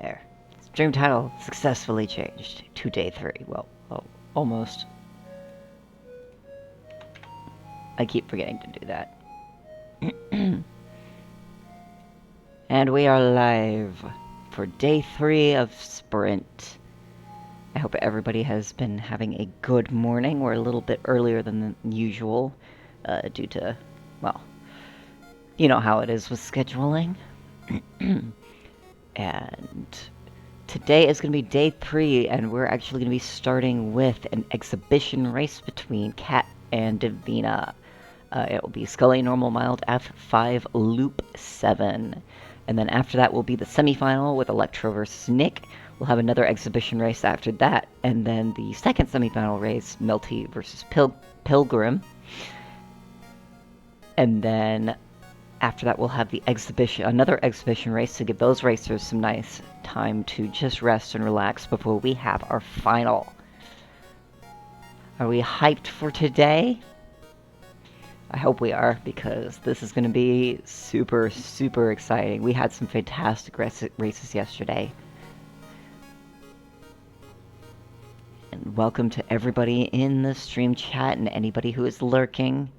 There. Stream title successfully changed to day 3. Well, almost. I keep forgetting to do that. And we are live for day 3 of Sprint. I hope everybody has been having a good morning. We're a little bit earlier than usual due to, well, you know how it is with scheduling. And today is going to be day 3, and we're actually going to be starting with an exhibition race between Cat and Divina. It will be Scully Normal Mild F5 Loop 7. And then after that will be the semifinal with Electro versus Nick. We'll have another exhibition race after that. And then the second semifinal race, Melty versus Pilgrim. And then after that we'll have the another exhibition race to give those racers some nice time to just rest and relax before we have our final. Are we hyped for today? I hope we are, because this is going to be super, super exciting. We had some fantastic races yesterday. And welcome to everybody in the stream chat and anybody who is lurking.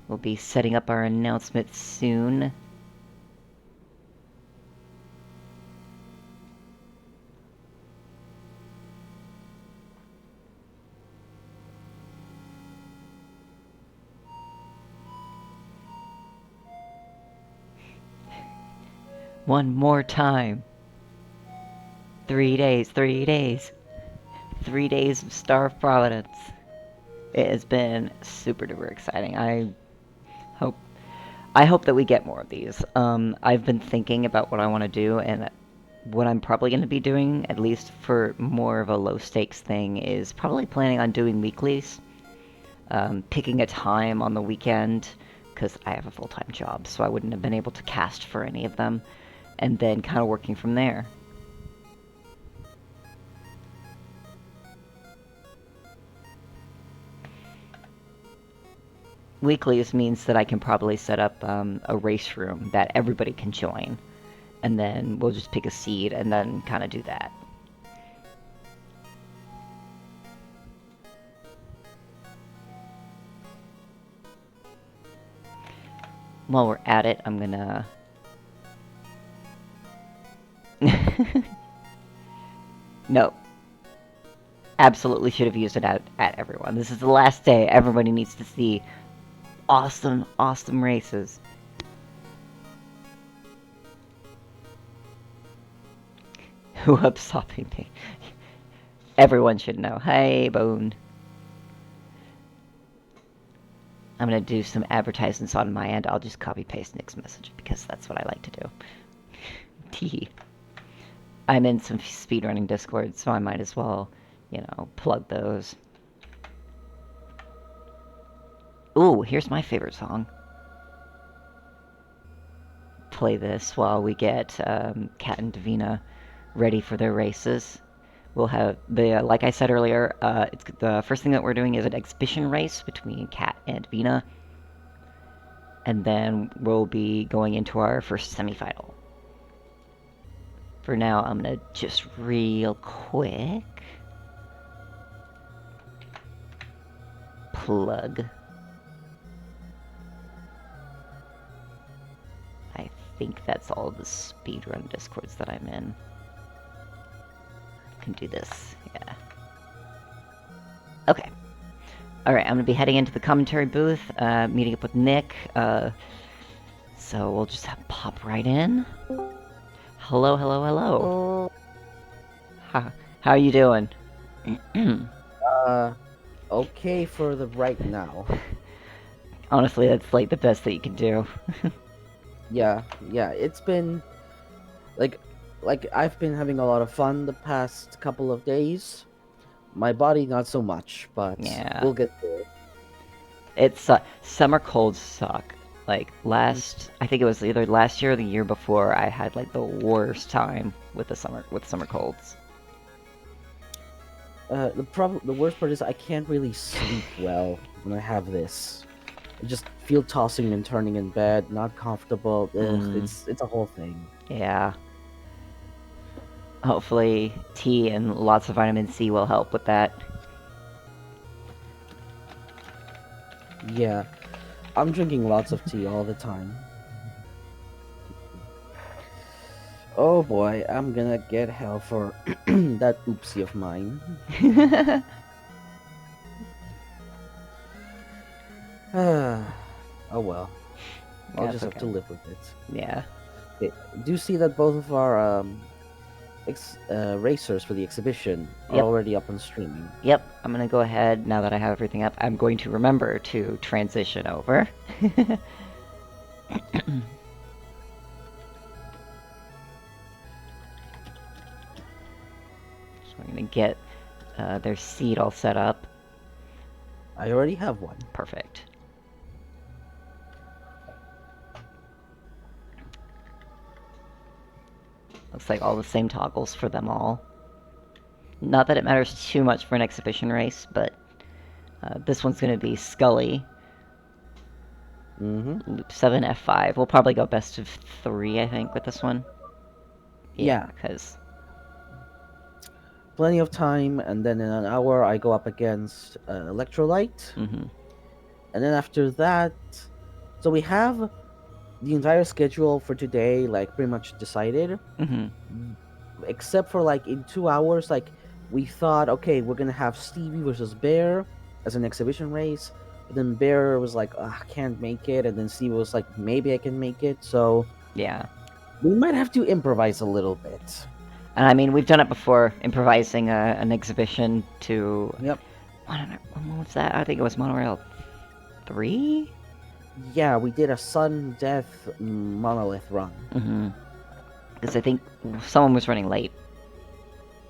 We'll be setting up our announcement soon. One more time. 3 days, 3 days. 3 days of Star of Providence. It has been super duper exciting. I hope that we get more of these. I've been thinking about what I want to do, and what I'm probably going to be doing, at least for more of a low stakes thing, is probably planning on doing weeklies. Picking a time on the weekend, because I have a full-time job, so I wouldn't have been able to cast for any of them. And then kind of working from there. Weeklies means that I can probably set up a race room that everybody can join. And then we'll just pick a seed and then kind of do that. While we're at it, I'm gonna... No. Absolutely should have used it at everyone. This is the last day. Everybody needs to see awesome, awesome races. Who upsopping me? Everyone should know. Hey, Bone. I'm gonna do some advertisements on my end. I'll just copy-paste Nick's message, because that's what I like to do. Tee. I'm in some speedrunning Discord, so I might as well, you know, plug those. Ooh, here's my favorite song. Play this while we get Cat and Divina ready for their races. We'll have the, like I said earlier, the first thing that we're doing is an exhibition race between Cat and Divina. And then we'll be going into our first semifinal. For now, I'm gonna just real quick plug. I think that's all the speedrun Discords that I'm in. I can do this, yeah. Okay. Alright, I'm gonna be heading into the commentary booth, meeting up with Nick. So we'll just pop right in. Hello, hello, hello. How are you doing? Okay for the right now. Honestly, that's like the best that you can do. Yeah, it's been like I've been having a lot of fun the past couple of days. My body not so much, but yeah. We'll get through it. It's summer colds suck. Like I think it was either last year or the year before, I had like the worst time with summer colds. The worst part is I can't really sleep well when I have this. I just feel tossing and turning in bed, not comfortable. It's a whole thing. Yeah. Hopefully, tea and lots of vitamin C will help with that. Yeah, I'm drinking lots of tea all the time. Oh boy, I'm gonna get hell for that oopsie of mine. Oh well, I'll just That's have to okay. live with it. Yeah. Okay, do you see that both of our racers for the exhibition are Yep. already up and streaming? Yep. I'm gonna go ahead, now that I have everything up, I'm going to remember to transition over. So we're gonna get their seat all set up. I already have one. Perfect. Looks like all the same toggles for them all. Not that it matters too much for an exhibition race, but this one's going to be Scully. Mm-hmm. Loop 7, F5. We'll probably go best of 3, I think, with this one. Yeah. Because... Plenty of time, and then in an hour I go up against Electrolyte. Mm-hmm. And then after that, so we have the entire schedule for today, like, pretty much decided. Mm-hmm. Except for, like, in 2 hours, like, we thought, okay, we're gonna have Stevie versus Bear as an exhibition race. But then Bear was like, I can't make it. And then Stevie was like, maybe I can make it. So Yeah. we might have to improvise a little bit. And I mean, we've done it before, improvising an exhibition to... Yep. When was that? I think it was Monorail 3? Yeah, we did a sudden death monolith run. Mm-hmm. Because I think someone was running late,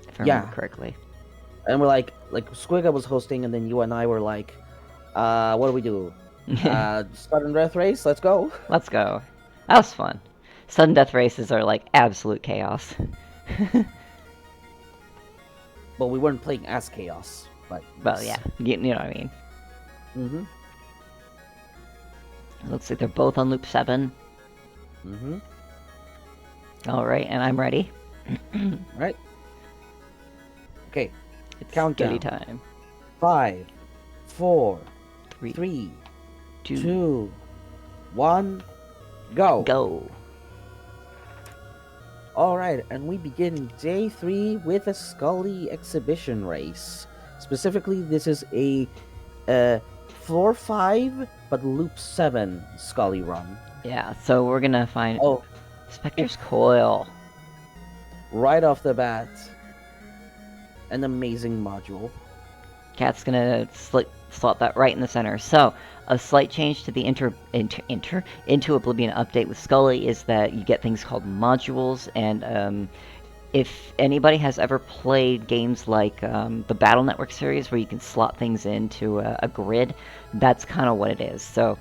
if I remember correctly. And we're like Squega was hosting, and then you and I were like, what do we do? Sudden death race? Let's go. Let's go. That was fun. Sudden death races are like absolute chaos. Well, we weren't playing as chaos, but... Well, yeah, you know what I mean. Mm-hmm. It looks like they're both on loop 7. Mm-hmm. Alright, and I'm ready. Right. Okay. It's Countdown. Skitty time. 5, 4, 3, 3, 2, 2, 1, go. go. Alright, and we begin day 3 with a Scully exhibition race. Specifically, this is a floor 5, but loop 7 Scully run. Yeah, so we're gonna find... Oh, Spectre's Coil. right off the bat, an amazing module. Cat's gonna slot that right in the center. So, a slight change to the Into Oblivion update with Scully is that you get things called modules, and if anybody has ever played games like the Battle Network series where you can slot things into a grid, that's kind of what it is. So,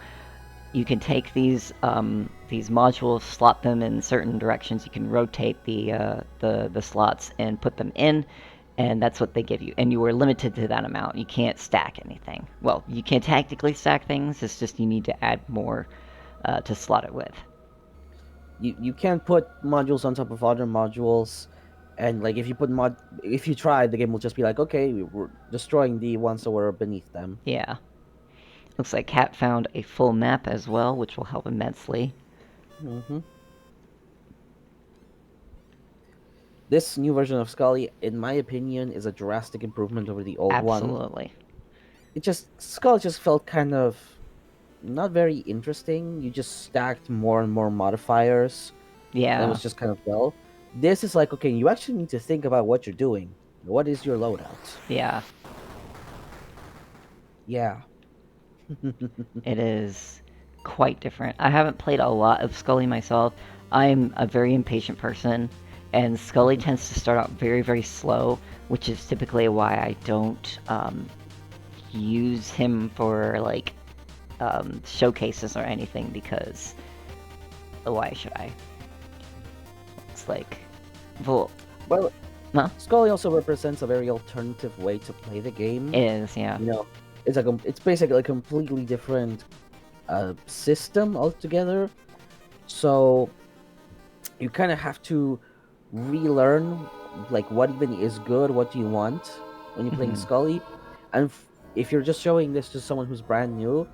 you can take these modules, slot them in certain directions. You can rotate the slots and put them in, and that's what they give you. And you are limited to that amount. You can't stack anything. Well, you can tactically stack things. It's just you need to add more to slot it with. You can't put modules on top of other modules, and like if you try, the game will just be like, okay, we're destroying the ones that were beneath them. Yeah. Looks like Cat found a full map as well, which will help immensely. Mm-hmm. This new version of Scully, in my opinion, is a drastic improvement over the old one. Absolutely. Scully just felt kind of not very interesting. You just stacked more and more modifiers. Yeah. And it was just kind of dull. This is like, okay, you actually need to think about what you're doing. What is your loadout? Yeah. Yeah. It is quite different. I haven't played a lot of Scully myself. I'm a very impatient person, and Scully tends to start out very, very slow, which is typically why I don't use him for, like, showcases or anything, because why should I? It's like, well, huh? Scully also represents a very alternative way to play the game. It is, yeah. You know, it's basically a completely different system altogether. So you kind of have to relearn like what even is good, what do you want when you're playing Mhm. Scully, and if you're just showing this to someone who's brand new,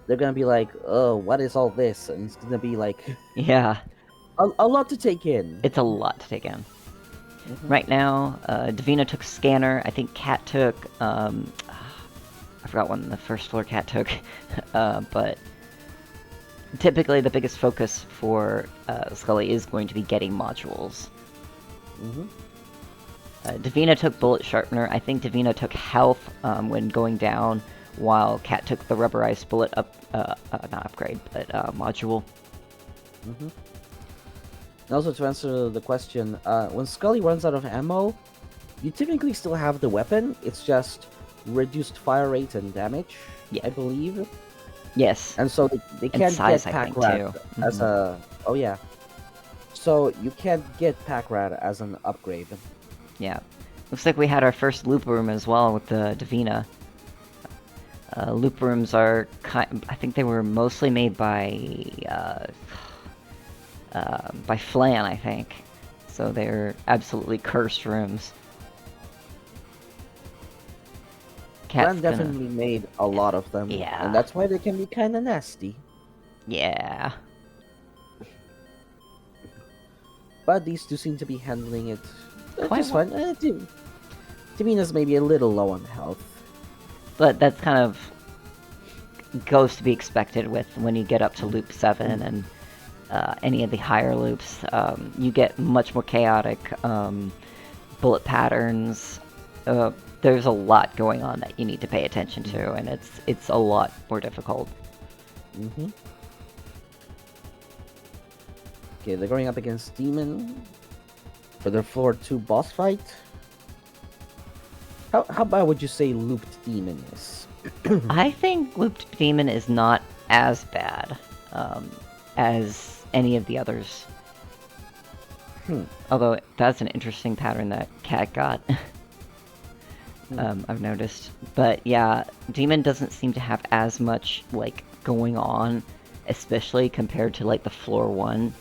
they're gonna be like, "Oh, what is all this?" And it's gonna be like Yeah, a lot to take in. it's a lot to take in. Hmm. Right now, Davina took Scanner. I think Cat took. I forgot one the first floor Cat took, but typically the biggest focus for Scully is going to be getting modules. Hmm. Davina took Bullet Sharpener. I think Davina took Health when going down, while Cat took the Rubberized Bullet not upgrade, but module. Hmm. And also to answer the question, when Scully runs out of ammo, you typically still have the weapon. It's just reduced fire rate and damage, Yeah. I believe. Yes. And so they And can't get size, I Pack think, Rat too. as Mhm. a. Oh yeah. So you can't get Pack Rat as an upgrade. Yeah. Looks like we had our first loop room as well with the Davina. Loop rooms are I think they were mostly made by Flan, I think. So they're absolutely cursed rooms. Cat's Plan gonna. definitely made a lot of them, and Yeah. that's why they can be kind of nasty. Yeah. But these two seem to be handling it Quite just well. fine. Tamina's maybe a little low on health. But that's kind of goes to be expected with when you get up to loop 7 and any of the higher loops. You get much more chaotic bullet patterns. There's a lot going on that you need to pay attention to, and it's a lot more difficult. Mm-hmm. Okay, they're going up against Demon for their floor 2 boss fight. How bad would you say Looped Demon is? I think Looped Demon is not as bad as any of the others. Hmm. Although that's an interesting pattern that Cat got. Hmm. I've noticed. But yeah, Demon doesn't seem to have as much like going on, especially compared to like the floor 1.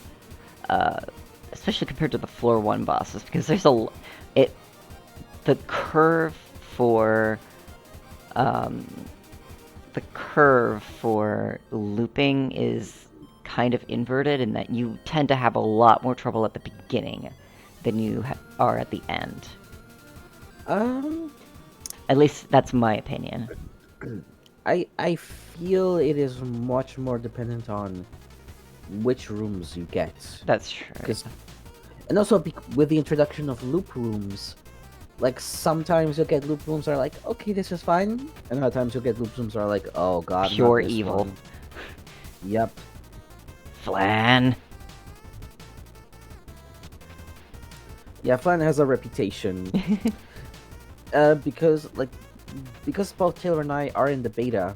Uh, Especially compared to the floor 1 bosses, because there's it the curve for um, the curve for looping is kind of inverted in that you tend to have a lot more trouble at the beginning than you are at the end. Um, At least that's my opinion. I feel it is much more dependent on which rooms you get, That's true. because and also with the introduction of loop rooms, like sometimes you'll get loop rooms that are like, okay, this is fine, and other times you'll get loop rooms that are like, oh god, not Pure this evil. one. Yep. Flan. Yeah, Flan has a reputation. Because both Taylor and I are in the beta,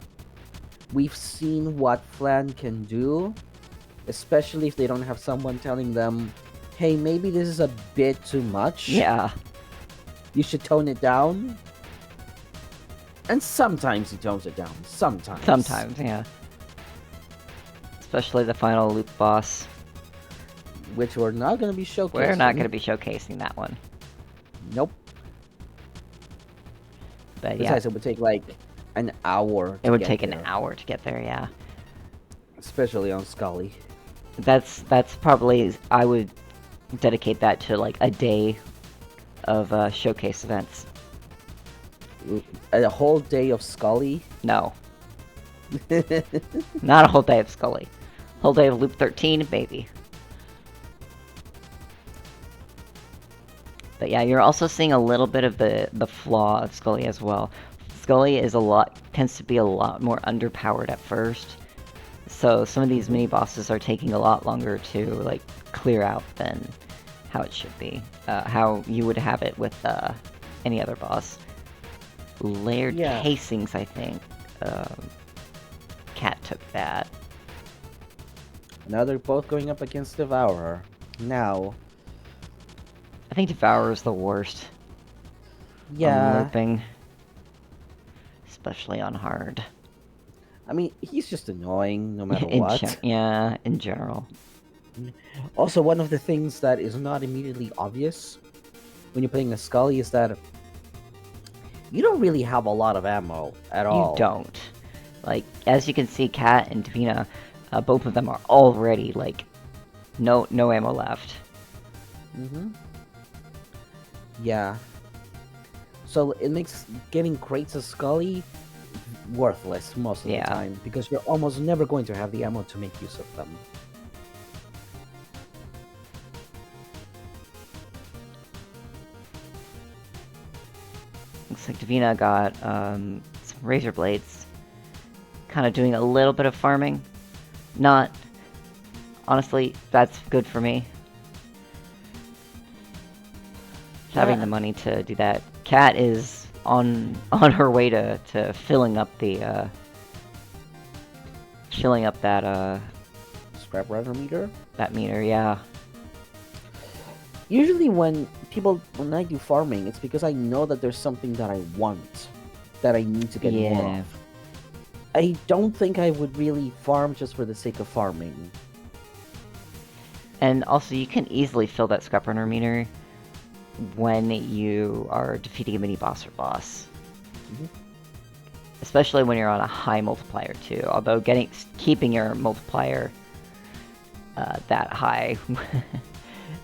we've seen what Flan can do, especially if they don't have someone telling them, hey, maybe this is a bit too much. Yeah. You should tone it down. And sometimes he tones it down. Sometimes. Sometimes, yeah. Especially the final loop boss. Which we're not going to be showcasing. We're not going to be showcasing that one. Nope. But Besides, yeah, it would take like an hour. it would take an hour to get there. Yeah, especially on Scully. that's probably I would dedicate that to like a day of showcase events. A whole day of Scully. No, not a whole day of Scully. Whole day of Loop 13, baby. But yeah, you're also seeing a little bit of the flaw of Scully as well. Scully tends to be a lot more underpowered at first. So some of these mini bosses are taking a lot longer to like clear out than how it should be. How you would have it with any other boss. Layered casings, I think. Cat took that. Now they're both going up against Devourer. Now. I think Devourer is the worst. Yeah. On looping. Especially on hard. I mean, he's just annoying no matter what. Yeah, in general. Also, one of the things that is not immediately obvious when you're playing a Scully is that you don't really have a lot of ammo at You all. don't. Like, as you can see, Kat and Davina, both of them are already, like, no ammo left. Mm-hmm. Yeah. So it makes getting crates of Scully worthless most of the time, because you're almost never going to have the ammo to make use of them. Looks like Davina got some razor blades. Kind of doing a little bit of farming. Not... Honestly, that's good for me. Having the money to do that. Kat is on her way to filling up the filling up that Scrap runner meter? that meter, yeah. Usually when I do farming, it's because I know that there's something that I want, that I need to get more of. I don't think I would really farm just for the sake of farming. And also, you can easily fill that scrap runner meter when you are defeating a mini boss or boss. Mm-hmm. Especially when you're on a high multiplier too. Although keeping your multiplier that high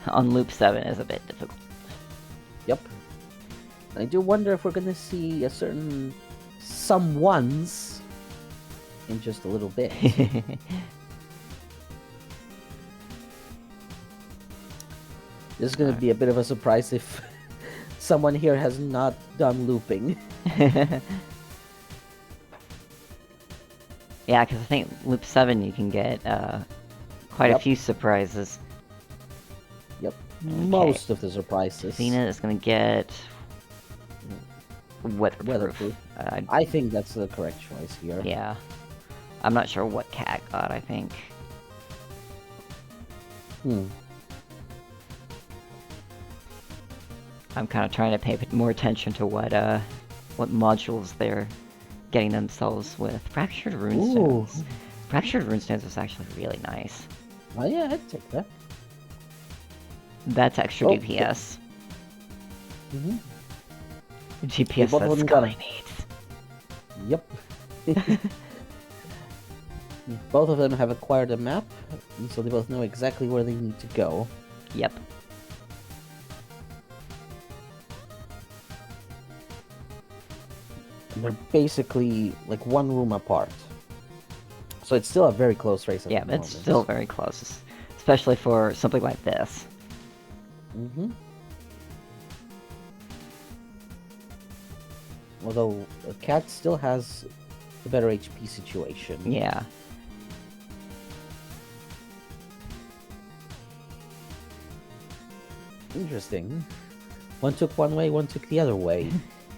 on loop 7 is a bit difficult. Yep. I do wonder if we're gonna see a certain someones in just a little bit. This is gonna be a bit of a surprise if someone here has not done looping. Yeah, because I think loop 7 you can get quite a few surprises. Yep. Okay. Most of the surprises. Davina is going to get weatherproof. I think that's the correct choice here. Yeah. I'm not sure what Cat got, I think. I'm kind of trying to pay more attention to what modules they're getting themselves with. Fractured Runestones. Fractured Runestones is actually really nice. Oh yeah, I'd take that. That's extra DPS. DPS that Scully needs. Yep. Both of them have acquired a map, and so they both know exactly where they need to go. Yep. They're basically like one room apart. So it's still a very close race. Yeah, but it's still very close, especially for something like this. Although Cat still has the better HP situation. Yeah. Interesting. One took one way, one took the other way.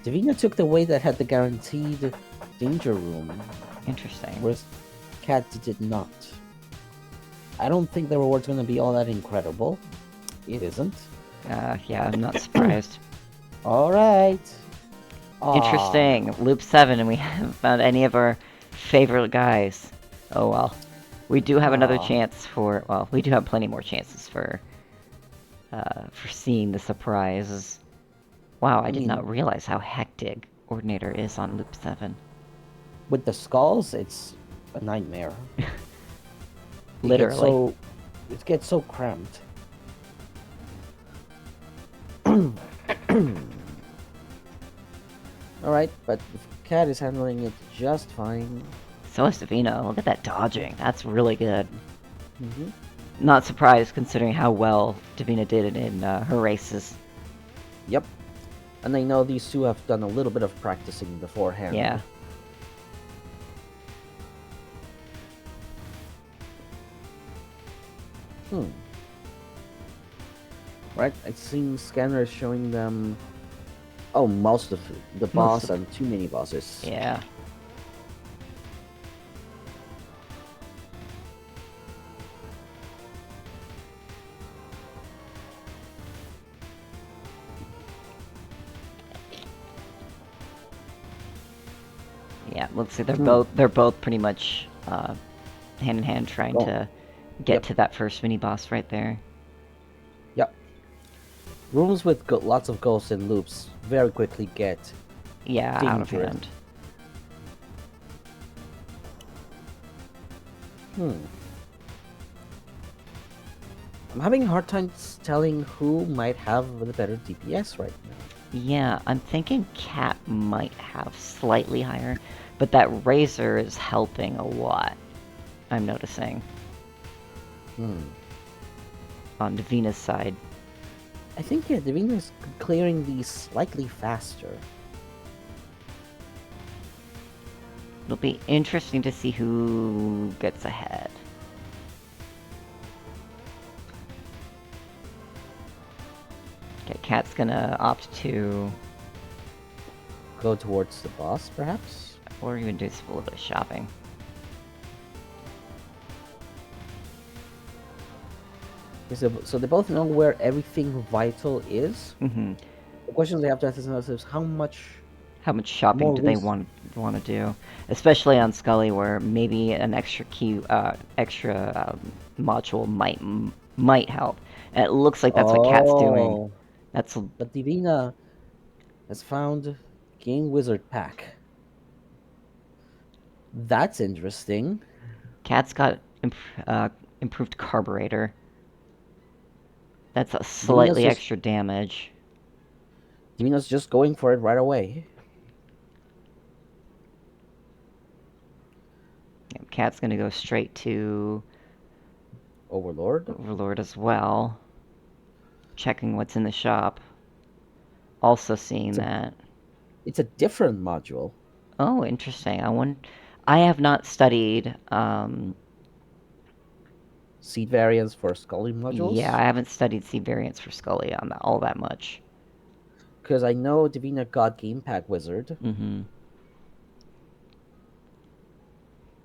Davina took the way that had the guaranteed danger room. Interesting. Whereas Cat did not. I don't think the reward's going to be all that incredible. It isn't. Yeah, I'm not surprised. Alright. Interesting. Loop 7, and we haven't found any of our favorite guys. Oh well. We do have another chance for... Well, we do have plenty more chances for seeing the surprises. Wow, I did not realize how hectic Ordinator is on Loop 7. With the skulls, it's a nightmare. Literally. It gets so cramped. Alright, but Cat is handling it just fine. So is Davina. Look at that dodging. That's really good. Not surprised considering how well Davina did in her races. Yep. And I know these two have done a little bit of practicing beforehand. Yeah. Right, I've seen scanners showing them... Oh, most of the boss and two mini-bosses. Yeah. Yeah, looks like they're both pretty much hand in hand trying to get Yep. to that first mini boss right there. Yep. Rooms with lots of ghosts and loops very quickly get Yeah, out of dangerous. hand. I'm having a hard time telling who might have the better DPS right now. Yeah, I'm thinking Cat might have slightly higher, but that Razor is helping a lot. I'm noticing. On Davina's side. I think, yeah, Davina's clearing these slightly faster. It'll be interesting to see who gets ahead. Okay, Cat's gonna opt to... Go towards the boss, perhaps? Or even do a little bit of shopping. So they both know where everything vital is. Mm-hmm. The question they have to ask themselves is how much shopping more do they want to do? Especially on Scully, where maybe an extra module might help. And it looks like that's what Cat's doing. That's But Divina has found Game Wizard Pack. That's interesting. Cat's got improved carburetor. That's a slightly extra damage. Divina's just going for it right away. Cat's gonna go straight to Overlord as well. Checking what's in the shop. Also seeing that. It's a different module. Oh, interesting. I have not studied seed variants for Scully modules. Yeah, I haven't studied seed variants for Scully on all that much. Because I know Divina got Game Pack Wizard. Mm-hmm.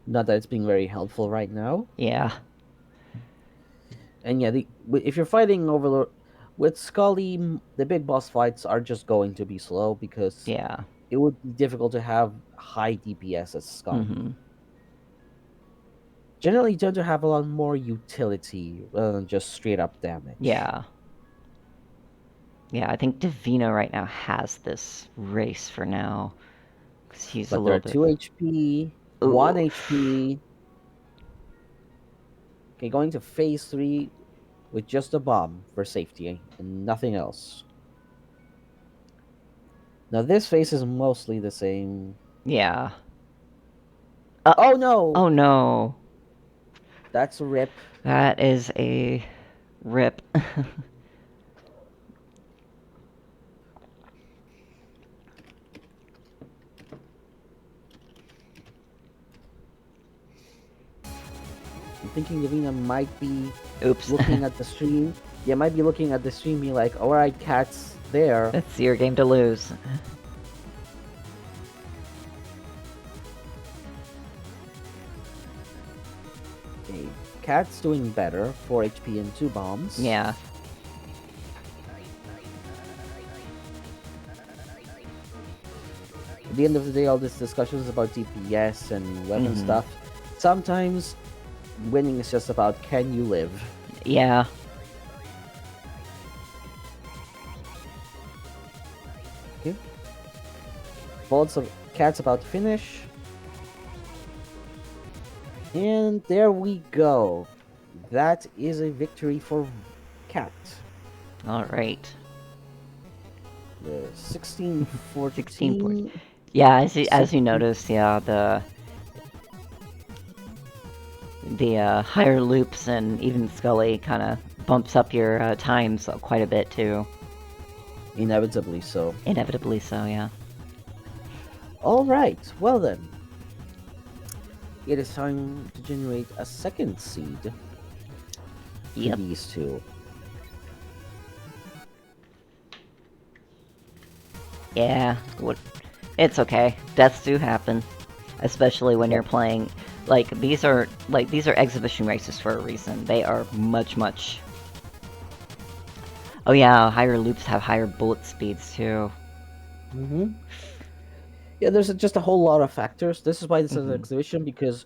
Not that it's being very helpful right now. Yeah. And yeah, if you're fighting Overlord with Scully, the big boss fights are just going to be slow because it would be difficult to have high DPS as Scully. Mm-hmm. Generally, you tend to have a lot more utility rather than just straight up damage. Yeah. Yeah, I think Davina right now has this race for now. Because he's a little bit... 2 HP, Ooh. 1 HP. Okay, going to phase 3 with just a bomb for safety and nothing else. Now this phase is mostly the same. Yeah. Oh no! Oh no! That's a rip. That is a rip. I'm thinking Davina might be Oops. looking at the stream. Yeah, might be looking at the stream being like, alright, Cat's there. It's your game to lose. Okay, Cat's doing better. 4 HP and 2 bombs. Yeah. At the end of the day, all this discussion is about DPS and weapon stuff. Sometimes winning is just about can you live. Yeah. Okay. Cat's about to finish. And there we go. That is a victory for Cat. Alright. The 16 for 16 points. Yeah, as you noticed, yeah, the higher loops and even Scully kind of bumps up your times quite a bit too. Inevitably so. Inevitably so, yeah. Alright, well then. It is time to generate a second seed for these two. Yeah, it's okay. Deaths do happen, especially when you're playing. Like these are exhibition races for a reason. They are much. Oh yeah, higher loops have higher bullet speeds too. Yeah, there's just a whole lot of factors. This is why this is an exhibition, because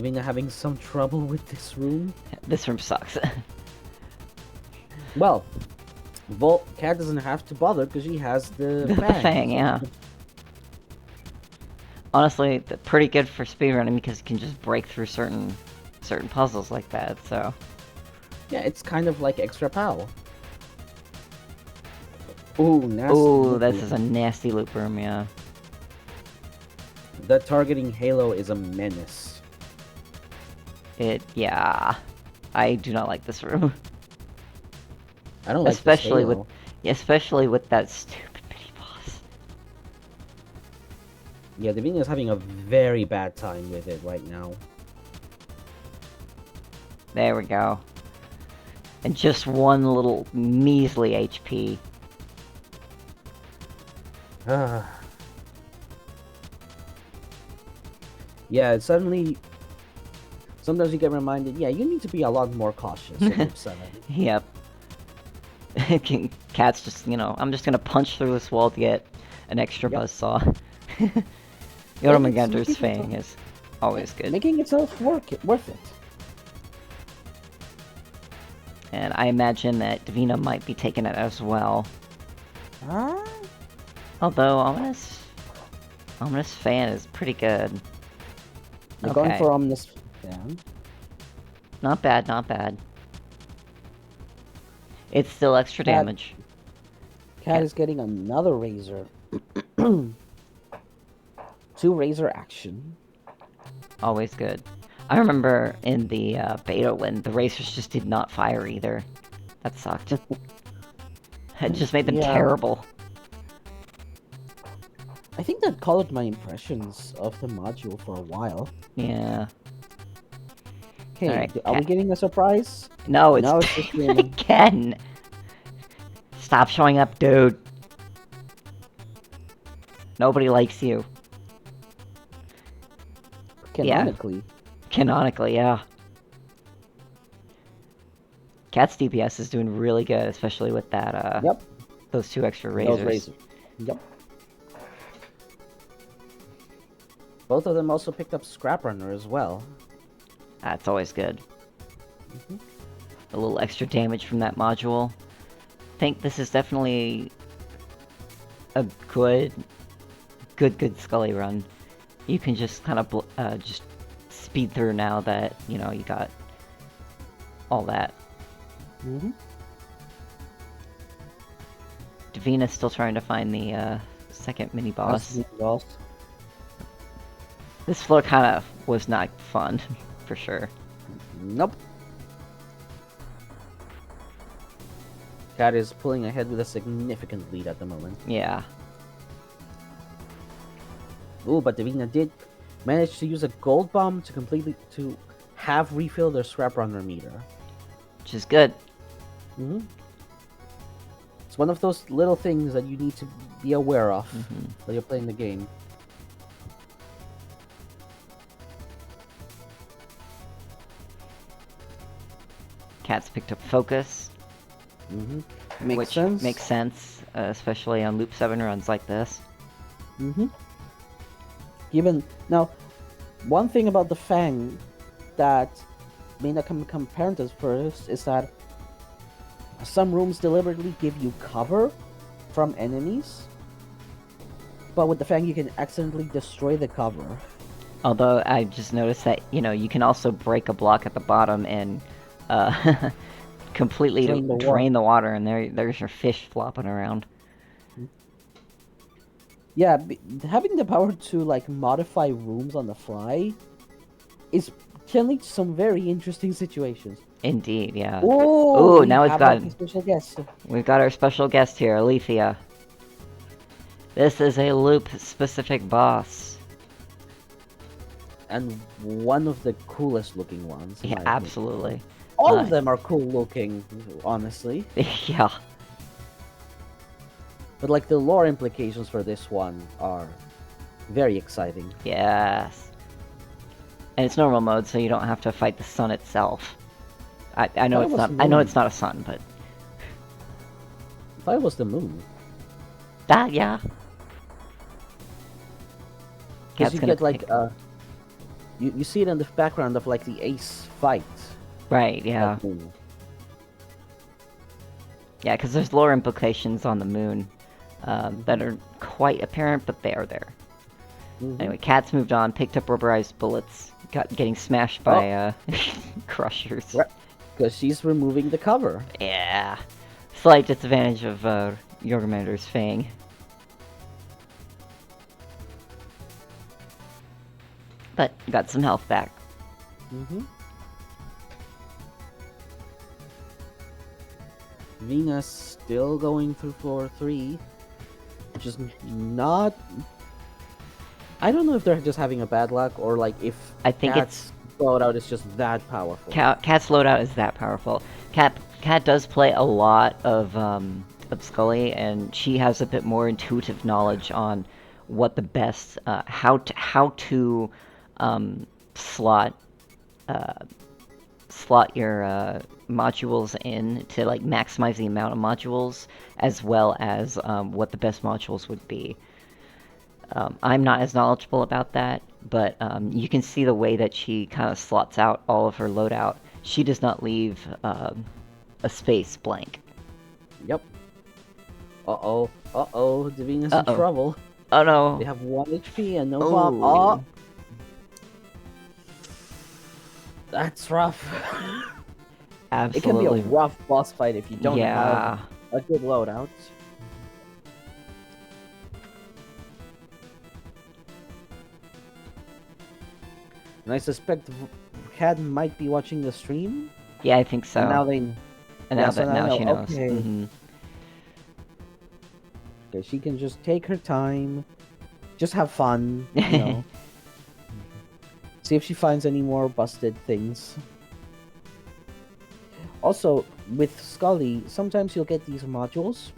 Davina having some trouble with this room? This room sucks. Well, Cat doesn't have to bother because she has the The fang. fang, yeah. Honestly, pretty good for speedrunning because you can just break through certain puzzles like that, so... Yeah, it's kind of like extra pow. Ooh, nasty. Ooh, this is a nasty loop room, yeah. The targeting halo is a menace. Yeah. I do not like this room. I don't like especially this with, especially with that stupid mini boss. Yeah, Davina's having a very bad time with it right now. There we go. And just one little measly HP. Yeah, suddenly... Sometimes you get reminded, yeah, you need to be a lot more cautious in Loop 7. Yep. Cat's just, you know, I'm just gonna punch through this wall to get an extra buzzsaw. Jormungandr's fang is always good. Making itself worth it. And I imagine that Davina might be taking it as well. Although, Ominous Fan is pretty good. You're going for Ominous Fan. Not bad, not bad. It's still extra damage. Cat is getting another razor. 2 razor action. Always good. I remember in the beta when the racers just did not fire either. That sucked. It just made them terrible. I think that colored my impressions of the module for a while. Yeah. Okay, right, are we getting a surprise? No, it's, it's just again. Stop showing up, dude. Nobody likes you. Canonically. Yeah. Canonically, yeah. Cat's DPS is doing really good, especially with that, those 2 extra razors. Yep. Both of them also picked up Scrap Runner as well. That's always good. A little extra damage from that module. I think this is definitely a good Scully run. You can just kind of just speed through now that, you know, you got all that. Davina's still trying to find the second mini boss. This floor kind of was not fun, for sure. Nope. Cat is pulling ahead with a significant lead at the moment. Yeah. Ooh, but Davina did manage to use a gold bomb to have refill their Scrap Runner meter. Which is good. It's one of those little things that you need to be aware of while you're playing the game. Cat's picked up focus. Makes sense. Makes sense, especially on Loop 7 runs like this. Even now, one thing about the Fang that may not come apparent at first is that some rooms deliberately give you cover from enemies, but with the Fang you can accidentally destroy the cover. Although I just noticed that, you know, you can also break a block at the bottom and completely drain the water, and there's your fish flopping around. Yeah, having the power to like modify rooms on the fly can lead to some very interesting situations. Indeed, yeah. Ooh, now we've got a special guest. We've got our special guest here, Alethea. This is a loop-specific boss. And one of the coolest looking ones. Yeah, absolutely. All of them are cool looking, honestly. Yeah. But like the lore implications for this one are very exciting. Yes. And it's normal mode, so you don't have to fight the sun itself. I know it's not. I know it's not a sun, but I thought it was the moon. That yeah. Because you get like You see it in the background of like the Ace fight. Right, yeah. Yeah, because there's lore implications on the moon that are quite apparent, but they are there. Anyway, Cat's moved on, picked up rubberized bullets, getting smashed by crushers. Because she's removing the cover. Yeah. Slight disadvantage of Yorgamander's Fang. But got some health back. Venus still going through floor 3. Which is not... I don't know if they're just having a bad luck, or like if I think Cat's loadout is just that powerful. Cat's loadout is that powerful. Cat does play a lot of Scully, and she has a bit more intuitive knowledge on what the best how to slot your modules in to like maximize the amount of modules, as well as what the best modules would be. I'm not as knowledgeable about that, but you can see the way that she kind of slots out all of her loadout. She does not leave a space blank. Yep. Uh-oh. Davina's in trouble. Oh no. They have 1 HP and no bomb. Oh! That's rough. Absolutely. It can be a rough boss fight if you don't have a good loadout. And I suspect Cat might be watching the stream. Yeah, I think so. And now now she knows. Okay. Mm-hmm. Okay, she can just take her time, just have fun, you know. See if she finds any more busted things. Also, with Scully, sometimes you'll get these modules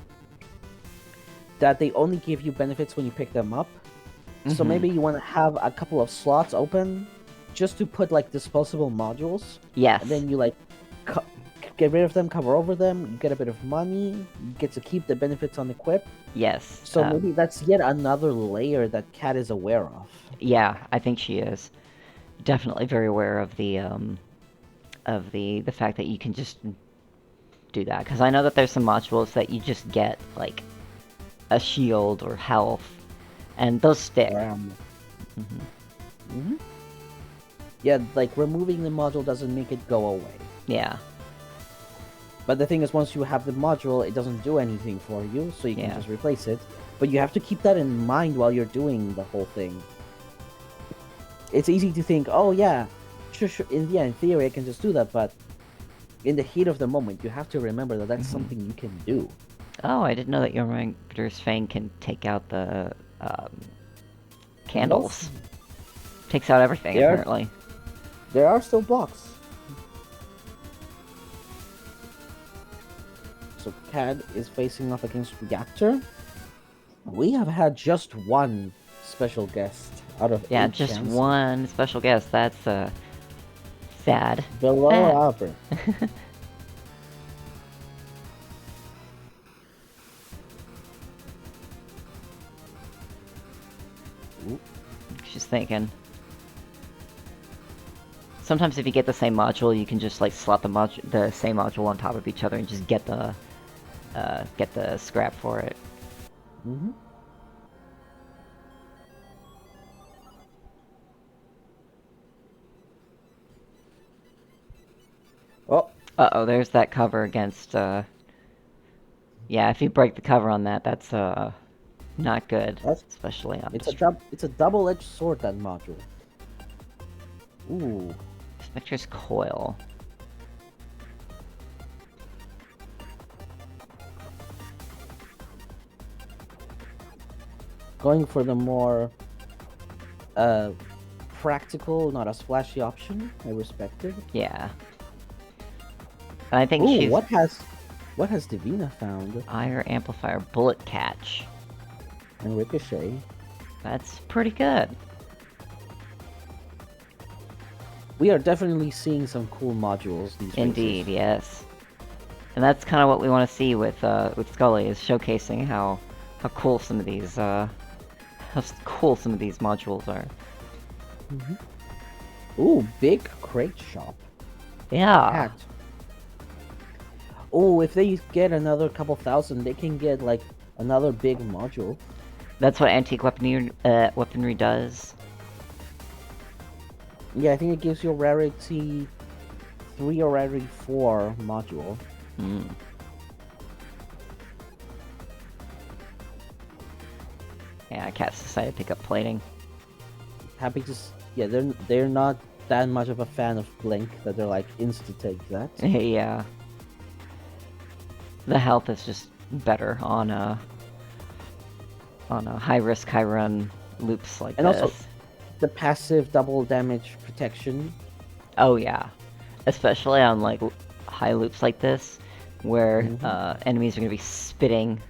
that they only give you benefits when you pick them up. So maybe you want to have a couple of slots open just to put like disposable modules. Yes. And then you like get rid of them, cover over them, you get a bit of money, you get to keep the benefits on equip. Yes. So maybe that's yet another layer that Cat is aware of. Yeah, I think she is. Definitely very aware of the fact that you can just do that. Because I know that there's some modules that you just get, like, a shield or health, and those stick. Yeah, like, removing the module doesn't make it go away. Yeah. But the thing is, once you have the module, it doesn't do anything for you, so you can just replace it. But you have to keep that in mind while you're doing the whole thing. It's easy to think, oh yeah, sure, in theory I can just do that, but in the heat of the moment, you have to remember that that's something you can do. Oh, I didn't know that Yorgamander's Fang can take out the candles. Takes out everything, apparently. There are still blocks. So Cad is facing off against Reactor. We have had just one special guest out of 8 just chances. one special guest. That's sad. Below average. She's thinking. Sometimes if you get the same module, you can just like slot the same module on top of each other and just get the scrap for it. Oh. Uh-oh, there's that cover against, yeah, if you break the cover on that, that's, not good. Especially on... It's a double-edged sword, that module. Ooh. Spectre's Coil. Going for the more, practical, not as flashy option. I respect it. Yeah. And I think she's... What has Davina found? Ire Amplifier, Bullet Catch. And Ricochet. That's pretty good. We are definitely seeing some cool modules these days. Indeed, yes. And that's kind of what we want to see with Scully, is showcasing how cool some of these modules are. Ooh, big crate shop. Yeah, Cat. Oh, if they get another couple thousand, they can get like another big module. that's what antique weaponry does. Yeah, I think it gives you a rarity 3 or rarity 4 module. Mm. Yeah, Cat's decided to pick up plating. Happy to yeah, they're not that much of a fan of Blink that they're like insta take that. Yeah. The health is just better on a high risk, high run loops like And this. also the passive double damage protection. Oh yeah, especially on like high loops like this, where enemies are gonna be spitting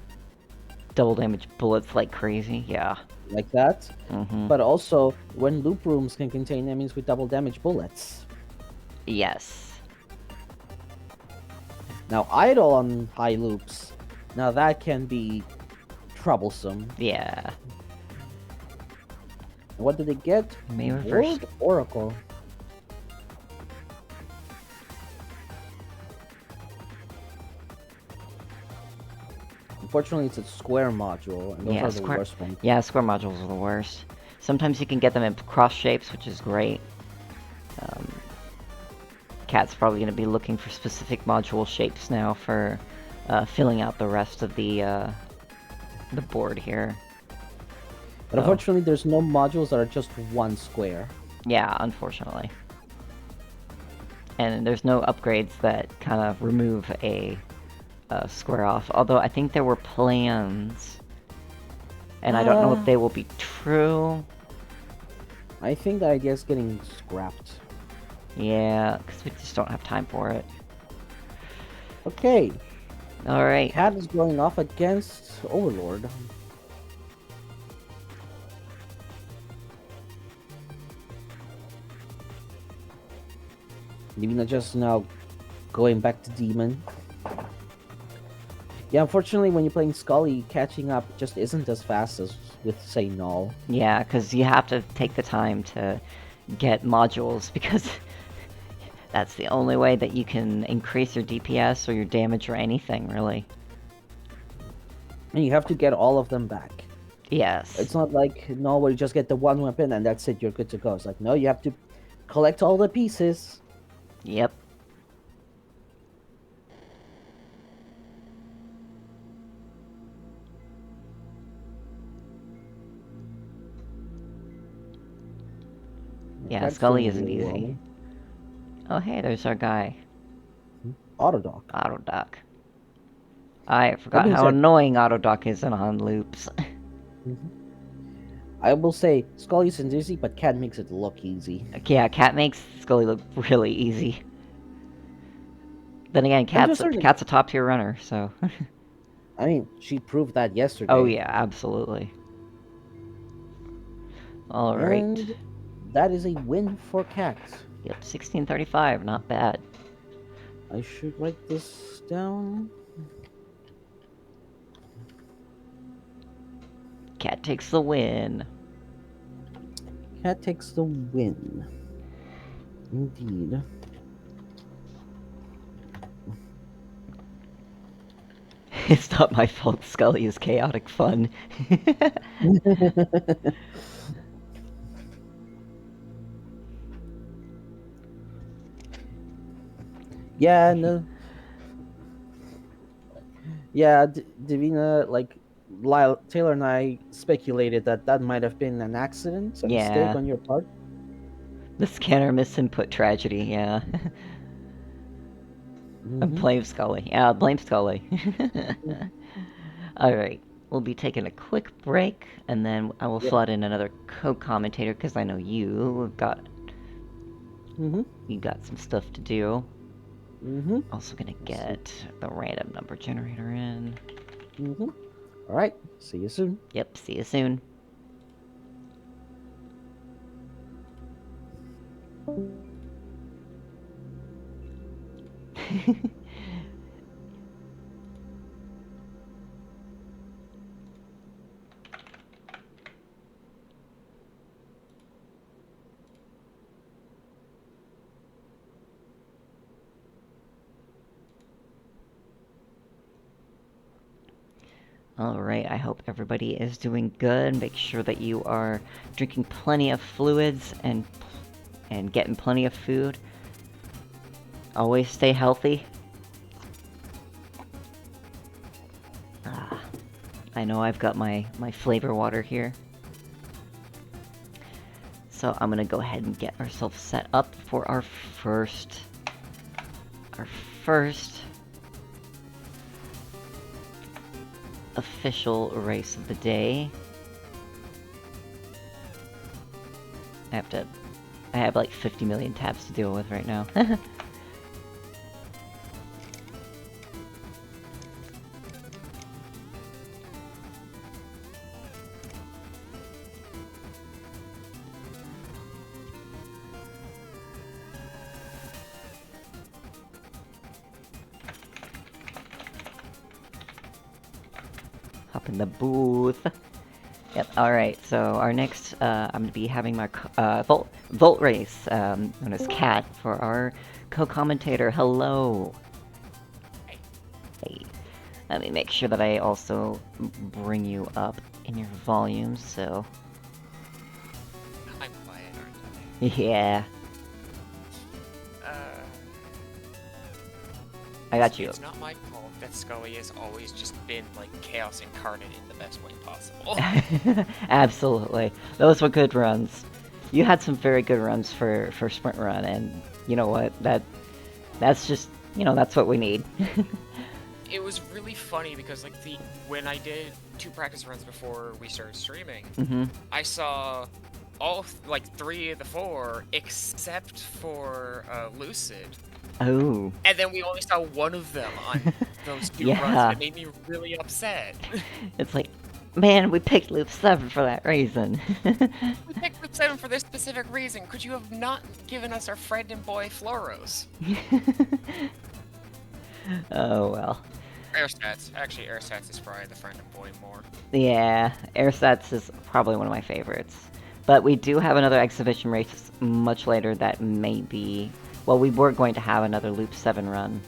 double damage bullets like crazy. Yeah. Like that. But also when loop rooms can contain enemies with double damage bullets. Yes. Now idle on high loops. Now that can be troublesome. Yeah. What did they get? May reverse. Word Oracle. Unfortunately, it's a square module, and those Yeah, are the worst ones. Yeah, square modules are the worst. Sometimes you can get them in cross shapes, which is great. Cat's probably going to be looking for specific module shapes now for filling out the rest of the board here. But unfortunately, there's no modules that are just one square. Yeah, unfortunately. And there's no upgrades that kind of remove a square off. Although I think there were plans, and I don't know if they will be true. I think the idea is getting scrapped. Yeah, because we just don't have time for it. Okay. Alright. Cat is going off against Overlord. Divina just now going back to Demon. Yeah, unfortunately, when you're playing Scully, catching up just isn't as fast as with, say, Null. Yeah, because you have to take the time to get modules, because that's the only way that you can increase your DPS or your damage or anything, really. And you have to get all of them back. Yes. It's not like Null where you just get the one weapon and that's it, you're good to go. It's like, no, you have to collect all the pieces. Yep. Yeah, Scully isn't easy. Oh, hey, there's our guy. Autodoc. Autodoc. I forgot how annoying Autodoc is on loops. I will say, Scully isn't easy, but Cat makes it look easy. Yeah, Cat makes Scully look really easy. Then again, Cat's a top tier runner, so. I mean, she proved that yesterday. Oh yeah, absolutely. All right. And that is a win for Cat. Yep, 1635, not bad. I should write this down. Cat takes the win. Cat takes the win. Indeed. It's not my fault Scully is chaotic fun. Yeah, no. Yeah, Divina, like, Lyle, Taylor and I speculated that that might have been an accident, a mistake on your part. The scanner misinput tragedy, yeah. Blame Scully. Yeah, blame Scully. Alright, we'll be taking a quick break, and then I will slot in another co-commentator, because I know you got... You got some stuff to do. Also gonna get the random number generator in. Alright, see you soon. Yep, see you soon. Alright, I hope everybody is doing good. Make sure that you are drinking plenty of fluids and getting plenty of food. Always stay healthy. I know I've got my flavor water here. So I'm gonna go ahead and get ourselves set up for our first official race of the day. I have like 50 million tabs to deal with right now. Hop in the booth. Yep, alright, so our next, I'm gonna be having my Volt race, known as Cat, for our co-commentator. Hello! Hey. Let me make sure that I also bring you up in your volume, so... I'm quiet, aren't Yeah. I got you. It's not my fault that Scully has always just been, like, chaos incarnate in the best way possible. Absolutely. Those were good runs. You had some very good runs for Sprint Run, and you know what? That's just, that's what we need. It was really funny because, like, when I did 2 practice runs before we started streaming, I saw all, 3 of the 4, except for Lucid. Oh. And then we only saw one of them on those 2 Yeah. runs. It made me really upset. It's like, man, we picked Loop 7 for that reason. We picked Loop 7 for this specific reason. Could you have not given us our friend and boy Floros? Oh, well. Airstats. Actually, Airstats is probably the friend and boy more. Yeah, Airstats is probably one of my favorites. But we do have another exhibition race much later that may be... Well, we were going to have another Loop 7 run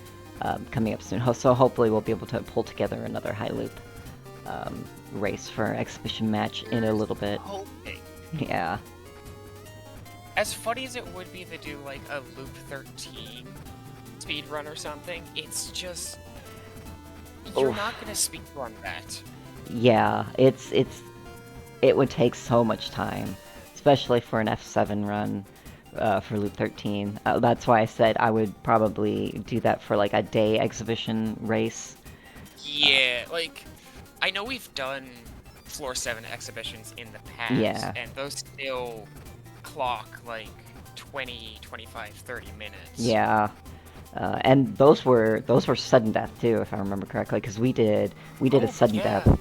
coming up soon, so hopefully we'll be able to pull together another high loop race for our exhibition match in a little bit. Hoping. Yeah. As funny as it would be to do, like, a Loop 13 speed run or something, it's just... You're Oof. not gonna speed run that. Yeah, it would take so much time, especially for an F7 run. For Loop 13. That's why I said I would probably do that for like a day exhibition race. Yeah, like, I know we've done Floor 7 exhibitions in the past, Yeah. and those still clock like 20, 25, 30 minutes. Yeah. And those were sudden death too, if I remember correctly, because we did a sudden death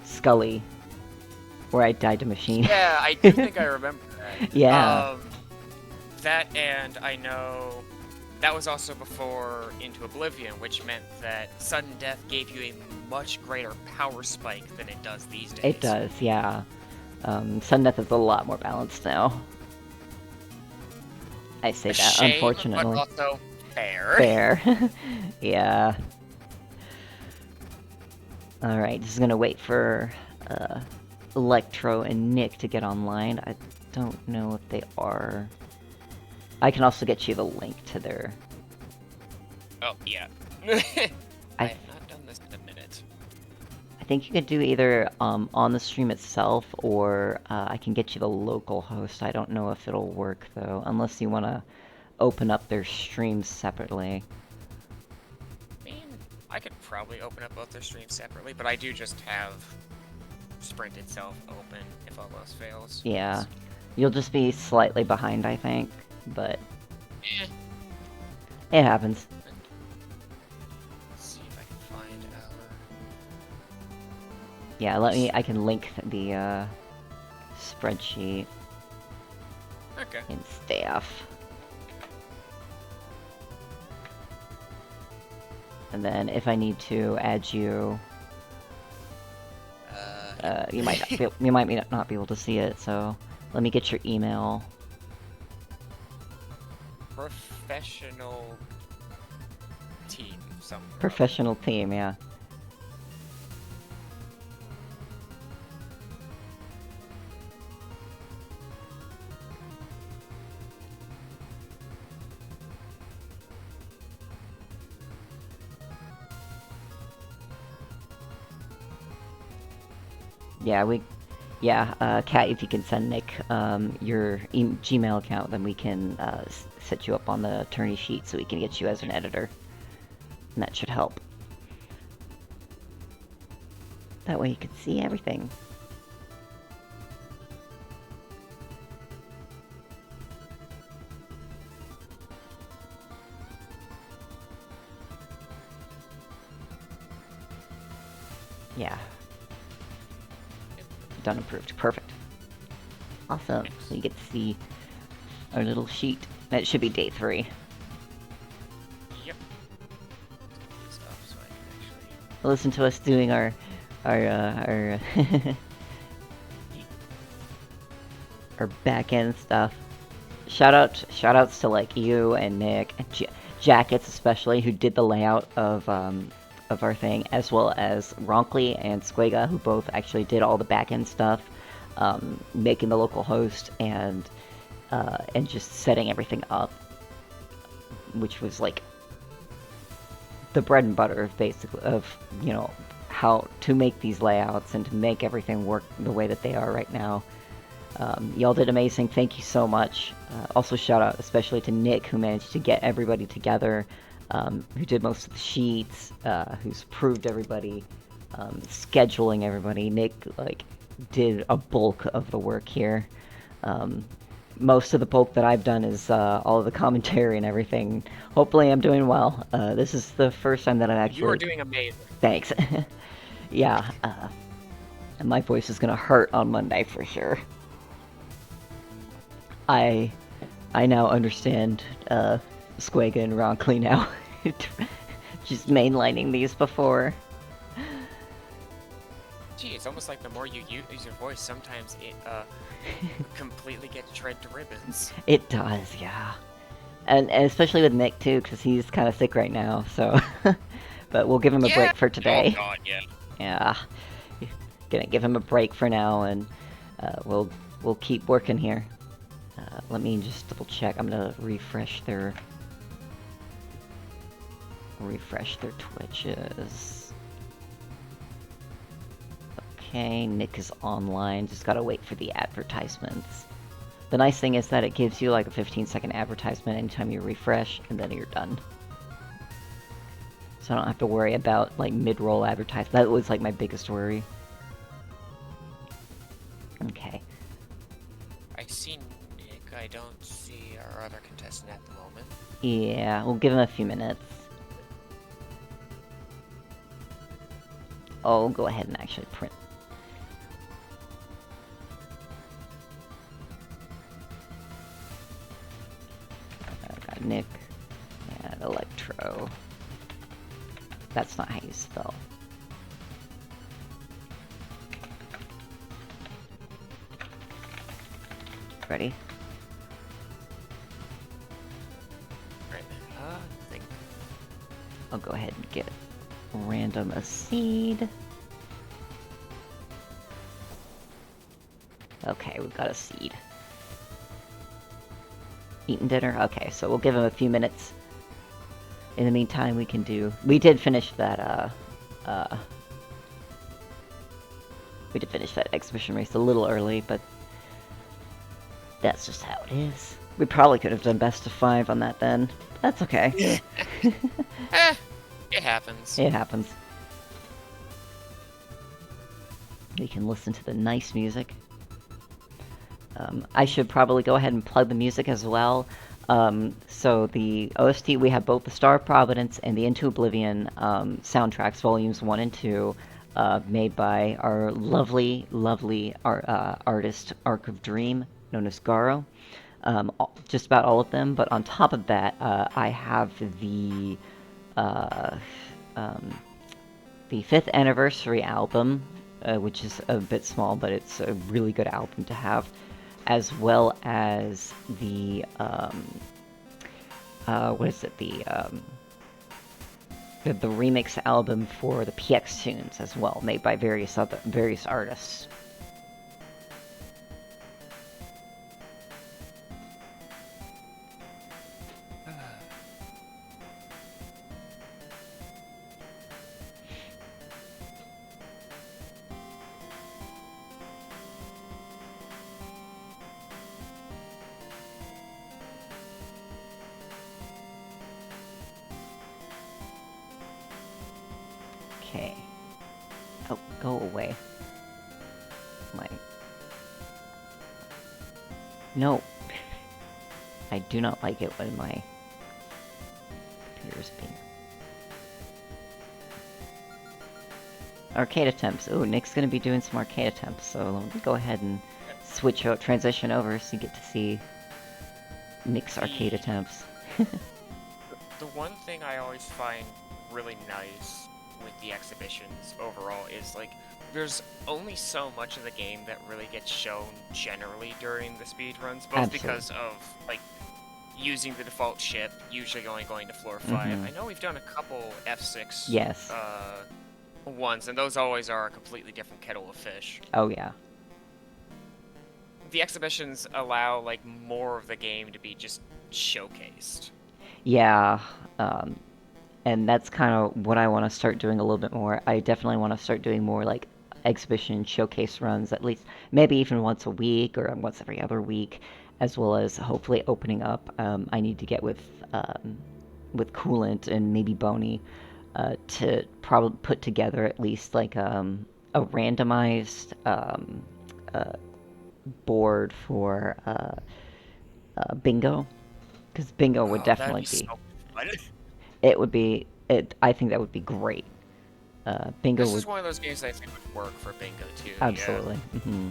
Scully where I died to machine. Yeah, I do think I remember that. Yeah. That, and I know that was also before Into Oblivion, which meant that sudden death gave you a much greater power spike than it does these days. It does, yeah. Sudden death is a lot more balanced now. I say that, Shame, unfortunately. but also fair. Fair. Yeah. Alright, just gonna wait for Electro and Nick to get online. I don't know if they are... I can also get you the link to their... Oh, yeah. I have not done this in a minute. I think you could do either on the stream itself, or I can get you the local host. I don't know if it'll work, though, unless you want to open up their streams separately. I mean, I could probably open up both their streams separately, but I do just have Sprint itself open if all else fails. Yeah. You'll just be slightly behind, I think, but... It happens. Let's see if I can find our... Yeah, I can link the spreadsheet Okay. in staff. And then if I need to add you, you might not be able to see it, so let me get your email. Professional team somewhere. Professional team, yeah. Kat, if you can send Nick your Gmail account, then we can set you up on the attorney sheet so we can get you as an editor. And that should help. That way you can see everything. Yeah. Done approved. Perfect. Awesome. So you get to see our little sheet. That should be day 3. Yep. So I can actually... Listen to us doing our our back end stuff. Shoutouts to like you and Nick and Jakuts especially, who did the layout of our thing, as well as Roncli and Squega, who both actually did all the back end stuff, making the local host and just setting everything up, which was like the bread and butter of basically of how to make these layouts and to make everything work the way that they are right now. Y'all did amazing. Thank you so much. Also shout out especially to Nick, who managed to get everybody together, who did most of the sheets, who's approved everybody, scheduling everybody. Nick did a bulk of the work here. Most of the bulk that I've done is all of the commentary and everything. Hopefully I'm doing well. This is the first time that I've actually... You are doing amazing. Thanks. Yeah, and my voice is gonna hurt on Monday for sure. I now understand Squega and roncli now. Just mainlining these before. Gee, it's almost like the more you use your voice, sometimes it completely gets shred to ribbons. It does, yeah. And especially with Nick too, because he's kind of sick right now. So, but we'll give him a break for today. Oh God, yeah. Yeah, gonna give him a break for now, and we'll keep working here. Let me just double check. I'm gonna refresh their Twitches. Okay, Nick is online. Just gotta wait for the advertisements. The nice thing is that it gives you like a 15-second advertisement anytime you refresh, and then you're done. So I don't have to worry about like mid-roll advertising. That was like my biggest worry. Okay. I see Nick. I don't see our other contestant at the moment. Yeah, we'll give him a few minutes. I'll go ahead and actually print. I got Nick and Electro. That's not how you spell. Ready? Right. I think. I'll go ahead and get random a seed. Okay, we've got a seed. Eating dinner? Okay, so we'll give him a few minutes. In the meantime, we did finish that, exhibition race a little early, but that's just how it is. We probably could have done best of 5 on that then. That's okay. It happens. It happens. We can listen to the nice music. I should probably go ahead and plug the music as well. So the OST, we have both the Star of Providence and the Into Oblivion soundtracks, volumes 1 and 2, made by our lovely artist, Arc of Dream, known as Garo. Just about all of them, but on top of that, I have the 5th anniversary album, which is a bit small, but it's a really good album to have, as well as the the remix album for the PX tunes as well, made by various artists. Okay. Oh, go away. No. I do not like it when my computer's being... Arcade attempts. Ooh, Nick's gonna be doing some arcade attempts, so let me go ahead and transition over so you get to see Nick's arcade attempts. The one thing I always find really nice with the exhibitions overall is, like, there's only so much of the game that really gets shown generally during the speedruns, both Absolutely. because of, like, using the default ship, usually only going to floor 5. I know we've done a couple F6 Yes. ones, and those always are a completely different kettle of fish. Oh, yeah. The exhibitions allow, like, more of the game to be just showcased. Yeah, and that's kind of what I want to start doing a little bit more. I definitely want to start doing more, like, exhibition showcase runs, at least maybe even once a week or once every other week, as well as hopefully opening up. I need to get with Coolant and maybe Boney to probably put together at least like a randomized board for bingo, because bingo would definitely be. So fun. It would be. I think that would be great. Bingo This would. is one of those games I think would work for bingo too. Absolutely. Yeah. Mm-hmm.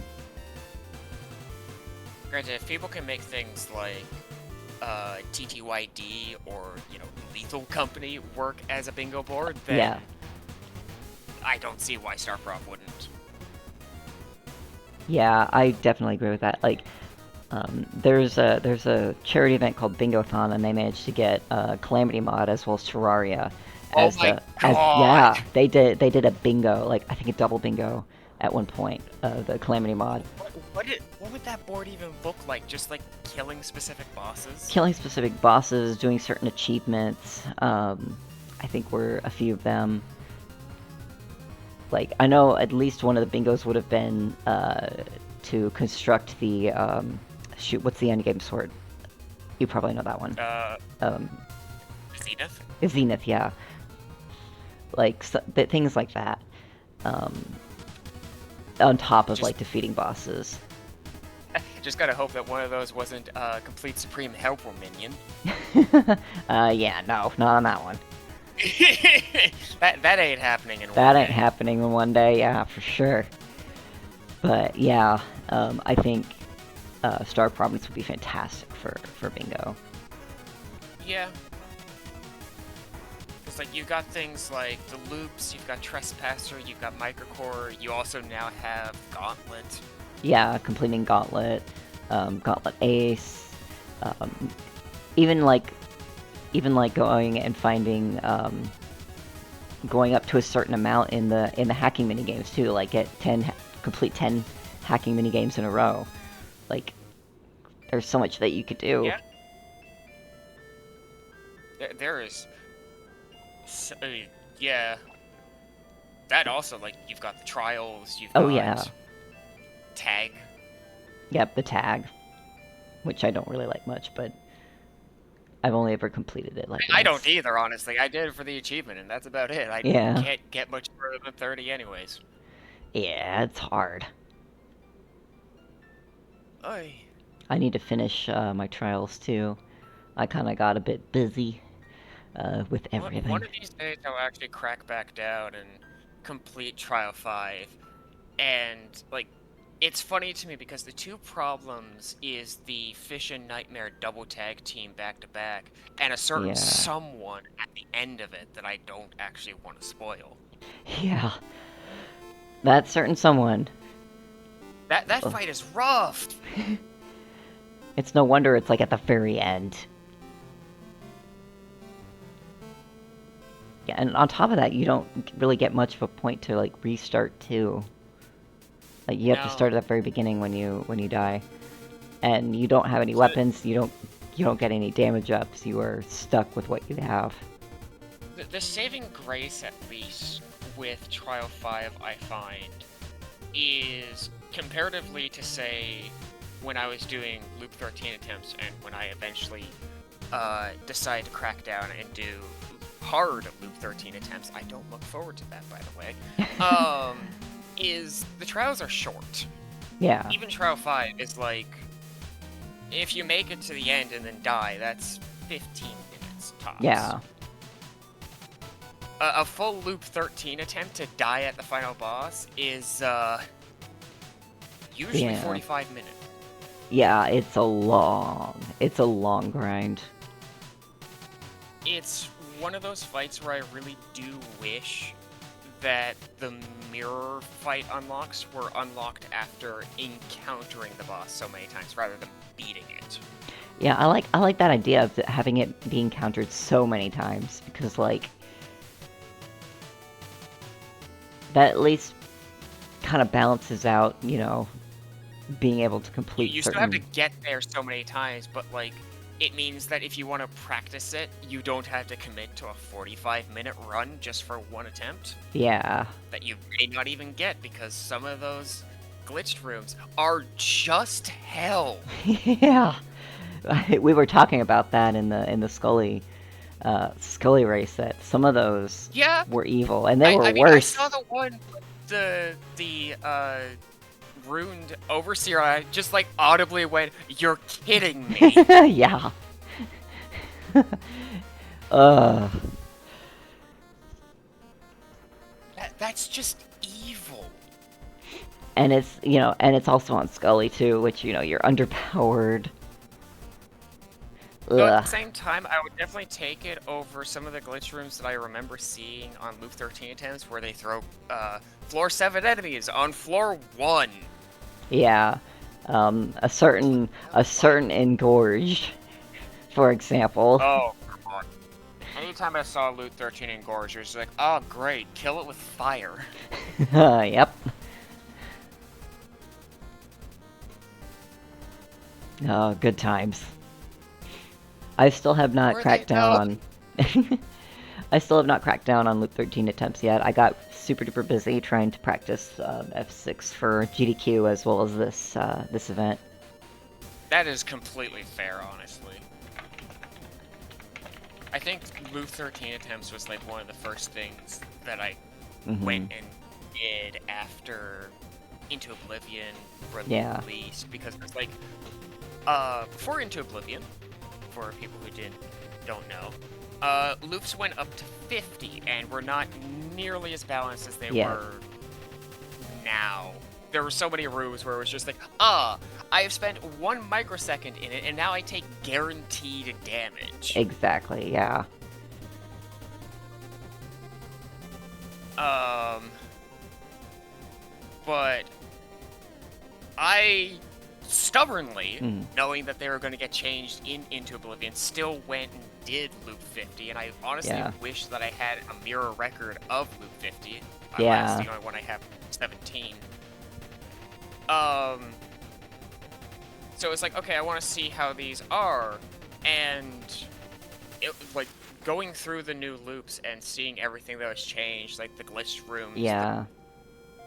Granted, if people can make things like TTYD or, you know, Lethal Company work as a bingo board, then Yeah. I don't see why StarCraft wouldn't. Yeah, I definitely agree with that. Like, there's a charity event called Bingo-thon, and they managed to get Calamity Mod as well as Terraria. Oh my god! Yeah, they did a bingo, like I think a double bingo at one point. The Calamity Mod. What would that board even look like? Just like killing specific bosses? Killing specific bosses, doing certain achievements. I think were a few of them. Like, I know at least one of the bingos would have been to construct the shoot. What's the endgame sword? You probably know that one. Zenith? Zenith, yeah. Like things like that. On top of like defeating bosses. Just gotta hope that one of those wasn't a complete Supreme Helper minion. Yeah, no, not on that one. that ain't happening in one That day. ain't happening in one day, yeah, for sure. But yeah, I think Star Province would be fantastic for bingo. Yeah. It's like, you've got things like the loops, you've got Trespasser, you've got Microcore, you also now have Gauntlet. Yeah, completing Gauntlet, Gauntlet Ace, even like going and finding, going up to a certain amount in the hacking minigames too, like get complete 10 hacking minigames in a row. Like, there's so much that you could do. Yeah. There is. So, yeah. That also, like, you've got the trials, you've got... Oh, yeah. Tag. Yep, the tag. Which I don't really like much, but I've only ever completed it like I don't once. either, honestly. I did it for the achievement, and that's about it. I Yeah. can't get much further than 30 anyways. Yeah, it's hard. Oy. I need to finish my trials too. I kind of got a bit busy with everything. One of these days, I'll actually crack back down and complete Trial 5. And, like, it's funny to me because the two problems is the Fish and Nightmare double tag team back-to-back, and a certain someone at the end of it that I don't actually want to spoil. Yeah. That certain someone. That fight is rough! It's no wonder it's like at the very end. Yeah, and on top of that, you don't really get much of a point to like restart too. Like, you have to start at the very beginning when you die, and you don't have any weapons. You don't get any damage ups. You are stuck with what you have. The saving grace, at least with Trial 5, I find, is comparatively to, say, when I was doing Loop 13 attempts and when I eventually decided to crack down and do part of Loop 13 attempts, I don't look forward to that, by the way, is the trials are short. Yeah. Even Trial 5 is like, if you make it to the end and then die, that's 15 minutes tops. Yeah. A full Loop 13 attempt to die at the final boss is usually 45 minutes. Yeah, it's a long grind. It's one of those fights where I really do wish that the mirror fight unlocks were unlocked after encountering the boss so many times rather than beating it. Yeah, I like that idea of having it be encountered so many times, because like that at least kind of balances out, you know, being able to complete You certain... still have to get there so many times, but like it means that if you want to practice it, you don't have to commit to a 45-minute run just for one attempt. Yeah. That you may not even get, because some of those glitched rooms are just hell. Yeah. We were talking about that in the Scully race, that some of those were evil, and they were worse. I saw the one, the ruined overseer. I just like audibly went, "You're kidding me!" Yeah. That's just evil. And it's, you know, and it's also on Scully too, which, you know, you're underpowered. Though at the same time, I would definitely take it over some of the glitch rooms that I remember seeing on Loop 13 attempts, where they throw floor 7 enemies on floor 1. Yeah, a certain Engorge, for example. Oh, come on. Anytime I saw Loop 13 Engorge, it was like, oh great, kill it with fire. Yep. Oh, good times. I still have not cracked down on... I still have not cracked down on Loop 13 attempts yet. I got super duper busy trying to practice F6 for GDQ as well as this event. That is completely fair, honestly. I think Loop 13 attempts was like one of the first things that I went and did after Into Oblivion released, because it's like before Into Oblivion, for people who don't know, loops went up to 50 and were not nearly as balanced as they were now. There were so many rooms where it was just like, I have spent 1 microsecond in it and now I take guaranteed damage. Exactly, yeah. But I stubbornly, knowing that they were going to get changed Into Oblivion, still went and did Loop 50, and I honestly wish that I had a mirror record of Loop 50. That's the only one I have, 17. So it's like, okay, I want to see how these are, and it, like, going through the new loops and seeing everything that was changed, like the glitched rooms,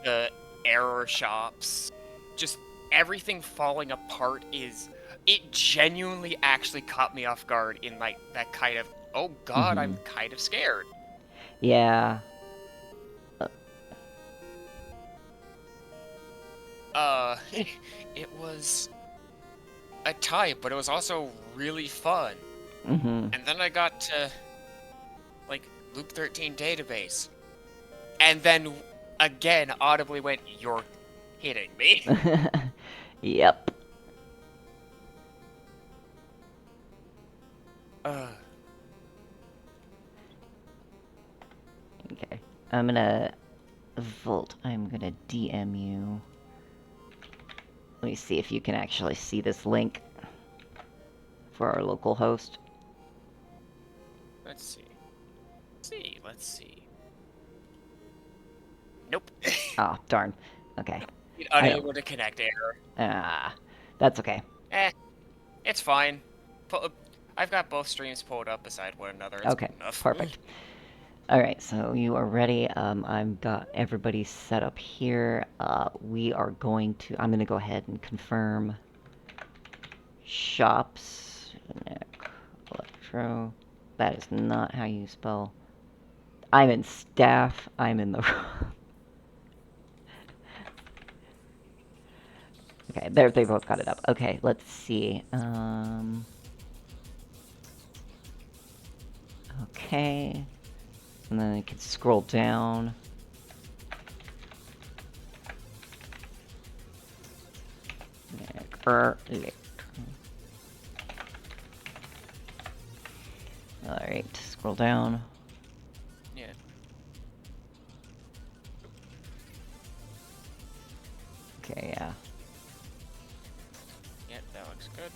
the error shops, just everything falling apart it genuinely actually caught me off guard in, like, that kind of, oh god, I'm kind of scared. Yeah. It was a type, but it was also really fun. And then I got to, like, Loop 13 database. And then, again, audibly went, you're kidding me. Yep. Okay. I'm gonna... Volt, I'm gonna DM you. Let me see if you can actually see this link for our local host. Let's see. Nope. Oh, darn. Okay. Unable to connect error. That's okay. It's fine. I've got both streams pulled up beside one another. It's okay, good enough. Perfect. Alright, so you are ready. I've got everybody set up here. I'm gonna go ahead and confirm shops. Electro. That is not how you spell I'm in staff. I'm in the... Okay, they both got it up. Okay, let's see. Okay. And then I can scroll down. Alright, scroll down. Yeah. Okay, yeah. Yep, that looks good.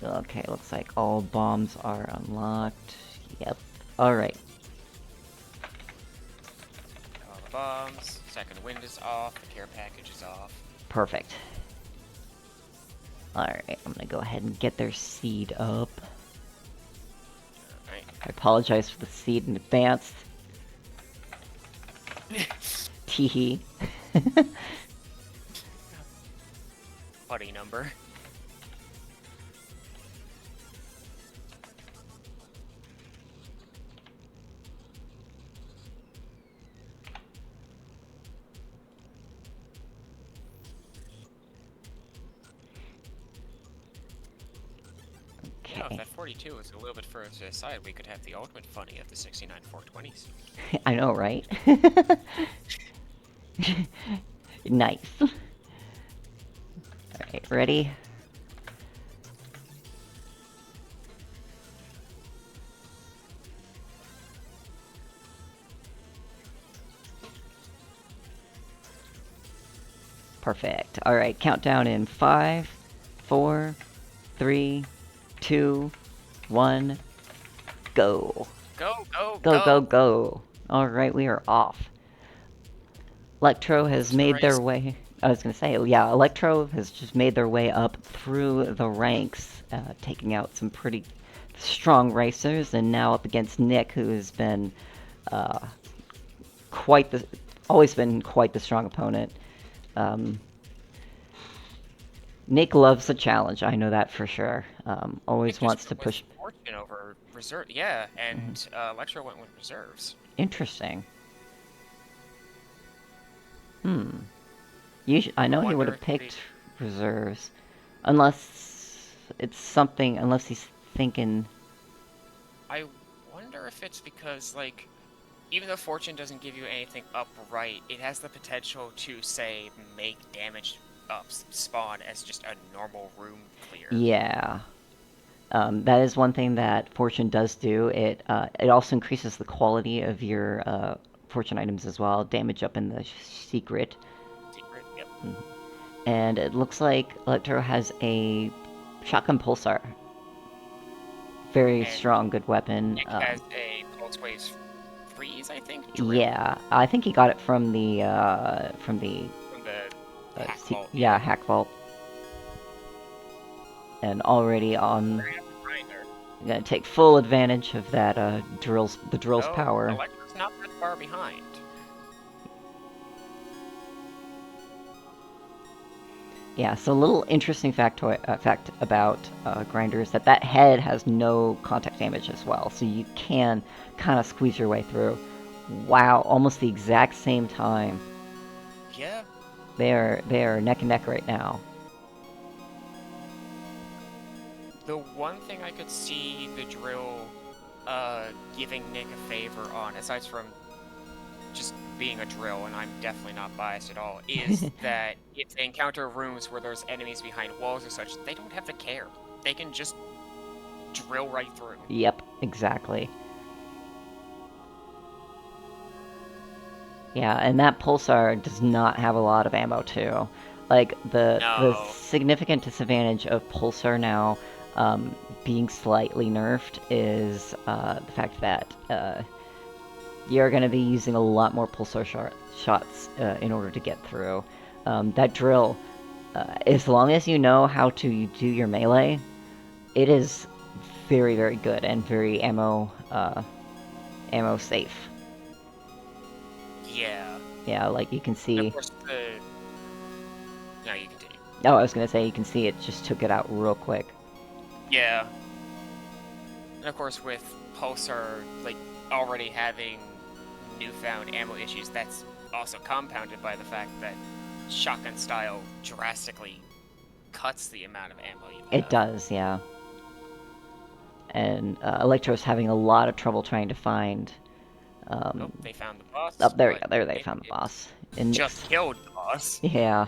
Okay, looks like all bombs are unlocked. Yep. Alright. All the bombs. Second wind is off. The care package is off. Perfect. Alright, I'm gonna go ahead and get their seed up. Alright. I apologize for the seed in advance. Teehee. Funny number. Yeah, if that 42 was a little bit further to the side, we could have the ultimate funny of the 69 420s. I know, right? Nice. Alright, ready? Perfect. Alright, countdown in 5, 4, 3, 2, 1, go. Go, go, Go, go, go. Alright, we are off. Electro has made their way... I was going to say, yeah, Electro has just made their way up through the ranks, taking out some pretty strong racers, and now up against Nick, who has been always been quite the strong opponent. Nick loves a challenge, I know that for sure. Always Nick wants just to went push... with Fortune over reserve. Yeah, and Electro went with reserves. Interesting. I know he would have picked reserves. Unless it's something... Unless he's thinking... I wonder if it's because, like, even though Fortune doesn't give you anything upright, it has the potential to, say, make damage up spawn as just a normal room clear. Yeah. That is one thing that Fortune does do. It also increases the quality of your Fortune items as well. Damage up in the secret. Secret, yep. And it looks like Electro has a shotgun pulsar. Very strong, good weapon. Nick has a Pulse Waves Freeze, I think? Drill. Yeah, I think he got it from the Hack Vault. Yeah, Hack Vault. And already on... Gonna take full advantage of that the drill's power. Electro's not that far behind. Yeah, so a little interesting fact about Grinder is that head has no contact damage as well, so you can kind of squeeze your way through. Wow, almost the exact same time. Yeah. They are neck and neck right now. The one thing I could see the drill giving Nick a favor on, aside from just being a drill, and I'm definitely not biased at all, is that if they encounter rooms where there's enemies behind walls or such, they don't have to care. They can just drill right through. Yep, exactly. Yeah, and that pulsar does not have a lot of ammo too. Like the significant disadvantage of pulsar now being slightly nerfed is the fact that you're going to be using a lot more pulsar shots in order to get through. That drill, as long as you know how to do your melee, it is very, very good and very ammo safe. Yeah. Yeah, like you can see... And of course, no, you continue. Oh, I was going to say, you can see it just took it out real quick. Yeah. And of course, with Pulsar, like, already having newfound ammo issues, that's also compounded by the fact that shotgun style drastically cuts the amount of ammo you have. It does, yeah. And Electro's having a lot of trouble trying to find... oh, they found the boss. Oh, there we go. There they found the boss. And Just killed the boss. Yeah.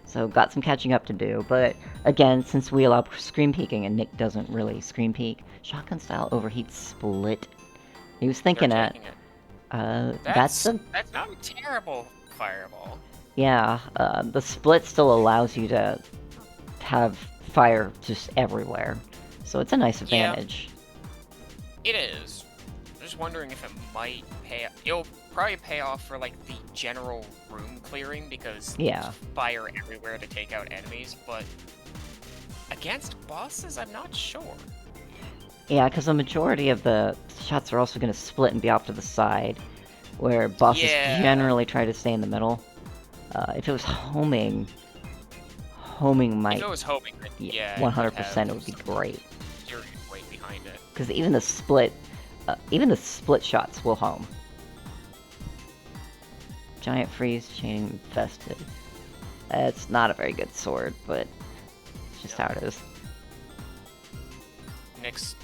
So got some catching up to do. But again, since we allow screen peeking and Nick doesn't really screen peek, shotgun style overheat split. He was thinking They're it. taking it. That's not a terrible fireball. Yeah, the split still allows you to have fire just everywhere. So it's a nice advantage. Yeah, it is. I'm just wondering if it might pay... It'll probably pay off for, like, the general room clearing, because there's fire everywhere to take out enemies, but against bosses, I'm not sure. Yeah, because the majority of the shots are also going to split and be off to the side, where bosses generally try to stay in the middle. If it was homing might... If it was homing, then, yeah, 100% it would be great. Serious weight behind it. Because even the split shots will home. Giant freeze, chain infested. It's not a very good sword, but it's just how it is. Nyx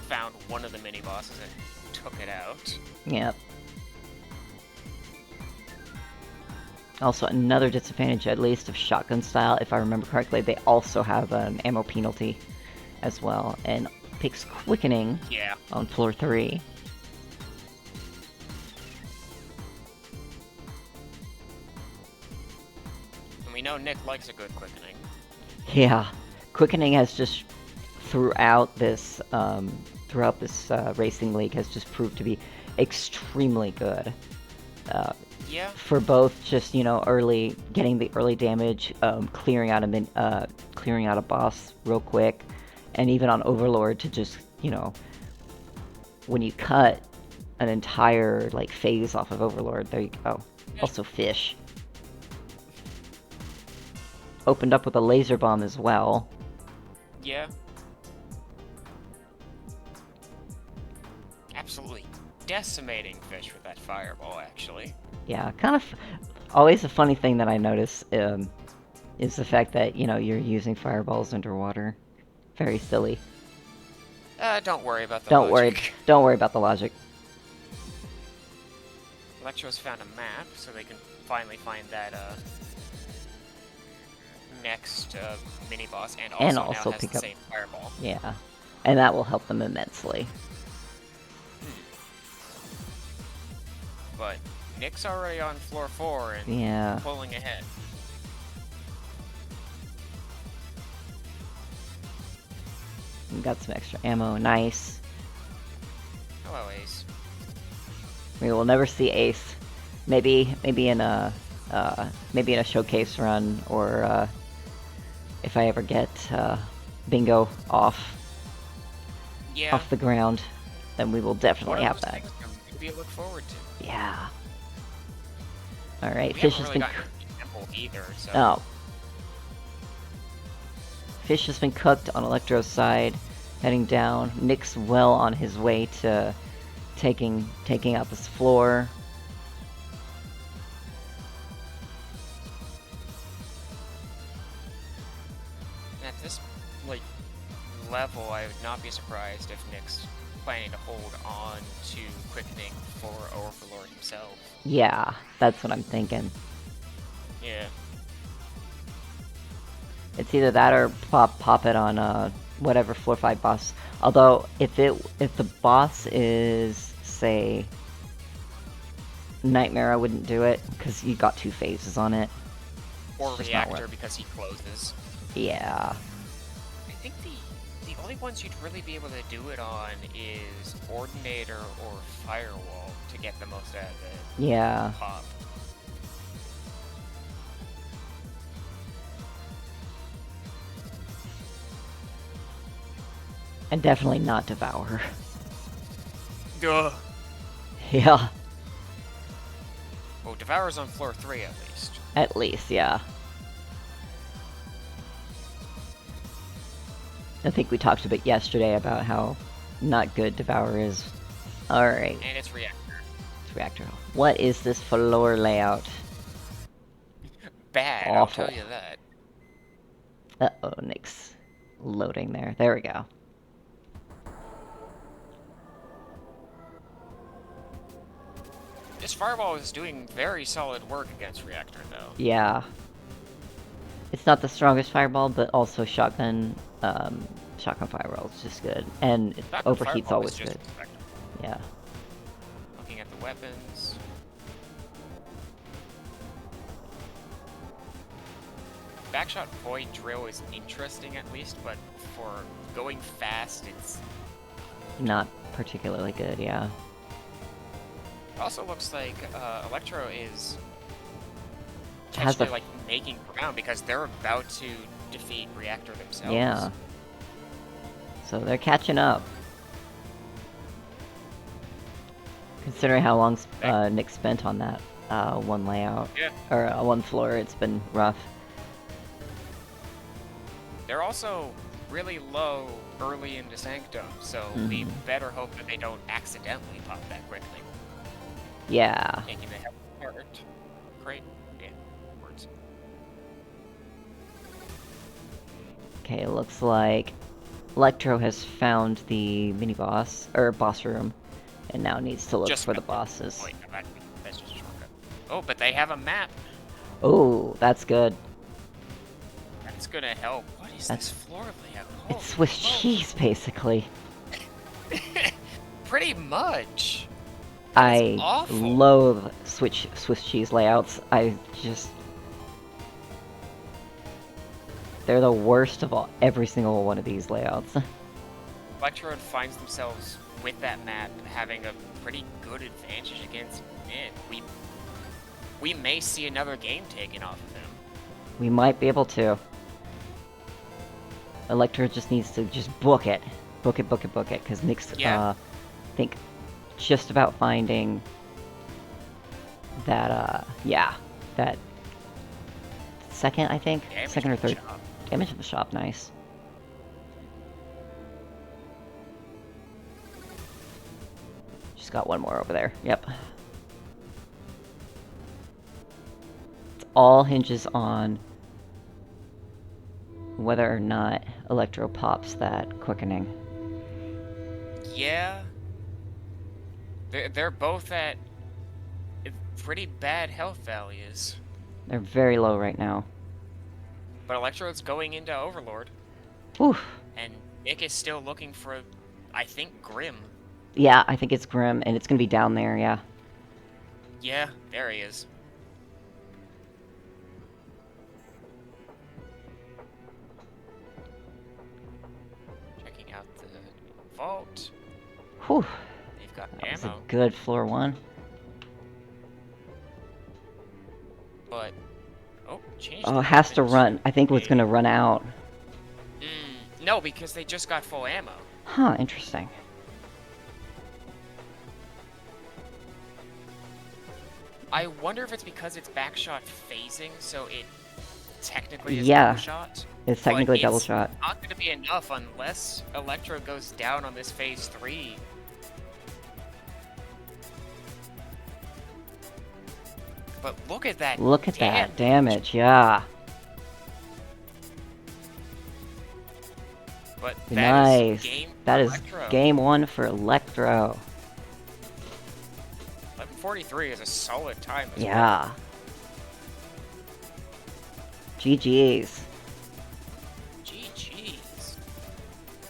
found one of the mini bosses and took it out. Yep. Also, another disadvantage, at least, of shotgun style, if I remember correctly, they also have an ammo penalty as well, and picks quickening on floor 3. And we know Nick likes a good quickening. Yeah, quickening has just throughout this racing league has just proved to be extremely good. For both just, you know, getting the early damage, clearing out a boss real quick, and even on Overlord to just, you know, when you cut an entire, like, phase off of Overlord, there you go. Also fish. Opened up with a laser bomb as well. Yeah. Absolutely decimating fish with that fireball, actually. Yeah, kind of always a funny thing that I notice is the fact that, you know, you're using fireballs underwater. Very silly. Don't worry about the logic. Don't worry about the logic. Electro's found a map, so they can finally find that next mini boss, and also now has the same fireball. Yeah, and that will help them immensely. But Nick's already on floor 4 and pulling ahead. We got some extra ammo, nice. Hello, Ace. We will never see Ace. Maybe in a showcase run, or if I ever get Bingo off the ground, then we will definitely have that. Be look forward to. Yeah. All right, Fish has been either. So. Oh. Fish has been cooked on Electro's side, heading down. Nick's well on his way to taking out this floor. At this level, I would not be surprised if Nick's planning to hold on to quickening for Overlord himself. Yeah, that's what I'm thinking. Yeah. It's either that or pop it on whatever floor 5 boss. Although if the boss is, say, Nightmare, I wouldn't do it because you got 2 phases on it. Or Reactor because he closes. Yeah. I think the only ones you'd really be able to do it on is Ordinator or Firewall to get the most out of it. Yeah. Pop. And definitely not Devour. Duh. Yeah. Well, Devour's on floor 3 at least. At least, yeah. I think we talked a bit yesterday about how not good Devour is. Alright. And it's reactor. It's reactor. What is this floor layout? Bad, Awful. I'll tell you that. Uh-oh, Nick's loading there. There we go. This Fireball is doing very solid work against Reactor, though. Yeah. It's not the strongest Fireball, but also Shotgun Fireball is just good. And Shotgun Overheat's Fireball always is just good. effective. Yeah. Looking at the weapons. Backshot Void Drill is interesting at least, but for going fast, it's... Not particularly good, yeah. It also looks like Electro is Has potentially a- like making ground because they're about to defeat Reactor themselves. Yeah. So they're catching up. Considering how long Nick spent on that one layout. Yeah. Or one floor, it's been rough. They're also really low early into Sanctum, so we better hope that they don't accidentally pop that quickly. Yeah. Making the health hurt. Great. Yeah. Words. Okay, it looks like Electro has found the mini-boss, or boss room, and now needs to look Just for the map. bosses. Wait, that's just a shortcut. Oh, but they have a map. Oh, that's good. That's gonna help. What is That's- this floor layout? It's Swiss cheese, basically. Pretty much. I awful. loathe Swiss cheese layouts. They're the worst of every single one of these layouts. Electrode finds themselves with that map having a pretty good advantage against Mid. We may see another game taken off of them. We might be able to. Electra just needs to just book it. Book it, because Nick's, Yeah. I think, just about finding that, that second, I think? Damage Second or of the third. shop. Damage of the shop, nice. Just got one more over there, yep. It all hinges on whether or not Electro pops that quickening. Yeah. They're both at pretty bad health values. They're very low right now. But Electrode's going into Overlord. Oof. And Nick is still looking for, I think, Grim. Yeah, I think it's Grim, and it's gonna be down there, yeah. Yeah, there he is. Checking out the vault. Whew. They've got That was a ammo, good floor one. but... Oh, changed Oh, the it has to weapons. run. I think it's gonna run out. No, because they just got full ammo. Huh, interesting. I wonder if it's because it's backshot phasing, so it technically is Yeah. double shot. It's technically But double it's shot. not going to be enough unless Electro goes down on this phase 3. But look at that. Look at that damage, yeah. But Nice. game That for is Electro. game one for Electro. 11:43 is a solid time as well. Yeah. GG's. GG's.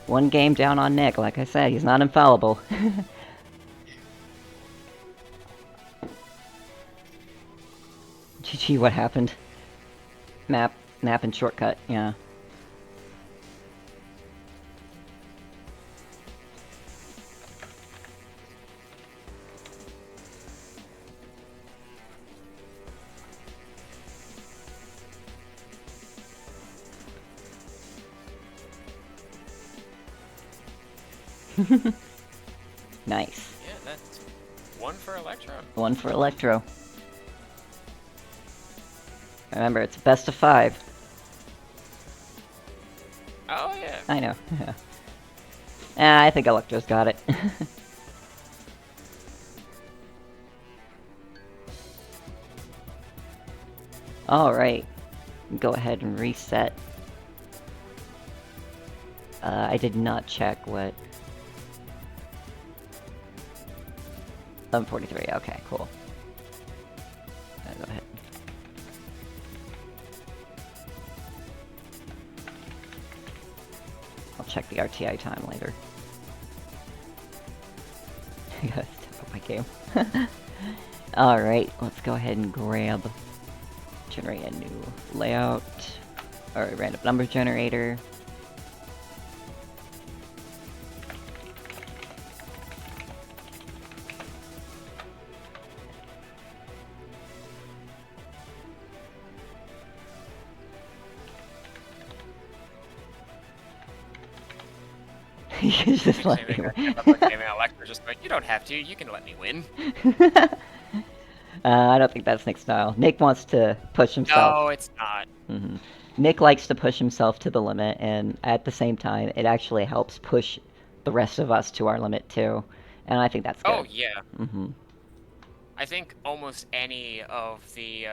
One game down on Nick, like I said, he's not infallible. GG, what happened? Map and shortcut, yeah. Nice. Yeah, that's one for Electro. One for Electro. Remember, it's best of 5. Oh, yeah. I know. I think Electro's got it. Alright. Go ahead and reset. I did not check what... 11:43, okay, cool. Go ahead. I'll check the RTI time later. I gotta step up my game. Alright, let's go ahead and generate a new layout, or a random number generator. You can just let me win. Just like, you don't have to, you can let me win. I don't think that's Nick's style. Nick wants to push himself. No, it's not. Nick likes to push himself to the limit, and at the same time, it actually helps push the rest of us to our limit too. And I think that's good. Oh, yeah. I think almost any of the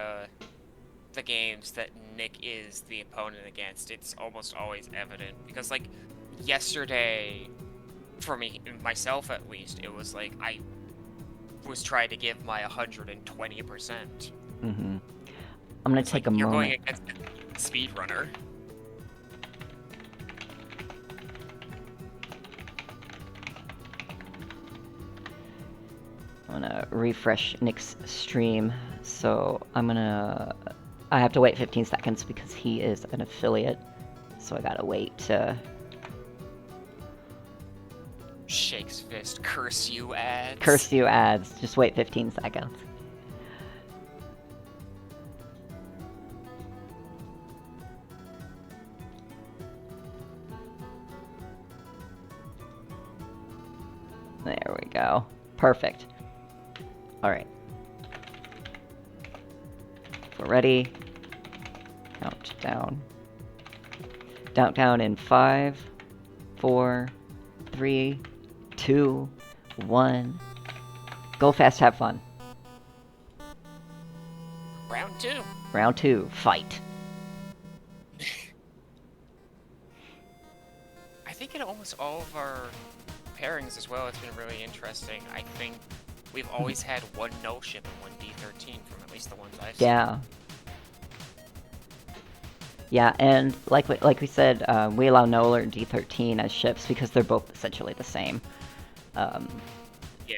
games that Nick is the opponent against, it's almost always evident. Because, like, yesterday, for me, myself at least, it was like I was trying to give my 120%. I'm gonna take a moment. You're going against a speedrunner. I'm gonna refresh Nick's stream, so I have to wait 15 seconds because he is an affiliate, so I gotta wait to... Shakes fist, curse you ads. Curse you ads, just wait 15 seconds. There we go. Perfect. Alright. If we're ready, count down. Countdown in 5, 4, 3, 2, 1. Go fast, have fun. Round 2. Round 2, fight. I think in almost all of our pairings as well, it's been really interesting. I think we've always had one null ship and one D13 from at least the ones I've seen. Yeah. Yeah, and like we said, we allow null or D13 as ships because they're both essentially the same.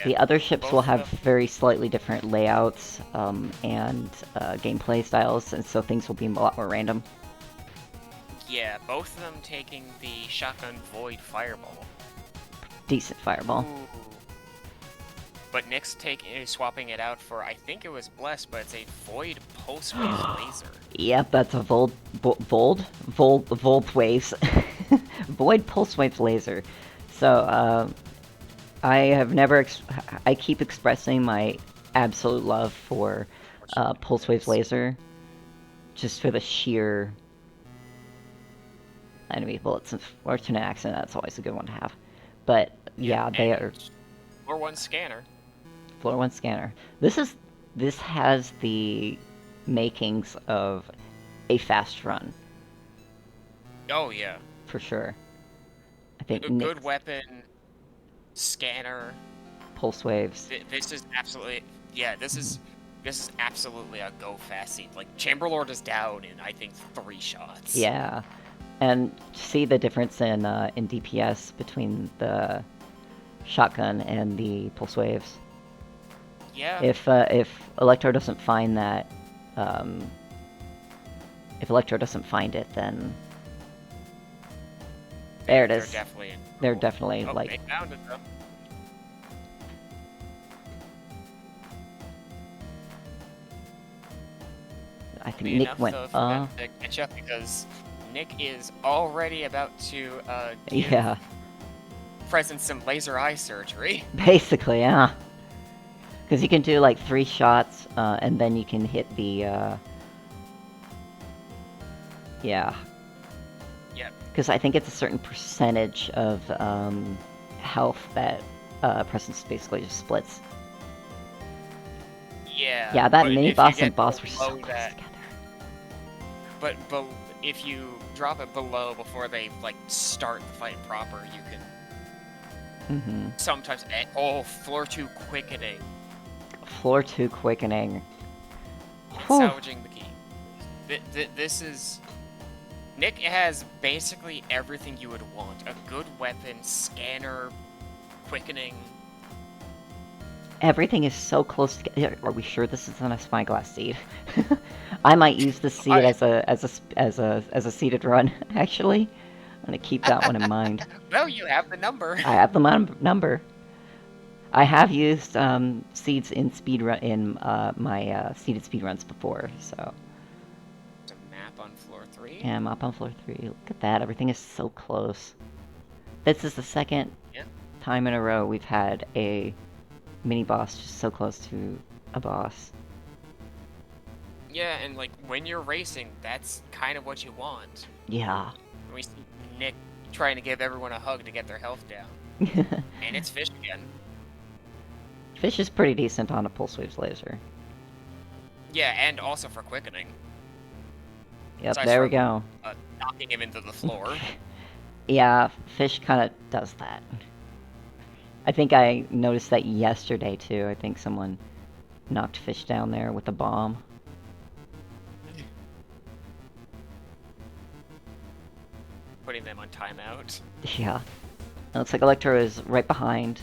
The other ships will have very slightly different layouts and gameplay styles, and so things will be a lot more random. Yeah, both of them taking the shotgun void fireball. Decent fireball. Ooh. But Nick's swapping it out for, I think it was blessed, but it's a void pulse wave laser. Yep, that's a Volt waves. Void pulse wave laser. So, I have never, I keep expressing my absolute love for pulse wave laser, just for the sheer enemy bullets and fortunate accident. That's always a good one to have. But yeah, they are. Floor 1 scanner. Floor 1 scanner. This has the makings of a fast run. Oh yeah. For sure. I think a good weapon, scanner, pulse waves. This is absolutely This is absolutely a go fast scene. Like Chamberlord is down in I think 3 shots. Yeah, and see the difference in DPS between the shotgun and the pulse waves. Yeah. If Electro doesn't find that, if Electro doesn't find it, then there it is. They're definitely like. They found it though. I think Nick went to catch up because Nick is already about to give Presence some laser eye surgery. Basically, yeah. Because you can do like 3 shots, and then you can hit the yeah. Yep. Because I think it's a certain percentage of health that Presence basically just splits. Yeah. Yeah, that but mini if you boss get and boss were so below close that- together. But if you drop it below before they like start the fight proper, you can Mm-hmm. sometimes. Oh, floor 2 quickening. Floor 2 quickening. Whew. Salvaging the key. This is. Nick has basically everything you would want: a good weapon, scanner, quickening. Everything is so close together. Are we sure this isn't a spyglass seed? I might use this seed as a seeded run. Actually, I'm gonna keep that one in mind. Well, you have the number. I have the number. I have used seeds in my seeded speedruns before, so. There's a map on floor 3. Yeah, I'm up on floor 3. Look at that, everything is so close. This is the second time in a row we've had a mini boss just so close to a boss. Yeah, and like when you're racing, that's kind of what you want. Yeah. We see Nick trying to give everyone a hug to get their health down. And it's Fish again. Fish is pretty decent on a Pulse Waves laser. Yeah, and also for quickening. Yep, Aside there we from, go. Knocking him into the floor. Yeah, Fish kind of does that. I think I noticed that yesterday too. I think someone knocked Fish down there with a bomb. Putting them on timeout. Yeah. It looks like Electro is right behind.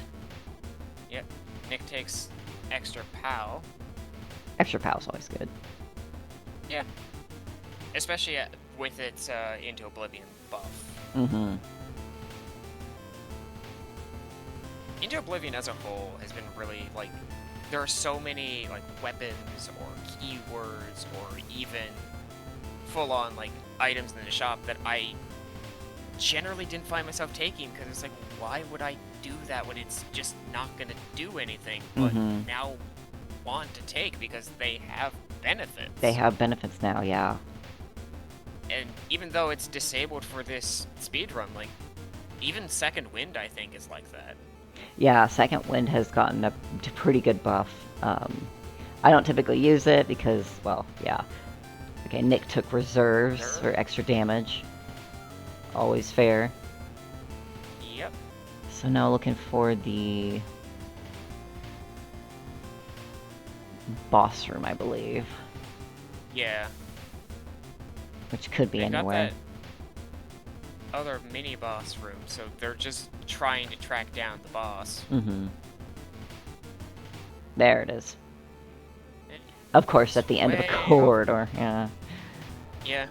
Yep. Nick takes extra POW. Extra POW's always good. Yeah. Especially with its Into Oblivion buff. Mm-hmm. Into Oblivion as a whole has been really, like, there are so many, like, weapons or keywords or even full-on, like, items in the shop that I generally didn't find myself taking, because it's like, why would I do that when it's just not gonna do anything, but now want to take because they have benefits. They have benefits now, yeah. And even though it's disabled for this speedrun, like, even Second Wind, I think, is like that. Yeah, Second Wind has gotten a pretty good buff. I don't typically use it because, well, yeah. Okay, Nick took reserves for extra damage. Always fair. Yep. So now looking for the boss room, I believe. Yeah. Which could be They got anywhere. that other mini boss room, so they're just trying to track down the boss. Mm-hmm. There it is. Of course, at the end of a corridor, yeah. Yeah.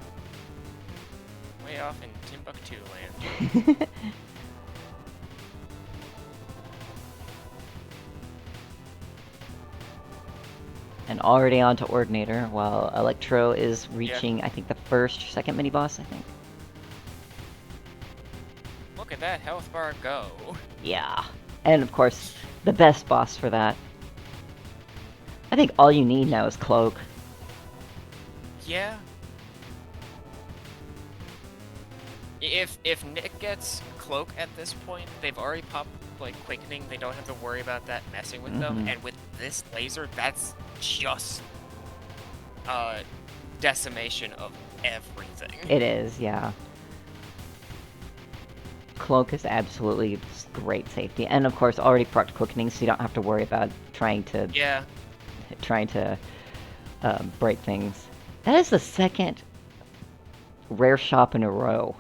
Way off in Timbuktu land. And already on to Ordinator, while Electro is reaching, I think, the first or second mini-boss, I think. Look at that health bar go. Yeah. And, of course, the best boss for that. I think all you need now is Cloak. Yeah. If Nick gets Cloak at this point, they've already popped, like, Quickening. They don't have to worry about that messing with them. And with this laser, that's just decimation of everything. It is, yeah. Cloak is absolutely great safety. And, of course, already procced Quickening, so you don't have to worry about trying to break things. That is the second rare shop in a row.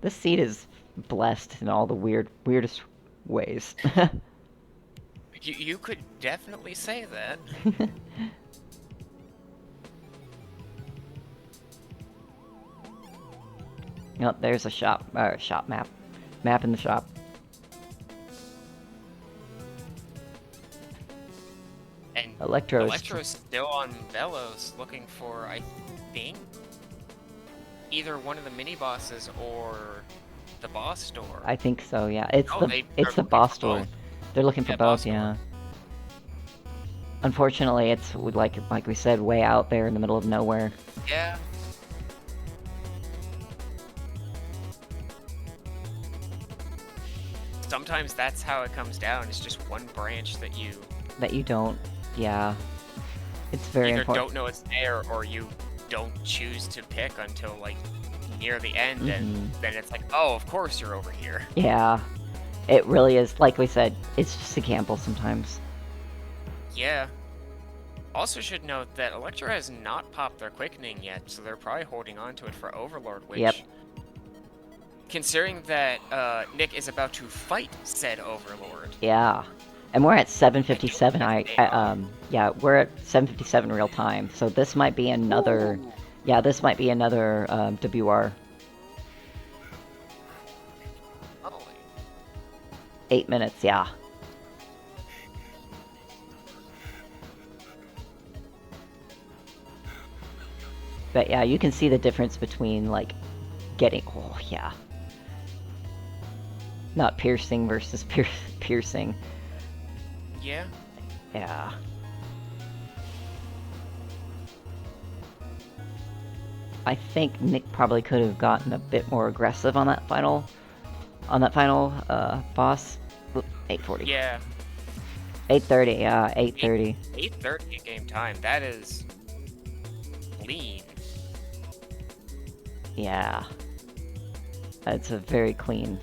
This seed is blessed in all the weirdest ways. You could definitely say that. Yep, there's a shop map. Map in the shop. And Electro's still on Velos looking for, I think, either one of the mini bosses or the boss door. I think so, yeah. It's the looking boss for door. both. They're looking for Yeah, both, boss yeah. door. Unfortunately, it's like we said, way out there in the middle of nowhere. Yeah. sometimes that's how it comes down. It's just one branch that you don't. Yeah, it's very either important. don't know it's there, or you don't choose to pick until like near the end, and then it's like, oh, of course you're over here. Yeah, it really is. Like we said, it's just a gamble sometimes. Yeah. Also should note that Electro has not popped their Quickening yet, so they're probably holding on to it for Overlord, which... Yep. Considering that Nick is about to fight said Overlord. Yeah. And we're at 7:57. Yeah, we're at 7:57 real time. So this might be another... Ooh. Yeah, this might be another WR. 8 minutes, yeah. But yeah, you can see the difference between, like, getting... Oh, yeah. Not piercing versus piercing. Yeah. Yeah. I think Nick probably could have gotten a bit more aggressive on that final... boss. Oop, 8:40. Yeah. 8:30, yeah, 8:30. 8:30 at game time. That is... lean. Yeah. It's a very clean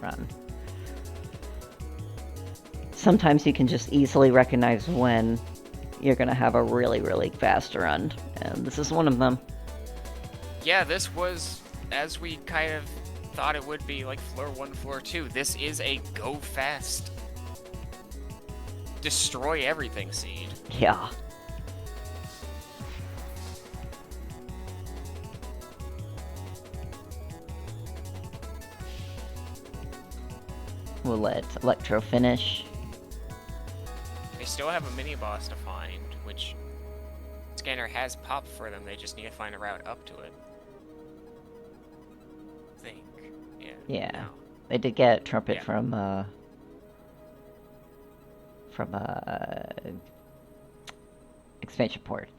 run. Sometimes you can just easily recognize when you're gonna have a really, really fast run, and this is one of them. Yeah, this was, as we kind of thought it would be, like floor 1, floor 2. This is a go fast, destroy everything seed. Yeah. We'll let Electro finish. They still have a mini-boss to find, which Scanner has popped for them. They just need to find a route up to it. I think. Yeah. Yeah. No. They did get Trumpet from Expansion Port.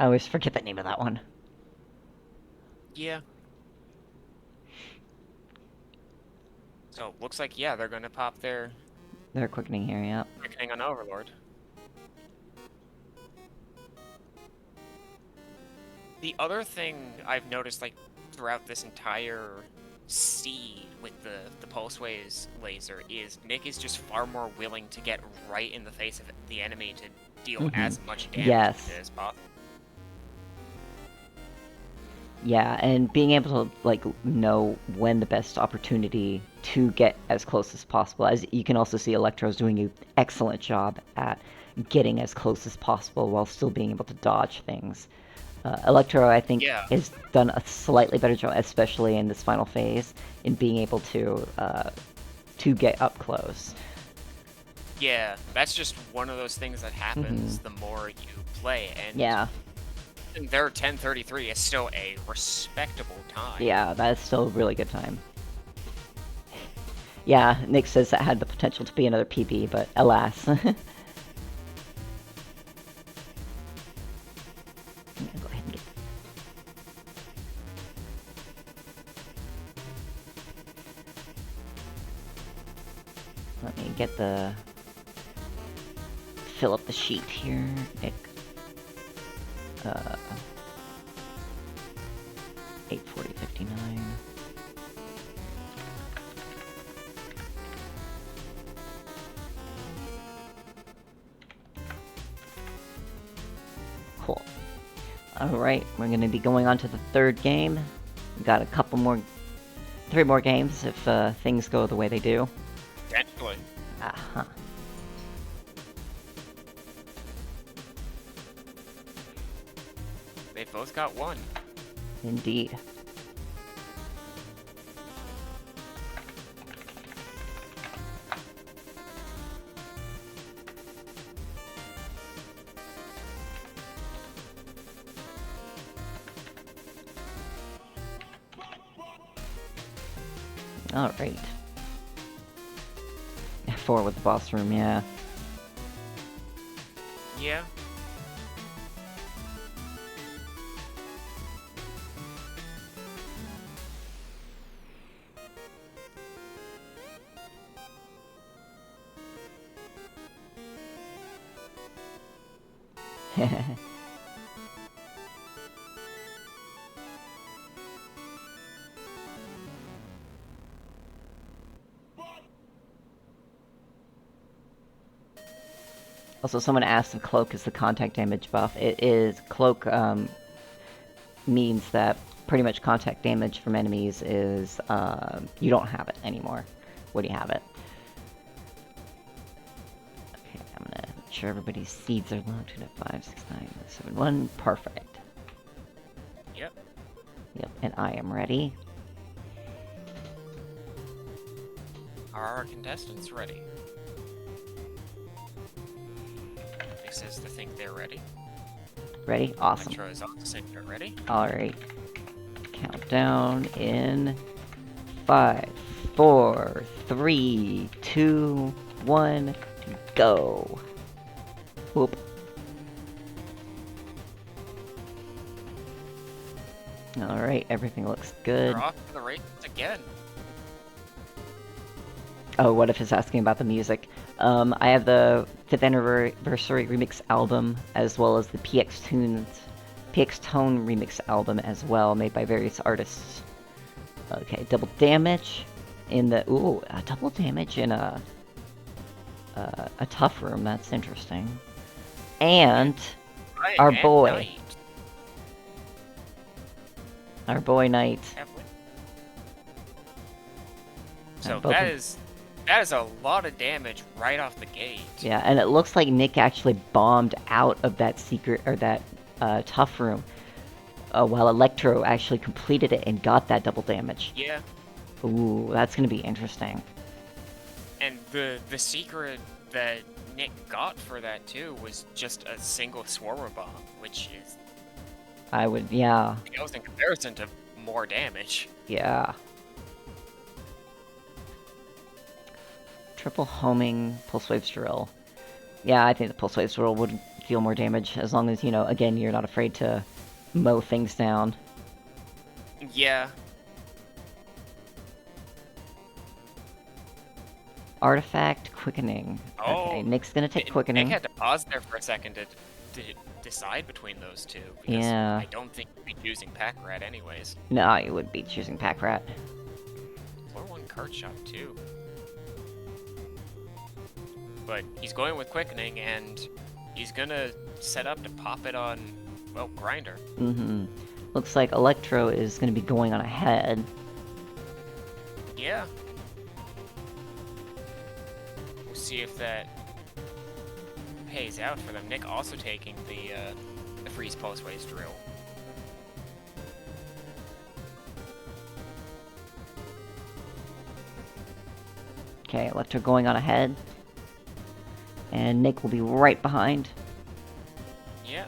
I always forget the name of that one. Yeah. So, looks like, yeah, they're gonna pop their quickening here, yeah. Quickening on Overlord. The other thing I've noticed, like, throughout this entire seed with the Pulseways laser is Nick is just far more willing to get right in the face of the enemy to deal as much damage as possible. Yeah, and being able to, like, know when the best opportunity to get as close as possible. As you can also see, Electro's doing an excellent job at getting as close as possible while still being able to dodge things. Electro, I think, has done a slightly better job, especially in this final phase, in being able to get up close. Yeah, that's just one of those things that happens the more you play, and yeah. Their 10:33 is still a respectable time. Yeah, that is still a really good time. Yeah, Nick says that had the potential to be another PB, but alas. Go ahead and get... Let me get the... fill up the sheet here, Nick. 8:40:59. Cool. Alright, we're going to be going on to the third game. We've got a couple more... 3 more games if things go the way they do. Potentially. Uh-huh. They both got 1. Indeed. Alright. 4 with the boss room, yeah. Yeah. Also, someone asked if Cloak is the contact damage buff. It is. Cloak means that pretty much contact damage from enemies is, you don't have it anymore. Where do you have it? Okay, I'm gonna make sure everybody's seeds are locked at 5, 6, 9, 7, 1. Perfect. Yep. Yep, and I am ready. Are our contestants ready? Nick says to think they're ready. Ready? Awesome. Electro is on to say they're ready. Alright. Countdown in 5, 4, 3, 2, 1, go. Whoop. Alright, everything looks good. We're off to the races again. Oh, what if it's asking about the music? I have the 5th anniversary remix album, as well as the PX Tone remix album as well, made by various artists. Okay, double damage in the double damage in a tough room. That's interesting. And our boy, Knight. So that is a lot of damage right off the gate. Yeah, and it looks like Nick actually bombed out of that secret, or that tough room, while Electro actually completed it and got that double damage. Yeah. Ooh, that's gonna be interesting. And the secret that Nick got for that too was just a single Swarmer Bomb, which is... yeah. pales in comparison to more damage. Yeah. Triple homing, Pulse Waves Drill. Yeah, I think the Pulse Waves Drill would deal more damage, as long as, again, you're not afraid to mow things down. Yeah. Artifact Quickening. Oh, okay, Nick's gonna take Quickening. Nick had to pause there for a second to decide between those two. Because yeah. I don't think he'd be choosing Pack Rat anyways. No, you would be choosing Pack Rat. Floor 1 card shop too. But he's going with Quickening, and he's gonna set up to pop it on, well, Grinder. Mm-hmm. Looks like Electro is gonna be going on ahead. Yeah. We'll see if that pays out for them. Nick also taking the Freeze Pulse Waves Drill. Okay, Electro going on ahead. And Nick will be right behind. Yeah.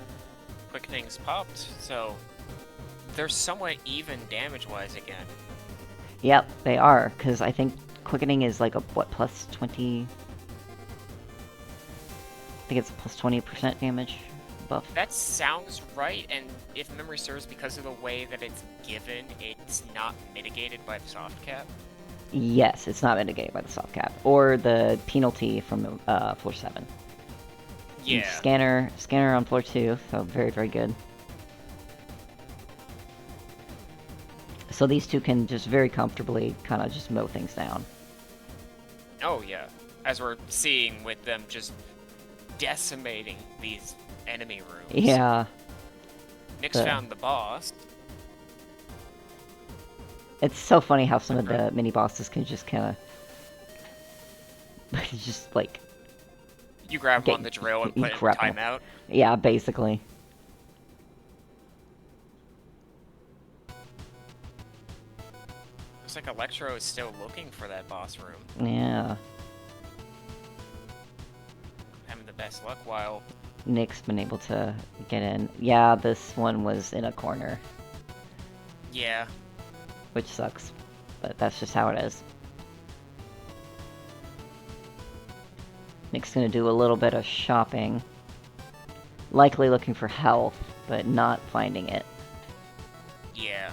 Quickening's popped, so they're somewhat even damage-wise again. Yep, they are, because I think Quickening is like a, what, plus 20... I think it's a plus 20% damage buff. That sounds right, and if memory serves, because of the way that it's given, it's not mitigated by the soft cap. Yes, it's not mitigated by the soft cap, or the penalty from floor 7. Yeah. And scanner on floor 2, so very, very good. So these two can just very comfortably kind of just mow things down. Oh yeah, as we're seeing with them just decimating these enemy rooms. Yeah. Nick's found the boss. It's so funny how some of the mini bosses can just kind of, just like. You grab on the drill and put it in timeout. Yeah, basically. Looks like Electro is still looking for that boss room. Yeah. Having the best luck while Nick's been able to get in. Yeah, this one was in a corner. Yeah. Which sucks, but that's just how it is. Nick's gonna do a little bit of shopping. Likely looking for health, but not finding it. Yeah.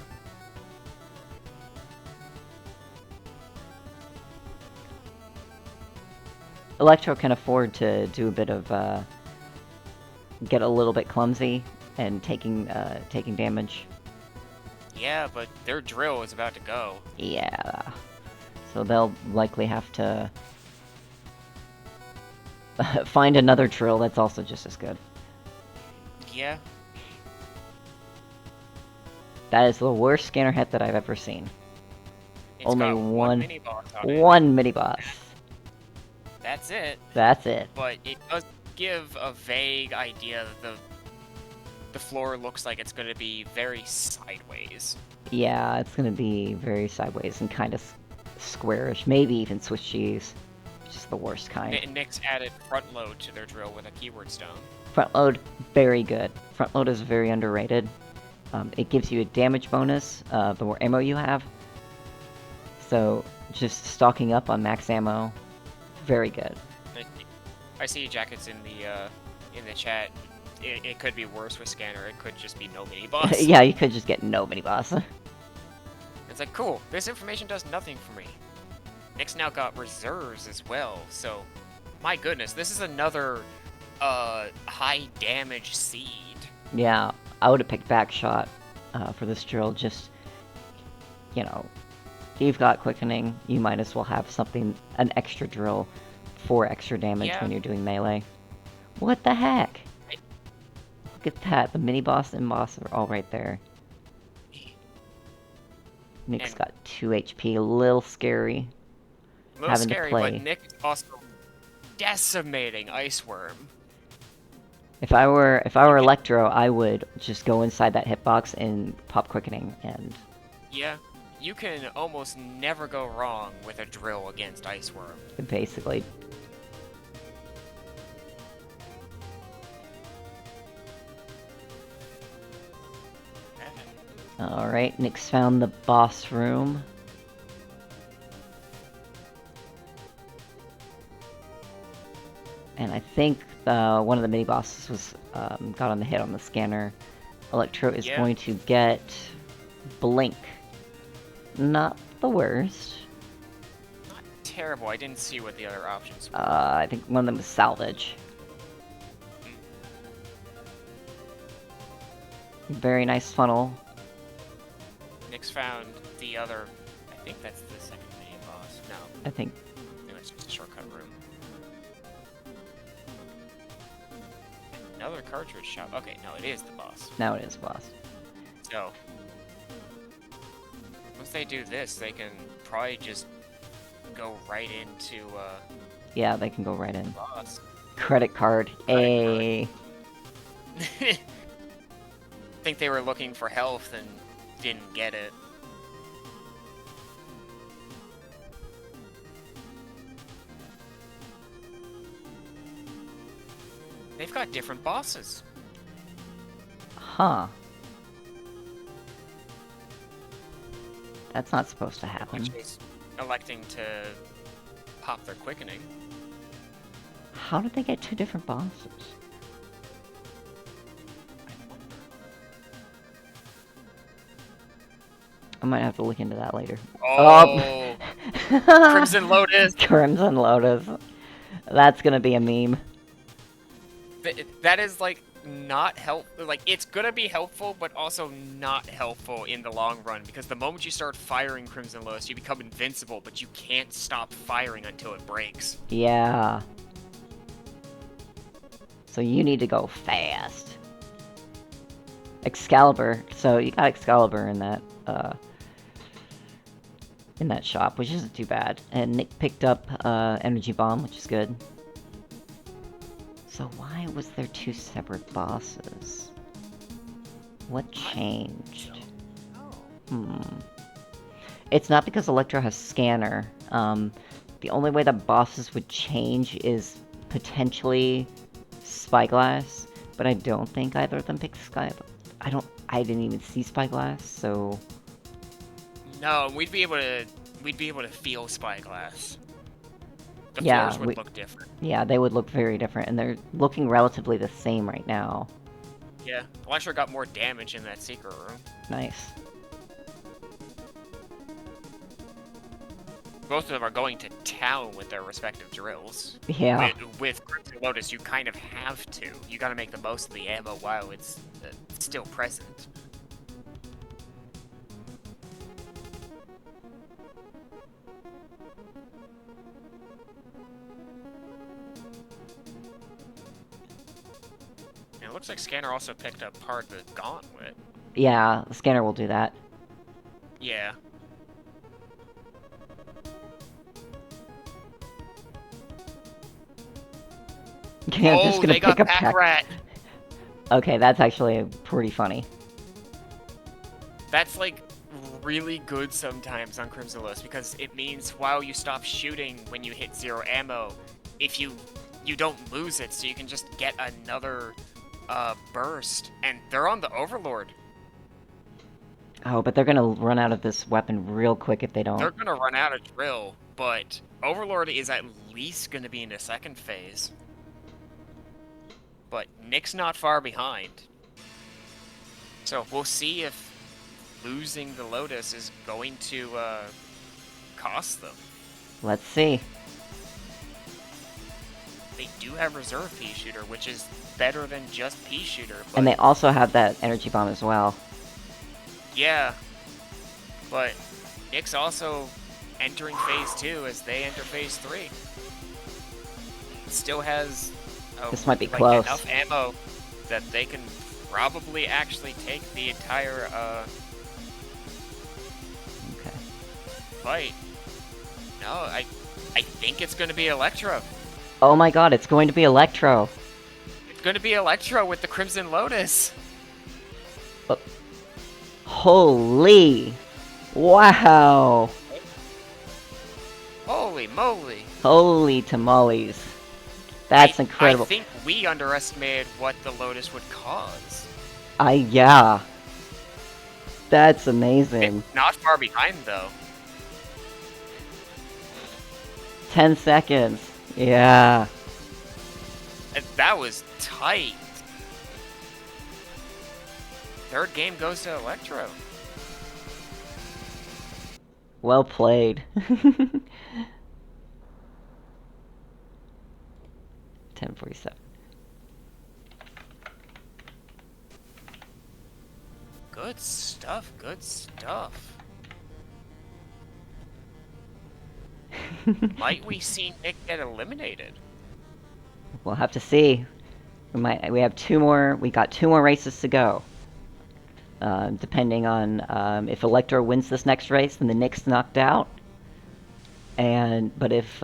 Electro can afford to do a bit of get a little bit clumsy and taking damage. Yeah, but their drill is about to go. Yeah. So they'll likely have to find another drill that's also just as good. Yeah. That is the worst scanner hit that I've ever seen. It's Only got one mini-boss on it. one mini-boss. That's it. That's it. But it does give a vague idea that the floor looks like it's going to be very sideways. Yeah, it's gonna be very sideways and kind of squarish, maybe even Swiss cheese. Just the worst kind. Nick's added front load to their drill with a keyword stone. Front load, very good. Front load is very underrated. It gives you a damage bonus the more ammo you have. So just stocking up on max ammo, very good. I see Jakuts in the chat. It could be worse with scanner. It could just be no mini boss. Yeah, you could just get no mini boss. It's like, cool. This information does nothing for me. Nick's now got reserves as well. So, my goodness, this is another high damage seed. Yeah, I would have picked backshot for this drill. Just, you know, if you've got quickening, you might as well have an extra drill for extra damage when you're doing melee. What the heck? Look at that, the mini boss and boss are all right there. Nick's got 2 HP, a little scary. A little scary, but Nick's also decimating Iceworm. If I were Electro, I would just go inside that hitbox and pop quickening and... Yeah, you can almost never go wrong with a drill against Iceworm. Basically. Alright, Nick's found the boss room. And I think one of the mini bosses was got on the hit on the scanner. Electro is going to get Blink. Not the worst. Not terrible. I didn't see what the other options were. I think one of them was Salvage. Very nice funnel. Nick's found the other. I think that's the second mini boss. No. I think it's just a shortcut room. Another cartridge shop. Okay, no, it is the boss. Now it is boss. So, once they do this, they can probably just go right into, yeah, they can go right in. Boss. Credit card. I think they were looking for health and didn't get it. They've got different bosses. Huh. That's not supposed to happen. Which is electing to pop their quickening. How did they get 2 different bosses? I might have to look into that later. Oh! Crimson Lotus! Crimson Lotus. That's gonna be a meme. That is, like, not helpful. Like, it's gonna be helpful, but also not helpful in the long run, because the moment you start firing Crimson Lotus, you become invincible, but you can't stop firing until it breaks. Yeah. So you need to go fast. Excalibur. So you got Excalibur in that shop, which isn't too bad. And Nick picked up Energy Bomb, which is good. So why was there 2 separate bosses? What changed? It's not because Electro has Scanner. The only way that bosses would change is potentially Spyglass, but I don't think either of them picked I didn't even see Spyglass, so... No, we'd be able to feel Spyglass. The Yeah, floors would look different. Yeah, they would look very different, and they're looking relatively the same right now. Yeah, Electro got more damage in that secret room. Nice. both of them are going to town with their respective drills. Yeah. With Crimson Lotus, you kind of have to. You gotta make the most of the ammo while it's still present. And it looks like Scanner also picked up part of the gauntlet. Yeah, the scanner will do that. Yeah. Yeah, I'm just Oh, gonna they got pick a Pack pack. Rat. Okay, that's actually pretty funny. That's like really good sometimes on Crimson Lotus because it means while you stop shooting when you hit 0 ammo, if you don't lose it, so you can just get another burst, and they're on the Overlord. Oh, but they're gonna run out of this weapon real quick if they don't. They're gonna run out of drill, but Overlord is at least gonna be in the second phase. But Nick's not far behind. So we'll see if losing the Lotus is going to cost them. Let's see. They do have reserve pea shooter, which is better than just pea shooter. But And they also have that energy bomb as well. yeah, but Nick's also entering phase 2 as they enter phase 3. Still has This might be like, close. enough ammo that they can probably actually take the entire Okay. fight. No, I think it's gonna be Electro. Oh my god, it's going to be Electro. It's gonna be Electro with the Crimson Lotus. Holy! Wow! Holy moly! Holy tamales. That's incredible. I think we underestimated what the Lotus would cause. Yeah. That's amazing. It's not far behind though. 10 seconds. Yeah. And that was tight. Third game goes to Electro. Well played. 10:47. Good stuff, good stuff. Might we see Nick get eliminated? We'll have to see. We have two more. We got 2 more races to go. Depending on if Electro wins this next race, then the Nick's knocked out. But if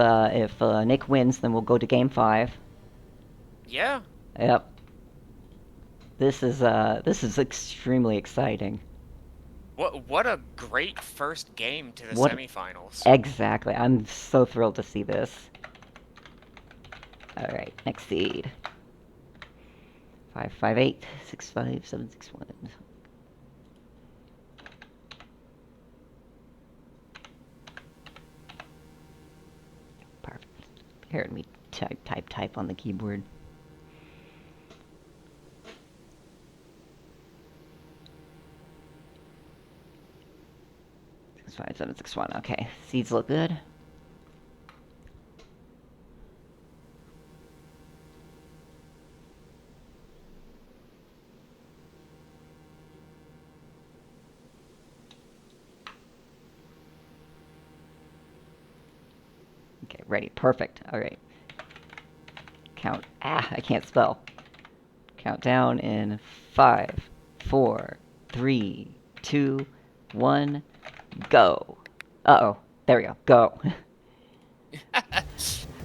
Nick wins, then we'll go to Game 5. Yeah. Yep. This is extremely exciting. What a great first game to the What- semifinals. Exactly. I'm so thrilled to see this. All right, next seed. 558 65761. Perfect. Here, let me type on the keyboard. Six, 5, 7, 6, 1. Okay, seeds look good. Okay, ready. Perfect. All right. Count. I can't spell. Count down in 5, 4, 3, 2, 1, go. Uh-oh. There we go. Go.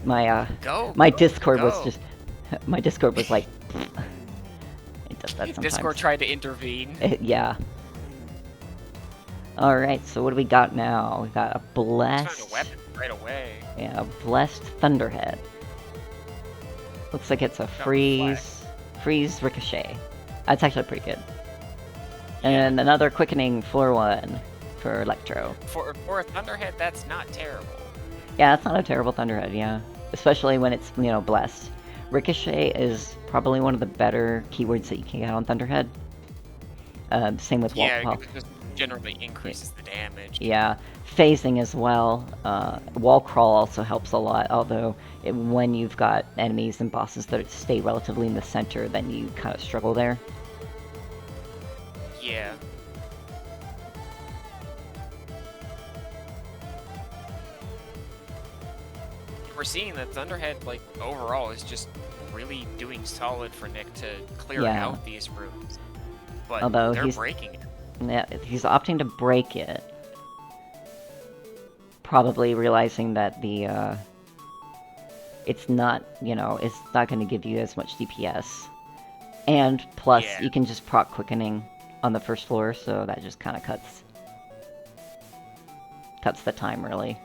My Discord was just... My Discord was like... It does that sometimes. Discord tried to intervene. Yeah. Alright, so what do we got now? We got a blessed... Found a weapon right away. Yeah, a blessed Thunderhead. Looks like it's a freeze ricochet. That's actually pretty good. And another quickening floor 1 for Electro. For a Thunderhead, that's not terrible. Yeah, that's not a terrible Thunderhead, yeah. Especially when it's, blessed. Ricochet is probably one of the better keywords that you can get on Thunderhead. Same with Yeah, Wall. just generally increases the damage. Yeah, phasing as well. Wall crawl also helps a lot, although when you've got enemies and bosses that stay relatively in the center, then you kind of struggle there. Yeah. We're seeing that Thunderhead, like, overall is just really doing solid for Nick to clear out these rooms. But although they're breaking it. Yeah, he's opting to break it. Probably realizing that the, it's not, you know, it's not going to give you as much DPS. And plus, you can just proc quickening on the first floor, so that just kind of cuts the time, really.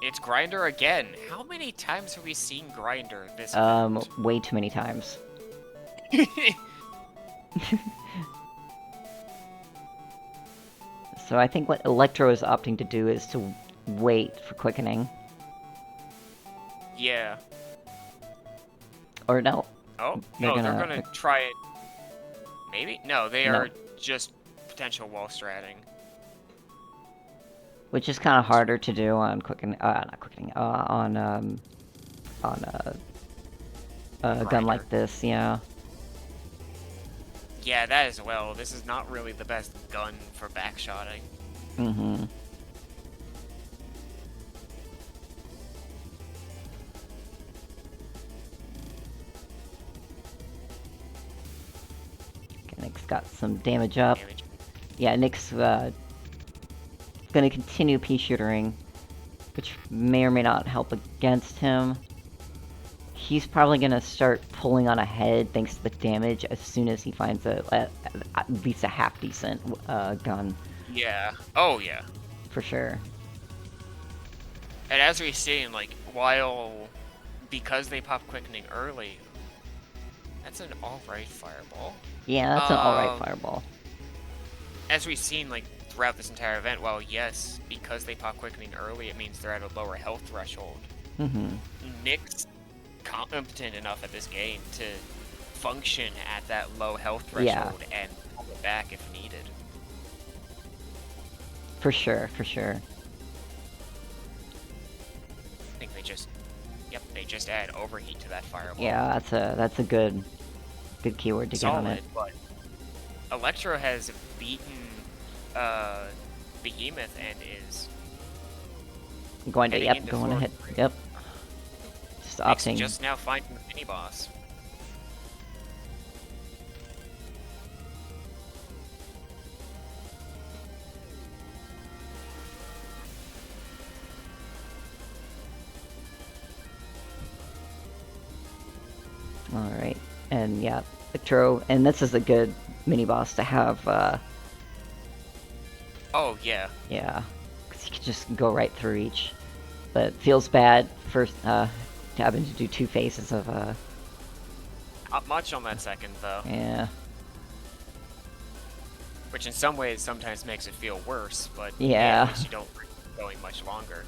It's Grinder again. How many times have we seen Grinder this way too many times. So I think what Electro is opting to do is to wait for quickening. Yeah. Or no. Oh, no, they're gonna try it. Maybe? No, they are just potential wall stratting. Which is kind of harder to do on quickening, not quickening, on a gun like this, yeah. Yeah, that as well. This is not really the best gun for backshotting. Mm-hmm. Nick's got some damage up. Yeah, Nick's gonna continue pea-shootering, which may or may not help against him. He's probably gonna start pulling on ahead thanks to the damage as soon as he finds at least a half-decent gun. Yeah. Oh, yeah. For sure. And as we've seen, like, because they pop quickening early, that's an alright fireball. Yeah, that's an alright fireball. As we've seen, like, throughout this entire event, well, yes, because they pop quickening early, it means they're at a lower health threshold. Mm-hmm. Nick's competent enough at this game to function at that low health threshold and pull it back if needed. For sure, for sure. I think they just add overheat to that fireball. Yeah, that's a good keyword to get on it. But Electro has beaten Behemoth and is going to ahead. Yep. Just opting. Just now finding the mini boss. Alright, and yeah, Electro, and this is a good mini-boss to have, Oh, yeah. Yeah, because you can just go right through each. But it feels bad first, having to do two phases of, Not much on that second, though. Yeah. Which in some ways sometimes makes it feel worse, but yeah, at least you don't going much longer.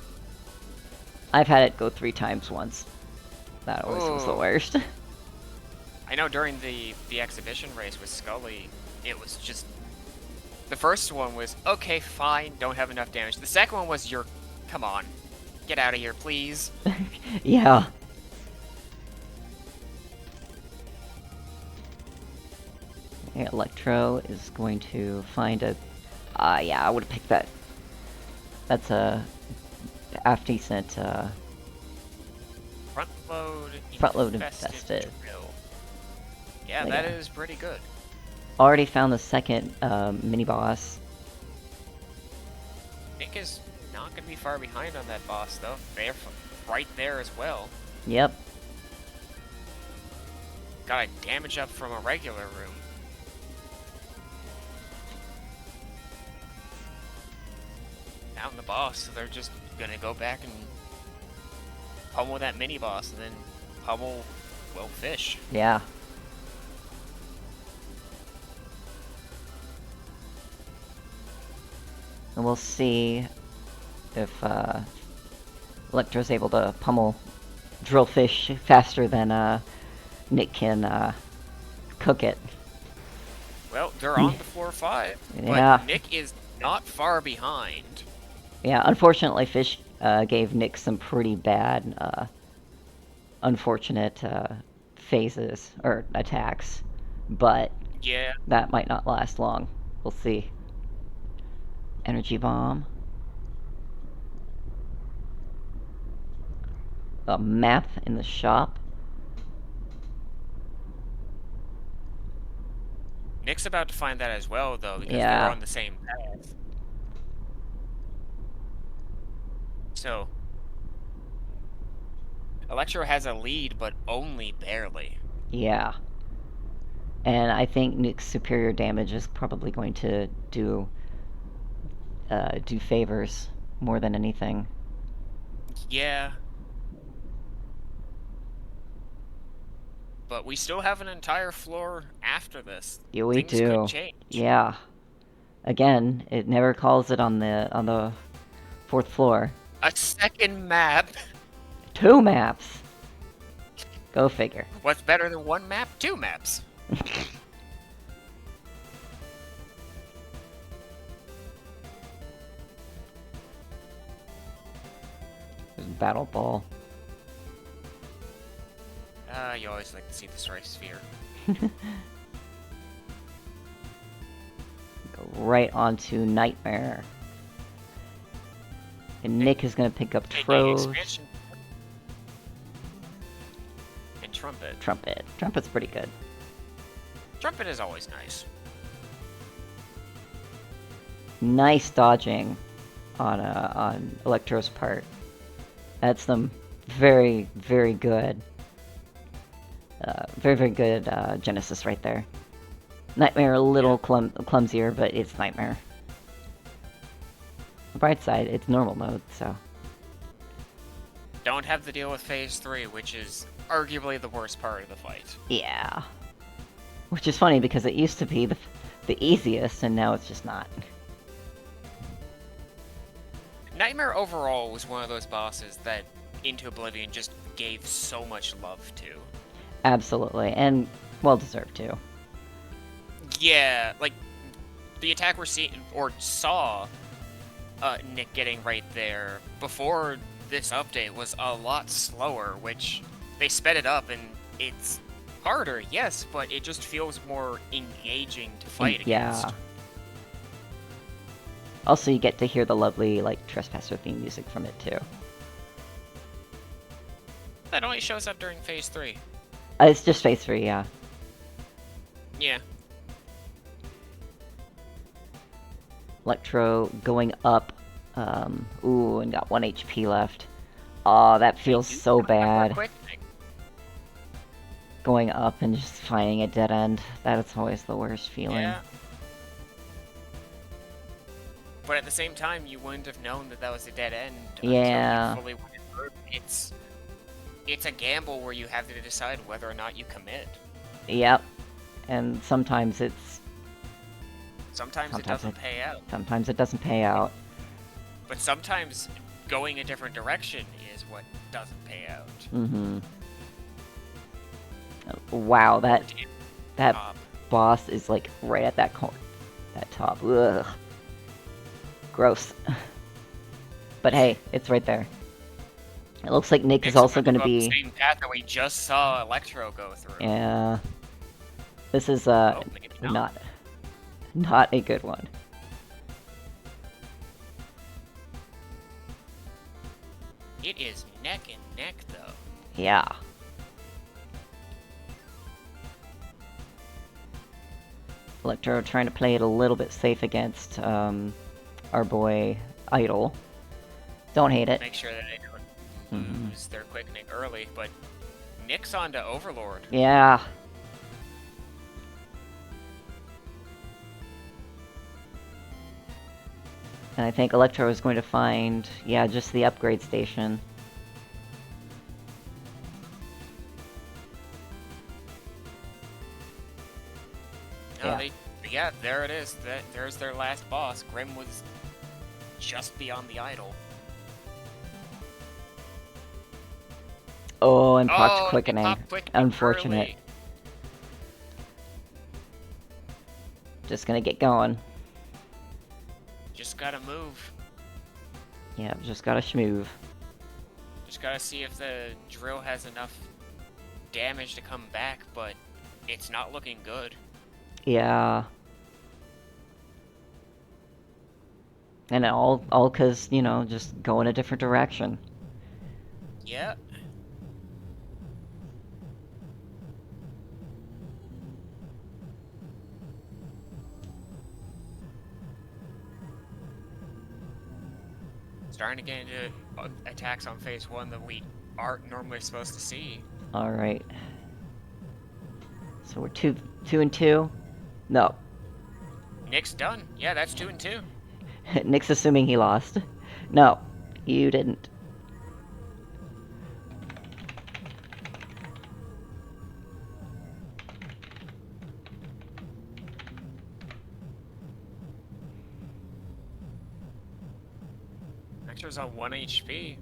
I've had it go 3 times once. That always was the worst. I know during the exhibition race with Scully, it was just... The first one was, okay, fine, don't have enough damage. The second one was, come on, get out of here, please. Yeah. Okay, Electro is going to find a... yeah, I would have picked that. That's a half-decent, Front load infested. Yeah, that is pretty good. Already found the second mini-boss. Nick is not going to be far behind on that boss, though. They're right there as well. Yep. Got a damage up from a regular room. Found the boss, so they're just going to go back and pummel that mini-boss, and then pummel, well, fish. Yeah. And we'll see if Electro's able to pummel Drillfish faster than Nick can cook it. Well, they're on to floor 5, Yeah. but Nick is not far behind. Yeah, unfortunately, Fish gave Nick some pretty bad, unfortunate phases, or attacks, but Yeah. that might not last long. We'll see. Energy bomb. A map in the shop. Nick's about to find that as well, though, because Yeah. they're on the same path. So, Electro has a lead, but only barely. Yeah. And I think Nick's superior damage is probably going to do favors more than anything. Yeah. But we still have an entire floor after this. Yeah, we Things do. could change. Yeah. Again, it never calls it on the 4th floor. A second map. 2 maps. Go figure. What's better than 1 map? 2 maps. Battle ball. You always like to see the strike sphere. Go right onto Nightmare. And Nick is going to pick up Throws. Expansion. And Trumpet. Trumpet. Trumpet's pretty good. Trumpet is always nice. Nice dodging on Electro's part. That's some very, very good. Very good Genesis right there. Nightmare a little clumsier, but it's Nightmare. The bright side, it's normal mode, so. Don't have to deal with Phase 3, which is arguably the worst part of the fight. Yeah. Which is funny because it used to be the easiest, and now it's just not. Nightmare overall was one of those bosses that Into Oblivion just gave so much love to. Absolutely, and well deserved too. Yeah, like the attack we're seeing or saw Nick getting right there before this update was a lot slower, which they sped it up and it's harder, yes, but it just feels more engaging to fight against. Yeah. Also, you get to hear the lovely, like, Trespasser theme music from it, too. That only shows up during Phase 3. It's just Phase 3, yeah. Yeah. Electro going up. Ooh, and got 1 HP left. Oh, that feels so bad. Going up and just finding a dead end. That is always the worst feeling. Yeah. But at the same time, you wouldn't have known that that was a dead end Yeah. until you fully went through. It's a gamble where you have to decide whether or not you commit. Yep. And sometimes it doesn't pay out. Sometimes it doesn't pay out. But sometimes going a different direction is what doesn't pay out. Mm-hmm. Wow, that Top. boss is like right at that corner. That top. Ugh. Gross. But hey, it's right there. It looks like Nick is also going to be... the same path that we just saw Electro go through. Yeah. This is maybe not a good one. It is neck and neck, though. Yeah. Electro trying to play it a little bit safe against our boy Idol. Don't hate it. Make sure that they don't lose their quickening early, but Nick's on to Overlord. Yeah. And I think Electro is going to find, yeah, just the upgrade station. No, yeah, there it is. There's their last boss. Grim was just beyond the idol. Oh, and popped Oh, quickening. it popped quickening Unfortunate. early. Just gonna get going. Just gotta move. Yeah, just gotta schmoove. Just gotta see if the drill has enough damage to come back, but it's not looking good. Yeah. And all because, you know, just go in a different direction. Yeah. Starting to get into attacks on phase 1 that we aren't normally supposed to see. Alright. So we're 2 and 2? No. Nick's done. Yeah, that's 2 and 2. Nick's assuming he lost. No, you didn't. Hector's on 1 HP.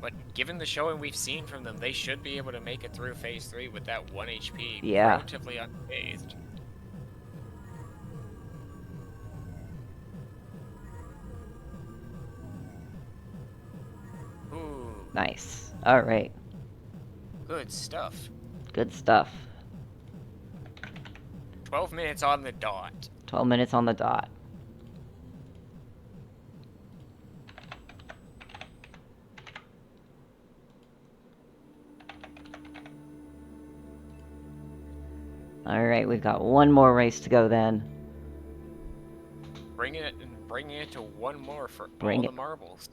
But given the showing we've seen from them, they should be able to make it through phase 3 with that 1 HP, Yeah. relatively unscathed. Ooh, Nice. Alright. good stuff. Good stuff. 12 minutes on the dot. 12 minutes on the dot. Alright, we've got one more race to go then. Bringing it to one more for Bring all it. the marbles.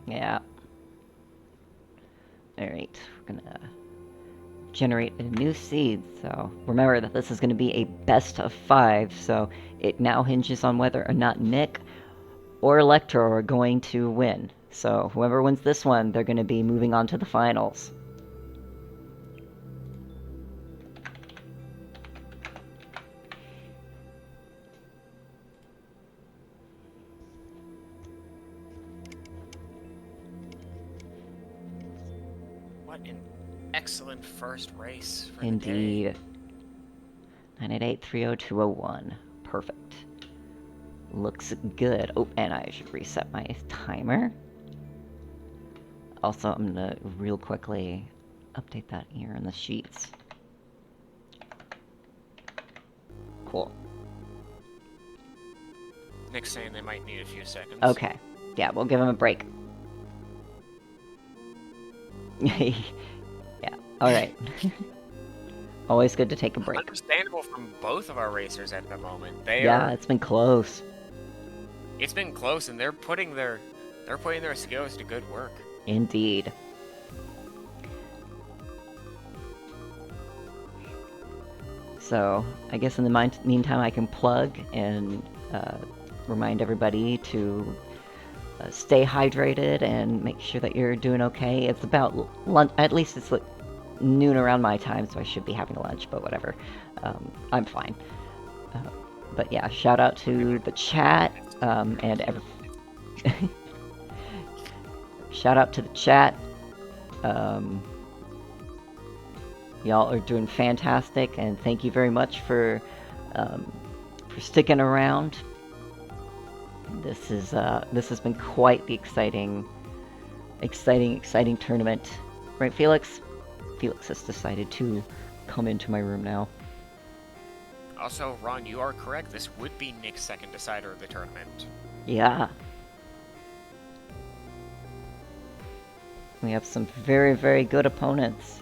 Yeah. Alright, we're gonna generate a new seed, so remember that this is gonna be a best of 5, so it now hinges on whether or not Nick or Electro are going to win. So whoever wins this one, they're gonna be moving on to the finals. What an excellent first race for the day. Indeed. 988-30201. Perfect. Looks good. Oh, and I should reset my timer. Also, I'm gonna real quickly update that here in the sheets. Cool. Nick's saying they might need a few seconds. Okay. Yeah, we'll give him a break. Yeah. Alright. Always good to take a break. Understandable from both of our racers at the moment. Yeah, it's been close. It's been close, and they're putting their skills to good work. Indeed. So, I guess in the meantime I can plug and remind everybody to stay hydrated and make sure that you're doing okay. It's about lunch, at least it's like noon around my time, so I should be having lunch, but whatever. I'm fine. But yeah, shout out to the chat, and shout out to the chat. Y'all are doing fantastic, and thank you very much for sticking around. This has been quite the exciting tournament, right, Felix? Felix has decided to come into my room now. Also, Ron, you are correct. This would be Nick's second decider of the tournament. Yeah. We have some very, very good opponents.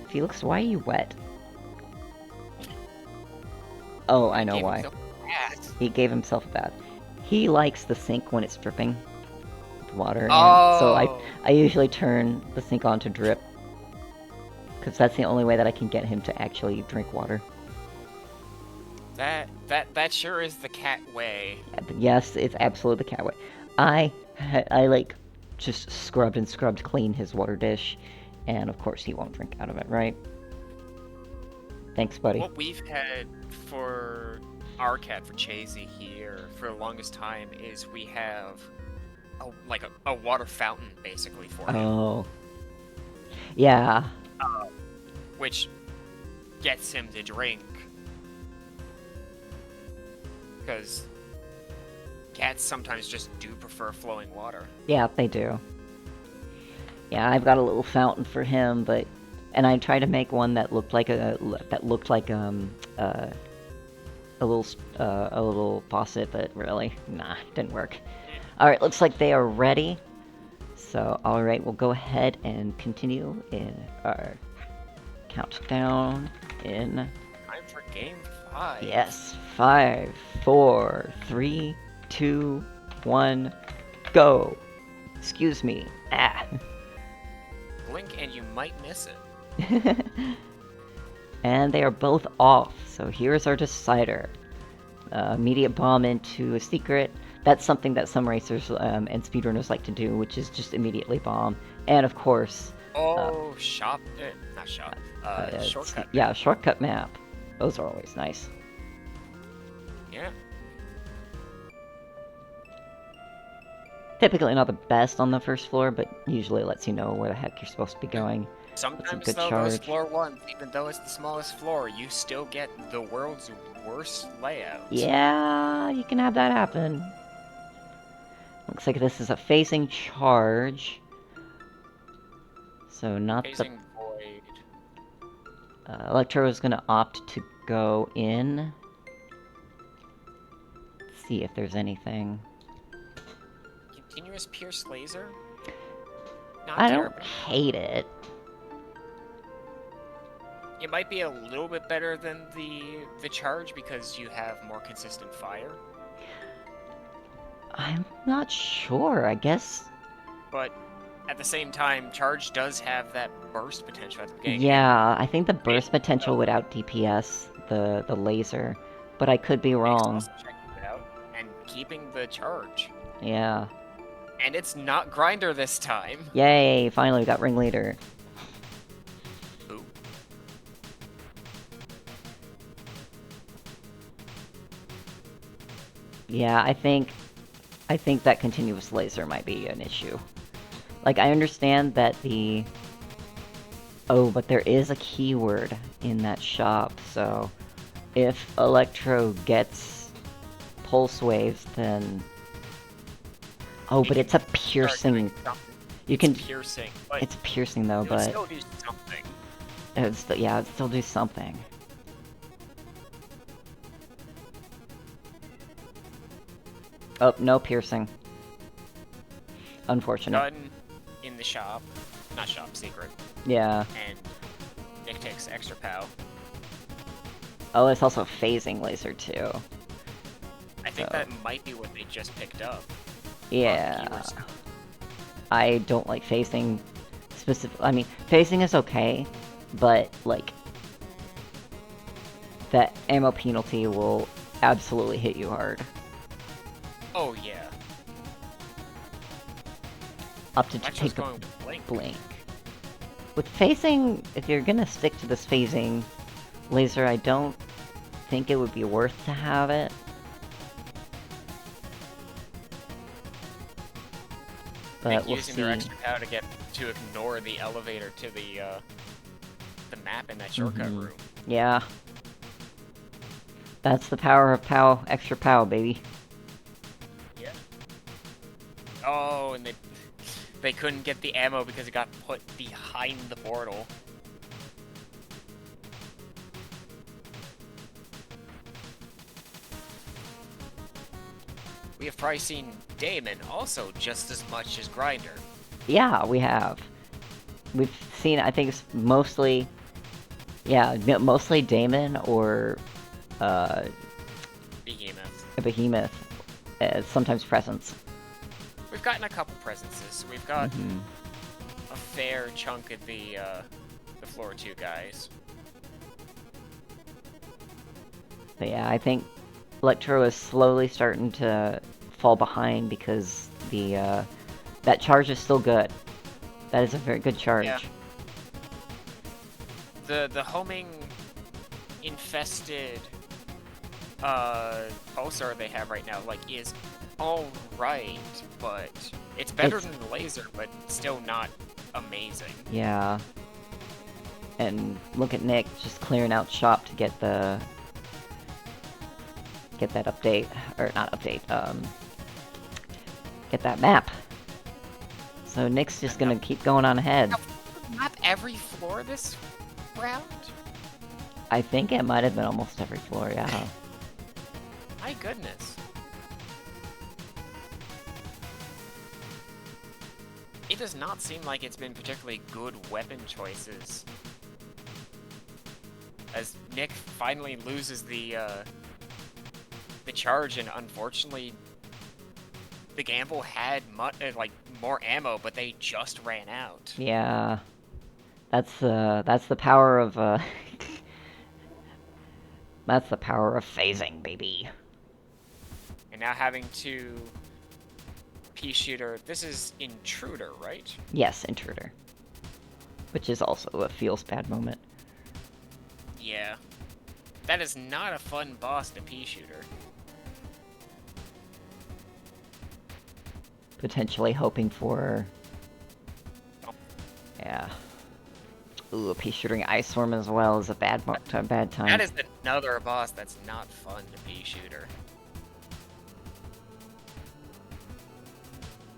Felix, why are you wet? Oh, I know Gave why. himself a bath. He gave himself a bath. He likes the sink when it's dripping with water, Oh. and so I usually turn the sink on to drip. Because that's the only way that I can get him to actually drink water. That sure is the cat way. Yes, it's absolutely the cat way. I like just scrubbed and scrubbed clean his water dish, and of course he won't drink out of it, right? Thanks, buddy. What we've had for our cat, for Chasey here, for the longest time, is we have a water fountain, basically, for him. Oh. Yeah. Which gets him to drink. Because cats sometimes just do prefer flowing water. Yeah, they do. Yeah, I've got a little fountain for him, and I tried to make one that looked like a little faucet, but really, nah, didn't work. All right, looks like they are ready. So, all right, we'll go ahead and continue in our countdown in. Time for game 5. Yes, 5, 4, 3, 2, 1, go. Excuse me. Ah. Blink and you might miss it. And they are both off, so here's our decider. Immediate bomb into a secret. That's something that some racers and speedrunners like to do, which is just immediately bomb. And of course... not shop. Shortcut. Yeah, shortcut map. Those are always nice. Yeah. Typically not the best on the first floor, but usually lets you know where the heck you're supposed to be going. Sometimes, good though, charge. those floor ones, even though it's the smallest floor, you still get the world's worst layout. Yeah, you can have that happen. Looks like this is a phasing charge. So not Phasing void. the... Electro is going to opt to go in. Let's see if there's anything. Continuous pierce laser? Not I terrible. don't hate it. It might be a little bit better than the charge because you have more consistent fire. I'm not sure, I guess. But at the same time, charge does have that burst potential at the beginning. Yeah, I think the burst potential would out DPS the laser, but I could be wrong. Also checking it out and keeping the charge. Yeah. And it's not grinder this time. Yay, finally we got ringleader. Ooh. Yeah, I think that continuous laser might be an issue. Like, I understand that the... Oh, but there is a keyword in that shop, so... If Electro gets pulse waves, then... Oh, but it's a piercing... You can... It's piercing, but It's piercing, though, it would but... still do something. Yeah, it'd still do something. Oh, no piercing. Unfortunate. Done in the shop. Not shop, secret. Yeah. And Nick takes extra pow. Oh, it's also a phasing laser, too. I think that might be what they just picked up. Yeah. I don't like phasing specific. I mean, phasing is okay, but, like, that ammo penalty will absolutely hit you hard. Oh, yeah. Up to Electro's take the going with blink. blink. With phasing, if you're gonna stick to this phasing laser, I don't think it would be worth to have it. But Nick we'll using see. their extra pow to ignore the elevator to the map in that shortcut room. Yeah. That's the power of POW, extra POW, baby. Yeah. Oh, and they couldn't get the ammo because it got put behind the portal. we have probably seen Damon also just as much as Grinder. Yeah, we have. We've seen, I think it's mostly, yeah, mostly Damon or Behemoth. a Behemoth. Sometimes Presence. We've gotten a couple presences. We've got a fair chunk of the floor 2 guys. But yeah, I think Electro is slowly starting to fall behind because the that charge is still good. That is a very good charge. Yeah. The homing infested pulsar they have right now is alright, but it's better than the laser, but still not amazing. Yeah. And look at Nick just clearing out shop to get that update, or not update, get that map. So Nick's just gonna keep going on ahead. Map every floor this round? I think it might have been almost every floor, yeah. My goodness. It does not seem like it's been particularly good weapon choices. As Nick finally loses the charge, and unfortunately, the Gamble had more ammo, but they just ran out. Yeah. That's the power of that's the power of phasing, baby. And now having to P-shooter. This is Intruder, right? Yes, Intruder. Which is also a feels bad moment. Yeah. That is not a fun boss to P-shooter. Potentially hoping for... Oh. Yeah. Ooh, P-shooting Ice Storm as well is a bad time. That is another boss that's not fun to P-shooter.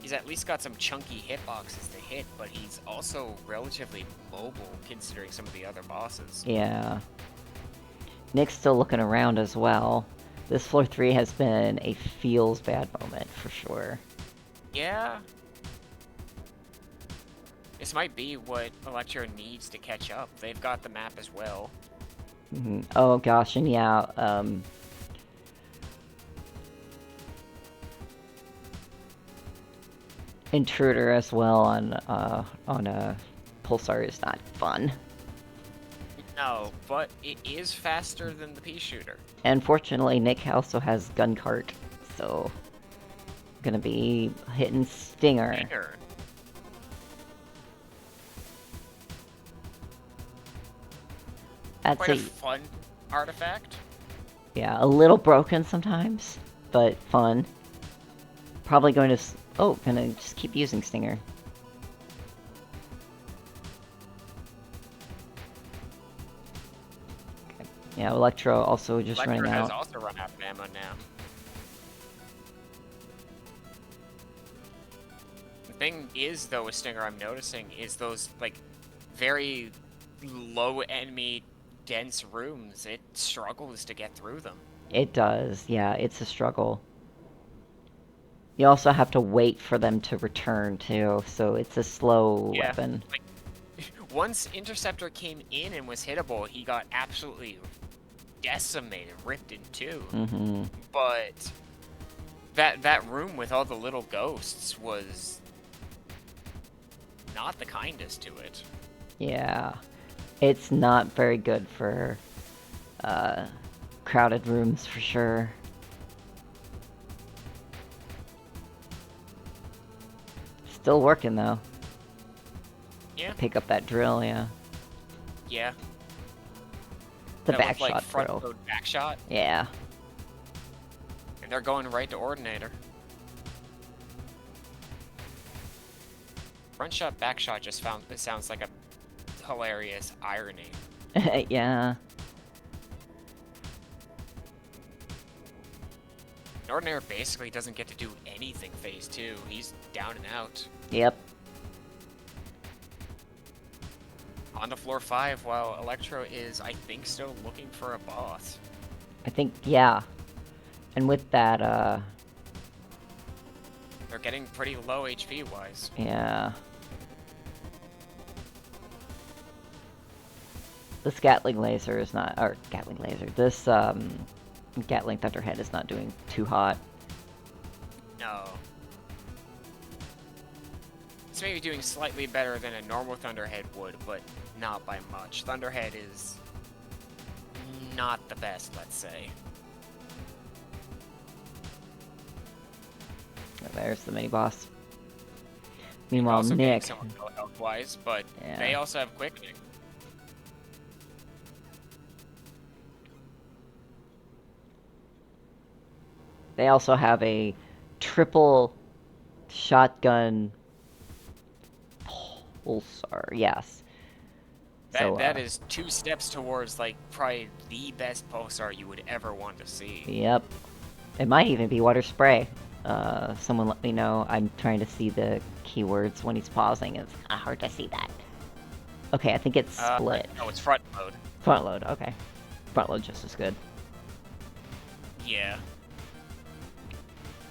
He's at least got some chunky hitboxes to hit, but he's also relatively mobile considering some of the other bosses. Yeah. Nick's still looking around as well. This floor 3 has been a feels bad moment for sure. Yeah. This might be what Electro needs to catch up. They've got the map as well. Oh gosh, and yeah, Intruder as well on a Pulsar is not fun. No, but it is faster than the P-shooter. And fortunately, Nick also has Gun Cart, so gonna be hitting Stinger. That's Quite a fun artifact. Yeah, a little broken sometimes, but fun. Probably going to... Oh, gonna just keep using Stinger. Okay. Yeah, Electro also just running out. Electro has also run out of ammo now. The thing is, though, with Stinger, I'm noticing, is those, very low enemy dense rooms. It struggles to get through them. It does, yeah, it's a struggle. You also have to wait for them to return, too, so it's a slow weapon. Once Interceptor came in and was hittable, he got absolutely decimated, ripped in two. But that room with all the little ghosts was not the kindest to it. Yeah. It's not very good for crowded rooms, for sure. Still working, though. Yeah. Pick up that drill, yeah. Yeah. The that back looked like shot front drill. load back shot. Yeah. And they're going right to Ordinator. Front shot, back shot it sounds like a hilarious irony. Yeah. Ordinator basically doesn't get to do anything phase 2. He's down and out. Yep. On to floor 5, while Electro is, I think, still looking for a boss. I think, yeah. And with that, They're getting pretty low HP-wise. Yeah. This Gatling laser is not... Or, Gatling laser. This, Gatling Thunderhead is not doing too hot. No. It's maybe doing slightly better than a normal Thunderhead would, but not by much. Thunderhead is not the best, let's say. There's the mini-boss. Meanwhile, also Nick... somewhat low health-wise, but Yeah. they also have quickening. They also have a triple shotgun pulsar, yes. That is 2 steps towards, like, probably the best pulsar you would ever want to see. Yep. It might even be water spray. Someone let me know. I'm trying to see the keywords when he's pausing. It's kind of hard to see that. Okay, I think it's split. No, it's front load. Front load, okay. Front load just as good. Yeah.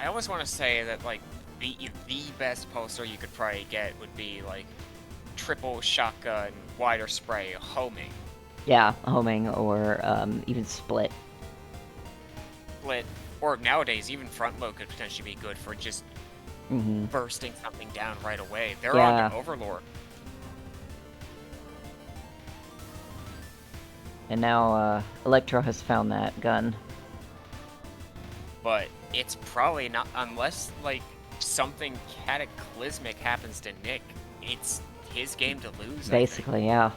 I almost want to say that, like, the best pulsar you could probably get would be, like, triple shotgun, wider spray, homing. Yeah, homing, or even split. Split, or nowadays, even front load could potentially be good for just bursting something down right away. They're on an Overlord. And now, Electro has found that gun. But it's probably not, unless, like, something cataclysmic happens to Nick, it's his game to lose. Basically, yeah.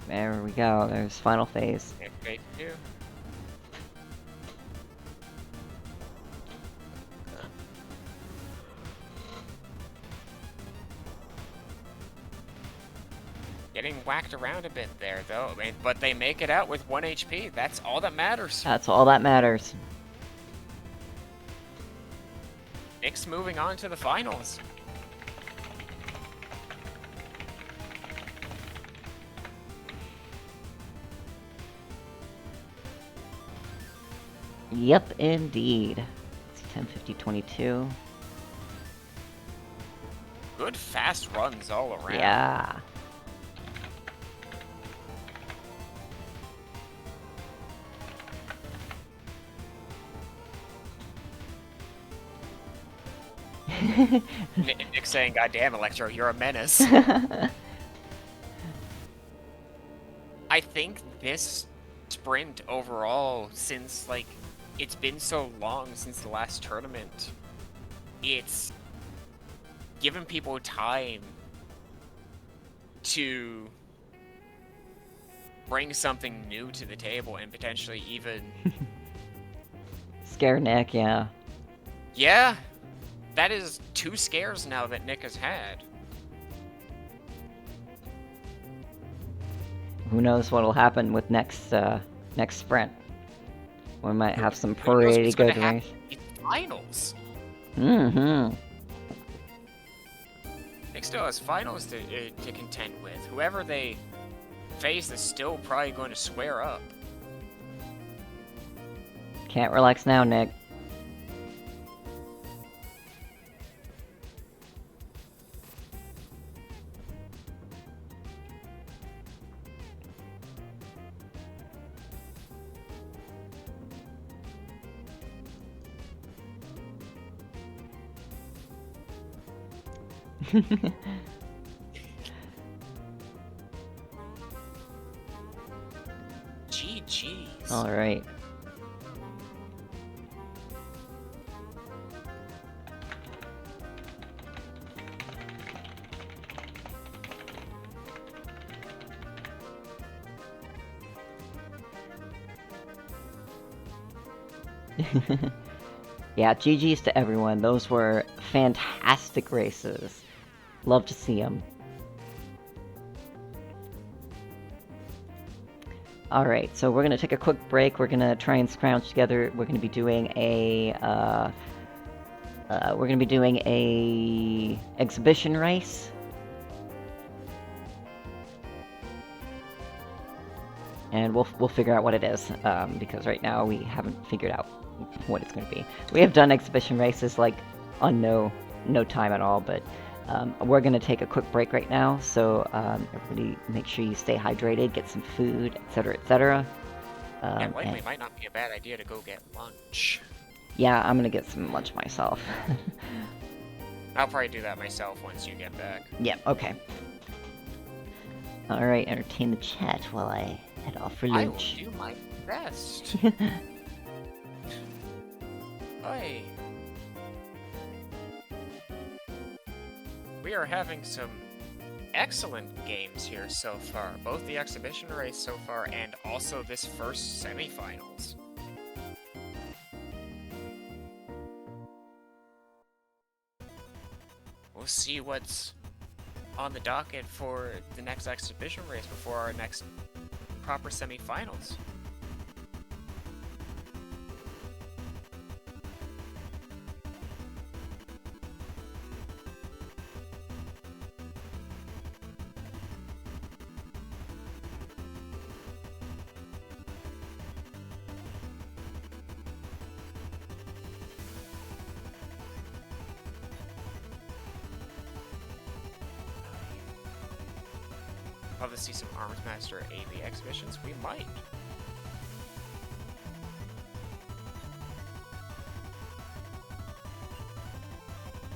There we go, there's final phase. Phase 2. Getting whacked around a bit there, though. I mean, but they make it out with 1 HP. That's all that matters. That's all that matters. Nick's moving on to the finals. Yep, indeed. It's 10:50:22. Good fast runs all around. Yeah. Nick saying, "God damn, Electro, you're a menace." I think this sprint overall, since, like, it's been so long since the last tournament, it's given people time to bring something new to the table and potentially even... Scare Nick, yeah. Yeah, that is 2 scares now that Nick has had. Who knows what'll happen with next sprint? We might have some pretty good race. Finals. Mm-hmm. Nick still has finals to contend with. Whoever they face is still probably going to square up. Can't relax now, Nick. GG's. Alright. Yeah, GG's to everyone. Those were fantastic races. Love to see them. Alright, so we're gonna take a quick break. We're gonna try and scrounge together. We're gonna be doing a exhibition race and we'll figure out what it is, because right now we haven't figured out what it's going to be. We have done exhibition races like on no time at all, but we're going to take a quick break right now, so everybody make sure you stay hydrated, get some food, etc., etc. And likely might not be a bad idea to go get lunch. Yeah, I'm going to get some lunch myself. I'll probably do that myself once you get back. Yeah, okay. Alright, entertain the chat while I head off for lunch. I will do my best. Hey. We are having some excellent games here so far. Both the exhibition race so far and also this first semifinals. We'll see what's on the docket for the next exhibition race before our next proper semifinals. Love to see some Arms Master AV exhibitions. We might.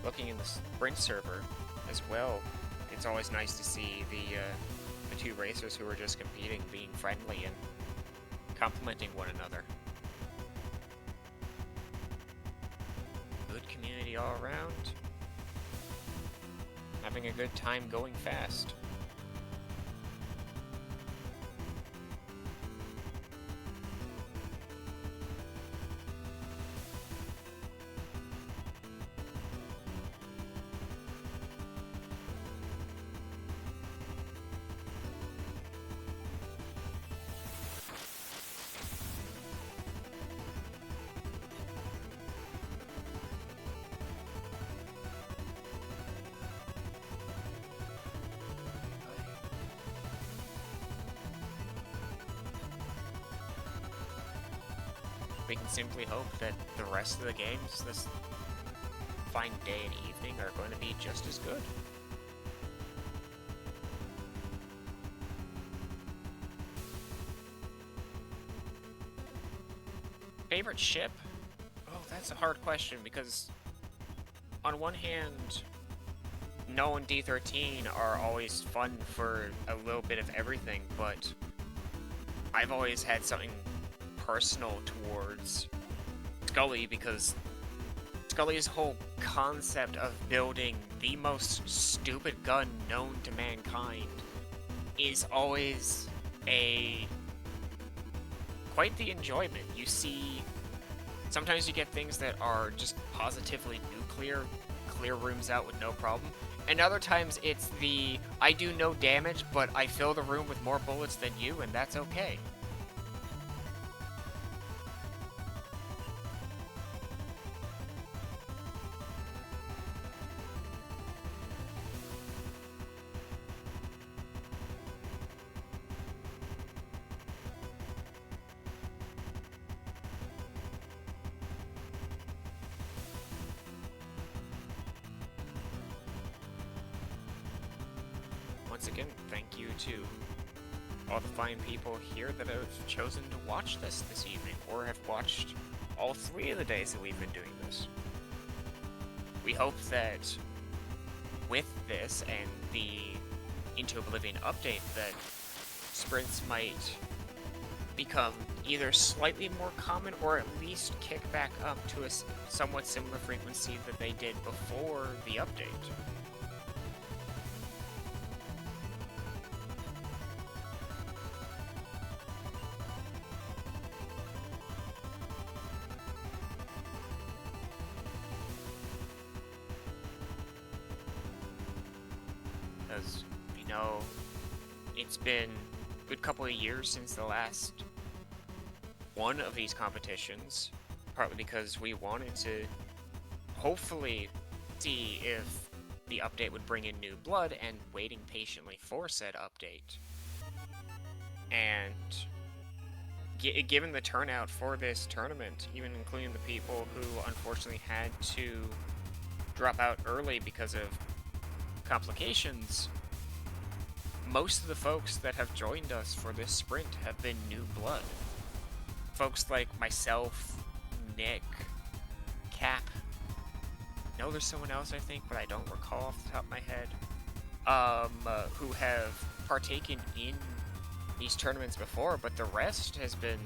Looking in the sprint server as well, it's always nice to see the two racers who are just competing being friendly and complimenting one another. Good community all around. Having a good time going fast. We can simply hope that the rest of the games this fine day and evening are going to be just as good. Favorite ship? Oh, that's a hard question because on one hand, No and D13 are always fun for a little bit of everything, but I've always had something personal towards Scully because Scully's whole concept of building the most stupid gun known to mankind is always quite the enjoyment. You see, sometimes you get things that are just positively nuclear, clear rooms out with no problem, and other times it's I do no damage, but I fill the room with more bullets than you, and that's okay. Once again, thank you to all the fine people here that have chosen to watch this evening, or have watched all 3 of the days that we've been doing this. We hope that with this and the Into Oblivion update that sprints might become either slightly more common or at least kick back up to a somewhat similar frequency that they did before the update. As you know, it's been a good couple of years since the last one of these competitions, partly because we wanted to hopefully see if the update would bring in new blood, and waiting patiently for said update. And given the turnout for this tournament, even including the people who unfortunately had to drop out early because of complications, most of the folks that have joined us for this sprint have been new blood. Folks like myself, Nick, Cap. No, there's someone else I think, but I don't recall off the top of my head. Who have partaken in these tournaments before, but the rest has been...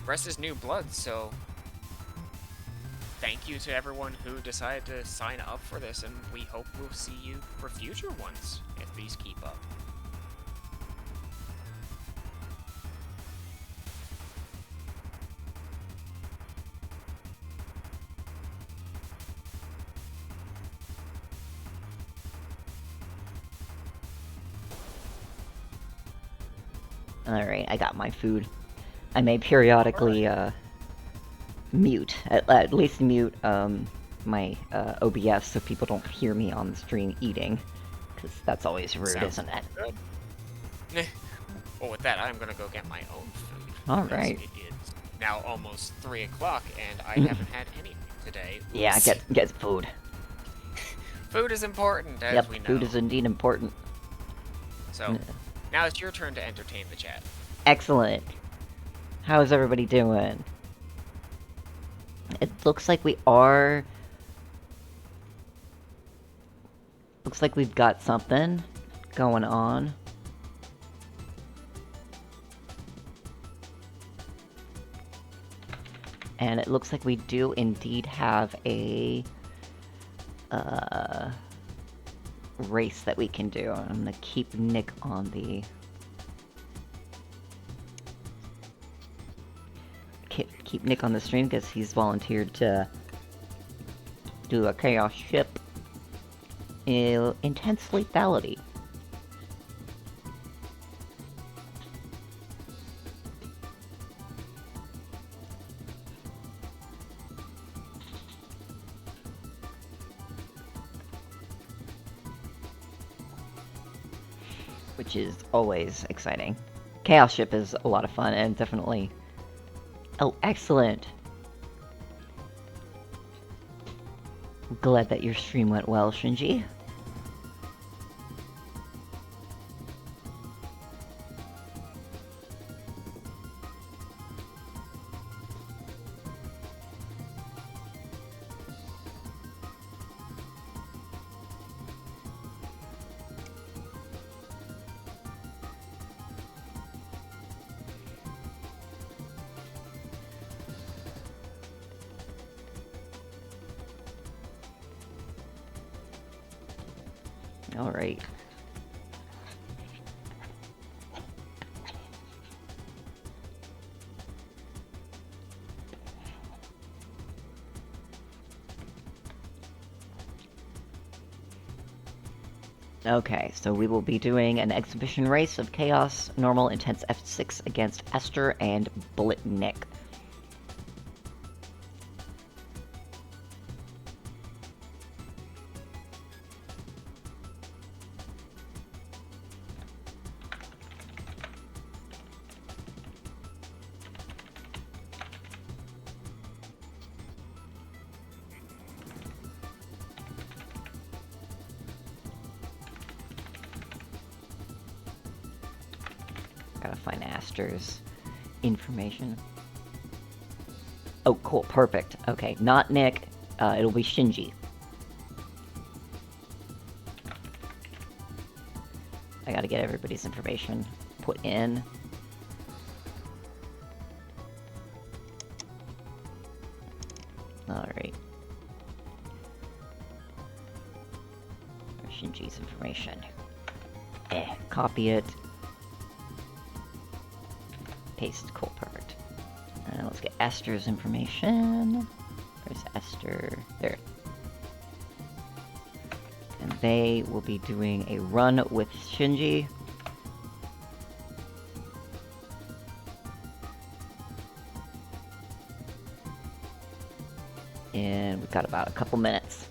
rest is new blood, so... thank you to everyone who decided to sign up for this, and we hope we'll see you for future ones, if these keep up. Alright, I got my food. I may periodically, mute, at least mute, my, OBS so people don't hear me on the stream eating. Because that's always rude, isn't it? Good. Well, with that, I'm gonna go get my own food. Alright. It is now almost 3 o'clock, and I haven't had anything today. Oops. Yeah, get food. Food is important, as we know. Food is indeed important. So, now it's your turn to entertain the chat. Excellent. How's everybody doing? It looks like we are... looks like we've got something going on. And it looks like we do indeed have a... race that we can do. I'm gonna keep Nick on the... keep Nick on the stream because he's volunteered to do a chaos ship. Intense lethality. Which is always exciting. Chaos Ship is a lot of fun and definitely... Oh, excellent! Glad that your stream went well, Shinji. Alright. Okay, so we will be doing an exhibition race of Chaos, Normal, Intense F6 against Esther and Bullet Nick. Gotta find Aster's information. Oh, cool, perfect. Okay, not Nick, it'll be Shinji. I gotta get everybody's information put in. Alright. Shinji's information. Copy it. Paste, cool, perfect. And let's get Esther's information. Where's Esther? There. And they will be doing a run with Shinji. And we've got about a couple minutes.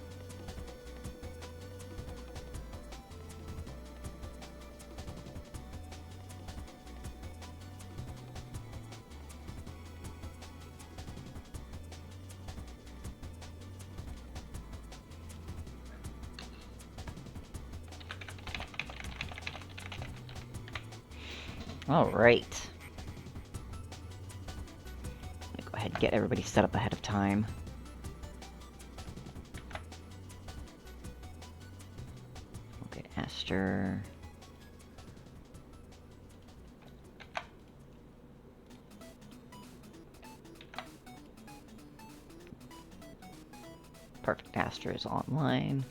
Alright. Go ahead and get everybody set up ahead of time. Okay, Aster. Perfect, Aster is online.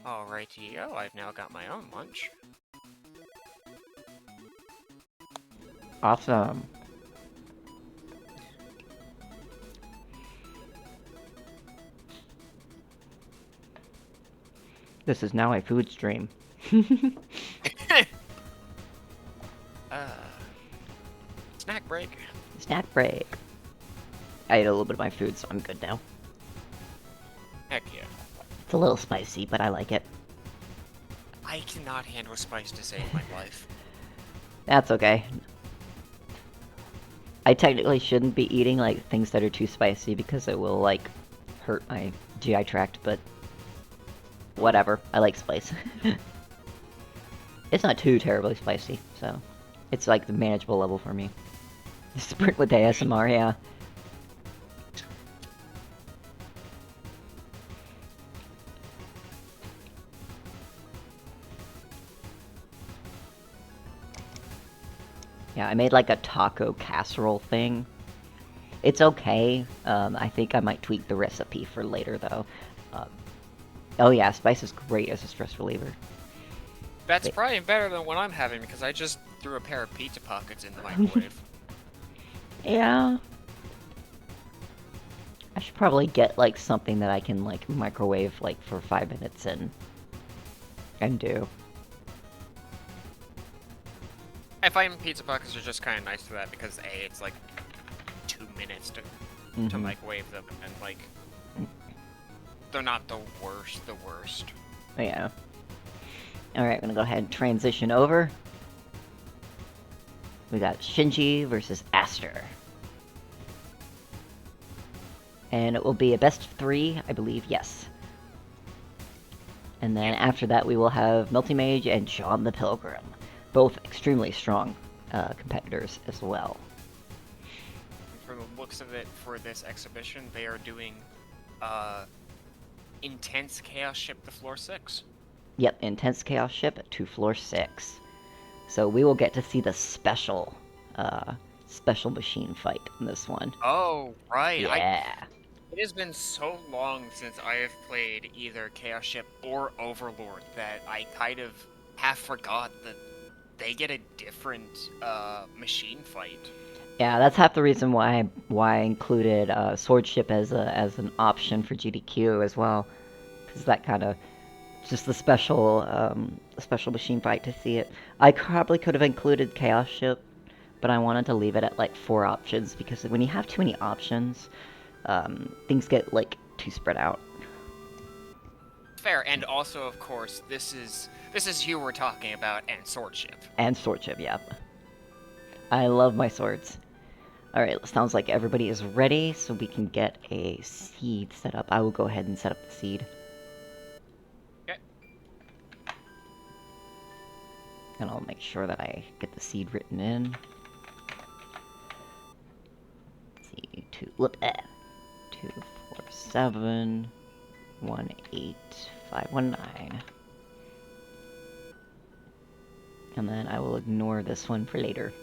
Alrighty-o, I've now got my own lunch. Awesome. This is now a food stream. Snack break. Snack break. I ate a little bit of my food, so I'm good now. Heck yeah. It's a little spicy, but I like it. I cannot handle spice to save my life. That's okay. I technically shouldn't be eating, like, things that are too spicy because it will, like, hurt my GI tract, but whatever. I like spice. It's not too terribly spicy, so it's, like, the manageable level for me. Sprint with ASMR, yeah. Yeah, I made like a taco casserole thing. It's okay. I think I might tweak the recipe for later, though. Oh yeah, spice is great as a stress reliever. That's probably better than what I'm having because I just threw a pair of pizza pockets in the microwave. Yeah. I should probably get like something that I can like microwave like for 5 minutes and do. I find pizza pockets are just kind of nice for that because A, it's like 2 minutes to microwave them, and like they're not the worst. Oh, yeah. Alright, I'm gonna go ahead and transition over. We got Shinji versus Aster. And it will be a best of 3, I believe, yes. And then after that we will have Multimage and John the Pilgrim. Both extremely strong competitors as well. From the looks of it for this exhibition, they are doing Intense Chaos Ship to Floor 6. Yep, Intense Chaos Ship to Floor 6. So we will get to see the special machine fight in this one. Oh, right. Yeah. It has been so long since I have played either Chaos Ship or Overlord that I kind of half forgot that they get a different machine fight. Yeah, that's half the reason why I included Sword Ship as an option for GDQ as well, because that kind of just the special machine fight to see it. I probably could have included Chaos Ship, but I wanted to leave it at like 4 options because when you have too many options, things get like too spread out. Fair, and also, of course, this is who we're talking about, and Sword Ship. And Sword Ship, yeah. I love my swords. Alright, sounds like everybody is ready, so we can get a seed set up. I will go ahead and set up the seed. Okay. And I'll make sure that I get the seed written in. Let's see, 247 18519. And then I will ignore this one for later.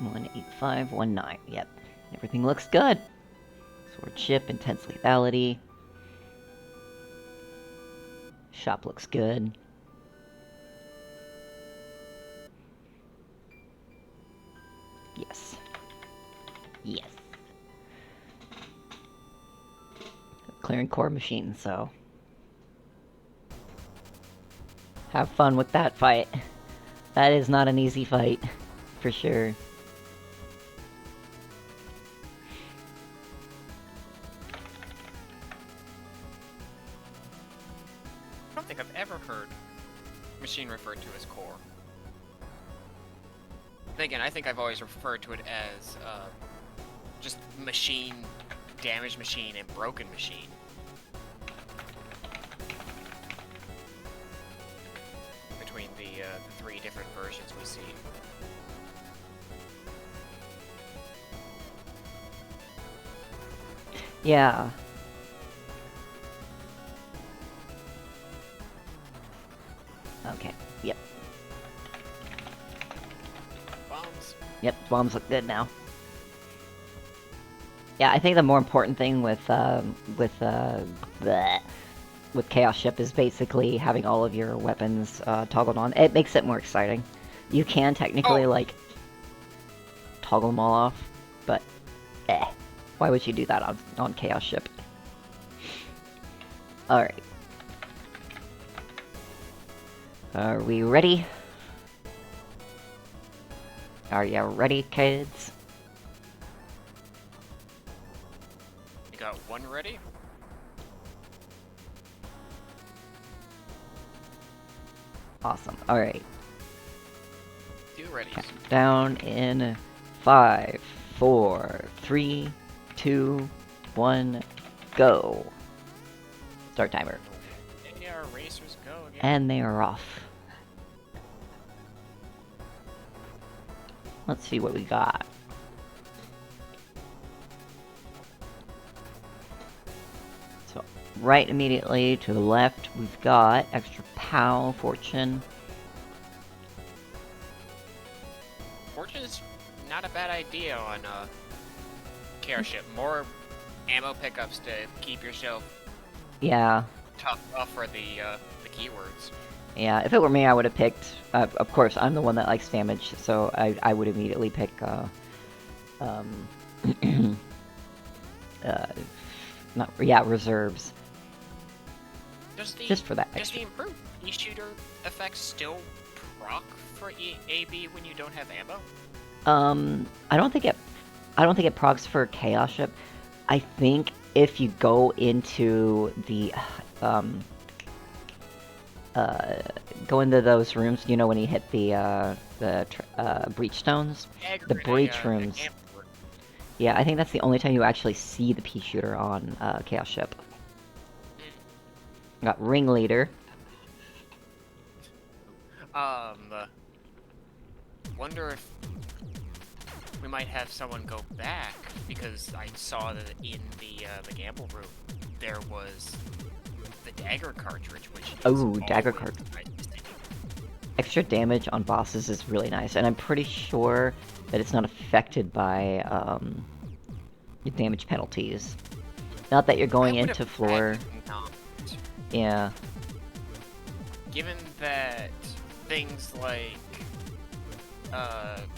18519. Yep. Everything looks good. Sword chip, intense lethality. Shop looks good. Yes. Yes. Clearing core machine, so have fun with that fight. That is not an easy fight, for sure. I don't think I've ever heard machine referred to as core. Then again, I think I've always referred to it as just machine, damaged machine, and broken machine. Between the three different versions we see. Yeah. Okay, yep. Bombs. Yep, bombs look good now. Yeah, I think the more important thing with Chaos Ship is basically having all of your weapons toggled on. It makes it more exciting. You can technically, like, toggle them all off, but why would you do that on Chaos Ship? Alright. Are we ready? Are you ready, kids? You got one ready? Awesome. Alright. Two ready. Down in 5, 4, 3, 2, 1, go. Start timer. And our racers go again. And they are off. Let's see what we got. So, right immediately to the left, we've got extra POW, Fortune. Fortune is not a bad idea on Chaos Ship. More ammo pickups to keep yourself Yeah. tough for the keywords. Yeah, if it were me, I would have picked... of course, I'm the one that likes damage, so I would immediately pick... reserves. Just for that Does extra. the improved E-shooter effect still proc for AB when you don't have ammo? I don't think it procs for Chaos Ship. I think if you go into the... go into those rooms, you know, when you hit the breach stones? The breach rooms. Yeah, I think that's the only time you actually see the pea shooter on Chaos Ship. Got Ringleader. Wonder if we might have someone go back, because I saw that in the gamble room there was the dagger cartridge, which is Dagger cartridge. Extra damage on bosses is really nice, and I'm pretty sure that it's not affected by your damage penalties. Not that you're going into floor. Yeah. Given that things like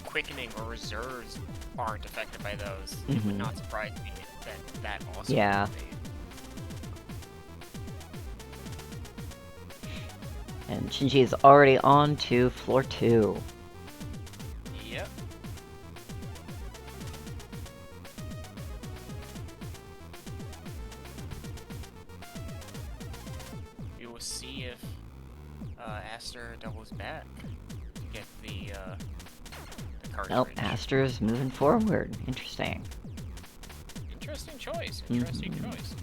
quickening or reserves aren't affected by those, it would not surprise me that also. Yeah. And Shinji is already on to floor 2. Yep. We will see if Aster doubles back to get the cartridge. Nope, Aster's moving forward. Interesting. Interesting choice. Interesting choice.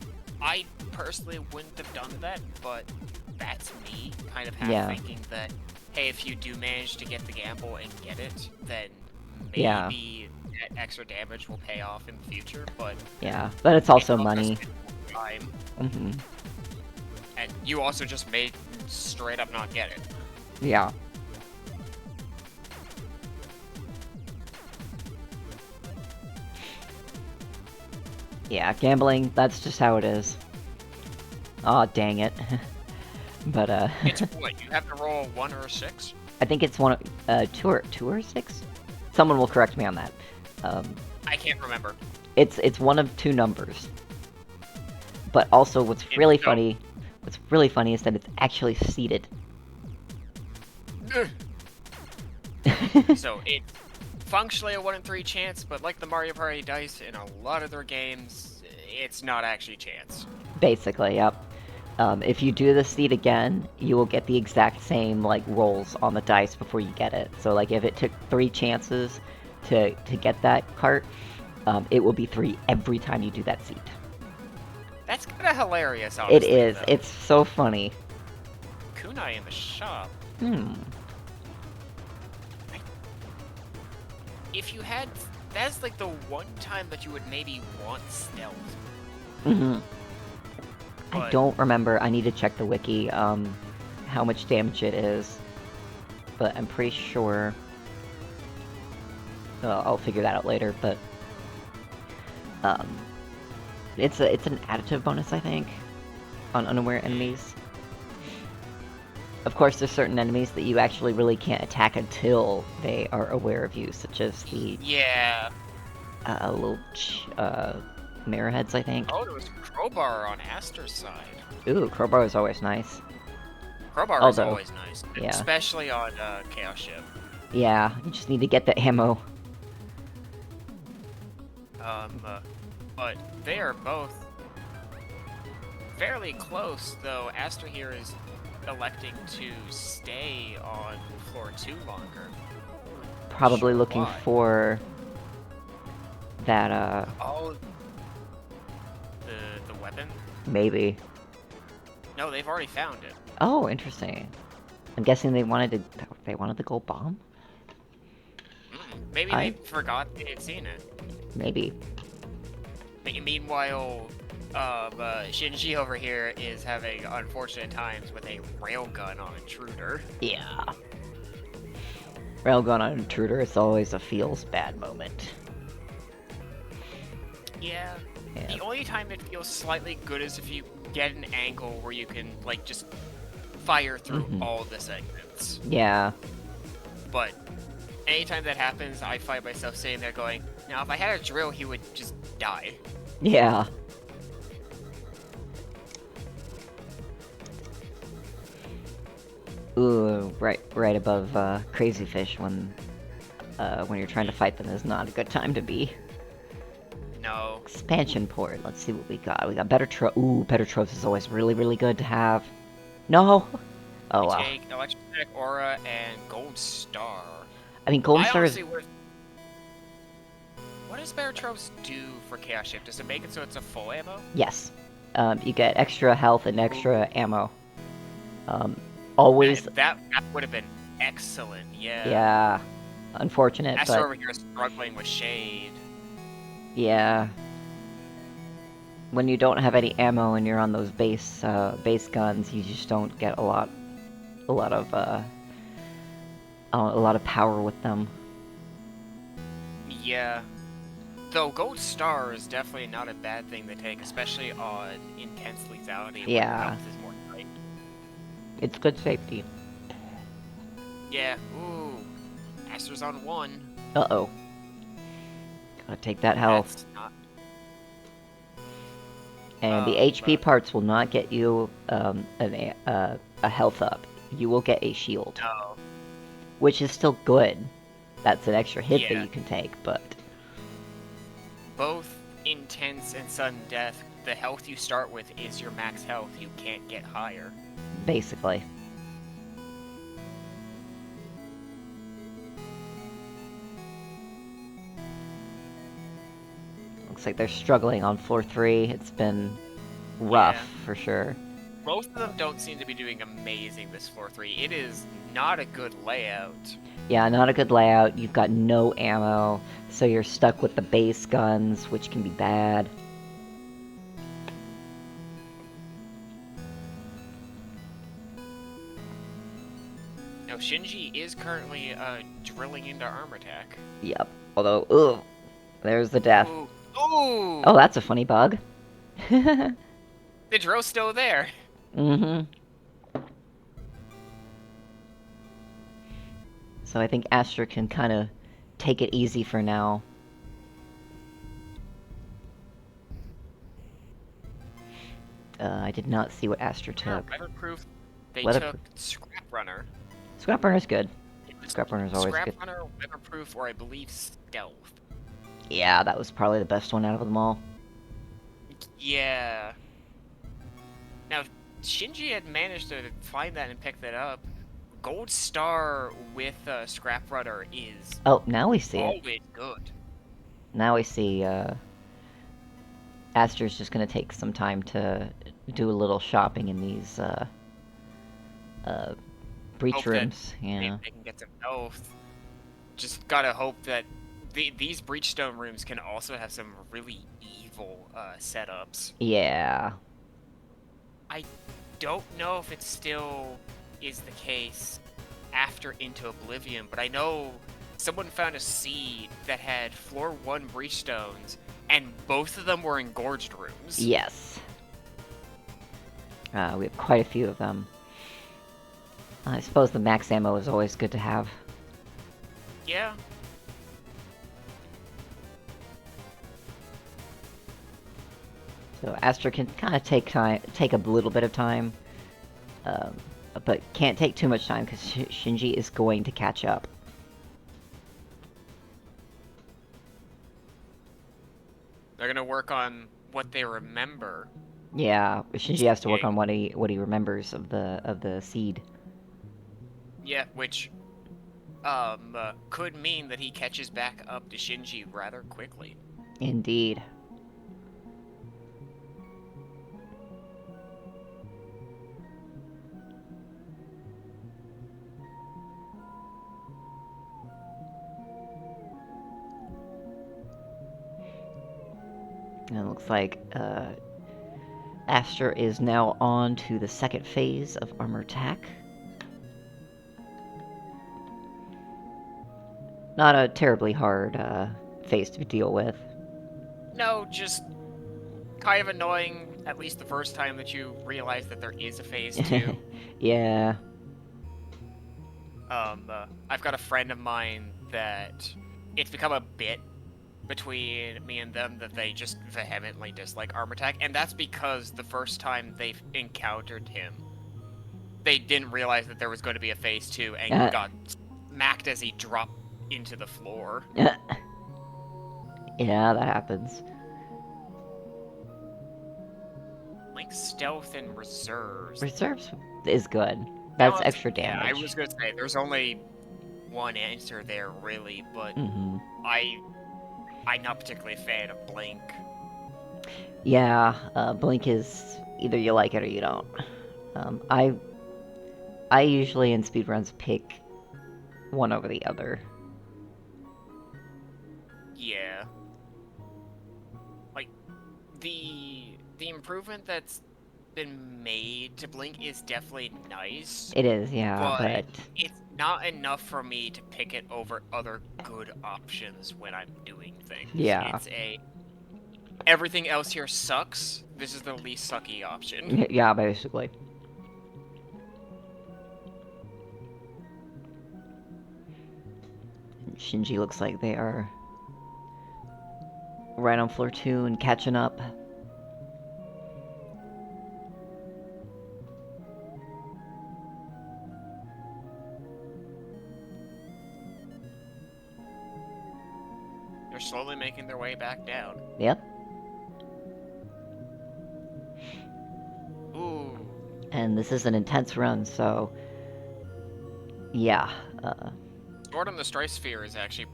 I personally wouldn't have done that, but that's me kind of thinking that, hey, if you do manage to get the gamble and get it, then maybe that extra damage will pay off in the future, but... Yeah, but it's also money. Time. And you also just may straight up not get it. Yeah. Yeah, gambling, that's just how it is. Aw, dang it. But, It's what, you have to roll 1 or a 6? I think it's one of, 2 or 6? Someone will correct me on that. I can't remember. It's one of 2 numbers. But also, what's really funny is that it's actually seeded. So it's functionally a 1 in 3 chance, but like the Mario Party dice in a lot of their games, it's not actually chance. Basically, yep. If you do the seed again, you will get the exact same, like, rolls on the dice before you get it. So, like, if it took 3 chances to get that cart, it will be 3 every time you do that seed. That's kind of hilarious, honestly. It is. Though. It's so funny. Kunai in the shop. If you had... That's like the one time that you would maybe want stealth. I don't remember. I need to check the wiki, how much damage it is. But I'm pretty sure... I'll figure that out later, but... It's an additive bonus, I think, on unaware enemies. Of course, there's certain enemies that you actually really can't attack until they are aware of you, such as the... Yeah. Little... Mirrorheads, I think. Oh, there was Crowbar on Aster's side. Ooh, Crowbar is always nice. Crowbar is always nice. Yeah. Especially on Chaos Ship. Yeah, you just need to get the ammo. But they are both fairly close, though Aster here is electing to stay on floor 2 longer. Probably looking for that, Oh, the weapon? Maybe. No, they've already found it. Oh, interesting. I'm guessing they wanted the gold bomb? Maybe they forgot they had seen it. Maybe. Meanwhile, Shinji over here is having unfortunate times with a railgun on Intruder. Yeah. Railgun on Intruder is always a feels bad moment. Yeah. The only time it feels slightly good is if you get an angle where you can, like, just fire through all the segments. Yeah. But anytime that happens, I find myself sitting there going, now if I had a drill, he would just die. Yeah. Ooh, right above Crazy Fish when you're trying to fight them is not a good time to be. No. Expansion port. Let's see what we got. We got better Ooh, better tropes is always really, really good to have. No. Oh wow. Take Electrostatic Aura and Gold Star. I mean, Gold Star is... What does Bear Tropes do for Chaos Ship? Does it make it so it's a full ammo? Yes. You get extra health and extra ammo. Always... That would have been excellent, yeah. Yeah. Unfortunate, Aster but... over here is struggling with Shade. Yeah. When you don't have any ammo and you're on those base guns, you just don't get a lot of power with them. Yeah. Though Gold Star is definitely not a bad thing to take, especially on intense lethality. Yeah. Where health is more tight. It's good safety. Yeah. Ooh. Aster's on 1. Uh-oh. Gotta take that health. That's not... And the HP parts will not get you a health up. You will get a shield. No. Which is still good. That's an extra hit Yeah. that you can take, but... Both Intense and Sudden Death, the health you start with is your max health. You can't get higher. Basically. Looks like they're struggling on floor 3. It's been rough, for sure. Both of them don't seem to be doing amazing this floor 3. It is not a good layout. Yeah, not a good layout. You've got no ammo, so you're stuck with the base guns, which can be bad. Now, Shinji is currently drilling into Armor Attack. Yep. Although, ugh, there's the death. Ooh, Ooh! Oh, that's a funny bug. The Dro's still there. Mm-hmm. So I think Astra can kind of take it easy for now. I did not see what Astra took. Weatherproof. They Weatherproof. took Scrap Runner. Scrap Runner's good. It was Scrap Runner's always Scrap good. Runner, Weatherproof, or I believe Stealth. Yeah, that was probably the best one out of them all. Yeah. Now, Shinji had managed to find that and pick that up. Gold Star with Scrap Runner is Oh, now we see it. always good. Now we see, Astra's just gonna take some time to do a little shopping in these, breach Hope rooms. that Yeah. maybe they can get some health. Just gotta hope that these Breachstone rooms can also have some really evil setups. Yeah. I don't know if it still is the case after Into Oblivion, but I know someone found a seed that had floor 1 Breachstones, and both of them were engorged rooms. Yes. We have quite a few of them. I suppose the max ammo is always good to have. Yeah. So Astra can kind of take a little bit of time, but can't take too much time because Shinji is going to catch up. They're gonna work on what they remember. Yeah, Shinji has to work on what he remembers of the seed. Yeah, which could mean that he catches back up to Shinji rather quickly. Indeed. And it looks like Astra is now on to the second phase of armor attack. Not a terribly hard phase to deal with. No, just kind of annoying, at least the first time that you realize that there is a phase 2. Yeah. I've got a friend of mine that it's become a bit between me and them that they just vehemently dislike armor attack, and that's because the first time they've encountered him, they didn't realize that there was going to be a phase 2 and got smacked as he dropped into the floor. Yeah, that happens. Like stealth and reserves. Reserves is good. That's Balance, extra damage. Yeah, I was gonna say there's only one answer there, really, but I'm not particularly a fan of Blink. Yeah, Blink is either you like it or you don't. I usually in speedruns pick one over the other. Yeah. Like the improvement that's been made to Blink is definitely nice. It is, yeah, but it's not enough for me to pick it over other good options when I'm doing things. Yeah. It's everything else here sucks. This is the least sucky option. Yeah, basically. Shinji looks like they are right on floor 2 and catching up. They're slowly making their way back down. Yep. Ooh. And this is an intense run, so yeah. Sword on the Strife Sphere is actually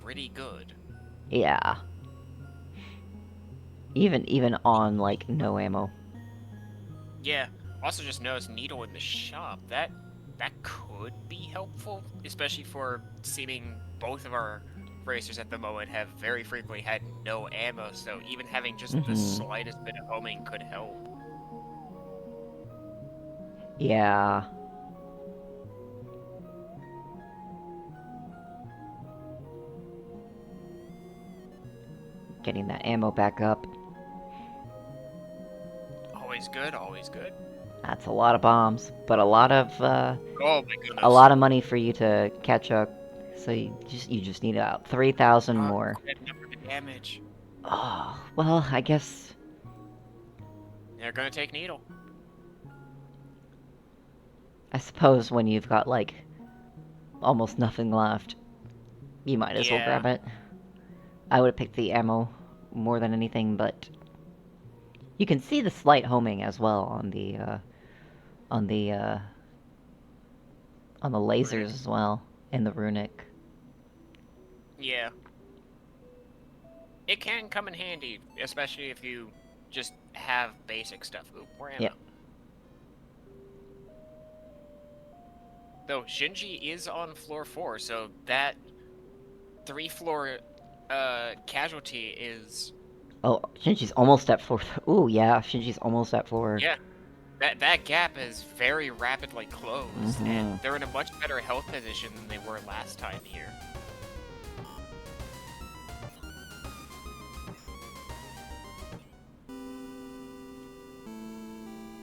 pretty good. Yeah. Even on like no ammo. Yeah. Also, just noticed Needle in the shop. That could be helpful, especially for seeming both of our racers at the moment have very frequently had no ammo. So even having just the slightest bit of homing could help. Yeah. Getting that ammo back up. Always good, always good. That's a lot of bombs, but a lot of Oh my goodness. a lot of money for you to catch up. So you just need about 3,000 more. That number of damage. Oh, well, I guess They're gonna take needle. I suppose when you've got like almost nothing left, you might as well grab it. I would have picked the ammo more than anything, but you can see the slight homing as well on the lasers Runic. as well in the runic. Yeah. It can come in handy, especially if you just have basic stuff. Ooh, more ammo. Yep. Though Shinji is on floor 4, so that 3-floor casualty is... Oh, Shinji's almost at floor. Ooh, yeah, Shinji's almost at floor. Yeah. That gap is very rapidly closed, and they're in a much better health position than they were last time here.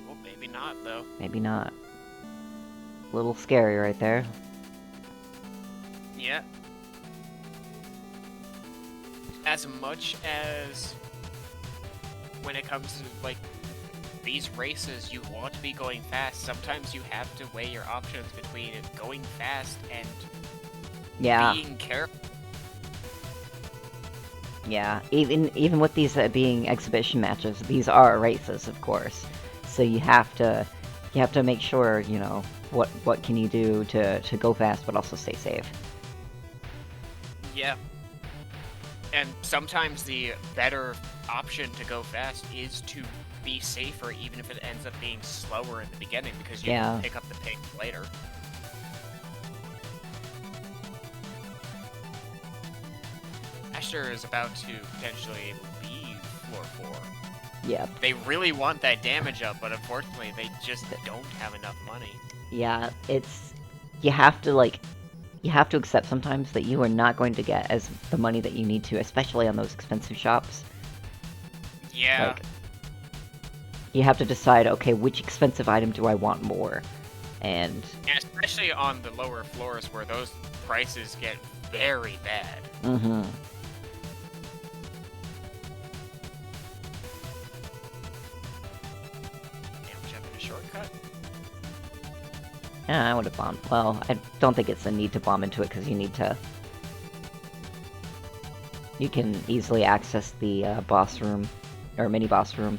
Well, maybe not, though. Maybe not. A little scary right there. Yeah. As much as when it comes to, like, these races, you want to be going fast, sometimes you have to weigh your options between going fast and being careful. Yeah, even with these being exhibition matches, these are races, of course. So you have to make sure, you know, what can you do to go fast but also stay safe. Yeah. And sometimes the better option to go fast is to be safer, even if it ends up being slower in the beginning, because you can pick up the pace later. Asher is about to potentially leave floor 4. Yep. They really want that damage up, but unfortunately they just don't have enough money. Yeah, you have to accept sometimes that you are not going to get as the money that you need to, especially on those expensive shops. Yeah. Like, you have to decide, okay, which expensive item do I want more? And especially on the lower floors where those prices get very bad. Mm-hmm. Jump in a shortcut. Yeah, I would have bombed. Well, I don't think it's a need to bomb into it, because you can easily access the boss room, or mini-boss room.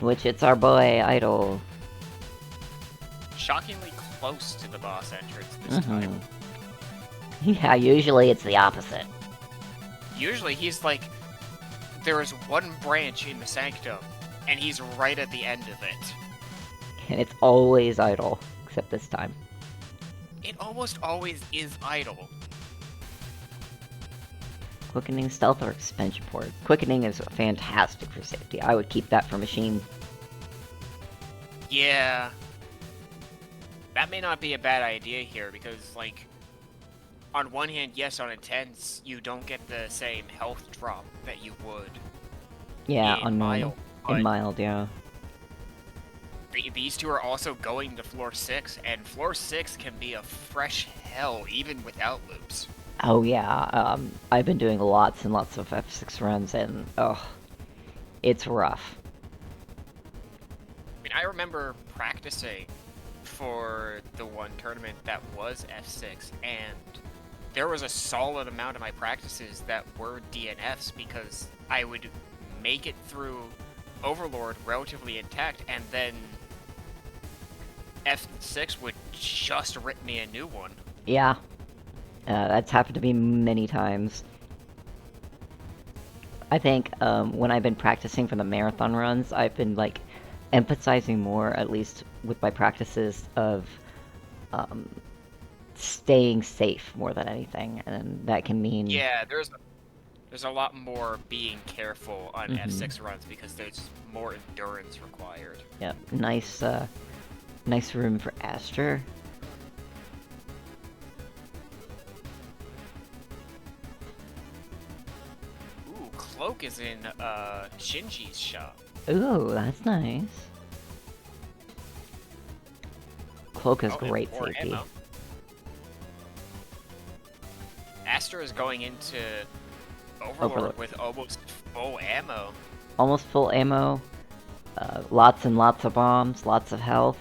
Which, it's our boy, Idol. Shockingly close to the boss entrance this time. Yeah, usually it's the opposite. Usually he's like, there is one branch in the sanctum, and he's right at the end of it. And it's always Idol, except this time. It almost always is Idol. Quickening stealth or expansion port. Quickening is fantastic for safety. I would keep that for machine. Yeah. That may not be a bad idea here, because, like, on one hand, yes, on intense, you don't get the same health drop that you would. Yeah, on mild. In mild, yeah. These two are also going to floor 6, and floor 6 can be a fresh hell, even without loops. Oh yeah, I've been doing lots and lots of F6 runs, and it's rough. I mean, I remember practicing for the one tournament that was F6, and there was a solid amount of my practices that were DNFs, because I would make it through Overlord relatively intact, and then F6 would just rip me a new one. Yeah. That's happened to me many times. I think when I've been practicing for the marathon runs, I've been like emphasizing more, at least with my practices, of staying safe more than anything, and that can mean there's a lot more being careful on F6 runs, because there's more endurance required. Yep, nice room for Aster. cloak is in Shinji's shop. Ooh, that's nice. Cloak has and great more safety. ammo. Aster is going into Overlord with almost full ammo. Almost full ammo. Lots and lots of bombs, lots of health.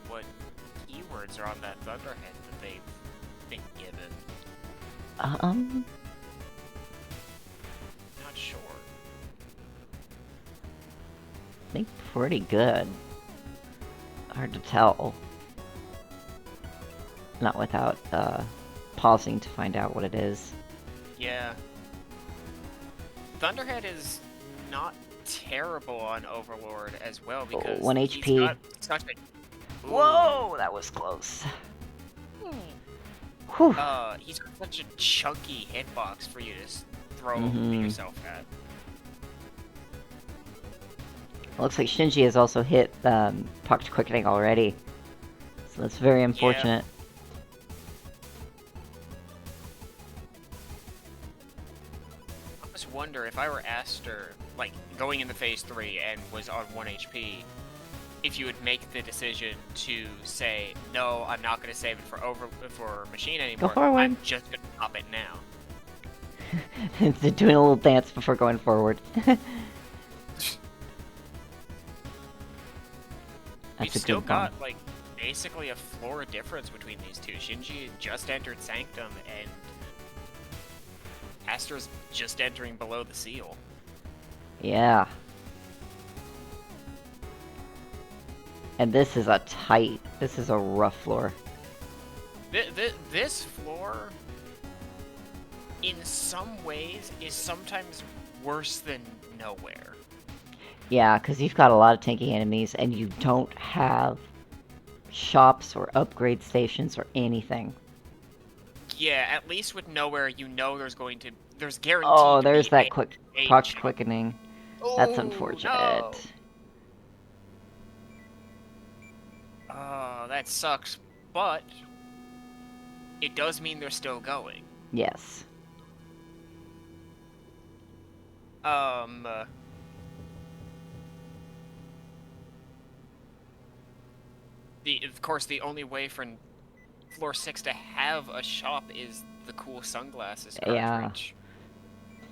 What keywords are on that Thunderhead that they've been given? Not sure. I think pretty good. Hard to tell. Not without, pausing to find out what it is. Yeah. Thunderhead is not terrible on Overlord as well because 1 he's HP. got such a... Whoa, that was close. Whew. He's got such a chunky hitbox for you to throw yourself at. Looks like Shinji has also hit Pucked Quickening already. So that's very unfortunate. I just wonder if I were Aster, like, going into Phase 3 and was on 1 HP, if you would make the decision to say, no, I'm not going to save it for Machine anymore. Go forward. I'm just going to pop it now. Doing a little dance before going forward. We've That's a still good one. got, like, basically a floor difference between these two. Shinji just entered Sanctum, and Aster's just entering below the seal. Yeah. And this is a rough floor. This floor, in some ways, is sometimes worse than nowhere. Yeah, because you've got a lot of tanky enemies, and you don't have shops or upgrade stations or anything. Yeah, at least with nowhere, you know there's guaranteed Oh, to there's be that a Pucked shop. Quickening. That's Oh, unfortunate. no. Oh, that sucks, but it does mean they're still going. Yes. Of course, the only way for floor 6 to have a shop is the cool sunglasses cartridge.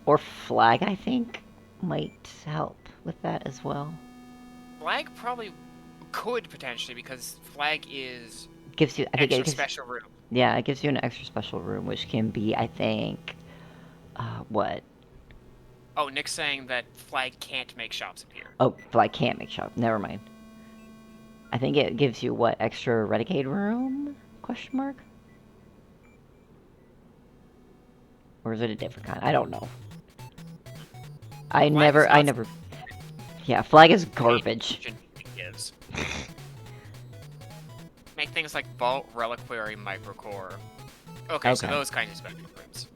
Or Flag, I think, might help with that as well. Flag probably could potentially, because Flag is Gives you, I think, extra special room. Yeah, it gives you an extra special room, which can be, I think, what? Oh, Nick's saying that Flag can't make shops appear. Oh, Flag can't make shop. Never mind. I think it gives you, what, extra Renegade room? Question mark? Or is it a different kind? I don't know. I never... Yeah, Flag is garbage. Gives. Make things like Vault, Reliquary, Microcore. Okay, so those kinds of special rooms.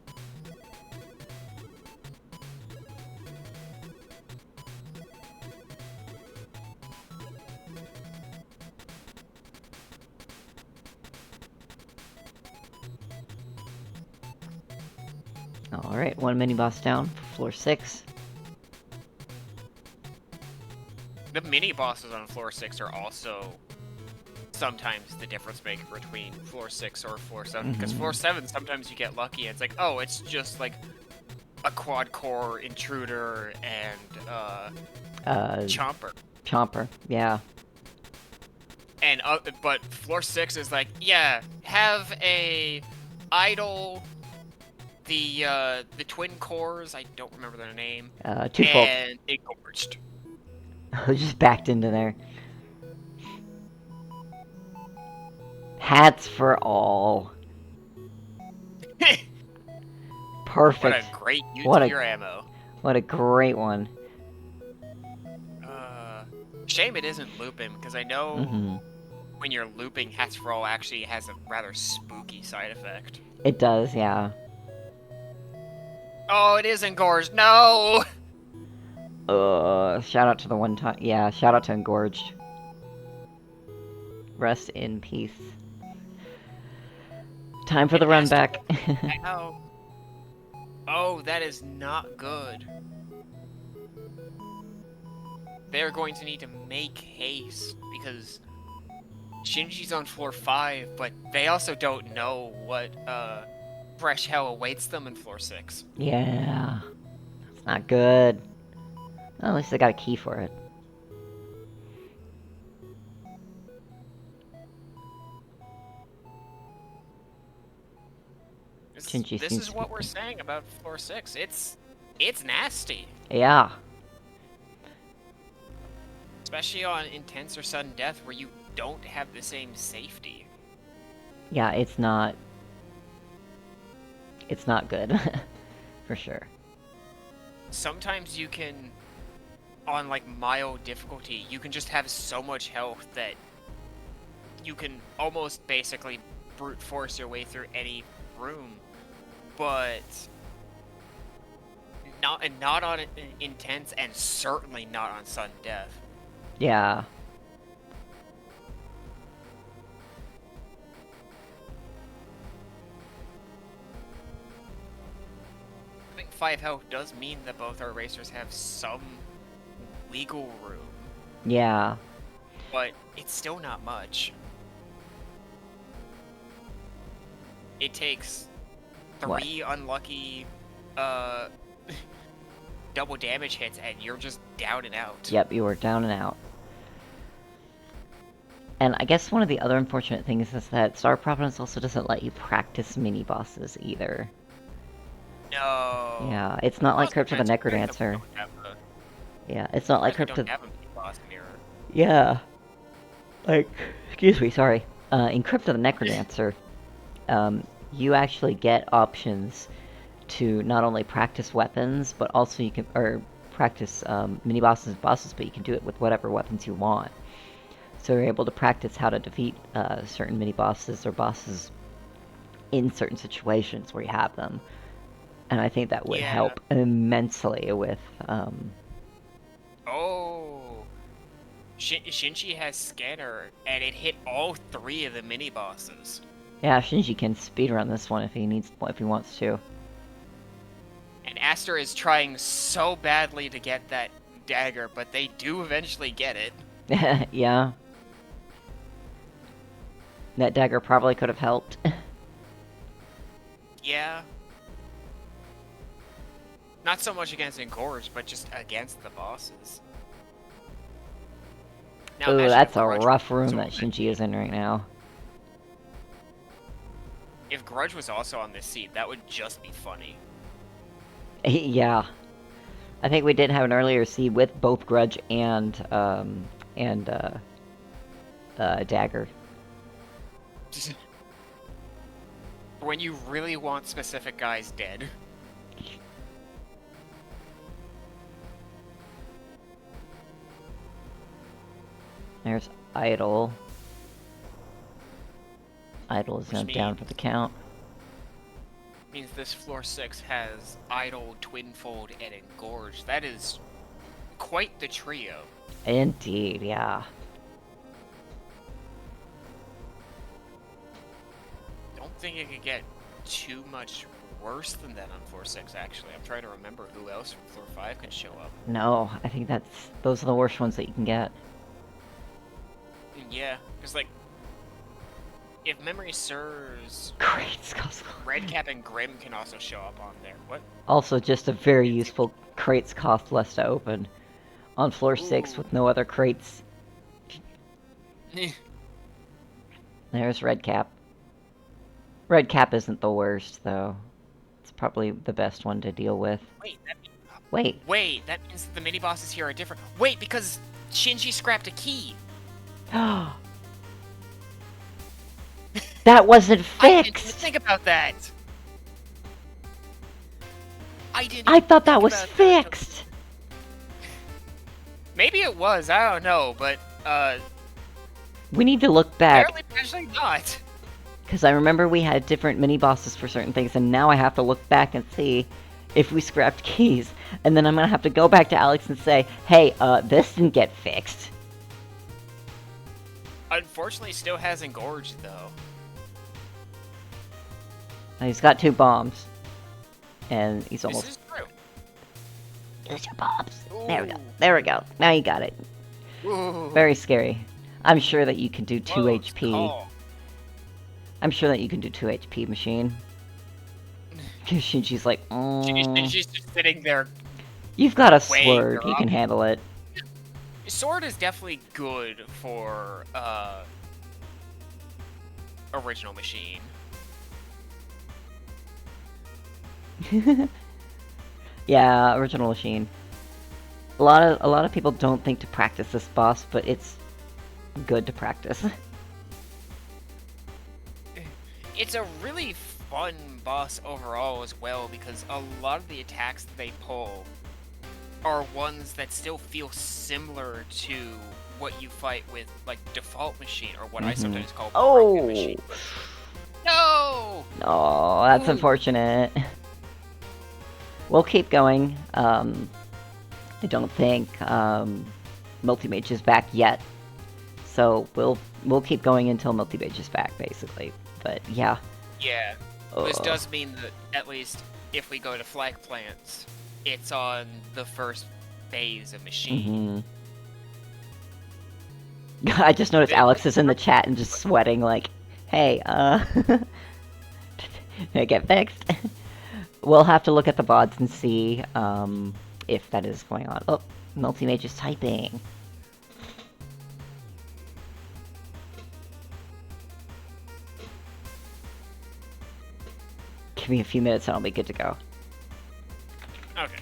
Alright, one mini-boss down for floor 6. The mini-bosses on floor 6 are also sometimes the difference maker between floor 6 or floor 7. Because floor 7, sometimes you get lucky and it's like, oh, it's just like a quad-core intruder and Chomper. Chomper, yeah. And but floor 6 is like, yeah, have a idol, the twin cores, I don't remember their name, Twofold. and engorged. Just backed into there. Hats for all. Perfect. What a great use of your ammo. What a great one. Shame it isn't looping, because I know when you're looping, Hats for All actually has a rather spooky side effect. It does, yeah. Oh, it is engorged. No! Shout out to the one time. Yeah, shout out to Engorged. Rest in peace. Time for the run back. Ow. Oh, that is not good. They're going to need to make haste, because Shinji's on floor 5, but they also don't know what fresh hell awaits them in floor 6. Yeah. It's not good. Well, at least they got a key for it. This is what we're saying about floor 6. It's nasty. Yeah. Especially on intense or sudden death, where you don't have the same safety. Yeah, it's not good. For sure. Sometimes you can, on like mild difficulty, you can just have so much health that you can almost basically brute force your way through any room, but not on intense, and certainly not on sudden death. Yeah. I think 5 health does mean that both our racers have some wiggle room. Yeah. But it's still not much. It takes 3 unlucky double damage hits and you're just down and out. Yep, you were down and out. And I guess one of the other unfortunate things is that Star Providence also doesn't let you practice mini-bosses either. No. Yeah, it's not like Crypt of the Necrodancer. Yeah, it's not like Crypt of... Yeah. Like, excuse me, sorry. In Crypt of the Necrodancer, you actually get options to not only practice weapons, but also you can, or practice mini-bosses and bosses, but you can do it with whatever weapons you want. So you're able to practice how to defeat certain mini-bosses or bosses in certain situations where you have them. And I think that would help immensely with... Oh! Shinji has Scanner, and it hit all 3 of the mini-bosses. Yeah, Shinji can speedrun this one if he wants to. And Aster is trying so badly to get that dagger, but they do eventually get it. Yeah. That dagger probably could have helped. Yeah. Not so much against Engorge, but just against the bosses. Now, ooh, that's a rough room that Shinji is in right now. If Grudge was also on this seat, that would just be funny. Yeah. I think we did have an earlier seed with both Grudge and Dagger. When you really want specific guys dead. There's Idol. Idol is now down for the count. Means this floor 6 has Idol, Twinfold, and Engorge. That is quite the trio. Indeed, yeah. Don't think it could get too much worse than that on floor 6, actually. I'm trying to remember who else from floor 5 can show up. No, I think those are the worst ones that you can get. Yeah, because, like, if memory serves, Great Skull. Redcap and Grim can also show up on there. What? Also, just a very useful crates cost less to open. On floor 6 with no other crates. There's Redcap. Redcap isn't the worst, though. It's probably the best one to deal with. Wait, that means the mini-bosses here are different. Wait, because Shinji scrapped a key! That wasn't fixed! I didn't think about that! I thought that was fixed! Maybe it was, I don't know, but, we need to look back. apparently actually not. Because I remember we had different mini-bosses for certain things, and now I have to look back and see if we scrapped keys. And then I'm gonna have to go back to Alex and say, hey, this didn't get fixed. Unfortunately, still has Engorged, though. He's got 2 bombs. And he's almost... This is true. Use your bombs. Ooh. There we go. There we go. Now you got it. Ooh. Very scary. I'm sure that you can do 2 Close HP. call. I'm sure that you can do 2 HP, machine. Shinji's like, She's just sitting there. You've got a Way sword. You drunk. can handle it. Sword is definitely good for original machine. Yeah, original machine. A lot of people don't think to practice this boss, but it's good to practice. It's a really fun boss overall as well, because a lot of the attacks that they pull are ones that still feel similar to what you fight with, like, default machine, or what I sometimes call broken machine. No! No, that's Ooh. unfortunate. We'll keep going. I don't think Multimage is back yet, so we'll keep going until Multimage is back, basically. But yeah. Yeah. This does mean that at least if we go to flag plants, it's on the first phase of machine. I just noticed Alex is in the chat and just sweating like, hey, did it get fixed? We'll have to look at the VODs and see if that is going on. Oh, Multimage is typing. Give me a few minutes and I'll be good to go. Okay.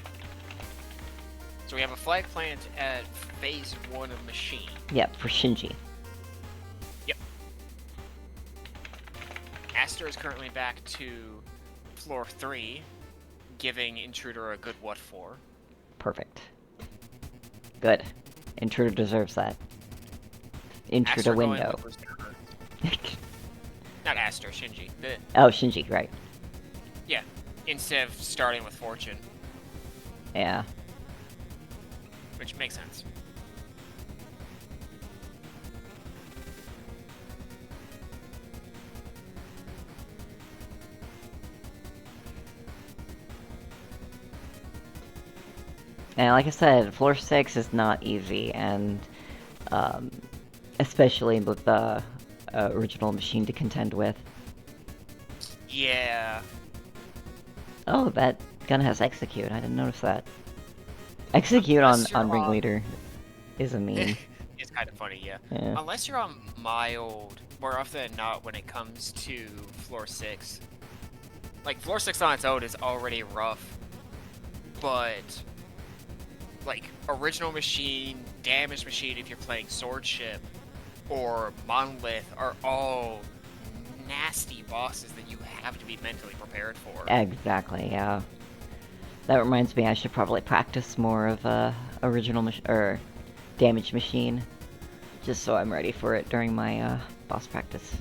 So we have a flag plant at phase 1 of machine. Yep, for Shinji. Yep. Aster is currently back to floor 3, giving Intruder a good what for. Perfect. Good. Intruder deserves that. Intruder Aster going window. with Berserker. Not Aster, Shinji. Oh, Shinji, right. Yeah, instead of starting with Fortune, Yeah. which makes sense. And like I said, floor 6 is not easy, and especially with the original machine to contend with. Yeah. Oh, that gun has execute. I didn't notice that. Execute Unless on you're Ringleader is a meme. It's kind of funny, yeah. Yeah. Unless you're on mild, more often than not when it comes to floor 6. Like, floor 6 on its own is already rough, but like, original machine, damaged machine if you're playing swordship, or monolith are all nasty bosses that you have to be mentally prepared for. Exactly, yeah. That reminds me, I should probably practice more of original or damage machine, just so I'm ready for it during my boss practice.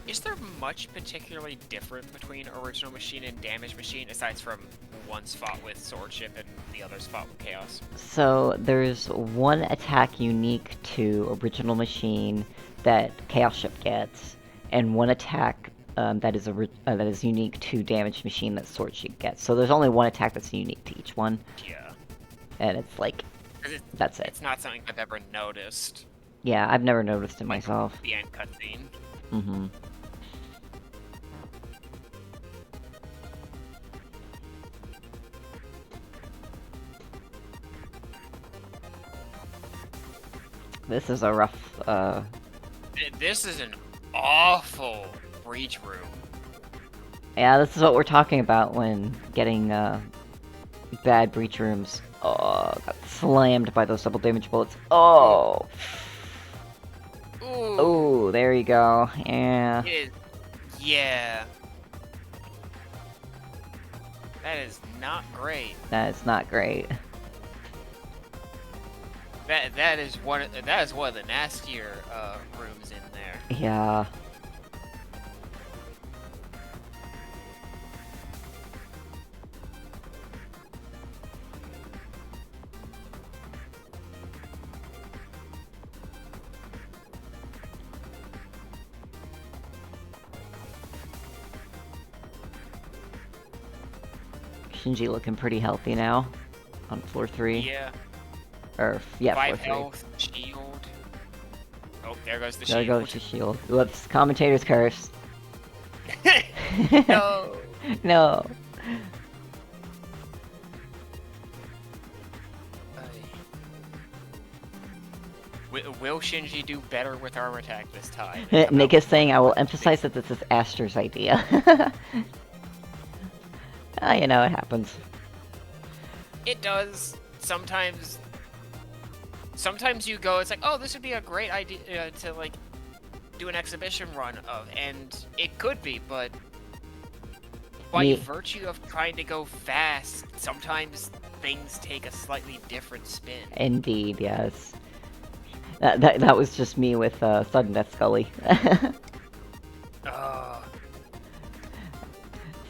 Is there much particularly different between original machine and damage machine, aside from one's fought with swordship and the other's fought with chaos? So there's one attack unique to original machine that chaos ship gets, and one attack that is unique to damage machine that swordship gets. So there's only one attack that's unique to each one. Yeah. And it's like, that's it. It's not something I've ever noticed. Yeah, I've never noticed it myself. The end cutscene. Mm-hmm. This is a rough, This is an awful breach room. Yeah, this is what we're talking about when getting, bad breach rooms. Oh, got slammed by those double damage bullets. Oh! Ooh. Ooh, there you go. Yeah. It is, yeah. That is not great. That's not great. That is one of the nastier rooms in there. Yeah. Shinji looking pretty healthy now on floor 3. Yeah. Or, yeah, 5 floor 3. health, shield. Oh, there goes the There shield. goes the shield. Whoops, commentator's curse. No. No. Will Shinji do better with armor attack this time? Nick is saying, I will emphasize that this is Aster's idea. You know, it happens. It does. Sometimes you go, it's like, oh, this would be a great idea to, like, do an exhibition run of, and it could be, but by virtue of trying to go fast, sometimes things take a slightly different spin. Indeed, yes. That was just me with Sudden Death Scully.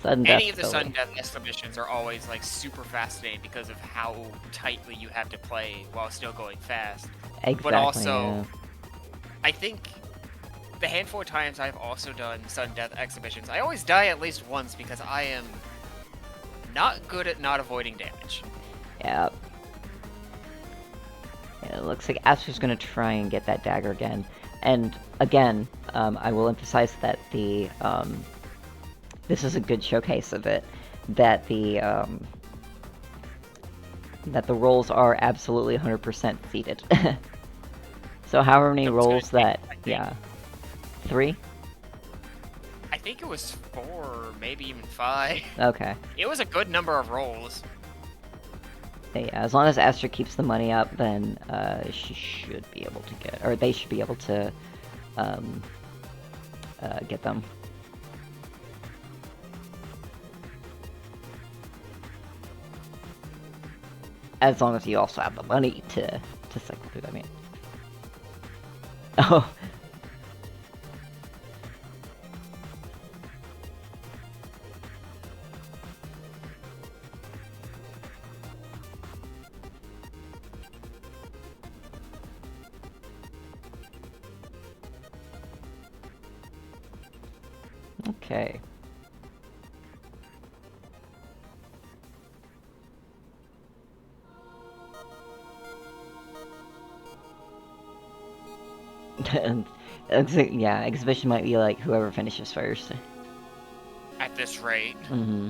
Any of the Sudden Death exhibitions are always like super fascinating because of how tightly you have to play while still going fast. Exactly. But also, yeah. I think the handful of times I've also done Sudden Death exhibitions, I always die at least once because I am not good at not avoiding damage. Yeah. It looks like Aster's gonna try and get that dagger again. And again, I will emphasize that the this is a good showcase of it. That the rolls are absolutely 100% seated. So however many rolls that, yeah, 3? I think it was 4, maybe even 5. Okay. It was a good number of rolls. Yeah, as long as Aster keeps the money up, then she should be able to get, or they should be able to get them. As long as you also have the money to cycle through that, I mean. Oh. Okay. Yeah, exhibition might be like whoever finishes first. At this rate. Mm-hmm.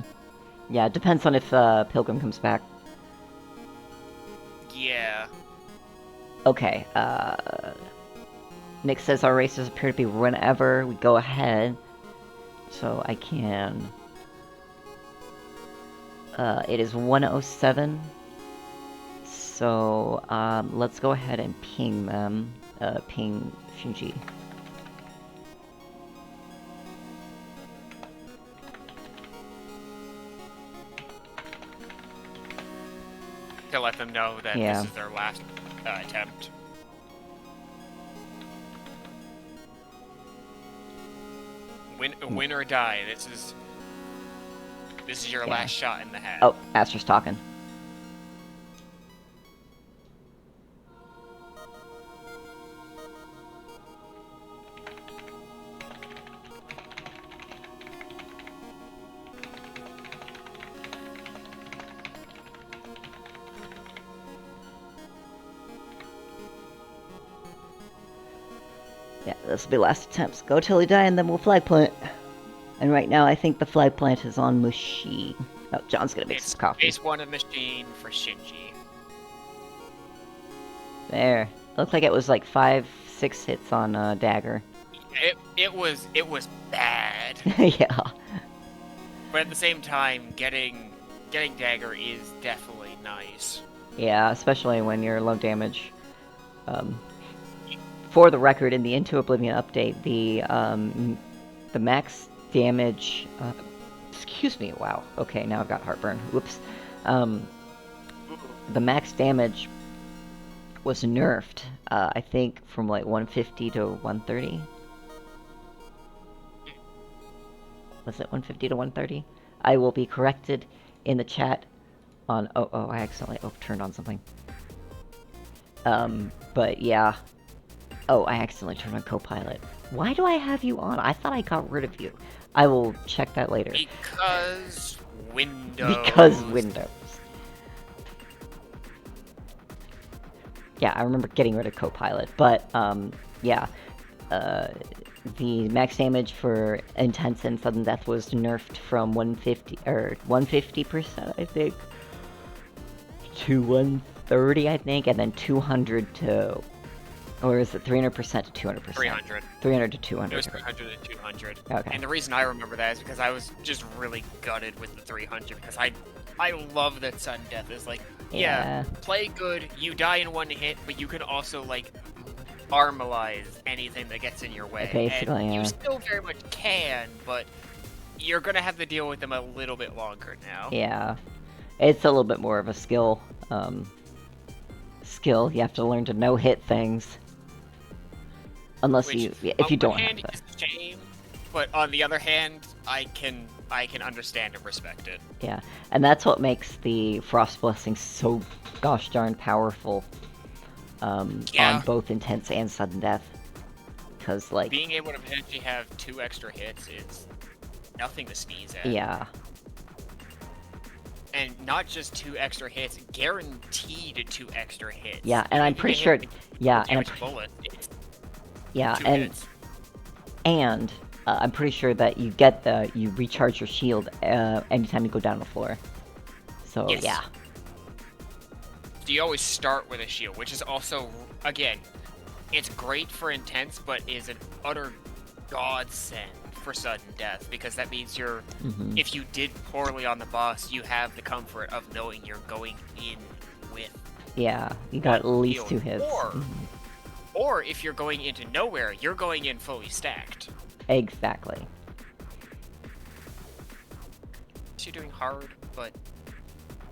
Yeah, it depends on if Pilgrim comes back. Yeah. Okay, Nick says our races appear to be whenever we go ahead. So I can... it is 1:07. So, let's go ahead and ping them. Ping Shinji. To let them know that Yeah. this is their last attempt. Win or die. This is your last shot in the hat. Oh, Aster's talking. Yeah, this will be last attempts. Go till he die and then we'll flag plant. And right now I think the flag plant is on Mushi. Oh, John's gonna make some coffee. Phase 1 of machine for Shinji. There. Looked like it was like 5-6 hits on Dagger. It was bad. Yeah. But at the same time, getting Dagger is definitely nice. Yeah, especially when you're low damage. For the record, in the Into Oblivion update, the max damage... excuse me, wow. Okay, now I've got heartburn. Whoops. The max damage was nerfed, I think, from like 150 to 130. Was it 150 to 130? I will be corrected in the chat on... Oh, I accidentally turned on something. But yeah. Oh, I accidentally turned on Copilot. Why do I have you on? I thought I got rid of you. I will check that later. Because Windows. Because Windows. Yeah, I remember getting rid of Copilot, but, yeah. The max damage for Intense and Sudden Death was nerfed from 150%, I think, to 130, I think, and then 200 to, or is it 300% to 200%? 300. 300 to 200. It was 300 and 200. Okay. And the reason I remember that is because I was just really gutted with the 300, because I love that Sudden Death is like, yeah, play good, you die in one hit, but you can also, like, armalize anything that gets in your way. Basically, and yeah. you still very much can, but you're gonna have to deal with them a little bit longer now. Yeah. It's a little bit more of a skill. You have to learn to no-hit things. Unless if you don't have that. It's a shame, but on the other hand, I can understand and respect it. Yeah, and that's what makes the Frost Blessing so gosh darn powerful. On both Intense and Sudden Death. Because, like... being able to potentially have 2 extra hits is nothing to sneeze at. Yeah. And not just 2 extra hits, guaranteed 2 extra hits. Yeah, and I'm pretty sure... Yeah, and I'm pretty sure that you recharge your shield anytime you go down the floor. So, yes. Yeah. So you always start with a shield, which is also, again, it's great for Intense, but is an utter godsend for Sudden Death, because that means if you did poorly on the boss, you have the comfort of knowing you're going in with... Yeah, you got at least 2 hits. Or if you're going into nowhere, you're going in fully stacked. Exactly. So you're doing hard, but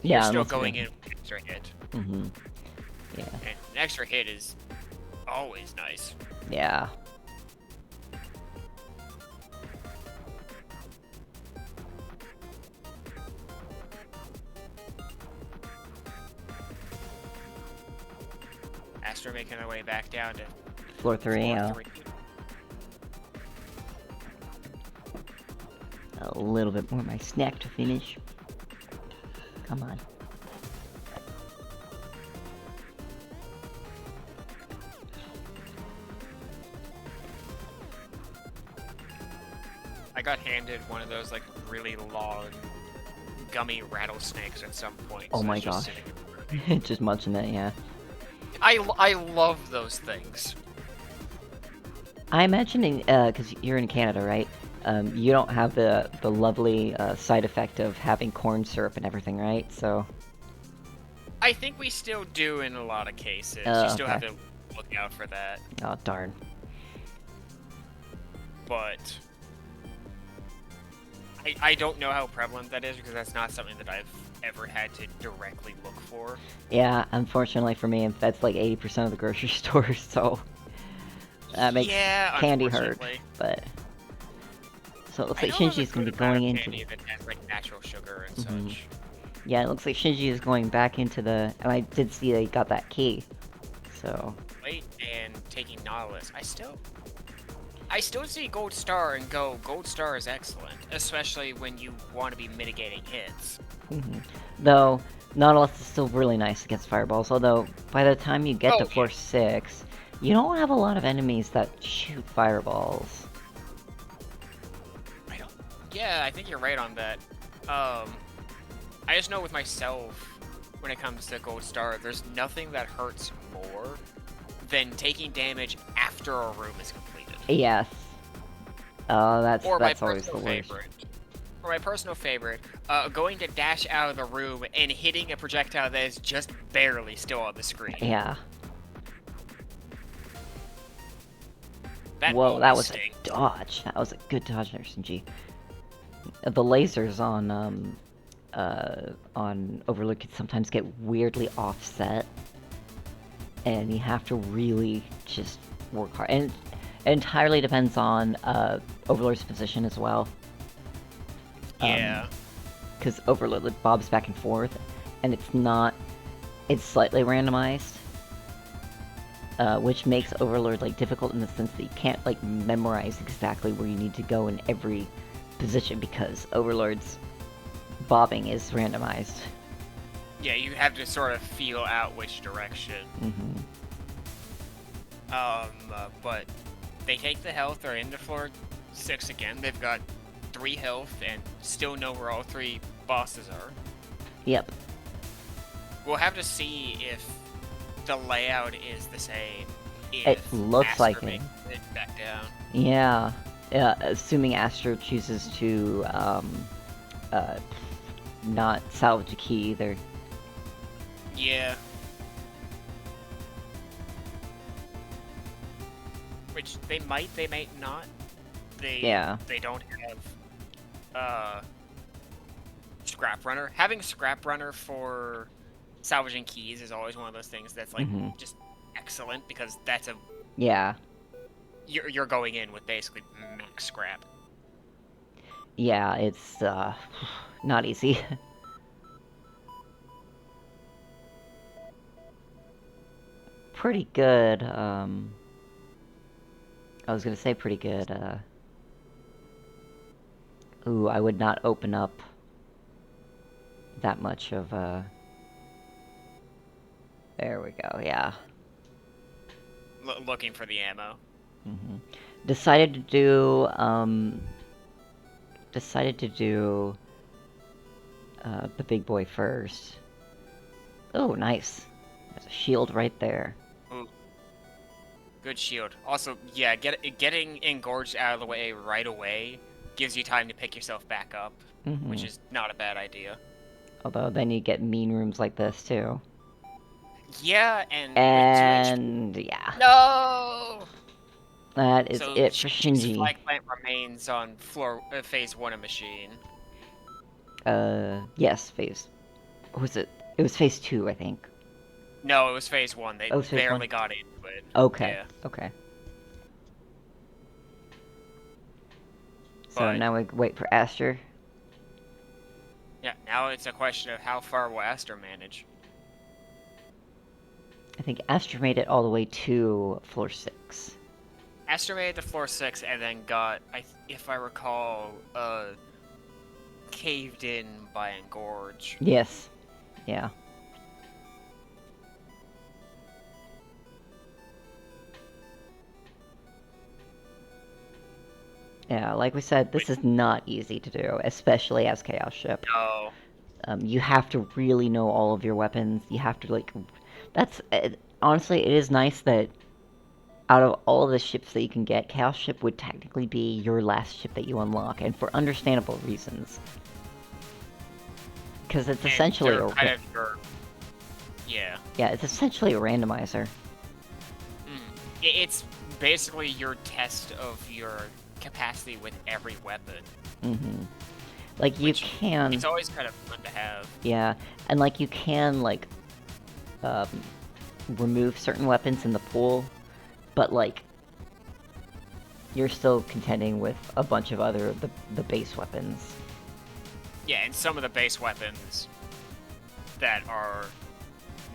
yeah, you're still going in with an extra hit. Yeah. And an extra hit is always nice. Yeah. Astro making our way back down to floor 3, yeah. A little bit more of my snack to finish. Come on. I got handed one of those, like, really long, gummy rattlesnakes at some point. Oh my gosh. Just munching that, yeah. I love those things. I'm imagining, because you're in Canada, right? You don't have the lovely side effect of having corn syrup and everything, right? So... I think we still do in a lot of cases. You still have to look out for that. Oh, darn. But... I don't know how prevalent that is, because that's not something that I've ever had to directly look for. Yeah, unfortunately for me, that's like 80% of the grocery stores, so... That makes candy hurt, but... So it looks like Shinji's going to be going into... that has, like, natural sugar and such. Yeah, it looks like Shinji is going back into the... And I did see they got that key, so... Wait, and taking Nautilus. I still see Gold Star and go, Gold Star is excellent, especially when you want to be mitigating hits. Though, Nautilus is still really nice against fireballs, although by the time you get to floor 6, you don't have a lot of enemies that shoot fireballs. Yeah, I think you're right on that. I just know with myself, when it comes to Gold Star, there's nothing that hurts more than taking damage after a room is completed. Yes. That's always the worst. Or my personal favorite, going to dash out of the room and hitting a projectile that is just barely still on the screen. Yeah. Whoa, that was a dodge. That was a good dodge there, Shinji. The lasers on Overlook can sometimes get weirdly offset, and you have to really just work hard. And it entirely depends on Overlord's position as well. Yeah. Because Overlord bobs back and forth, and it's slightly randomized. Which makes Overlord like difficult in the sense that you can't like memorize exactly where you need to go in every position, because Overlord's bobbing is randomized. Yeah, you have to sort of feel out which direction. But they take the health, they're into floor 6 again. They've got 3 health and still know where all 3 bosses are. Yep. We'll have to see if the layout is the same. It looks Aster like it. makes it back down. Yeah. Assuming Astro chooses to not salvage a key either. Yeah. Which they might not. They don't have Scrap Runner. Having Scrap Runner for salvaging keys is always one of those things that's like just excellent, because that's you're going in with basically max scrap. Yeah, it's not easy. Pretty good, I was gonna say pretty good, ooh, I would not open up that much of, there we go, yeah. Looking for the ammo. Decided to do, the big boy first. Oh, nice. There's a shield right there. Ooh. Good shield. Also, yeah, getting engorged out of the way right away gives you time to pick yourself back up, which is not a bad idea. Although then you get mean rooms like this too. Yeah, and yeah. No. That is it for Shinji's Shinji. flag plant remains on phase 1 of machine. Yes, phase. What was it? It was phase 2, I think. No, it was phase 1. They barely 1? got into it. Okay. Yeah. Okay. So now we wait for Aster. Yeah, now it's a question of how far will Aster manage. I think Aster made it all the way to floor 6. Aster made it to floor 6 and then got, if I recall, caved in by Engorge. Yes. Yeah. Yeah, like we said, this is not easy to do, especially as Chaos Ship. No. You have to really know all of your weapons. You have to, like... That's... honestly, it is nice that out of all the ships that you can get, Chaos Ship would technically be your last ship that you unlock, and for understandable reasons. Because it's essentially a... kind of your... Yeah. Yeah, it's essentially a randomizer. It's basically your test of your capacity with every weapon. Like, you can... It's always kind of fun to have. Yeah, and, like, you can, like, remove certain weapons in the pool, but, like, you're still contending with a bunch of other, the base weapons. Yeah, and some of the base weapons that are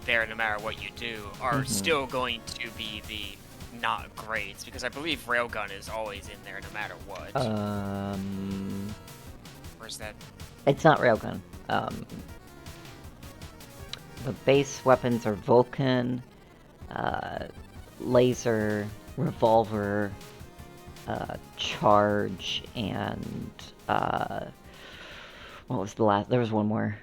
there no matter what you do are still going to be the not greats, because I believe Railgun is always in there no matter what. Where's that? It's not Railgun. The base weapons are Vulcan, Laser, Revolver, Charge, and, what was the last? There was one more.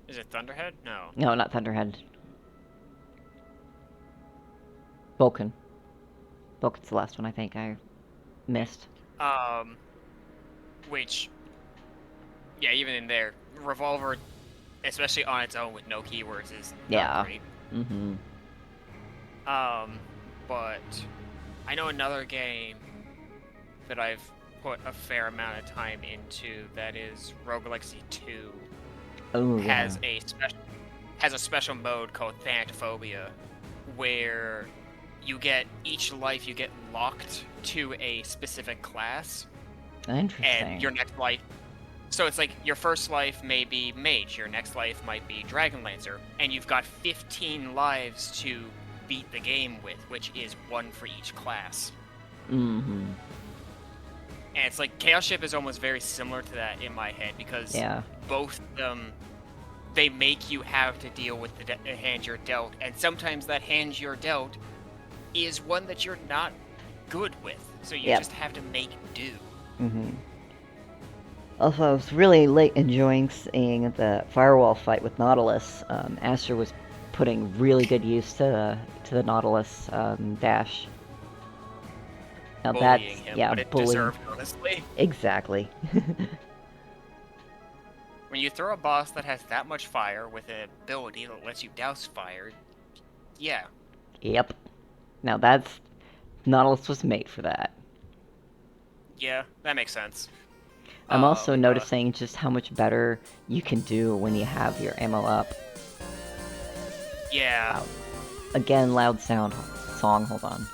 Is it Thunderhead? No. No, not Thunderhead. Vulcan. Vulcan's the last one I think I missed. Which, yeah, even in there, Revolver, especially on its own with no keywords, is not great. But I know another game that I've put a fair amount of time into that is Rogue Legacy 2. Oh, has a special mode called Thanatophobia, where each life you get locked to a specific class. Interesting. And your next life, so it's like your first life may be Mage, your next life might be Dragonlancer, and you've got 15 lives to beat the game with, which is one for each class. And it's like Chaos Ship is almost very similar to that in my head because both of them, they make you have to deal with the hand you're dealt, and sometimes that hand you're dealt is one that you're not good with, so you just have to make do. Also, I was really late enjoying seeing the firewall fight with Nautilus. Aster was putting really good use to the Nautilus dash. Now Bullying him, yeah, but it bullying. deserved, honestly. Exactly. When you throw a boss that has that much fire with an ability that lets you douse fire, yeah. Yep. Now that's... Nautilus was made for that. Yeah, that makes sense. I'm also noticing just how much better you can do when you have your ammo up. Yeah. Wow. Again, loud song, hold on.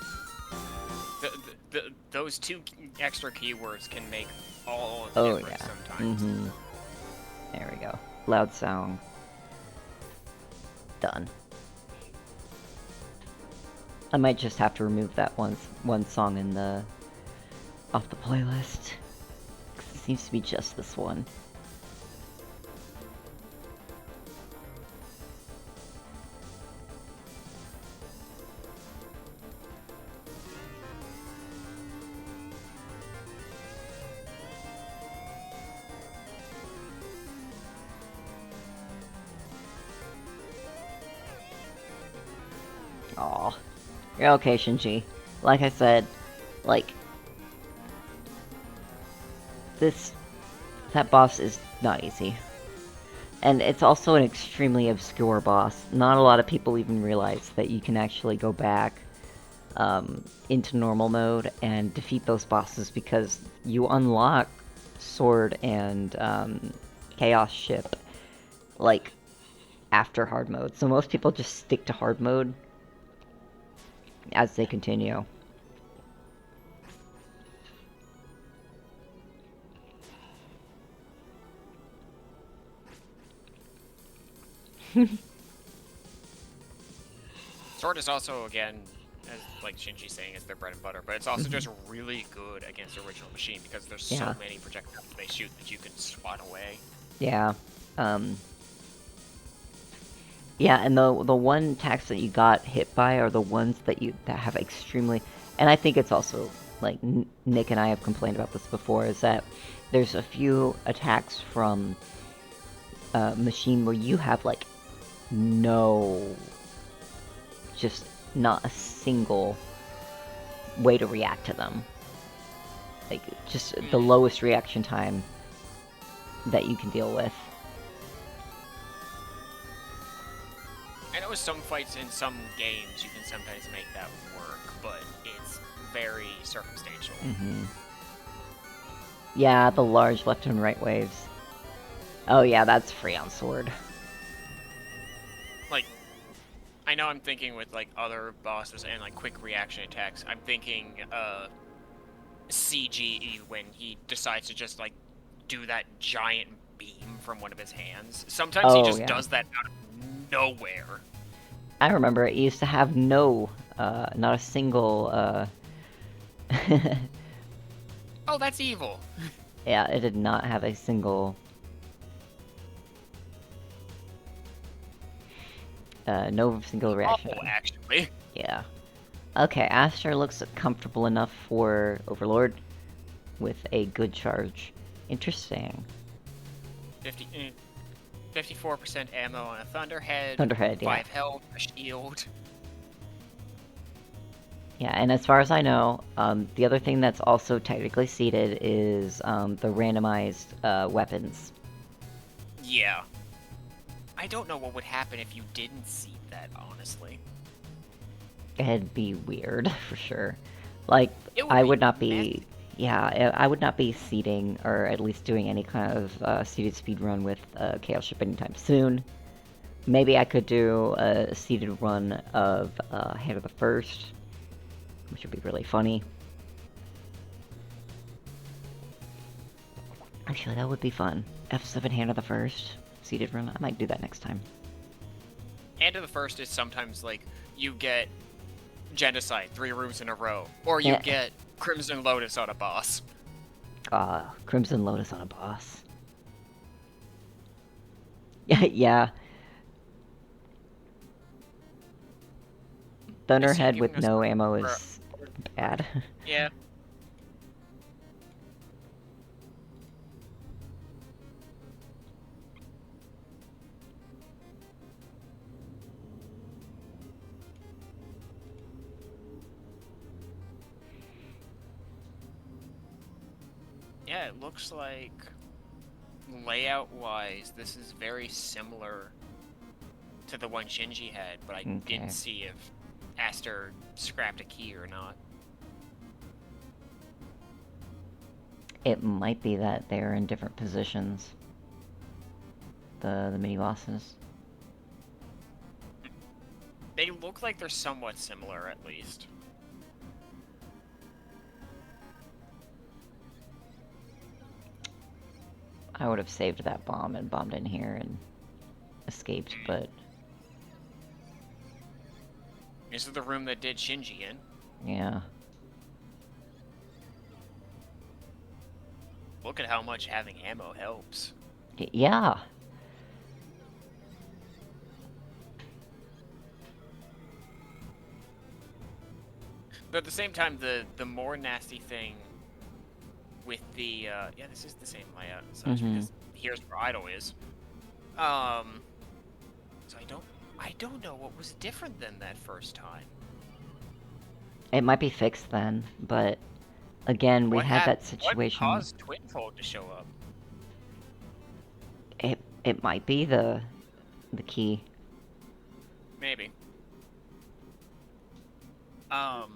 Those two extra keywords can make all of the difference sometimes. There we go. Loud sound. Done. I might just have to remove that one song in the off the playlist. It seems to be just this one. Aw. You're okay, Shinji. Like I said, like... That boss is not easy. And it's also an extremely obscure boss. Not a lot of people even realize that you can actually go back into normal mode and defeat those bosses because you unlock Sword and Chaos Ship, like, after hard mode. So most people just stick to hard mode as they continue. Sword is also, again, as like Shinji's saying, is their bread and butter, but it's also just really good against the original machine because there's so many projectiles they shoot that you can swat away. Yeah. Yeah, and the one attacks that you got hit by are the ones that have extremely... And I think it's also, like, Nick and I have complained about this before, is that there's a few attacks from Machine where you have, like, just not a single way to react to them. Like, just the lowest reaction time that you can deal with. I know some fights in some games you can sometimes make that work, but it's very circumstantial. Yeah, the large left and right waves. Oh yeah, that's free on Sword. Like, I know I'm thinking with, like, other bosses and, like, quick reaction attacks. I'm thinking, CGE when he decides to just, like, do that giant beam from one of his hands. Sometimes he just does that out of nowhere. I remember it used to have not a single, Oh, that's evil. Yeah, it did not have a single... no single reaction. Oh, actually. Yeah. Okay, Aster looks comfortable enough for Overlord with a good charge. Interesting. 54% ammo on a Thunderhead. Thunderhead, 5 health, a shield. Yeah, and as far as I know, the other thing that's also technically seeded is the randomized weapons. Yeah. I don't know what would happen if you didn't seed that, honestly. It'd be weird, for sure. Like, I would not be... Yeah, I would not be seeding, or at least doing any kind of seeded speedrun with Chaos Ship anytime soon. Maybe I could do a seeded run of Hand of the First, which would be really funny. Actually, that would be fun. F7 Hand of the First, seeded run. I might do that next time. Hand of the First is sometimes like, you get Genocide 3 rooms in a row, or you get Crimson Lotus on a boss. Crimson Lotus on a boss. Yeah. Thunderhead with no ammo is bad. Yeah. Yeah, it looks like layout-wise, this is very similar to the one Shinji had, but I didn't see if Aster scrapped a key or not. It might be that they're in different positions. The mini-bosses. They look like they're somewhat similar, at least. I would have saved that bomb and bombed in here and escaped, but... This is the room that did Shinji in. Yeah. Look at how much having ammo helps. Yeah. But at the same time, the more nasty thing with the yeah, this is the same layout and such, because here's where Idol is. So I don't know what was different than that first time. It might be fixed then, but again, we had that situation. What caused Twinfold to show up? It might be the key. Maybe. What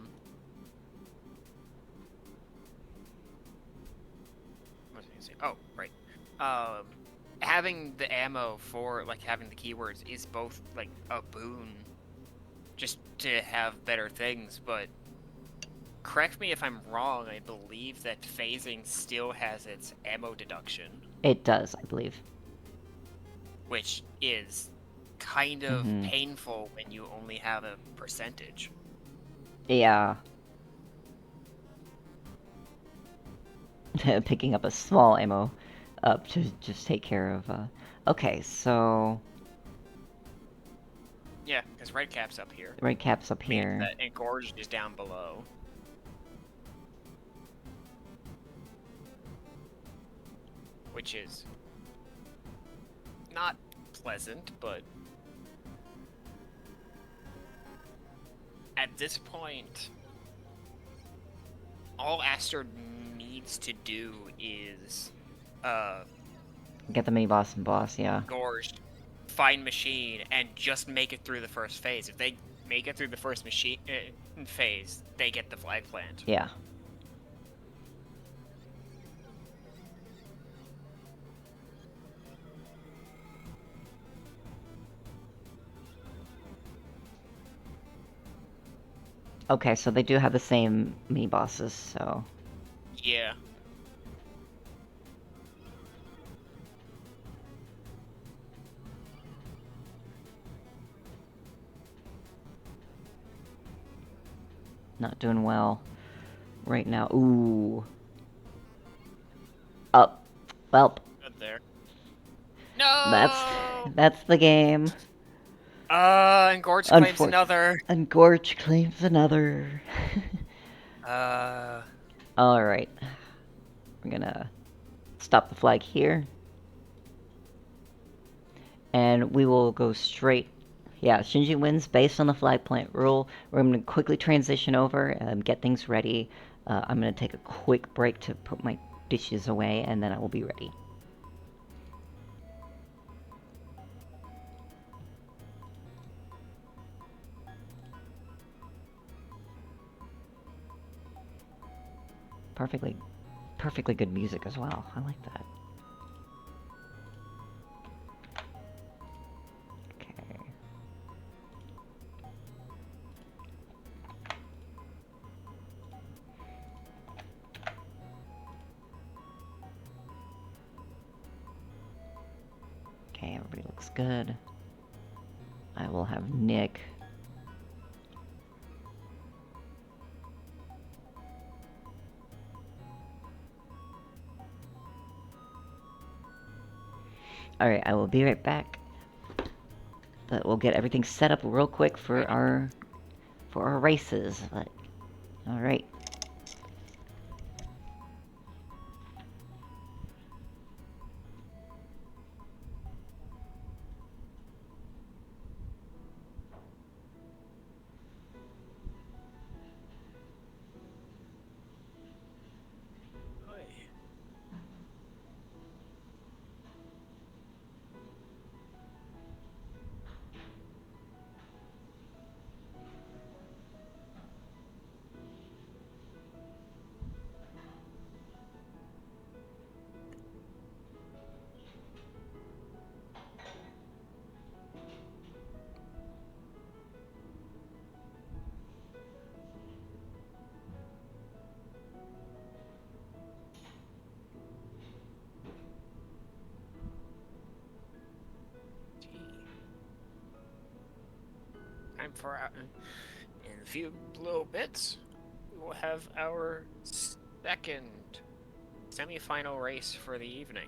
was I gonna say? Oh, right. Having the ammo for, like, having the keywords is both, like, a boon just to have better things, but correct me if I'm wrong, I believe that phasing still has its ammo deduction. It does, I believe. Which is kind of painful when you only have a percentage. Yeah. Picking up a small ammo up to just take care of, Okay, so... Yeah, because Red Cap's up here. Red Cap's up here. And Gorge is down below. Which is... not pleasant, but... at this point... all Aster needs to do is... get the mini-boss and boss, yeah. Gorge, find machine, and just make it through the first phase. If they make it through the first machine phase, they get the flag plant. Yeah. Okay, so they do have the same mini-bosses, so... Yeah. Not doing well right now. Ooh. Oh. Welp. Good there. No! That's the game. And Gorge claims another. And Gorge claims another. Alright. We're gonna stop the flag here. And we will go straight. Yeah, Shinji wins based on the flag plant rule. We're going to quickly transition over and get things ready. I'm going to take a quick break to put my dishes away, and then I will be ready. Perfectly good music as well. I like that. Okay, everybody looks good. I will have Nick. Alright, I will be right back. But we'll get everything set up real quick for our races. But alright. Time for in a few little bits, we will have our second semi-final race for the evening.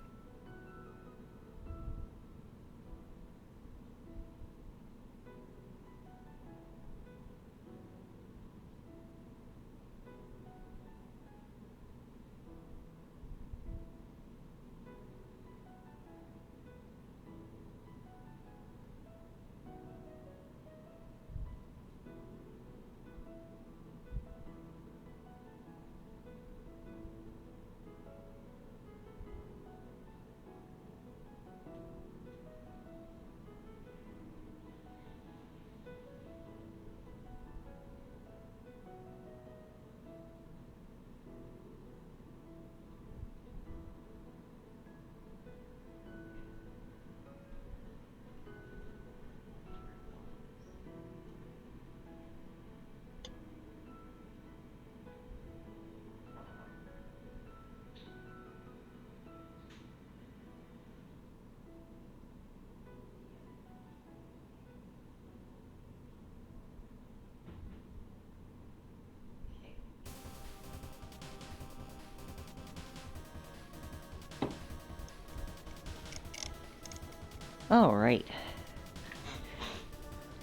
Alright.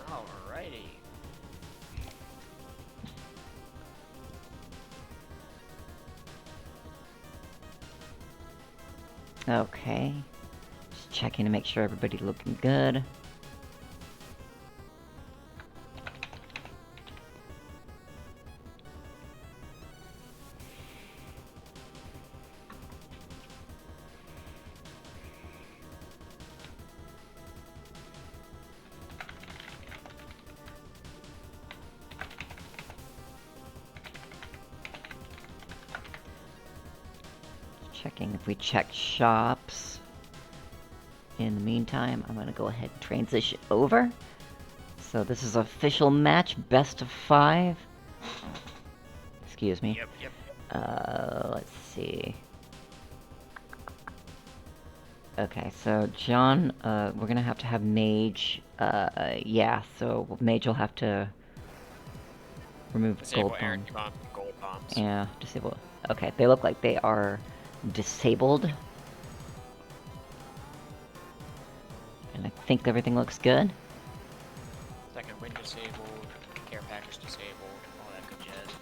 Alrighty. Okay. Just checking to make sure everybody's looking good. Checking if we check shops. In the meantime, I'm gonna go ahead and transition over. So this is official match, best of 5. Excuse me. Yep. Let's see. Okay, so John, we're gonna have to have Mage. Yeah, so Mage will have to remove Disable gold air bombs. bomb, gold bombs. Yeah, disable. Okay, they look like they are disabled. And I think everything looks good. Second wind disabled, care package disabled, all that good jazz.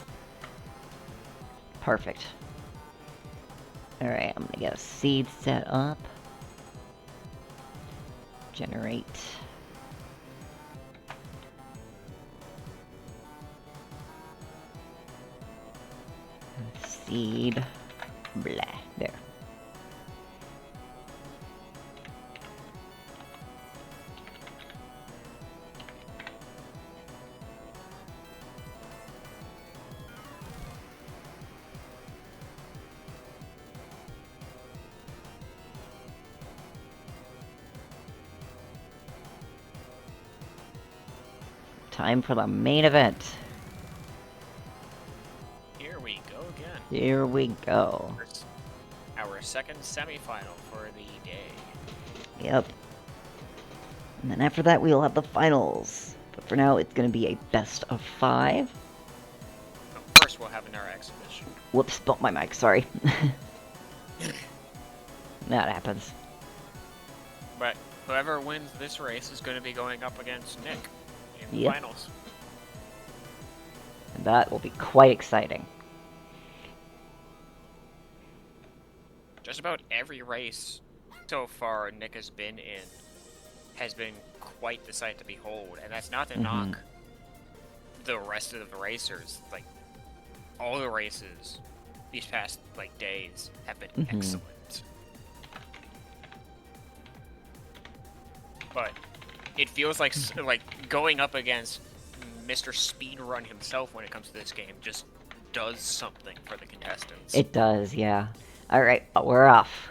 Perfect. Alright, I'm gonna get a seed set up. Generate. Seed. Blah. There. Time for the main event. Here we go again. Here we go. Our second semi-final for the day. Yep. And then after that, we'll have the finals. But for now, it's going to be a best of 5. First, we'll have our exhibition. Whoops, bumped my mic, sorry. That happens. But whoever wins this race is going to be going up against Nick in the Yep. finals. And that will be quite exciting. Just about every race so far Nick has been in has been quite the sight to behold, and that's not to knock the rest of the racers. Like, all the races these past, like, days have been excellent. But it feels like going up against Mr. Speedrun himself when it comes to this game just does something for the contestants. It does, yeah. Alright, we're off.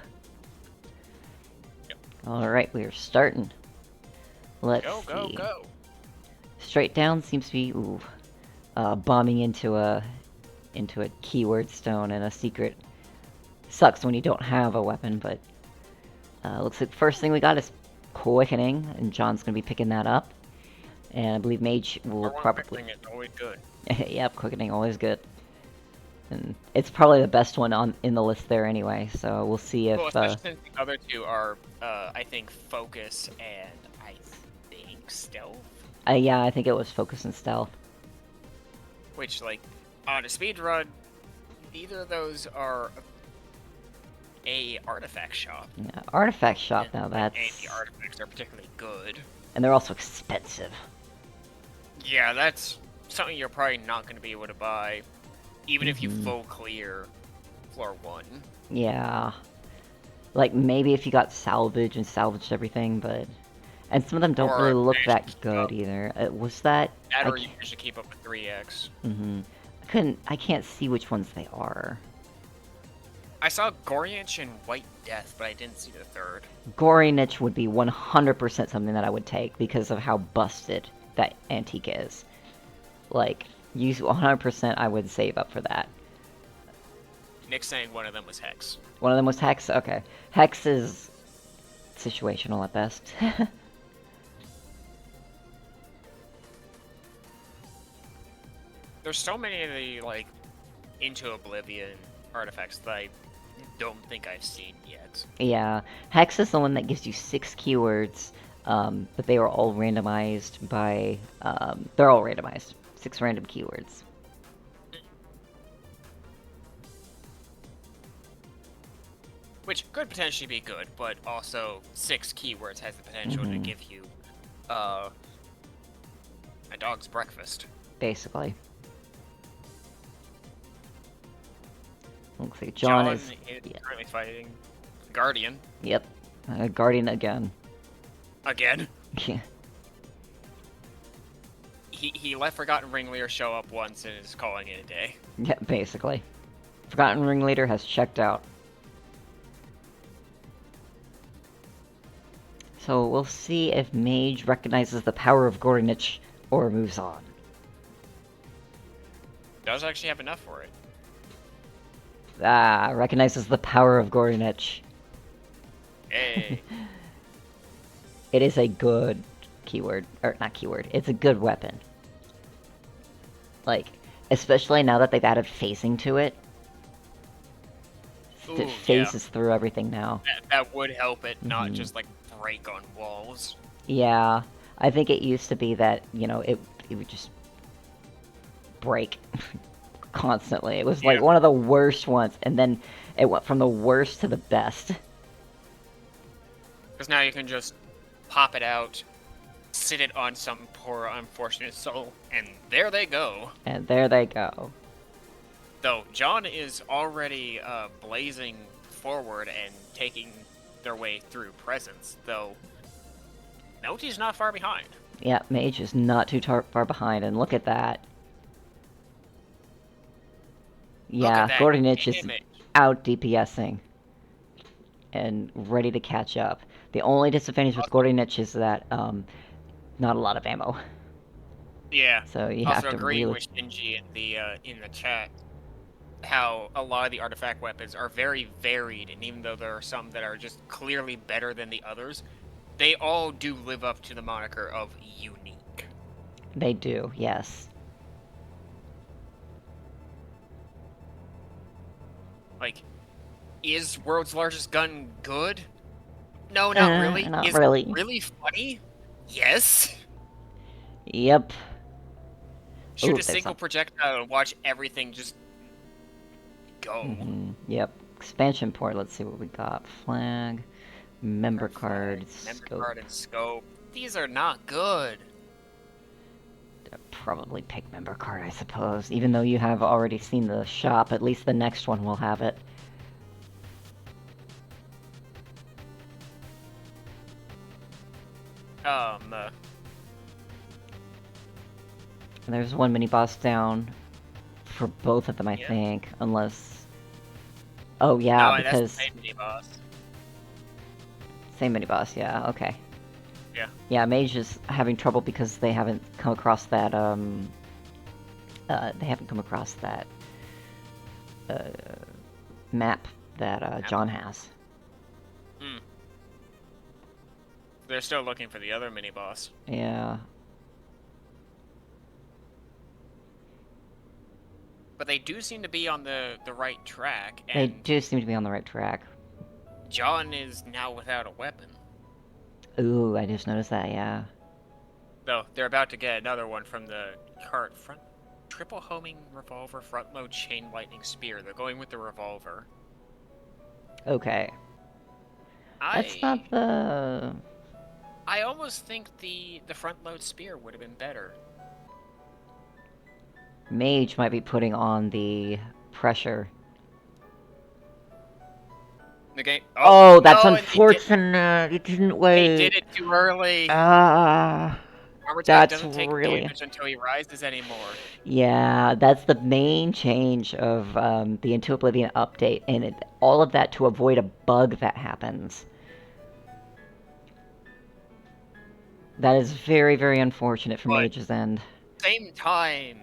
Yep. Alright, we are starting. Let's Go, go, see. go. Straight down seems to be, bombing into a keyword stone and a secret. Sucks when you don't have a weapon, but looks like the first thing we got is Quickening, and John's gonna be picking that up. And I believe Mage will probably... Quickening is always good. Yep, Quickening, always good. And it's probably the best one in the list there anyway, so we'll see if... Well, especially since the other two are, I think, Focus and I think Stealth? yeah, I think it was Focus and Stealth. Which, like, on a speedrun, neither of those are a artifact shop. Yeah, Artifact Shop, now that's... And the artifacts are particularly good. And they're also expensive. Yeah, that's something you're probably not going to be able to buy, even if you full clear floor 1. Yeah. Like, maybe if you got salvage and salvaged everything, but... And some of them don't Or really look that managed to good up. either. Was that... That or you usually keep up with 3x. I can't see which ones they are. I saw Gorianch and White Death, but I didn't see the third. Gory Niche would be 100% something that I would take because of how busted that antique is. Like, 100% I would save up for that. Nick's saying one of them was Hex. One of them was Hex? Okay. Hex is situational at best. There's so many of the, like, Into Oblivion artifacts that I don't think I've seen yet. Yeah. Hex is the one that gives you 6 keywords, but they are all randomized by... they're all randomized. 6 random keywords. Which could potentially be good, but also 6 keywords has the potential to give you, a dog's breakfast. Basically. Looks like John is currently fighting Guardian. Yep. Guardian again. Again? Yeah. He let Forgotten Ringleader show up once and is calling it a day. Yeah, basically. Forgotten Ringleader has checked out. So we'll see if Mage recognizes the power of Gorinich or moves on. Does actually have enough for it. Ah, recognizes the power of Gorinich. Hey. It is a good keyword. Or, not keyword. It's a good weapon. Like, especially now that they've added phasing to it. Ooh, It phases through everything now. That would help it not just, like, break on walls. Yeah. I think it used to be that, you know, it would just break constantly. It was like one of the worst ones, and then it went from the worst to the best. Because now you can just pop it out, sit it on some poor unfortunate soul, and there they go. And there they go. Though John is already blazing forward and taking their way through presence, though Melty's not far behind. Yeah, Mage is not too far behind, and look at that. Yeah, Gorinich is out DPSing and ready to catch up. The only disadvantage with Gorinich is that not a lot of ammo. Yeah. So you also have to agreeing really... with Shinji in the chat how a lot of the artifact weapons are very varied, and even though there are some that are just clearly better than the others, they all do live up to the moniker of unique. They do, yes. Like, is World's Largest Gun good? No, not really. Not Is really. it really funny? Yes. Yep. Shoot Ooh, a single projectile and watch everything just go. Yep. Expansion port. Let's see what we got. Flag, member card, Member scope. card and scope. These are not good. Probably pick member card, I suppose. Even though you have already seen the shop, at least the next one will have it. There's one mini boss down for both of them, I think, unless. Oh yeah, no, because that's the same mini boss. Same mini boss, yeah. Okay. Yeah. Yeah, Mage is having trouble because they haven't come across that. They haven't come across that map that John has. They're still looking for the other mini boss. Yeah. But they do seem to be on the right track. And they do seem to be on the right track. John is now without a weapon. Ooh, I just noticed that, yeah. Though, they're about to get another one from the cart. Triple homing revolver, front load chain lightning spear. They're going with the revolver. Okay. That's not the... I almost think the front load spear would have been better. Mage might be putting on the pressure. The game. Oh, that's unfortunate. It didn't wait. They did it too early. That's doesn't take really damage until he rises anymore. Yeah, that's the main change of the Into Oblivion update, and all of that to avoid a bug that happens. That is very, very unfortunate for Mage's End. Same time,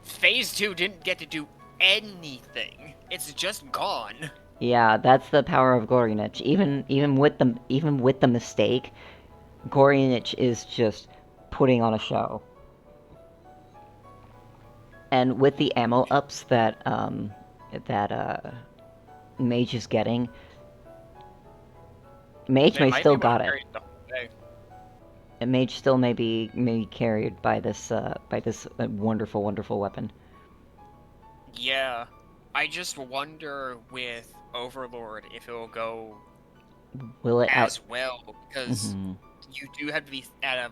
Phase 2 didn't get to do anything. It's just gone. Yeah, that's the power of Gorinich. Even with the mistake, Gorinich is just putting on a show. And with the ammo ups that Mage is getting, Mage may still got it. And Mage still may be carried by this wonderful, wonderful weapon. Yeah, I just wonder with Overlord if it will go as well, because you do have to be at a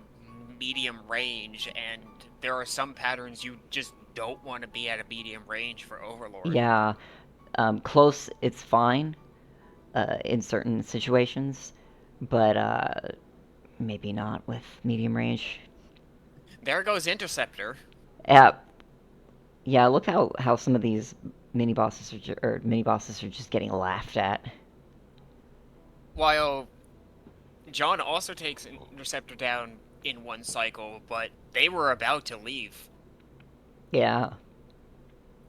medium range, and there are some patterns you just don't want to be at a medium range for Overlord. Yeah, close it's fine in certain situations, but maybe not with medium range. There goes Interceptor. Yeah, look how some of these mini bosses are just getting laughed at. While John also takes Interceptor down in one cycle, but they were about to leave. Yeah.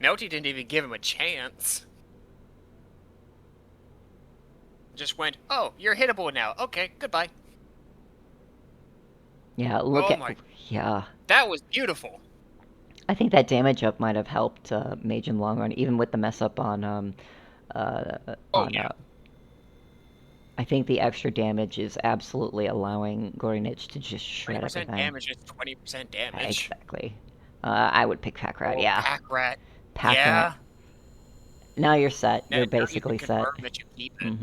Melty didn't even give him a chance. Just went, oh, you're hittable now. Okay, goodbye. Yeah, yeah. That was beautiful. I think that damage up might have helped Mage in the long run, even with the mess up on I think the extra damage is absolutely allowing Gorinich to just shred 20% everything. damage is 20% damage. Exactly. I would pick Pack Rat, yeah. Pack Rat. Pack Rat. Now you're set. You're basically you can set. That you keep it.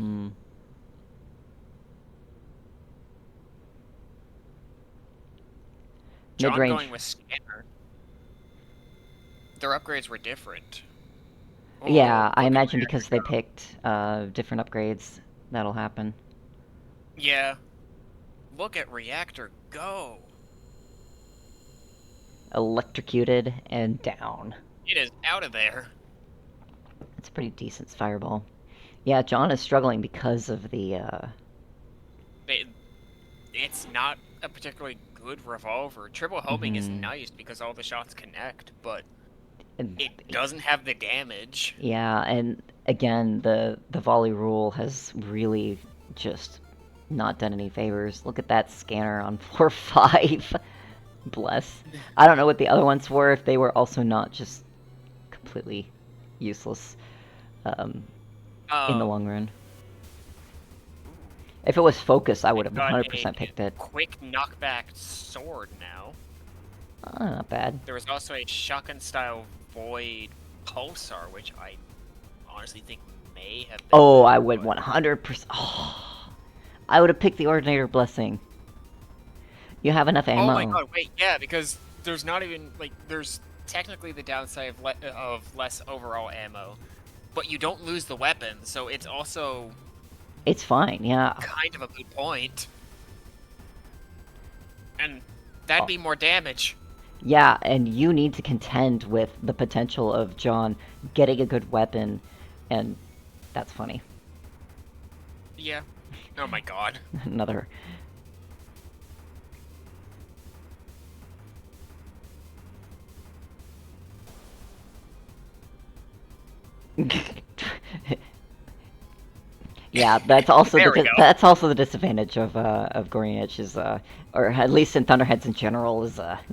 John Mid-range. going with Scanner. Their upgrades were different. Yeah, I imagine because they picked different upgrades, that'll happen. Yeah. Look at Reactor go. Electrocuted and down. It is out of there. It's a pretty decent fireball. Yeah, John is struggling because of the It's not a particularly good revolver. Triple homing is nice because all the shots connect, but it doesn't have the damage. Yeah, and again, the volley rule has really just not done any favors. Look at that scanner on floor 5. Bless. I don't know what the other ones were, if they were also not just completely useless in the long run. If it was focus, I would have got 100% a picked it. quick knockback sword now. Not bad. There was also a shotgun-style void pulsar, which I honestly think may have been... Oh, I would 100%. Oh, I would have picked the Ordinator Blessing. You have enough ammo. Oh my god, wait, yeah, because there's not even, like, there's technically the downside of less overall ammo, but you don't lose the weapon, so it's also... It's fine, yeah. Kind of a good point. And that'd be more damage. Yeah, and you need to contend with the potential of John getting a good weapon, and that's funny. Yeah. Oh my god. Another... Yeah, that's also that's also the disadvantage of Gorinich is or at least in Thunderheads in general is that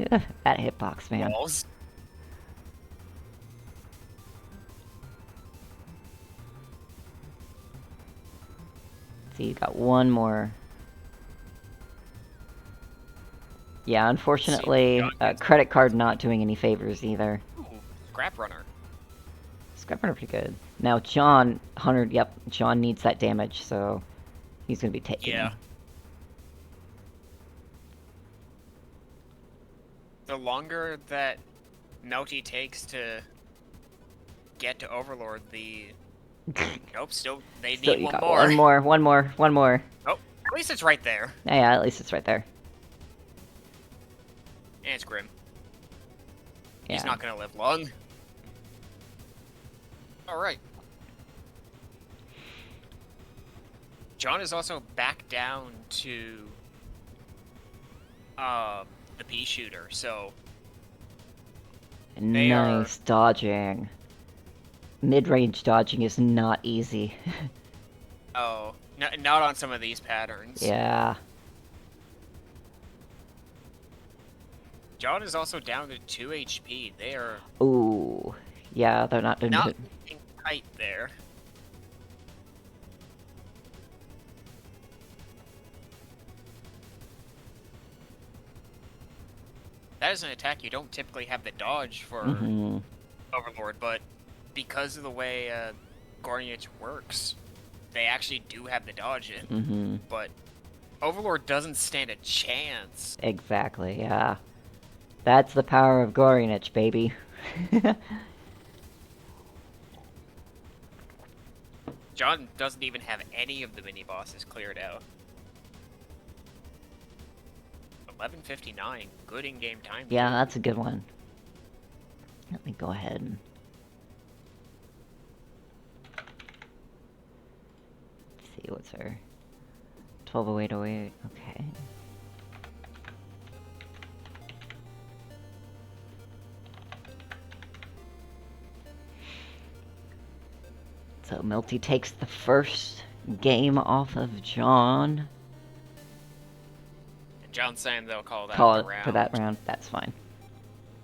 hitbox, man. Walls. See, you got one more. Yeah, unfortunately, credit card not doing any favors either. Ooh, Scrap Runner. Scrap Runner pretty good. Now John, 100. Yep, John needs that damage, so he's gonna be taking. Yeah. The longer that Melty takes to get to Overlord, the nope, still they need one more. One more. Oh, at least it's right there. Yeah, at least it's right there. And it's Grim. Yeah. He's not gonna live long. Alright. John is also back down to the pea shooter, so nice dodging. Mid-range dodging is not easy. Oh, not on some of these patterns. Yeah. John is also down to 2 HP. They are... Ooh. Yeah, they're not doing not tight there. That is an attack you don't typically have the dodge for Overlord, but because of the way Gorniach works, they actually do have the dodge in. But Overlord doesn't stand a chance. Exactly, yeah. That's the power of Gorinich, baby. John doesn't even have any of the mini-bosses cleared out. 11:59, good in-game time. Yeah, that's a good one. Let me go ahead and... see, what's her... 120808, okay. So Milty takes the first game off of John. John's saying they'll call that round. For that round. That's fine.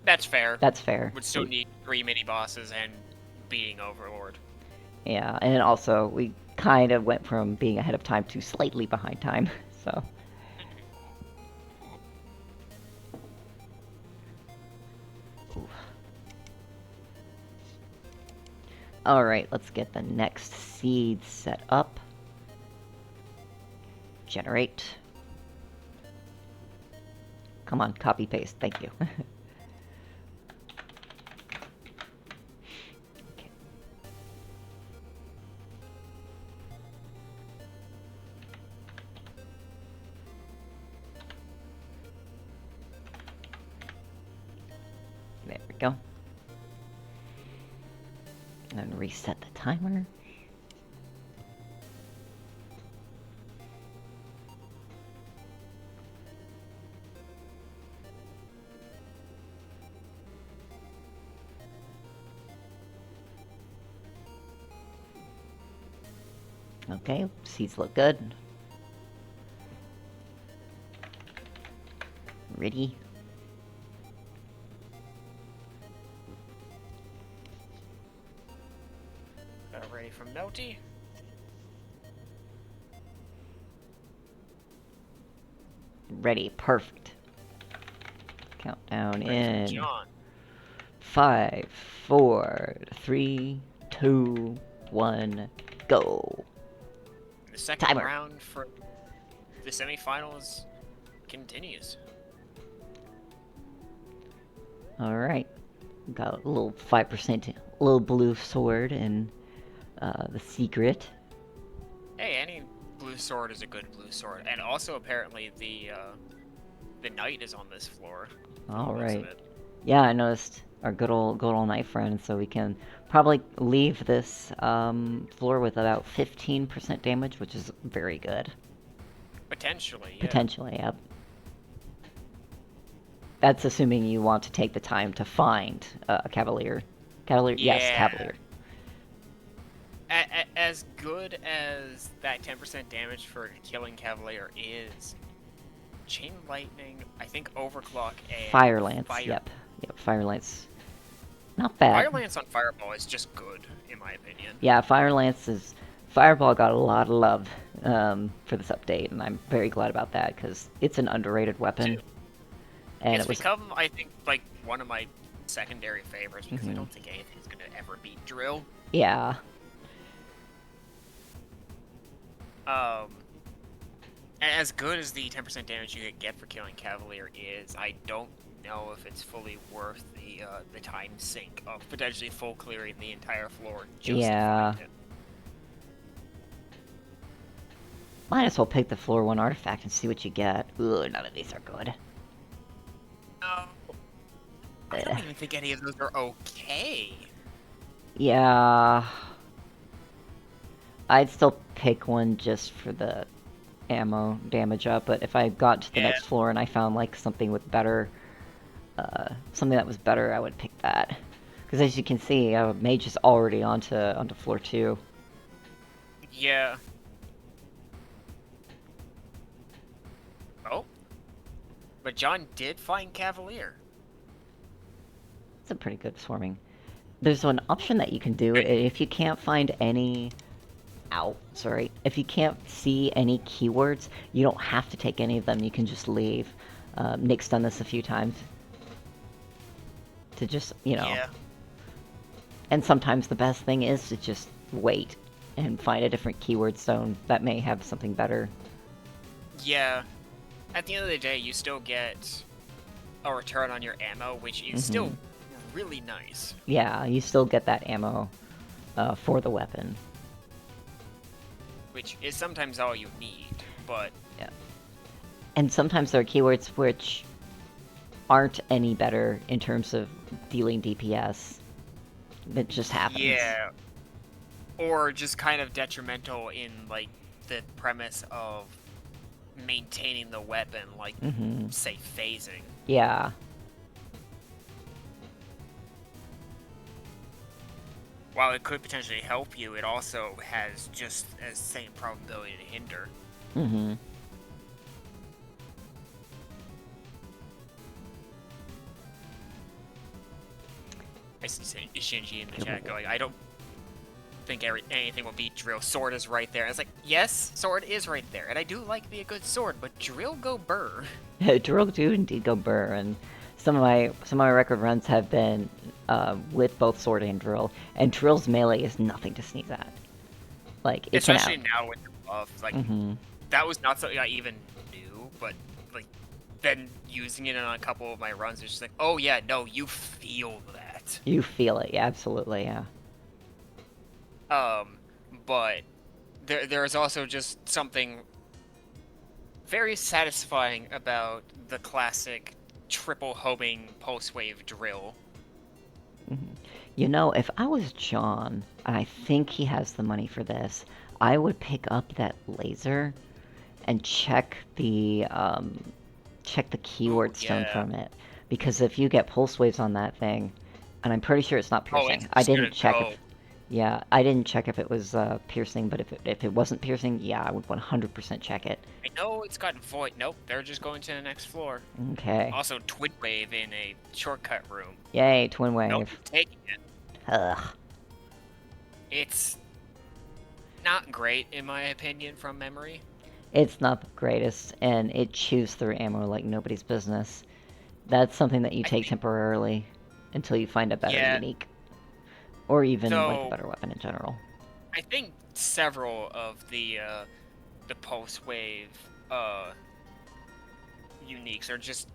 That's fair. That's fair. Would still need 3 mini-bosses and beating Overlord. Yeah, and also, we kind of went from being ahead of time to slightly behind time, so... Alright, let's get the next seed set up. Generate. Come on, copy paste, thank you. Okay. There we go. And reset the timer. Okay, seeds look good. Ready? Ready from Melty. ready. Perfect. Countdown in John. 5, 4, 3, 2, 1, go. The second Timer. round for the semifinals continues. Alright. Got a little 5%, little blue sword and the secret. Hey, any blue sword is a good blue sword. And also, apparently, the knight is on this floor. Alright. Yeah, I noticed our good old knight friend, so we can probably leave this floor with about 15% damage, which is very good. Potentially, yeah. Potentially, yep. That's assuming you want to take the time to find a Cavalier. Cavalier? Yeah. Yes, Cavalier. As good as that 10% damage for killing Cavalier is, Chain Lightning, I think Overclock and Fire Lance, yep. Yep, Fire Lance. Not bad. Fire Lance on Fireball is just good, in my opinion. Yeah, Fire Lance is... Fireball got a lot of love for this update, and I'm very glad about that, because it's an underrated weapon. And it's become, I think, like, one of my secondary favorites, because I don't think anything's going to ever beat Drill. Yeah. As good as the 10% damage you get for killing Cavalier is, I don't know if it's fully worth the time sink of potentially full clearing the entire floor just to find it. Might as well pick the floor 1 artifact and see what you get. Ooh, none of these are good. No. I don't even think any of those are okay. Yeah. I'd still pick one just for the ammo damage up, but if I got to the next floor and I found like something with better, something that was better, I would pick that. Because as you can see, Mage is already onto floor 2. Yeah. Oh. But John did find Cavalier. It's a pretty good swarming. There's an option that you can do if you can't find any... if you can't see any keywords, you don't have to take any of them, you can just leave. Nick's done this a few times. To just, you know... Yeah. And sometimes the best thing is to just wait and find a different keyword zone that may have something better. Yeah. At the end of the day, you still get a return on your ammo, which is still really nice. Yeah, you still get that ammo for the weapon. Which is sometimes all you need, but... Yeah. And sometimes there are keywords which aren't any better in terms of dealing DPS. That just happens. Yeah. Or just kind of detrimental in, like, the premise of maintaining the weapon, like, say, phasing. Yeah. While it could potentially help you, it also has just as same probability to hinder. I see Shinji in the chat going, I don't think anything will beat Drill. Sword is right there. And it's like, yes, Sword is right there. And I do like me a good sword, but Drill go burr. Drill do indeed go burr, and some of my record runs have been with both Sword and Drill, and Drill's melee is nothing to sneeze at. Like, it especially now with the buff, like, that was not something I even knew, but, like, then using it on a couple of my runs, it's just like, oh yeah, no, you feel that. You feel it, yeah, absolutely, yeah. But there is also just something very satisfying about the classic triple homing pulse wave drill. You know, if I was John, and I think he has the money for this, I would pick up that laser and check the keyword stone from it. Because if you get pulse waves on that thing, and I'm pretty sure it's not piercing. I didn't check if, yeah, I didn't check if it was piercing, but if it wasn't piercing, yeah, I would 100% check it. I know it's got void. Nope, they're just going to the next floor. Okay. Also, twin wave in a shortcut room. Yay, twin wave. Nope, taking it. Ugh. It's not great, in my opinion, from memory. It's not the greatest, and it chews through ammo like nobody's business. That's something that you I take think- temporarily until you find a better Yeah. unique. Or even, like, a Though- better weapon in general. I think several of the post-wave uniques are just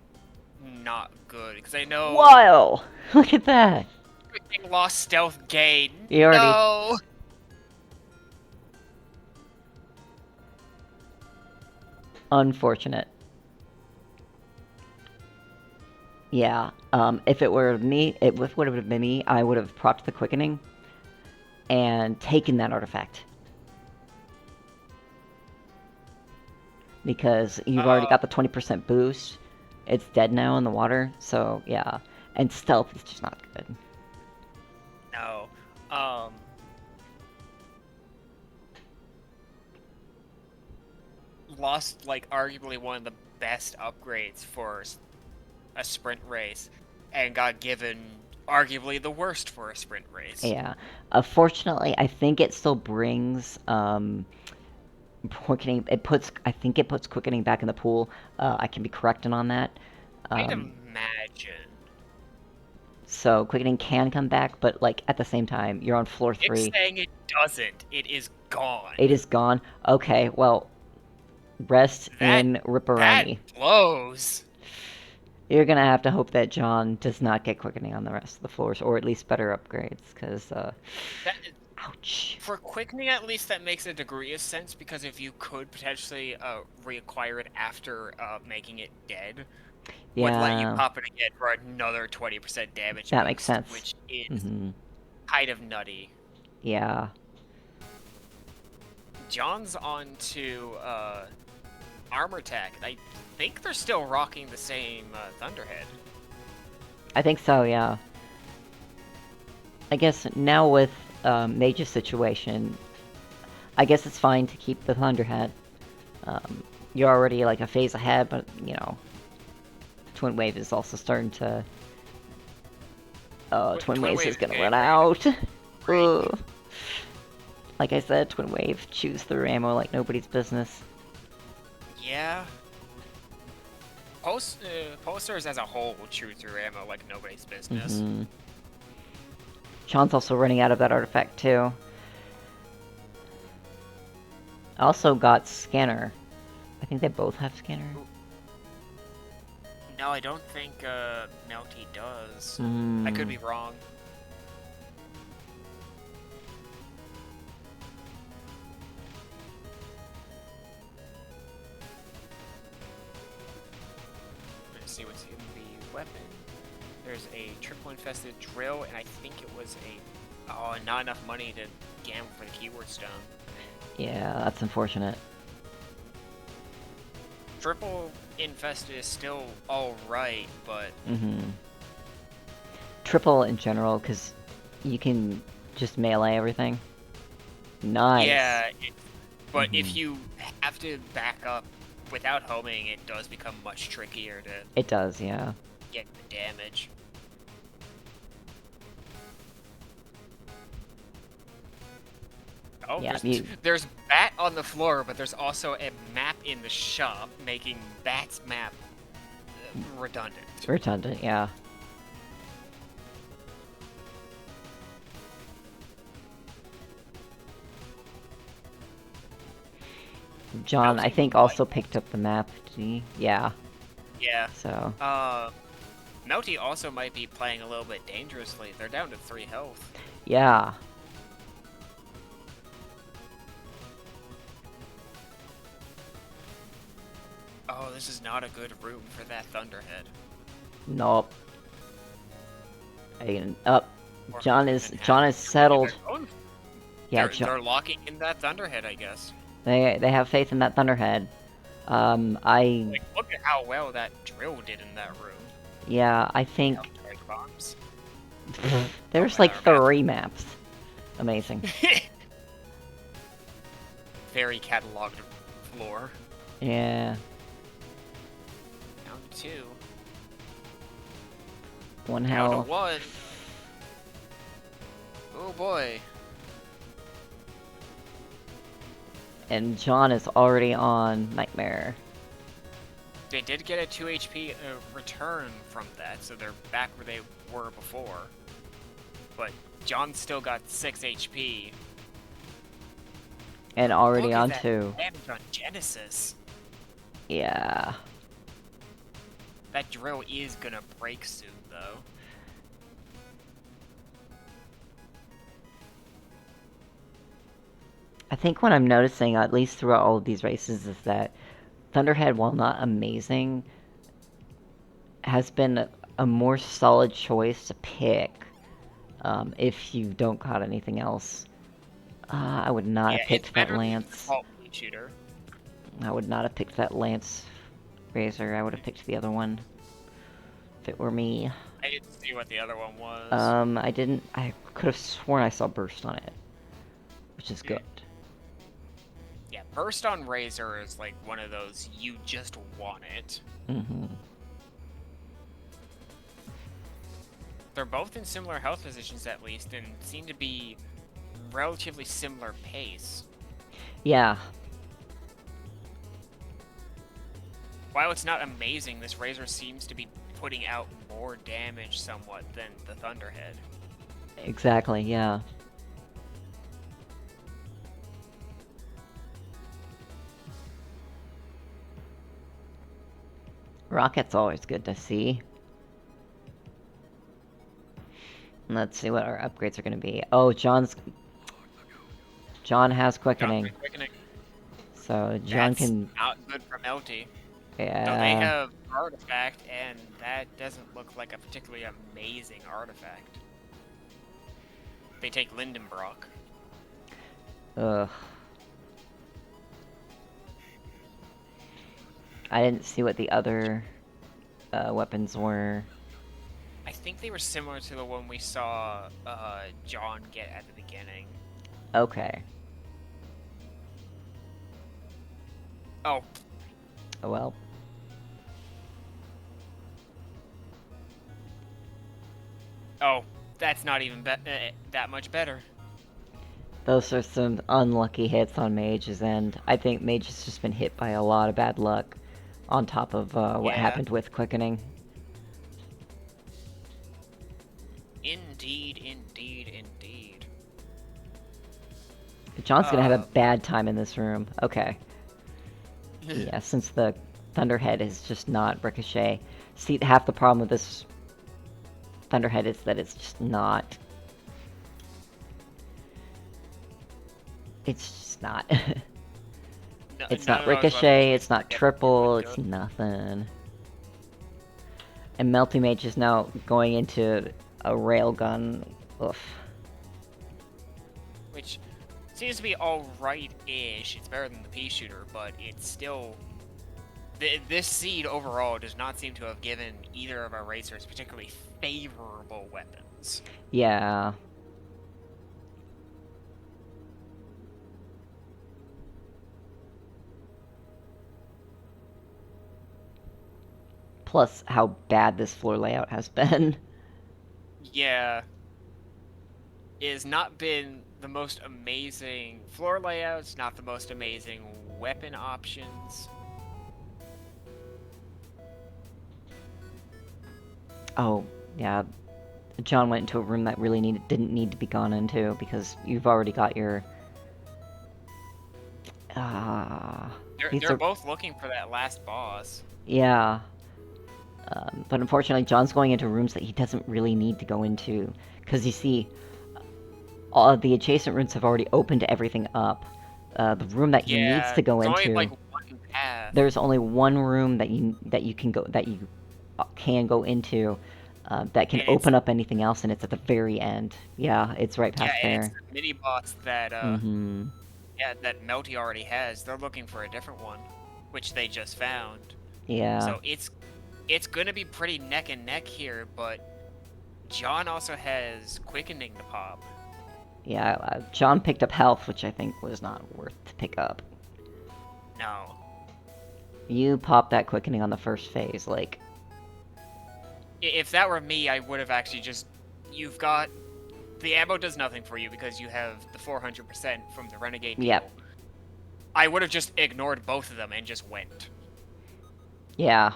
not good, because I know Wow! Look at that! freaking lost stealth gain. You already- No. Unfortunate. Yeah, if it were me, if it would have been me, I would have procced the quickening and taken that artifact. Because you've already got the 20% boost. It's dead now in the water, so yeah. And stealth is just not good. No. Lost, like, arguably one of the best upgrades for a sprint race, and got given arguably the worst for a sprint race. Yeah. Fortunately, I think it still brings quickening. I think it puts quickening back in the pool. I can be corrected on that. I'd imagine. So quickening can come back, but like at the same time, you're on floor 3. It's saying it doesn't. It is gone. It is gone. Okay, well, rest in Ripperoni. That blows. You're gonna have to hope that John does not get quickening on the rest of the floors, or at least better upgrades, because, ouch. For quickening, at least, that makes a degree of sense, because if you could potentially reacquire it after making it dead, would let you Yeah, pop it again for another 20% damage that boost, makes sense. which is Mm-hmm. kind of nutty. Yeah. John's on to armor tech. I think they're still rocking the same Thunderhead. I think so, yeah. I guess now with Mage's situation, I guess it's fine to keep the Thunderhead. You're already like a phase ahead, but, you know, Twin Wave is also starting to... Twin Wave is gonna run out. Ugh. Like I said, Twin Wave chews through ammo like nobody's business. Yeah. Posters as a whole will chew through ammo like nobody's business. Mm-hmm. Sean's also running out of that artifact too. I also got Scanner. I think they both have Scanner. No, I don't think Melty does. Mm. I could be wrong. Let's see what's in the weapon. There's a triple infested drill, and I think it was not enough money to gamble for the keyword stone. Yeah, that's unfortunate. Triple infested is still alright, but Mm-hmm. Triple in general, because you can just melee everything. Nice. yeah. But if you have to back up without homing, it does become much trickier to It does, yeah. get the damage. Oh, Yeah, there's Bat on the floor, but there's also a map in the shop, making Bat's map redundant. Redundant, yeah. John, I think, also picked up the map, did he? Yeah, Yeah. so... Melty also might be playing a little bit dangerously. They're down to 3 health. Yeah. Oh, this is not a good room for that Thunderhead. Nope. Up. Or John is even settled. Yeah, they're locking in that Thunderhead, I guess. they have faith in that Thunderhead. Like, look at how well that drill did in that room. Yeah, I think Strike bombs. there's Oh, like man. 3 maps. Amazing. Very cataloged floor. Yeah. Down to 2. One Down to health. 1. Oh boy. And John is already on Nightmare. They did get a 2 HP return from that, so they're back where they were before. But John still got 6 HP. And already Look on at that 2. damage on Genesis. Yeah. That drill is gonna break soon, though. I think what I'm noticing, at least throughout all of these races, is that Thunderhead, while not amazing, has been a more solid choice to pick if you don't got anything else. I would not have picked that Lance. Shooter. I would not have picked that Lance Razor. I would have picked the other one if it were me. I didn't see what the other one was. I didn't. I could have sworn I saw Burst on it, which is good. Yeah, Burst on Razor is like one of those you just want it. Mm-hmm. They're both in similar health positions at least, and seem to be relatively similar pace. Yeah. While it's not amazing, this Razor seems to be putting out more damage somewhat than the Thunderhead. Exactly, yeah. Rocket's always good to see. Let's see what our upgrades are going to be. Oh, John has quickening. So John That's can... not good for Melty. Yeah. So they have Artifact, and that doesn't look like a particularly amazing artifact. They take Lindenbrock. Ugh. I didn't see what the other weapons were. I think they were similar to the one we saw John get at the beginning. Okay. Oh. Oh well. Oh, that's not even that much better. Those are some unlucky hits on Mage's end. I think Mage has just been hit by a lot of bad luck on top of what happened with quickening. Indeed, indeed, indeed. John's gonna have a bad time in this room. Okay. Yeah, since the Thunderhead is just not Ricochet. See, half the problem with this Thunderhead is that it's just not... It's just not. It's not Ricochet, it's not triple, it's nothing. And Melty Mage is now going into a railgun. Oof. Which seems to be alright-ish. It's better than the pea shooter, but it's still... This seed overall does not seem to have given either of our racers particularly favorable weapons. Yeah. Plus, how bad this floor layout has been. Yeah. It has not been the most amazing floor layouts, not the most amazing weapon options. Oh, yeah. John went into a room that really didn't need to be gone into, because you've already got your... They're both looking for that last boss. Yeah. But unfortunately, John's going into rooms that he doesn't really need to go into. Because you see, all of the adjacent rooms have already opened everything up. The room that he needs to go into... Only, like, one path. There's only one room that you can go into that can open up anything else, and it's at the very end. Yeah, it's right past there. Yeah, it's the mini boss that that Melty already has. They're looking for a different one, which they just found. Yeah. So it's gonna be pretty neck and neck here, but John also has quickening to pop. Yeah, John picked up health, which I think was not worth to pick up. No. You popped that quickening on the first phase, like... If that were me, I would have actually just... You've got... The ammo does nothing for you because you have the 400% from the Renegade deal. Yep. I would have just ignored both of them and just went. Yeah.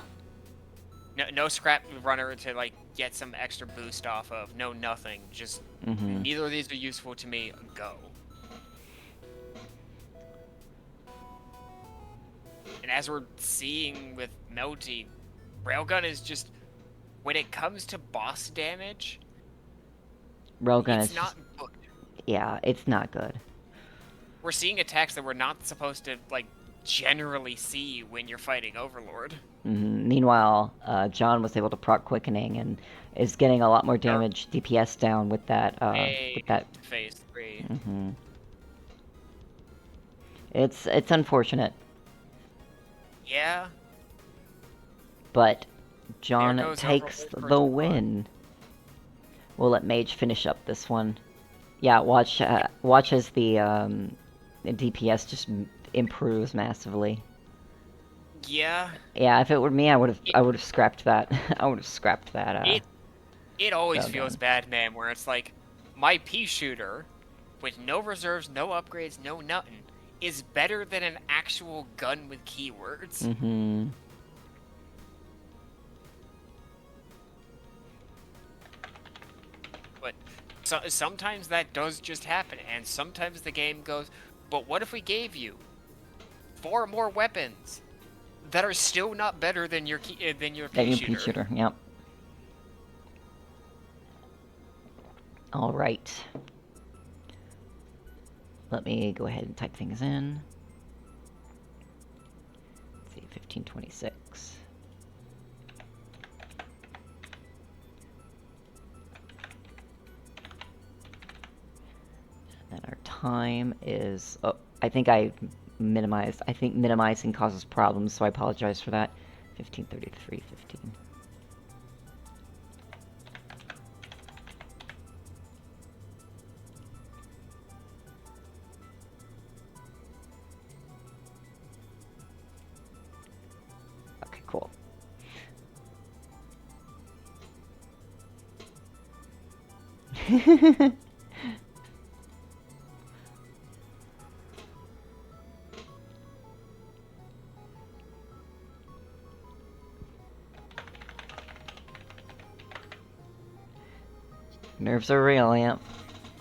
No scrap runner to like get some extra boost off of. No nothing. Just neither of these are useful to me. Go. And as we're seeing with Melty, Railgun is just, when it comes to boss damage, Railgun it's is not just, good. yeah, it's not good. We're seeing attacks that we're not supposed to like generally see when you're fighting Overlord. Meanwhile, John was able to proc quickening and is getting a lot more damage DPS down with that. Phase 3. It's unfortunate. Yeah. But John takes Overlord the win. We'll let Mage finish up this one. Yeah, watch as the DPS just improves massively. Yeah. Yeah, if it were me, I would have scrapped that. I would have scrapped that. It always feels bad, man, where it's like my pea shooter with no reserves, no upgrades, no nothing is better than an actual gun with keywords. But sometimes that does just happen, and sometimes the game goes, but what if we gave you 4 more weapons that are still not better than your pea shooter? Yep. All right. Let me go ahead and type things in. Let's see, 1526. And our time is... Oh, I think I minimized. I think minimizing causes problems, so I apologize for that. 1533, 15. Okay, cool. Nerves are real, yeah.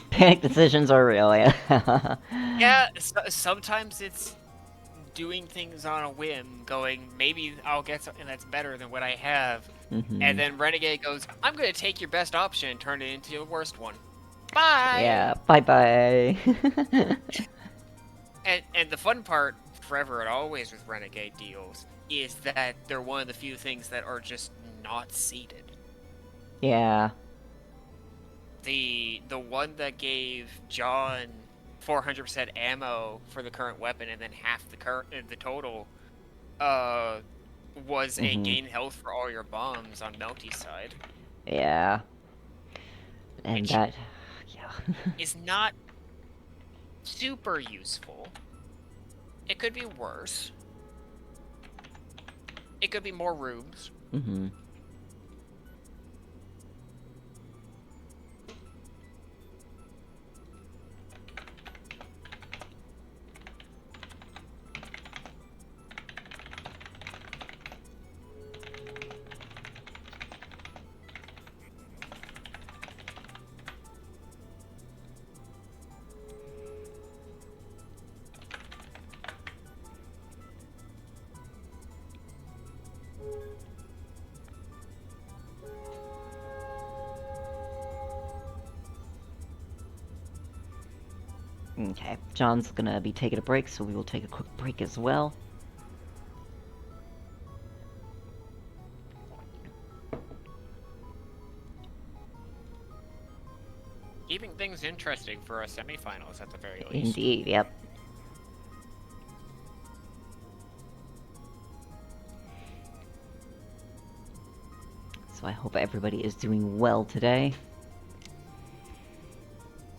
Panic decisions are real, yeah. Yeah, sometimes it's doing things on a whim, going, maybe I'll get something that's better than what I have. And then Renegade goes, I'm going to take your best option and turn it into your worst one. Bye! Yeah, bye-bye. And the fun part, forever and always with Renegade deals, is that they're one of the few things that are just not seeded. Yeah. The one that gave John 400% ammo for the current weapon and then half the total was a gain health for all your bombs on Melty's side. Yeah. And which that... yeah. is not super useful. It could be worse. It could be more rooms. Okay, John's gonna be taking a break, so we will take a quick break as well. Keeping things interesting for our semifinals at the very least. Indeed, yep. So I hope everybody is doing well today.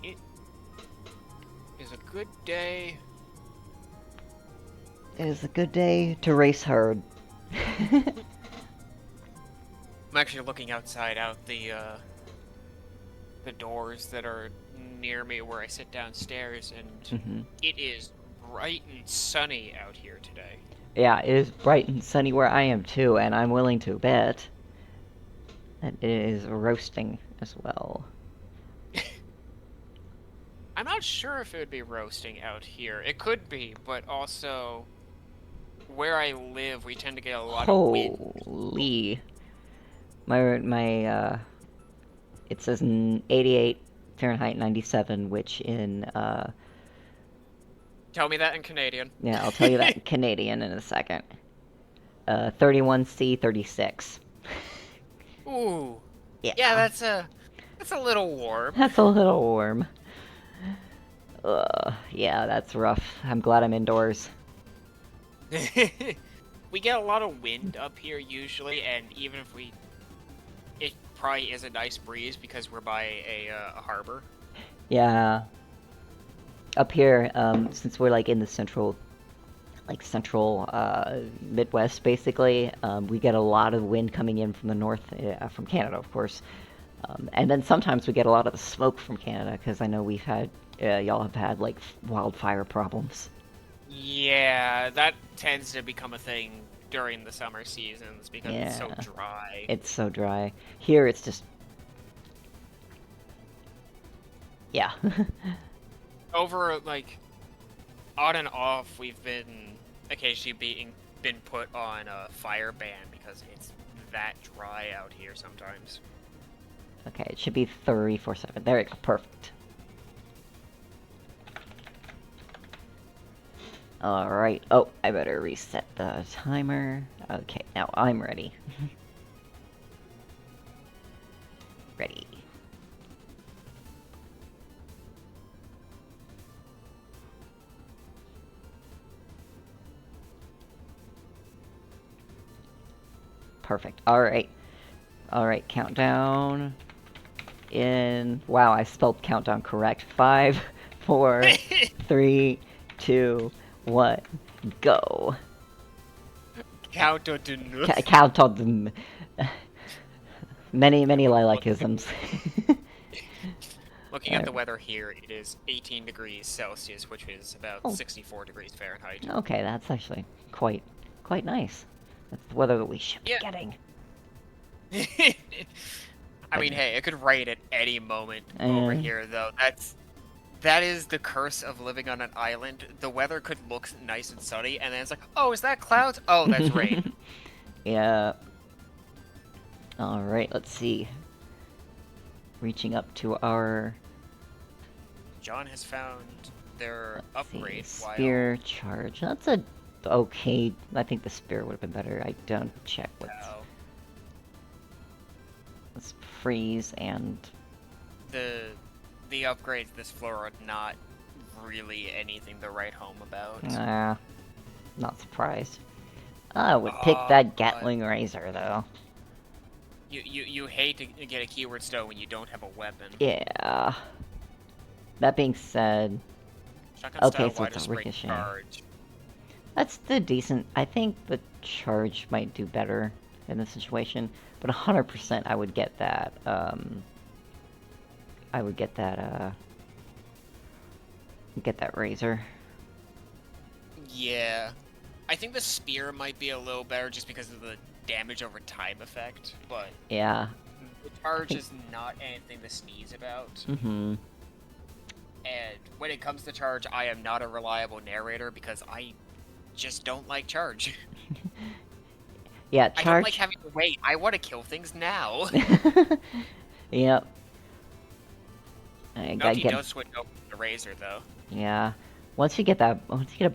It is a good day. It is a good day to race hard. I'm actually looking outside out the doors that are near me where I sit downstairs, and it is bright and sunny out here today. Yeah, it is bright and sunny where I am too, and I'm willing to bet that it is roasting as well. I'm not sure if it would be roasting out here. It could be, but also where I live, we tend to get a lot of wind. Holy. My it says 88 Fahrenheit 97, which in Tell me that in Canadian. yeah, I'll tell you that in Canadian in a second. 31C 36. Ooh. Yeah. Yeah, that's a little warm. That's a little warm. Yeah, that's rough. I'm glad I'm indoors. We get a lot of wind up here usually, and even if it probably is a nice breeze because we're by a harbor. Yeah. Up here, since we're like in the central Midwest, basically, we get a lot of wind coming in from the north, from Canada, of course. And then sometimes we get a lot of the smoke from Canada, because I know we've had, y'all have had, like, wildfire problems. Yeah, that tends to become a thing during the summer seasons, because it's so Yeah. dry. It's so dry. Here, it's just... Yeah. Over, like, on and off, we've been occasionally been put on a fire ban because it's that dry out here sometimes. Okay, it should be 347. There we go. Perfect. Alright. Oh, I better reset the timer. Okay, now I'm ready. Ready. Perfect. Alright. Alright, countdown. Wow, I spelled countdown correct. 5, 4, 3, 2, 1, go. Countdown. Countdown. Many lilacisms. Looking at the weather here, it is 18 degrees Celsius, which is about 64 degrees Fahrenheit. Okay, that's actually quite nice. That's the weather that we should be getting. I mean, hey, it could rain at any moment over here, though. That is the curse of living on an island. The weather could look nice and sunny, and then it's like, oh, is that clouds? Oh, that's rain. Yeah. Alright, let's see. Reaching up to our... John has found their upgrade. Spear charge. That's a... Okay, I think the spear would have been better. I don't check what's... Let's freeze and... The upgrades this floor are not really anything to write home about. Not surprised. I would pick that Gatling razor, though. You hate to get a keyword stone when you don't have a weapon. Yeah. That being said... Shotgun okay, style, so it's a ricochet. charge. That's the decent... I think the charge might do better in this situation. But 100% I would get that, I would get that razor. Yeah. I think the spear might be a little better just because of the damage over time effect, but... Yeah. The charge is not anything to sneeze about. Mm-hmm. And when it comes to charge, I am not a reliable narrator because I just don't like charge. Yeah, charge... I don't like having to wait. I want to kill things now. Yep. Nucky does switch over to the razor, though. Yeah. Once you get a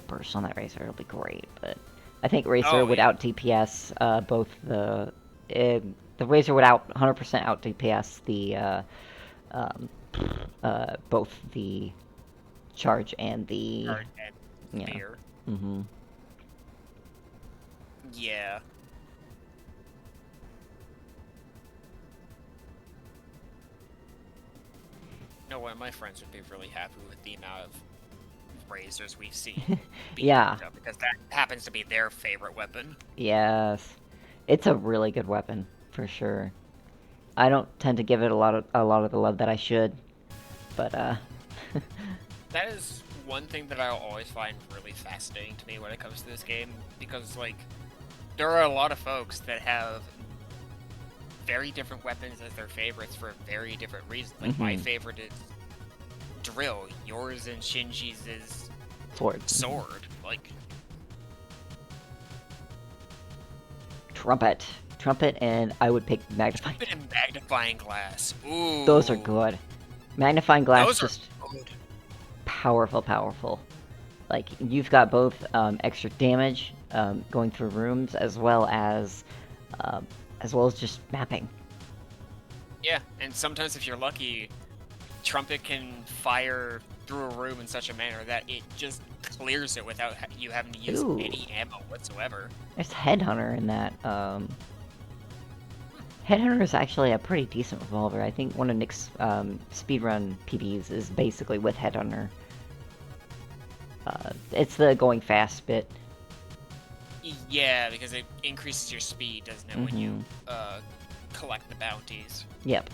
burst on that razor, it'll be great. But I think razor would out DPS both the razor would 100% out DPS both the charge and the spear. Mm-hmm. Yeah. No, one of my friends would be really happy with the amount of razors we've seen. Yeah. Because that happens to be their favorite weapon. Yes. It's a really good weapon, for sure. I don't tend to give it a lot of the love that I should, but That is one thing that I'll always find really fascinating to me when it comes to this game, because, like, there are a lot of folks that have very different weapons as their favorites for very different reasons. Like, my favorite is drill, yours and Shinji's is sword. Like, trumpet, and I would pick magnifying. Trumpet and magnifying glass. Ooh, those are good. Magnifying glass those just are good. powerful. Like, you've got both extra damage going through rooms as well as just mapping. Yeah, and sometimes if you're lucky, Trumpet can fire through a room in such a manner that it just clears it without you having to use any ammo whatsoever. There's Headhunter in that. Headhunter is actually a pretty decent revolver. I think one of Nick's speedrun PBs is basically with Headhunter. It's the going fast bit. Yeah, because it increases your speed, doesn't it, when you collect the bounties. Yep.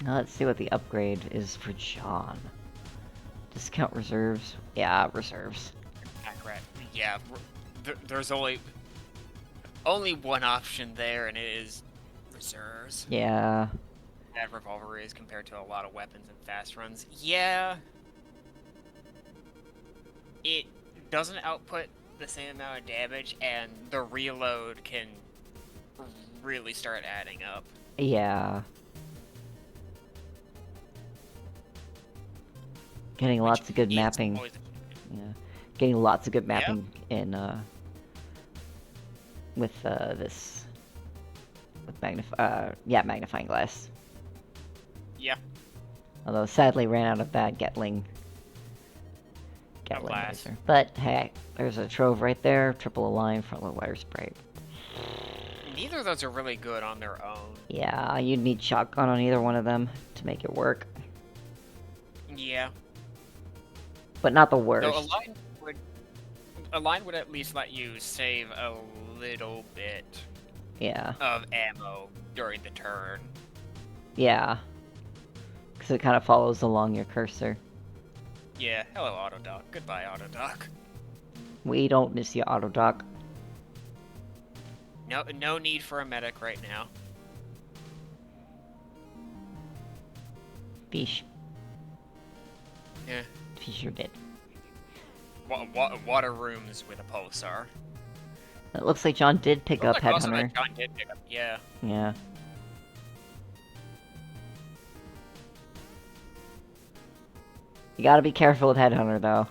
Now let's see what the upgrade is for John. Discount reserves. Yeah, reserves. Accurate. Yeah, there's only one option there, and it is reserves. Yeah. That revolver is compared to a lot of weapons and fast runs. Yeah. It doesn't output the same amount of damage, and the reload can really start adding up. Yeah. Getting lots of good mapping. Yeah. Getting lots of good mapping in with this with magnifying glass. Yeah. Although sadly ran out of bad Gatling laser. But hey, there's a trove right there, triple align, front load wire spray. Neither of those are really good on their own. Yeah, you'd need shotgun on either one of them to make it work. Yeah. But not the worst. So align would at least let you save a little bit of ammo during the turn. Yeah. Because it kind of follows along your cursor. Yeah, hello Autodoc. Goodbye Autodoc. We don't miss you, Autodoc. No need for a medic right now. Fish. Yeah. Fish, you're dead. Water rooms with a pulsar. It looks like John did pick up Headhunter. John did pick up, yeah. Yeah. You gotta be careful with Headhunter, though.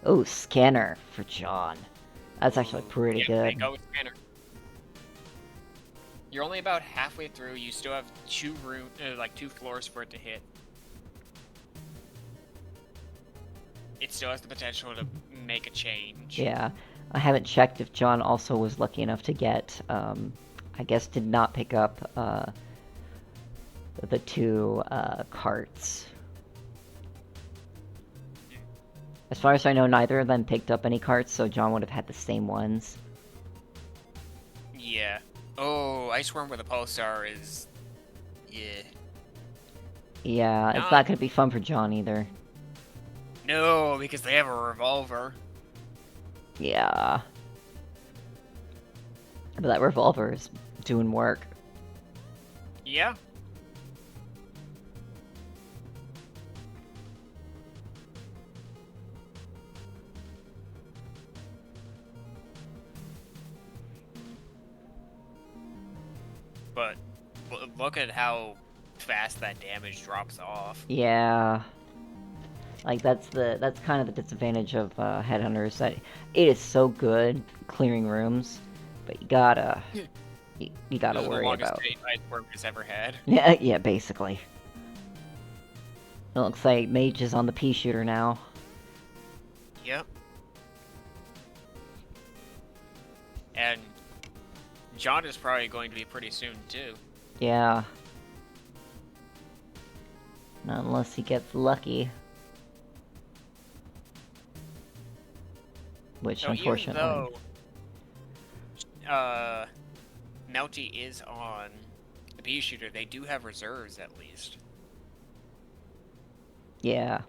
Oh, Scanner for John. That's actually pretty good. Go with Scanner. You're only about halfway through. You still have two floors for it to hit. It still has the potential to make a change. Yeah. I haven't checked if John also was lucky enough to get, I guess did not pick up, the two, carts. As far as I know, neither of them picked up any carts, so John would have had the same ones. Yeah. Oh, Ice Worm with a pulsar is... Yeah. Yeah, it's not gonna be fun for John either. No, because they have a revolver. Yeah. But that revolver is doing work. Yeah. But look at how fast that damage drops off. Yeah. Like, that's kind of the disadvantage of Headhunter, is that it is so good clearing rooms, but you gotta worry about. The longest Ice Worm has ever had. Yeah, basically. It looks like Mage is on the pea shooter now. Yep. And John is probably going to be pretty soon too. Yeah. Not unless he gets lucky. Which, unfortunately... Even though Melty is on the pea shooter, they do have reserves at least. Yeah.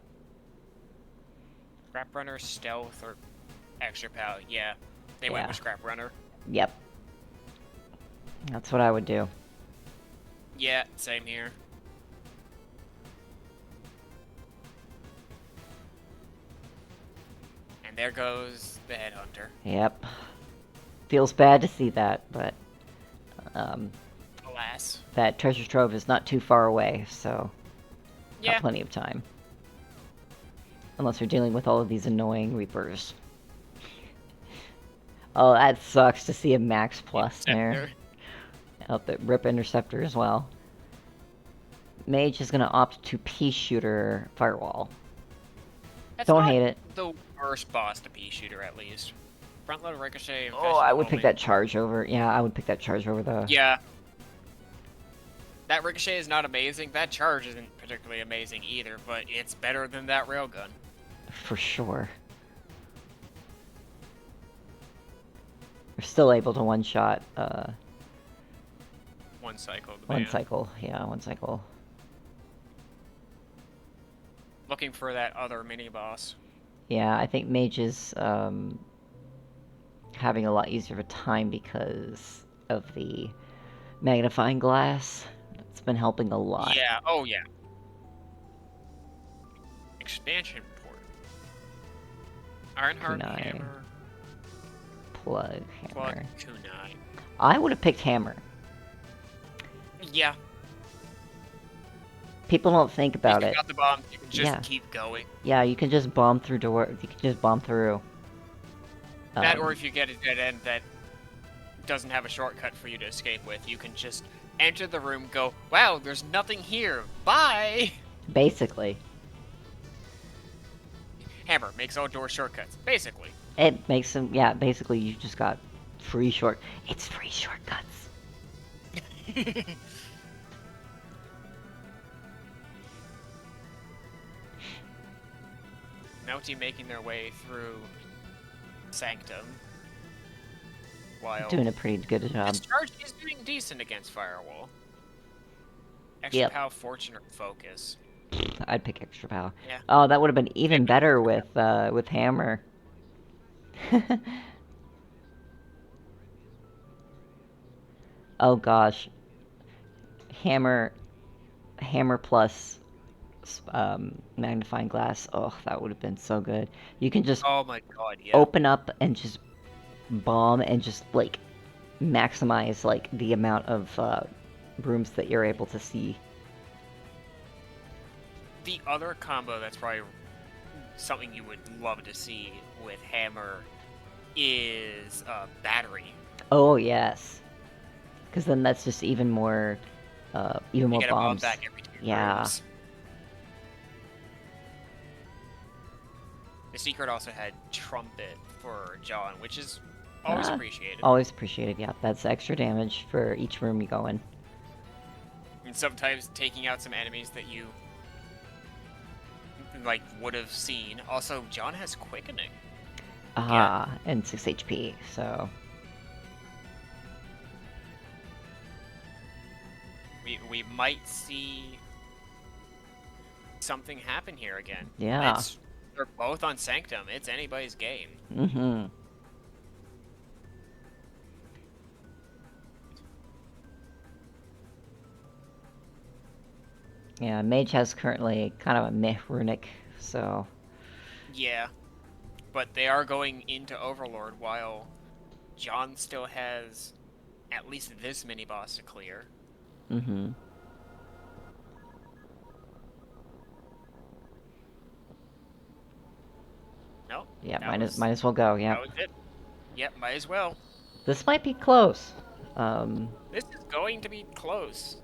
Scrap Runner, Stealth, or Extra Pow. Yeah, they went with Scrap Runner. Yep. That's what I would do. Yeah, same here. And there goes the Headhunter. Yep. Feels bad to see that, but Alas. that treasure trove is not too far away, so Yeah. got plenty of time. Unless you're dealing with all of these annoying Reapers. Oh, that sucks to see a Max Plus there. Out the Rip Interceptor as well. Mage is gonna opt to Pea Shooter Firewall. That's Don't not hate it. the worst boss to Pea Shooter, at least. Front load Ricochet. Oh, I would pick that charge over. Yeah, I would pick that charge over the. Yeah. That Ricochet is not amazing. That charge isn't particularly amazing either, but it's better than that Railgun. For sure. We're still able to one-shot, One cycle. one cycle. Yeah, one cycle. Looking for that other mini-boss. Yeah, I think Mage is, having a lot easier of a time because of the magnifying glass. It's been helping a lot. Yeah, oh yeah. Expansion port. Ironheart Kunai. Hammer. Plug, Plug, hammer. Kunai. I would have picked hammer. Yeah. People don't think about you it. got the bomb, you can just Yeah. keep going. Yeah, you can just bomb through door. You can just bomb through. That, or if you get a dead end that doesn't have a shortcut for you to escape with, you can just enter the room, go, wow, there's nothing here, bye! Basically. Hammer makes all door shortcuts, basically. It makes them, yeah, basically you just got free it's free shortcuts. Melty making their way through Sanctum. While Doing a pretty good job. this charge is doing decent against Firewall. Extra Yep. Pow, Fortune, or Focus. I'd pick extra power. Yeah. Oh, that would have been even better with hammer. Oh gosh. Hammer plus magnifying glass. Oh, that would have been so good. You can just Oh my god, yeah. open up and just bomb and just like maximize like the amount of rooms that you're able to see. The other combo that's probably something you would love to see with Hammer is Battery. Oh yes, because then that's just even more You get a bomb bombs. back every 2 Yeah. rooms. The secret also had Trumpet for John, which is always appreciated. Always appreciated. Yeah, that's extra damage for each room you go in. And sometimes taking out some enemies that you like would have seen. Also, John has Quickening. And 6 HP. So We might see something happen here again. yeah. They're both on Sanctum. It's anybody's game. Mm-hmm. Yeah, Mage has currently kind of a meh runic, so Yeah. But they are going into Overlord while John still has at least this mini boss to clear. mm-hmm. Nope. Yeah, that might as well go. Yeah, That was it. Yep, might as well. this might be close. This is going to be close.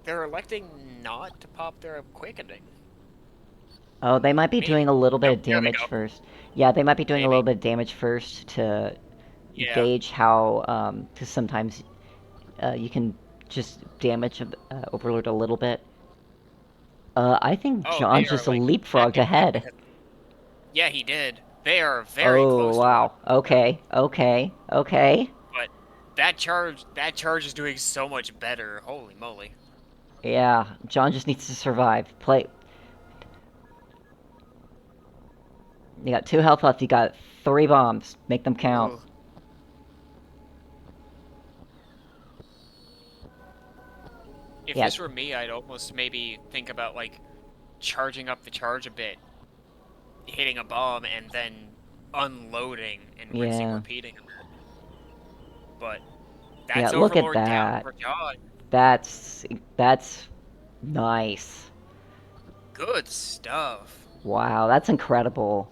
They're electing not to pop their Quickening. Oh, they might be Maybe. doing a little bit Nope, of there we damage go. first. Yeah, they might be doing a Maybe. little bit of damage first to Yeah. gauge how, because sometimes you can just damage Overlord a little bit. I think Oh, John they are, just like, leapfrogged backing up ahead. because- Yeah, he did. They are very close. Oh, wow. Okay. But that charge is doing so much better. Holy moly. Yeah, John just needs to survive. Play. You got 2 health left. You got 3 bombs. Make them count. Ooh. If Yeah. this were me, I'd almost maybe think about, like, charging up the charge a bit, hitting a bomb, and then unloading and rinsing, Yeah. repeating. But Yeah, that's look at Overlord down that. for John. That's nice. Good stuff. Wow, that's incredible.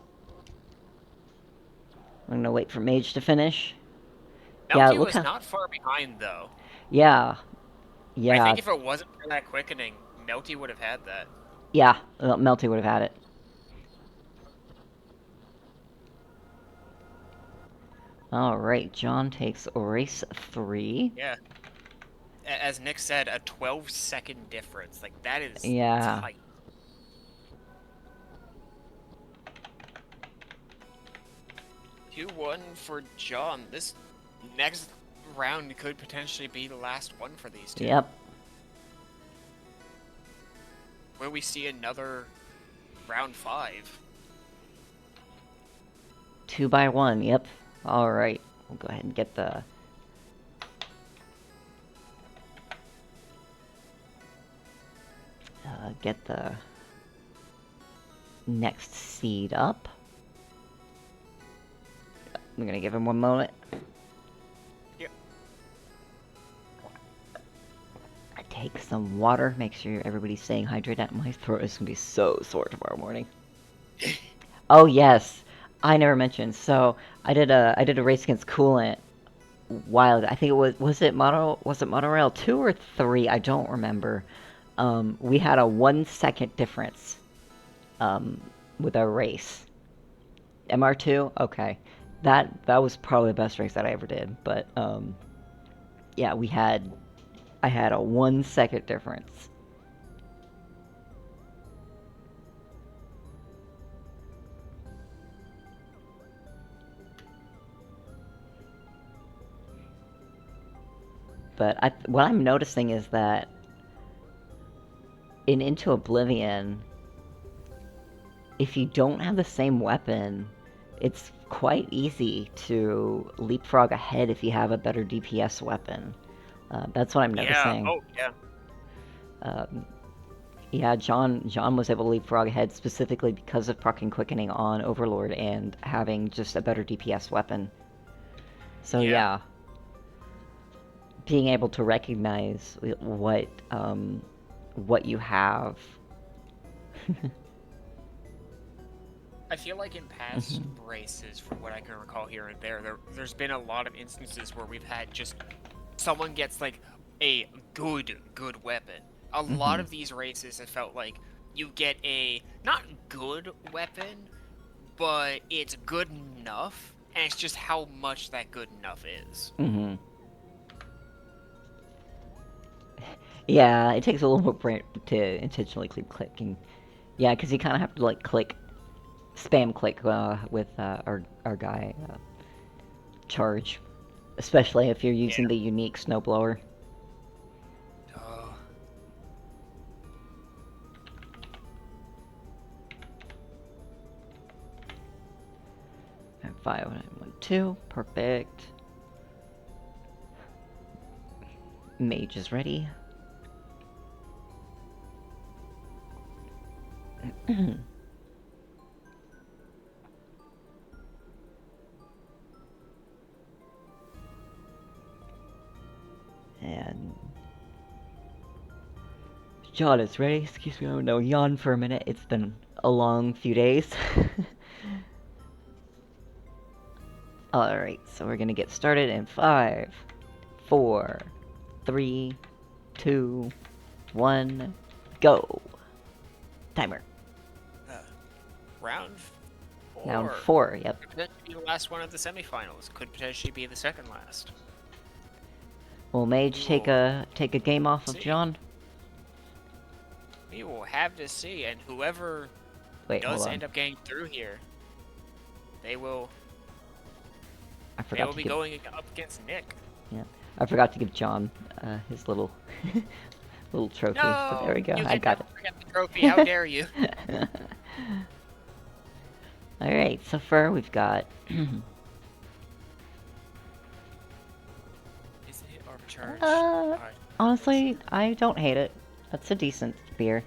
I'm gonna wait for Mage to finish. Yeah, Melty look was how. not far behind, though. Yeah, I yeah, think if it wasn't for that quickening, Melty would have had that. yeah. Melty would have had it. All right, John takes race 3. Yeah. As Nick said, a 12-second difference. Like, that is Yeah. tight. Two 2-1 for John. This next round could potentially be the last one for these two. Yep. Will we see another round 5? 2 by 1, yep. Alright, we'll go ahead and get the... get the next seed up. I'm gonna give him 1 moment. Yep. I take some water, make sure everybody's staying hydrated. My throat is gonna be so sore tomorrow morning. Oh yes, I never mentioned. So I did a race against Coolant. Wild. I think it was it Monorail 2 or 3? I don't remember. We had a 1 second difference with our race. MR2? Okay. That was probably the best race that I ever did. But yeah, I had a 1 second difference. But what I'm noticing is that in Into Oblivion, if you don't have the same weapon, it's quite easy to leapfrog ahead if you have a better DPS weapon. That's what I'm noticing. Yeah. Oh, yeah. Yeah, John was able to leapfrog ahead specifically because of proc and quickening on Overlord and having just a better DPS weapon. So yeah. Being able to recognize what you have. I feel like in past races, from what I can recall here and there's been a lot of instances where we've had just someone gets like a good weapon. A lot of these races have felt like you get a not good weapon, but it's good enough, and it's just how much that good enough is. Yeah, it takes a little more brain to intentionally keep clicking. Yeah, because you kind of have to like spam click with our guy charge, especially if you're using the unique snowblower. And 5912, perfect. Mage is ready. And John is ready. Excuse me, oh no, yawn for a minute. It's been a long few days. Alright, so we're gonna get started in 5, 4, 3, 2, 1, go. Timer. Round 4. Round 4, yep. Could potentially be the last one of the semifinals. Could potentially be the second last. Will Mage take a game off of John? We will have to see, and whoever Wait, does end up getting through here. They will. I They forgot will to be give. going up against Nick. Yeah, I forgot to give John his little little trophy. But there No, we go. you I can got never forget the trophy. How dare you? it. All right. So far we've got. Is it overcharged? Honestly, I don't hate it. That's a decent beer.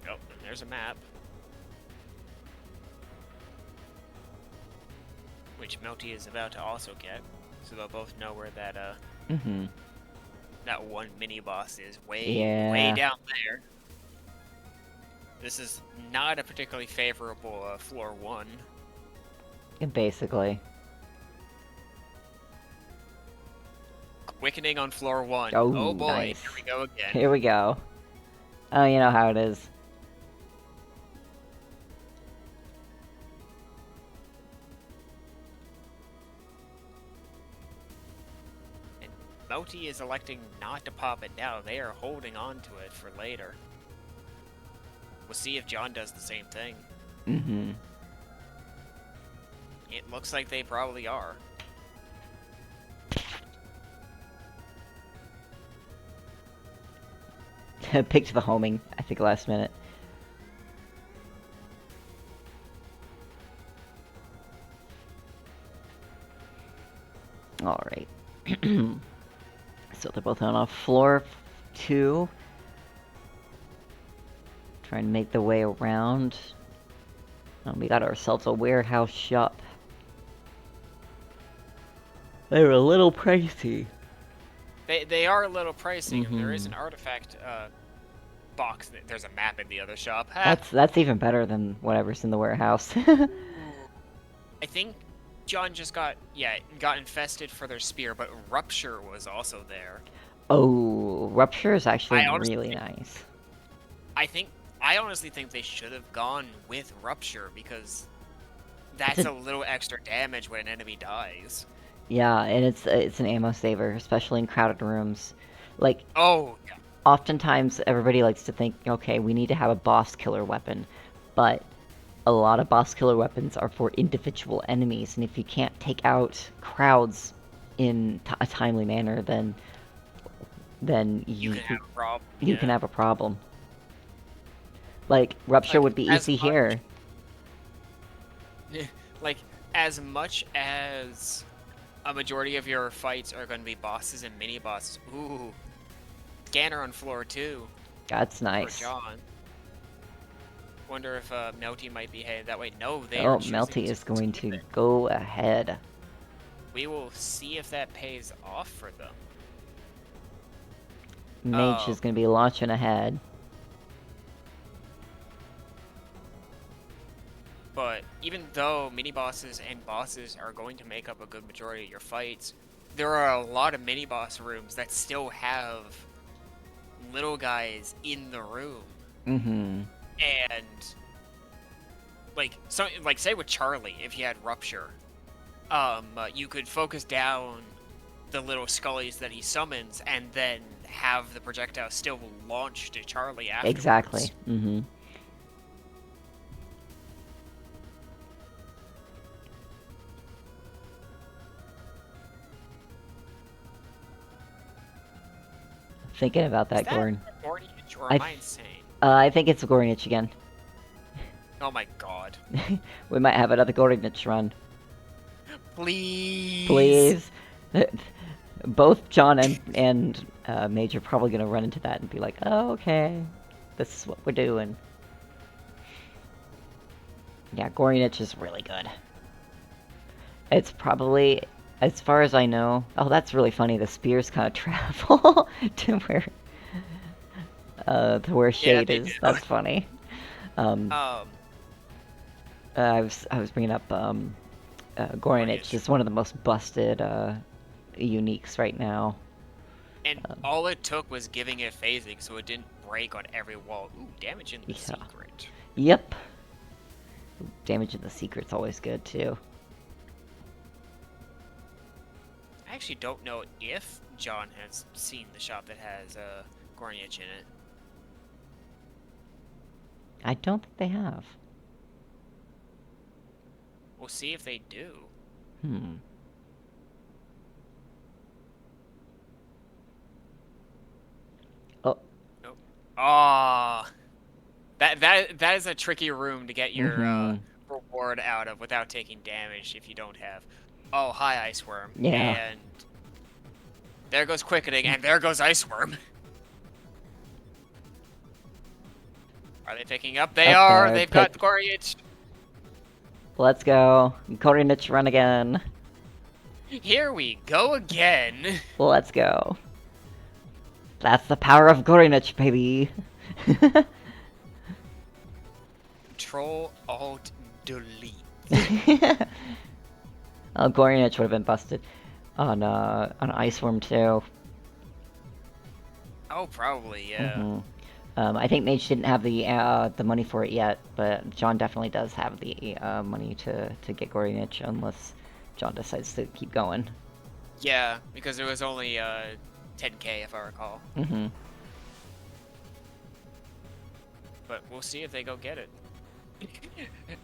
Oh, and there's a map. Which Melty is about to also get. So they'll both know where that, that one mini-boss is. Way down there. This is not a particularly favorable floor 1. Basically. Quickening on floor 1. Oh, Oh boy, nice. here we go again. Here we go. Oh, you know how it is. And Melty is electing not to pop it now. They are holding on to it for later. We'll see if John does the same thing. It looks like they probably are. Picked the homing, I think, last minute. Alright. So they're both on floor 2. Trying to make the way around. We got ourselves a warehouse shop. They're a little pricey. They are a little pricey, and there is an artifact box. There's a map in the other shop. That's even better than whatever's in the warehouse. I think John just got infested for their spear, but Rupture was also there. Oh, Rupture is actually really nice. I honestly think they should have gone with Rupture, because that's a little extra damage when an enemy dies. Yeah, and it's an ammo saver, especially in crowded rooms. Like, oh, yeah. Oftentimes everybody likes to think, okay, we need to have a boss killer weapon, but a lot of boss killer weapons are for individual enemies, and if you can't take out crowds in a timely manner, then you can have a problem. You can have a problem. Like, Rupture would be easy here. Like, as much as a majority of your fights are going to be bosses and mini-bosses. Ooh. Scanner on floor 2. That's nice. For John. Wonder if Melty might be headed that way. No, they are Melty is going to go ahead. We will see if that pays off for them. Mage is going to be launching ahead. But even though mini-bosses and bosses are going to make up a good majority of your fights, there are a lot of mini-boss rooms that still have little guys in the room. And like say with Charlie, if you had Rupture, you could focus down the little scullies that he summons and then have the projectile still launch to Charlie afterwards. Exactly. Thinking about that, Gorn. Gorn itch, or am I insane? I think it's a Gorn itch again. Oh my god. We might have another Gorn itch run. Please. Please. Both John and Mage are probably going to run into that and be like, oh, okay. This is what we're doing. Yeah, Gorn itch is really good. It's probably... As far as I know... Oh, that's really funny. The spears kind of travel to where Shade is. That's funny. I was bringing up Gorinich is one of the most busted uniques right now. And all it took was giving it phasing, so it didn't break on every wall. Ooh, damage in the secret. Yep. Damage in the secret's always good too. actually don't know if John has seen the shop that has Gorniach in it. I don't think they have. We'll see if they do. Oh. Nope. Ah. That is a tricky room to get your reward out of without taking damage if you don't have. Oh, hi, Iceworm. Yeah. And there goes Quickening, and there goes Iceworm. Are they picking up? They are! They've got Gorniach. Let's go. Gorniach run again. Here we go again. Let's go. That's the power of Gorniach, baby. Control, Alt, Delete. Oh, Gorniach would have been busted on Iceworm too. Oh, probably, yeah. I think Mage didn't have the money for it yet, but John definitely does have the money to get Gorniach, unless John decides to keep going. Yeah, because it was only 10k if I recall. But we'll see if they go get it.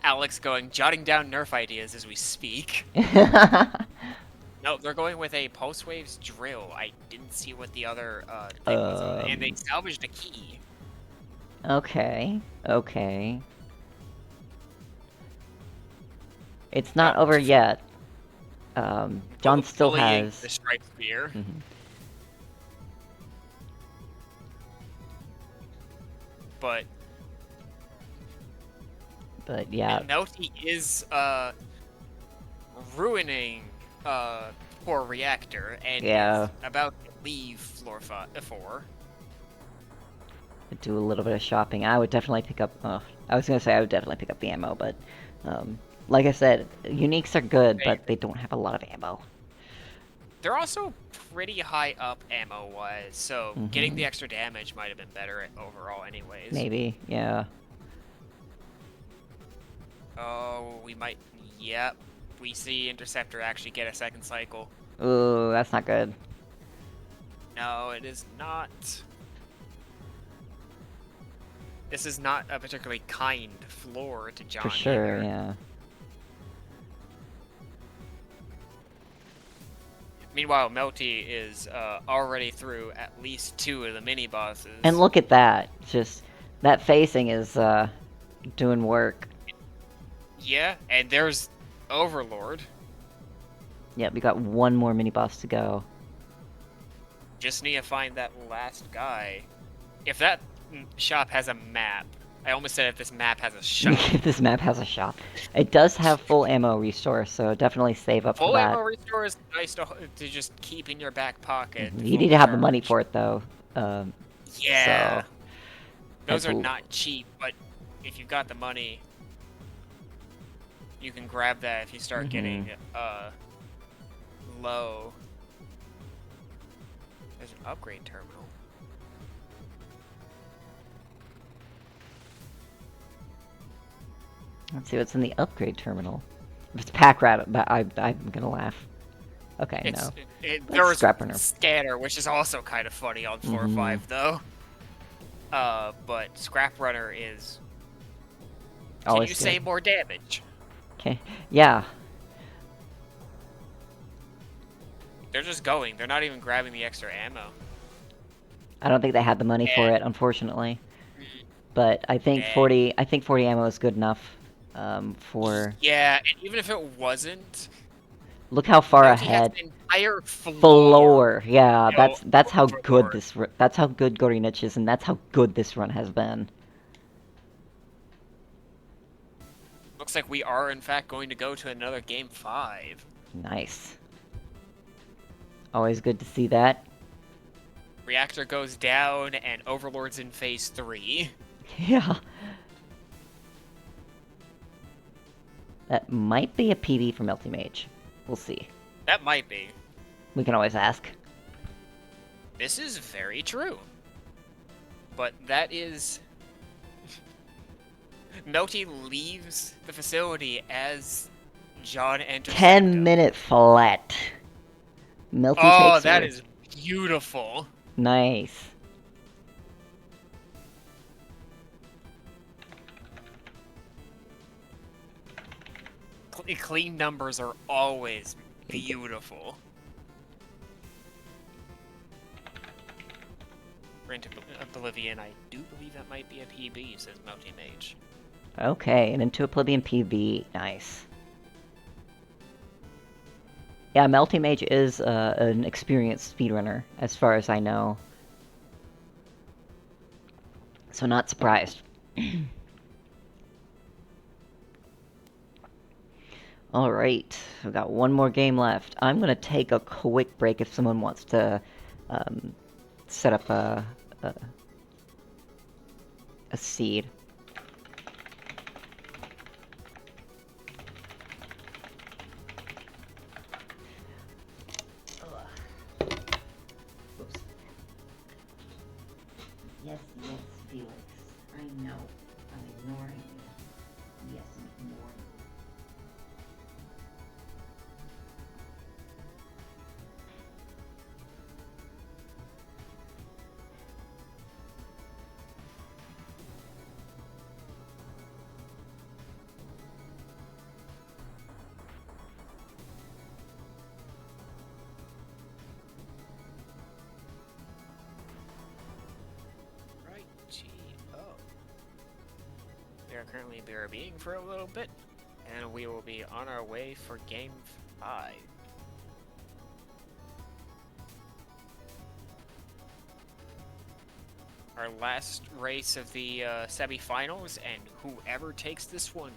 Alex jotting down nerf ideas as we speak. No, they're going with a Pulse Waves drill. I didn't see what the other thing was on it. And they salvaged a key. Okay. It's not over yet. John still has the Strike Spear. But yeah. Melty is ruining poor Reactor and is about to leave floor 4. Do a little bit of shopping. I would definitely pick up. I was gonna say I would definitely pick up the ammo, but like I said, uniques are good, but they don't have a lot of ammo. They're also pretty high up ammo-wise, so getting the extra damage might have been better overall, anyways. Maybe, yeah. Oh, we might. Yep, we see Interceptor actually get a second cycle. Ooh, that's not good. No, it is not. This is not a particularly kind floor to John. For sure, either. yeah. Meanwhile, Melty is already through at least 2 of the mini-bosses. And look at that. Just, that facing is doing work. Yeah, and there's Overlord. Yeah, we got one more mini-boss to go. Just need to find that last guy. If that shop has a map. I almost said if this map has a shop. If this map has a shop. It does have full ammo restore, so definitely save up for that. Full ammo restore is nice to just keep in your back pocket. You need to have the money for it, though. Yeah. So, those are not cheap, but if you've got the money, you can grab that if you start getting low. There's an upgrade terminal. Let's see what's in the upgrade terminal. If it's pack rat, I'm gonna laugh. Okay, no. There was Scrap runner. Scanner, which is also kind of funny on 4 or 5, though. But Scrap Runner is... Can you say more damage? Okay, yeah. They're just going. They're not even grabbing the extra ammo. I don't think they had the money for it, unfortunately. But I think 40 ammo is good enough for... Yeah, and even if it wasn't... Look how far ahead. Has an entire floor. Yeah, that's how good that's how good Gorniach is, and that's how good this run has been. Looks like we are in fact going to go to another game 5. Nice. Always good to see that. Reactor goes down, and Overlord's in phase 3. Yeah. That might be a PB from Melty Mage. We'll see. That might be. We can always ask. This is very true. But that is... Melty leaves the facility as John enters. 10-minute flat. Melty Oh, takes that her. is beautiful. Nice. Clean numbers are always beautiful. We're into Oblivion. I do believe that might be a PB, says Melty Mage. Okay, and into Oblivion PB. Nice. Yeah, Melty Mage is an experienced speedrunner, as far as I know. So not surprised. Alright, we've got one more game left. I'm gonna take a quick break if someone wants to set up a seed. Yes, Felix. I know. I'm ignoring you. Yes, I'm ignoring you. We are currently BRBing for a little bit, and we will be on our way for Game 5. Our last race of the semi-finals, and whoever takes this one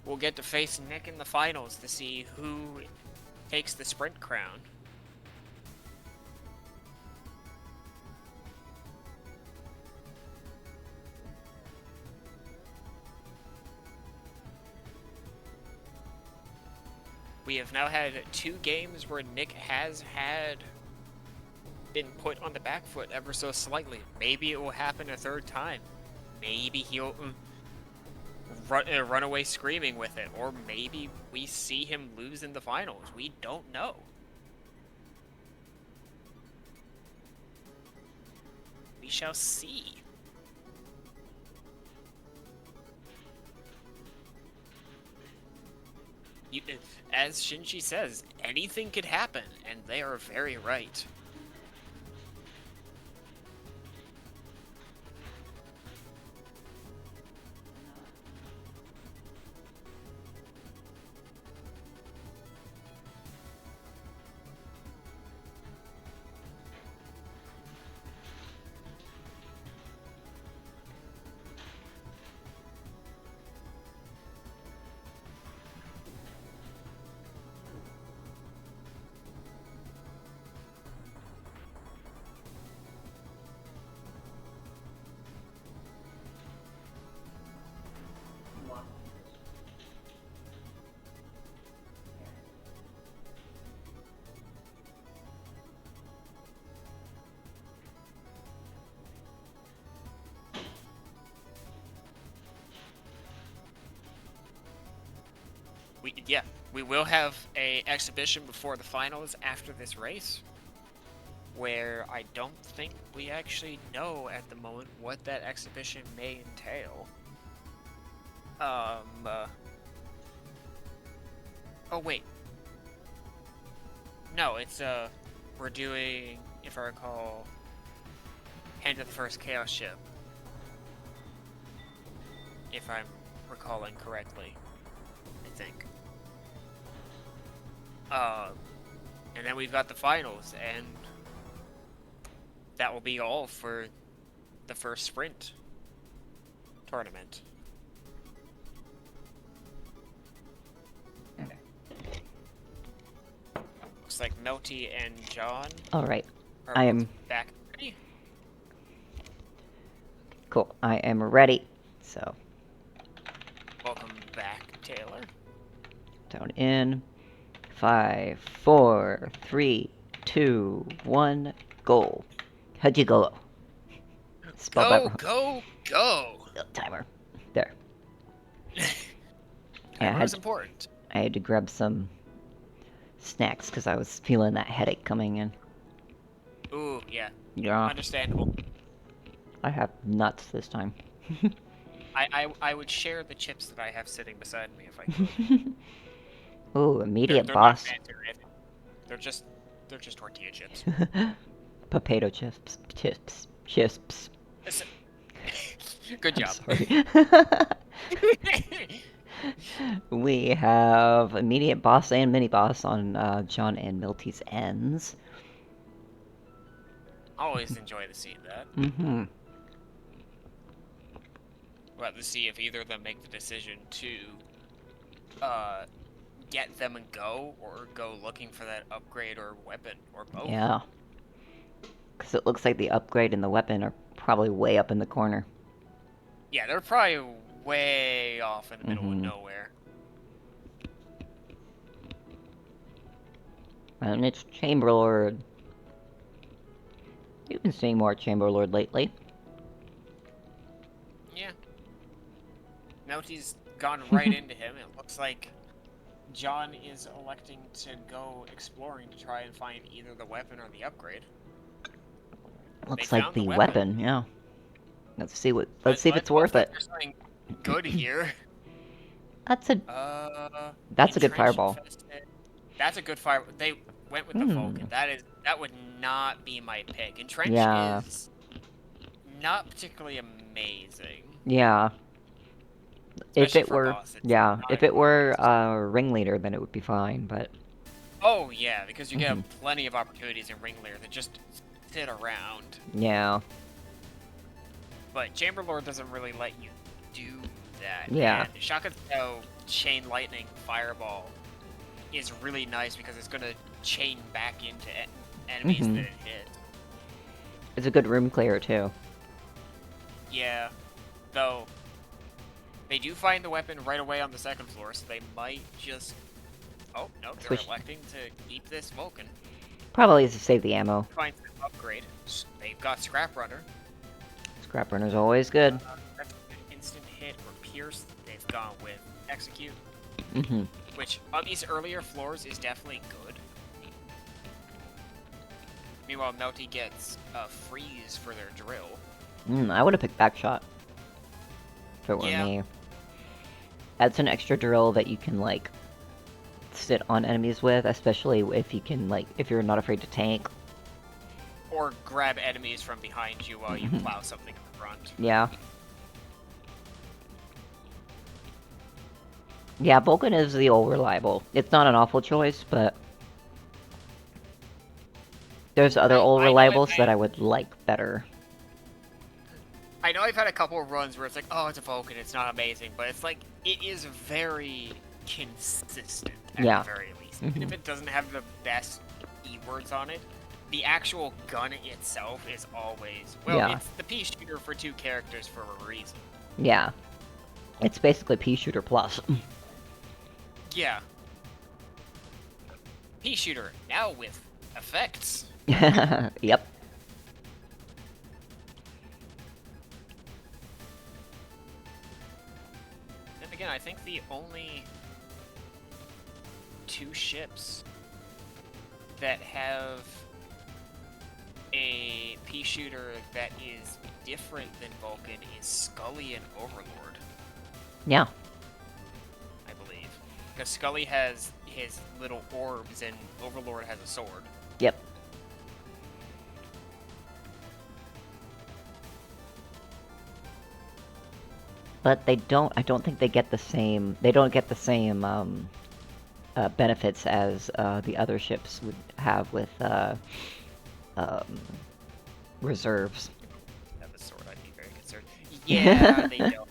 will get to face Nick in the finals to see who takes the sprint crown. We have now had 2 games where Nick has been put on the back foot ever so slightly. Maybe it will happen a 3rd time. Maybe he'll run away screaming with it, or maybe we see him lose in the finals. We don't know. We shall see. As Shinji says, anything could happen, and they are very right. We will have a exhibition before the finals after this race, where I don't think we actually know at the moment what that exhibition may entail. Oh wait. No, it's we're doing, if I recall, Hand of the First Chaos Ship. If I'm recalling correctly, I think. And then we've got the finals, and that will be all for the first sprint tournament. Okay. Looks like Melty and John Alright. are I am back ready. Cool. I am ready. So Welcome back, Taylor. down in 5, 4, 3, 2, 1, go. How'd you go? Spell that wrong. Go! Timer. There. Timer is important. I had to grab some snacks because I was feeling that headache coming in. Ooh, yeah. Yeah. Understandable. I have nuts this time. I would share the chips that I have sitting beside me if I could. Ooh, immediate They're boss. not fancy or anything. They're just tortilla chips. Potato chips. Chips. Good job. Sorry. We have immediate boss and mini boss on John and Milty's ends. Always enjoy to see that. Mm-hmm. Well, to see if either of them make the decision to get them and go, or go looking for that upgrade or weapon, or both. Yeah. Because it looks like the upgrade and the weapon are probably way up in the corner. Yeah, they're probably way off in the middle of nowhere. And it's Chamberlord. You've been seeing more Chamberlord lately. Yeah. Melty's gone right into him. It looks like John is electing to go exploring to try and find either the weapon or the upgrade. Looks They like found the the weapon, yeah. Let's see if it's Let's worth hope it. there's something good here. That's a good fireball. That's a good fire. They went with the Vulcan. That would not be my pick. Entrench is not particularly amazing. Yeah. If it were, boss, if it were Ringleader, then it would be fine, but... Oh, yeah, because you get plenty of opportunities in Ringleader that just sit around. Yeah. But Chamberlord doesn't really let you do that. Yeah. And Shakatao Chain Lightning Fireball is really nice because it's going to chain back into enemies that it hit. It's a good room clear, too. Yeah. Though, they do find the weapon right away on the second floor, so they might just... Oh, no, they're electing to keep this Vulcan. Probably is to save the ammo. Find an upgrade. They've got Scrap Runner. Scrap Runner's always good. Instant hit or pierce. They've gone with Execute. Mm-hmm. Which, on these earlier floors, is definitely good. Meanwhile, Melty gets a freeze for their drill. I would have picked Backshot. If it were me. That's an extra drill that you can, like, sit on enemies with, especially if you can, like, if you're not afraid to tank. Or grab enemies from behind you while you plow something in the front. Yeah. Yeah, Vulcan is the old reliable. It's not an awful choice, but... There's other old reliables that I would like better. I know I've had a couple of runs where it's like, oh, it's a Vulcan, it's not amazing, but it's like, it is very consistent, at the very least. Even if it doesn't have the best E-words on it, the actual gun itself is always... Well, it's the pea shooter for 2 characters for a reason. Yeah. It's basically pea shooter plus. Yeah. Pea shooter, now with effects. Yep. And again, I think the only 2 ships that have a pea shooter that is different than Vulcan is Scully and Overlord. Yeah. I believe. Because Scully has his little orbs and Overlord has a sword. Yep. But they don't, I don't think they get the same, benefits as the other ships would have with reserves. Have a sword, I'd be very concerned. Yeah, they don't.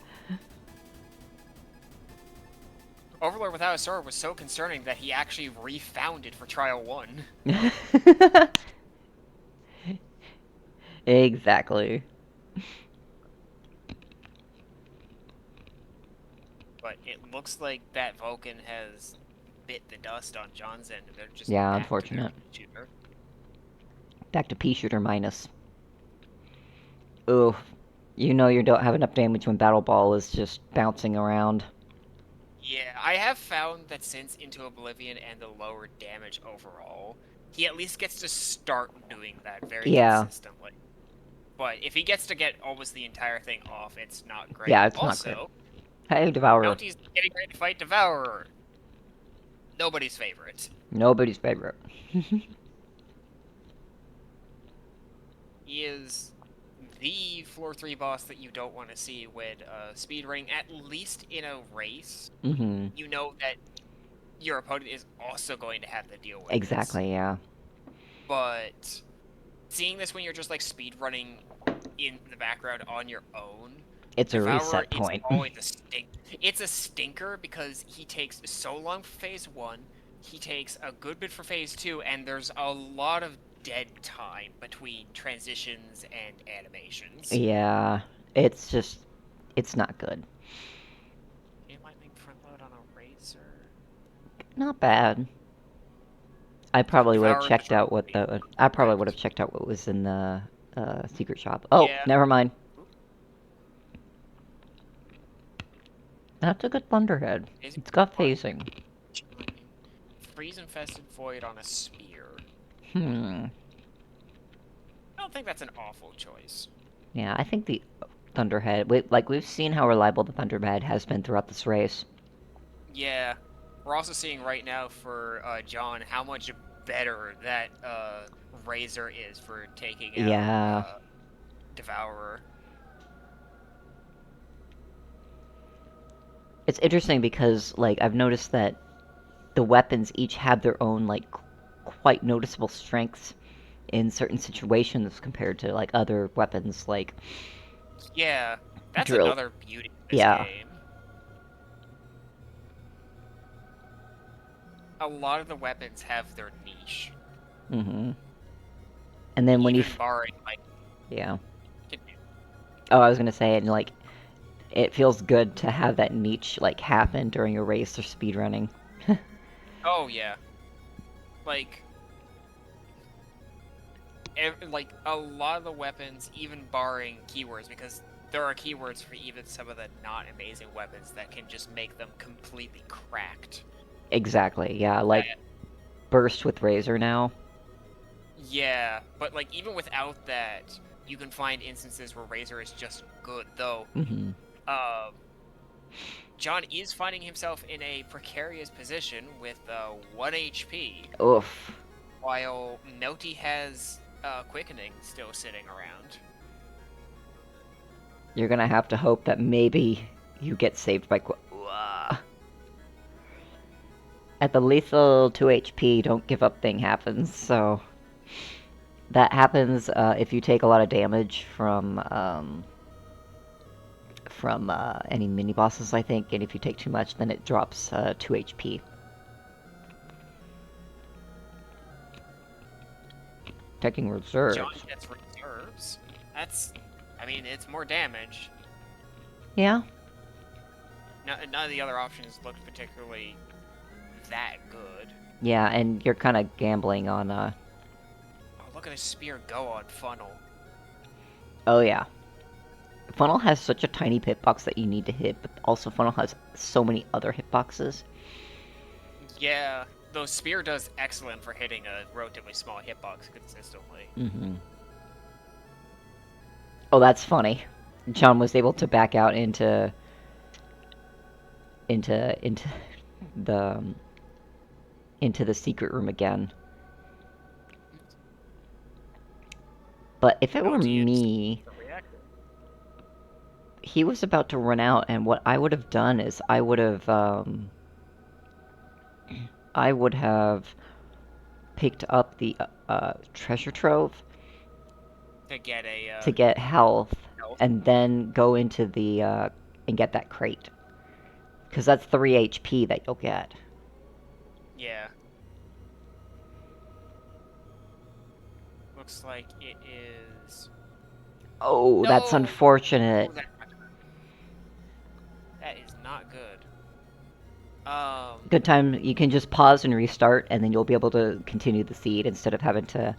Overlord without a sword was so concerning that he actually refound it for Trial 1. Exactly. But it looks like that Vulcan has bit the dust on John's end. They're just unfortunate. Back to pea shooter minus. Ooh, you know you don't have enough damage when Battle Ball is just bouncing around. Yeah, I have found that since Into Oblivion and the lower damage overall, he at least gets to start doing that very Yeah. consistently. But if he gets to get almost the entire thing off, it's not great. Yeah, it's not Also, great. Hey, Devourer. Bounty's getting ready to fight Devourer. Nobody's favorite. Nobody's favorite. He is the floor 3 boss that you don't want to see when speedrunning, at least in a race. Mm-hmm. You know that your opponent is also going to have to deal with Exactly, this. yeah. But seeing this when you're just like speedrunning in the background on your own, It's a Devourer reset is point. always a stink. It's a stinker because he takes so long for phase 1, he takes a good bit for phase 2, and there's a lot of dead time between transitions and animations. Yeah, it's just, it's not good. It might make front load on a razor. Not bad. I probably would have Devourer checked just out what really the. I probably wrecked. would have checked out what was in the secret shop. Oh, Yeah. never mind. That's a good Thunderhead. It's got phasing. Freeze infested void on a spear. I don't think that's an awful choice. Yeah, I think the Thunderhead. We've seen how reliable the Thunderhead has been throughout this race. Yeah, we're also seeing right now for John how much better that Razor is for taking out Devourer. It's interesting because, like, I've noticed that the weapons each have their own, like, quite noticeable strengths in certain situations compared to, like, other weapons, like... Yeah, that's drill. another beauty of this game. A lot of the weapons have their niche. Mm-hmm. And then when even barring, like... Yeah. Oh, I was gonna say, and, like, it feels good to have that niche, like, happen during a race or speedrunning. Oh, yeah. Like, a lot of the weapons, even barring keywords, because there are keywords for even some of the not amazing weapons that can just make them completely cracked. Exactly, yeah, like, Burst with Razor now. Yeah, but, like, even without that, you can find instances where Razor is just good, though. Mm-hmm. John is finding himself in a precarious position with 1 HP. Oof. While Melty has Quickening still sitting around. You're gonna have to hope that maybe you get saved by At the lethal 2 HP, don't give up thing happens, so... That happens if you take a lot of damage from any mini-bosses, I think, and if you take too much, then it drops 2 HP. Taking reserves. John gets reserves. That's... I mean, it's more damage. Yeah. None of the other options looked particularly that good. Yeah, and you're kind of gambling on, Oh, look at his spear go on Funnel. Oh, yeah. Funnel has such a tiny hitbox that you need to hit, but also Funnel has so many other hitboxes. Yeah, though Spear does excellent for hitting a relatively small hitbox consistently. Mm-hmm. Oh, that's funny. John was able to back out into the secret room again. But if it were me, he was about to run out, and what I would have done is I would have picked up the treasure trove to get health, and then go into the and get that crate, because that's 3 HP that you'll get. Yeah. Looks like it is... Oh, no! That's unfortunate. Oh, that is not good. Good time. You can just pause and restart, and then you'll be able to continue the seed instead of having to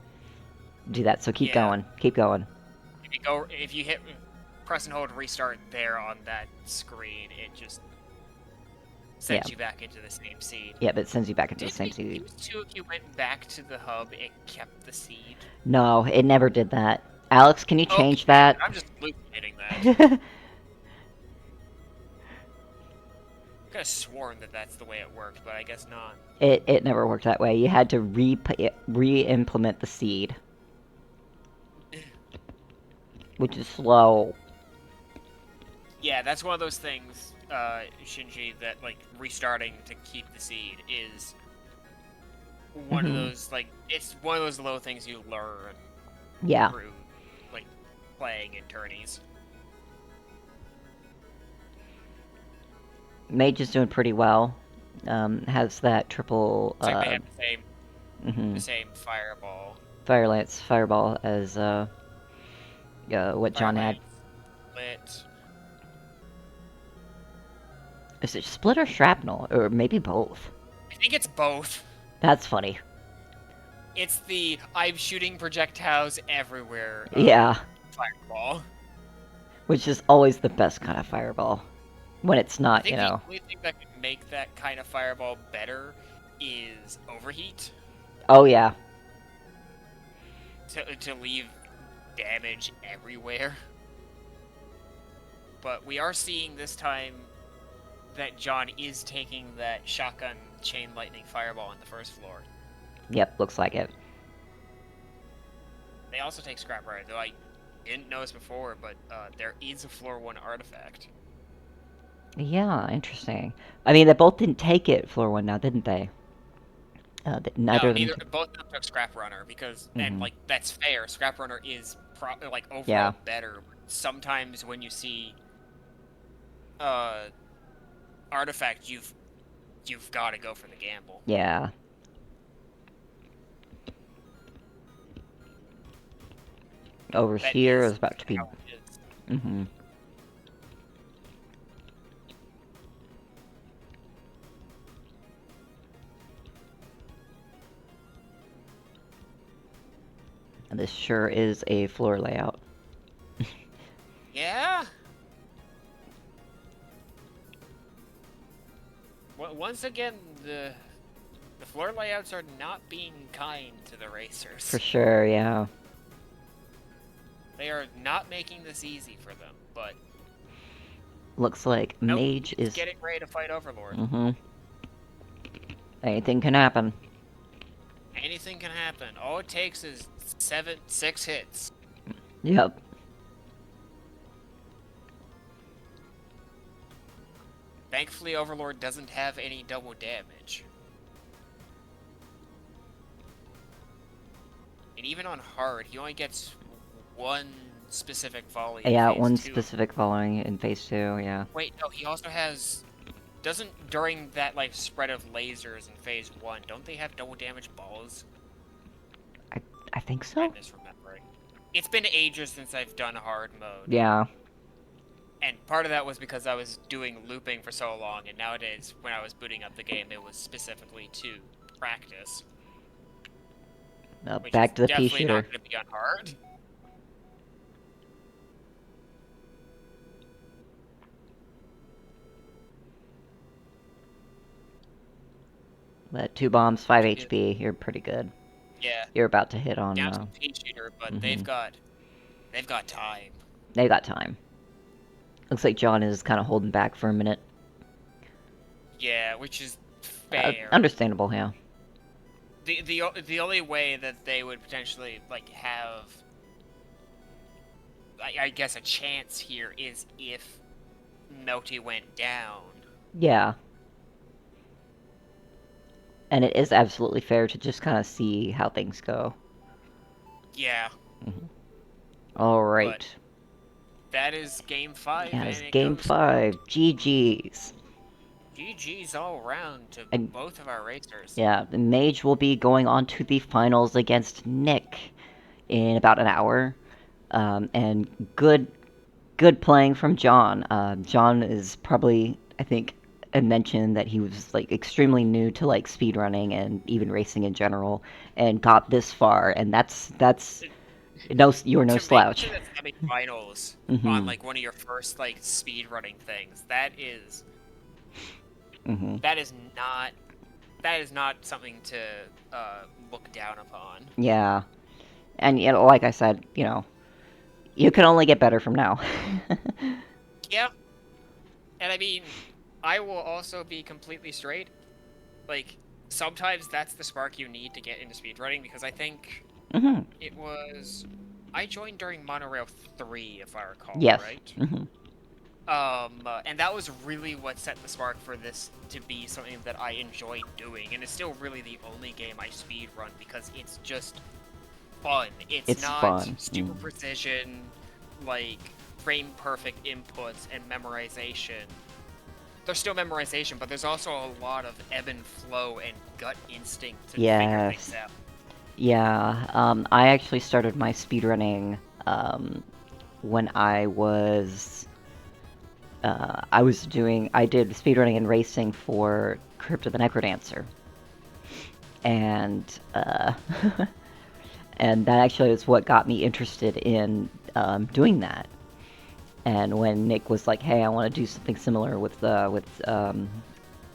do that. So keep going. Keep going. If you hit press and hold restart there on that screen, it just sends you back into the same seed. Yeah, but it sends you back into the same seed. Did it too if you went back to the hub, it kept the seed? No, it never did that. Alex, can you change that? I'm just hallucinating that. I could have sworn that that's the way it worked, but I guess not. It never worked that way. You had to re-implement the seed. Which is slow. Yeah, that's one of those things, Shinji, that, like, restarting to keep the seed is one of those, like, it's one of those little things you learn through, like, playing in tourneys. Mage is doing pretty well. Has that triple, it's like they have the same fireball. Fireball as, what John had. Lit. Is it split or shrapnel? Or maybe both? I think it's both. That's funny. It's the I'm shooting projectiles everywhere. Fireball. Which is always the best kind of fireball. When it's not, I think the only thing that could make that kind of fireball better is overheat. Oh, yeah. To leave damage everywhere. But we are seeing this time that John is taking that shotgun chain lightning fireball on the first floor. Yep, looks like it. They also take scrap right, though I didn't notice before, but there is a floor 1 artifact. Yeah, interesting. I mean, they both didn't take it floor 1 now, didn't they? Neither of them. Both of them took Scrap Runner because, and like that's fair. Scrap Runner is overall better. Sometimes when you see artifact, you've got to go for the gamble. Yeah. Over here is about to be. And this sure is a floor layout. Yeah? Well, once again, the floor layouts are not being kind to the racers. For sure, yeah. They are not making this easy for them, but... Looks like Mage is... getting ready to fight Overlord. Anything can happen. Anything can happen. All it takes is 6 hits. Yep. Thankfully, Overlord doesn't have any double damage. And even on hard, he only gets one specific volley. Yeah, in phase one 2. specific volley in phase 2, yeah. Wait, no, he also has... Doesn't, during that, like, spread of lasers in phase 1, don't they have double damage balls? I think so? I'm misremembering. It's been ages since I've done hard mode. Yeah. And part of that was because I was doing looping for so long, and nowadays, when I was booting up the game, it was specifically to practice. Back to the pea definitely shooter. not going to be on hard. But 2 bombs, 5 HP, you're pretty good. Yeah. You're about to hit on... Down to the pea shooter, but they've got time. They got time. Looks like John is kind of holding back for a minute. Yeah, which is fair. Understandable, yeah. The only way that they would potentially, like, have, I guess, a chance here is if Melty went down. Yeah. And it is absolutely fair to just kind of see how things go. Yeah. Alright. That is game 5. Yeah, it's game 5. GG's. GG's all around to both of our racers. Yeah, the Mage will be going on to the finals against Nick in about an hour. And good playing from John. John is probably, I think, I mentioned that he was like extremely new to like speedrunning and even racing in general, and got this far, and that's you're no slouch. To the semifinals on like one of your first like speedrunning things, that is that is not something to look down upon. Yeah. And, you know, like I said, you know, you can only get better from now. Yep. And I mean, I will also be completely straight. Like, sometimes that's the spark you need to get into speedrunning, because I think it was... I joined during Monorail 3, if I recall, Yes. right? And that was really what set the spark for this to be something that I enjoy doing, and it's still really the only game I speedrun because it's just fun. It's not fun. super precision, like frame perfect inputs and memorization. There's still memorization, but there's also a lot of ebb and flow and gut instinct to figure things out. Yeah, I actually started my speedrunning when I did speedrunning and racing for Crypt of the Necrodancer. And, and that actually is what got me interested in doing that. And when Nick was like, hey, I want to do something similar with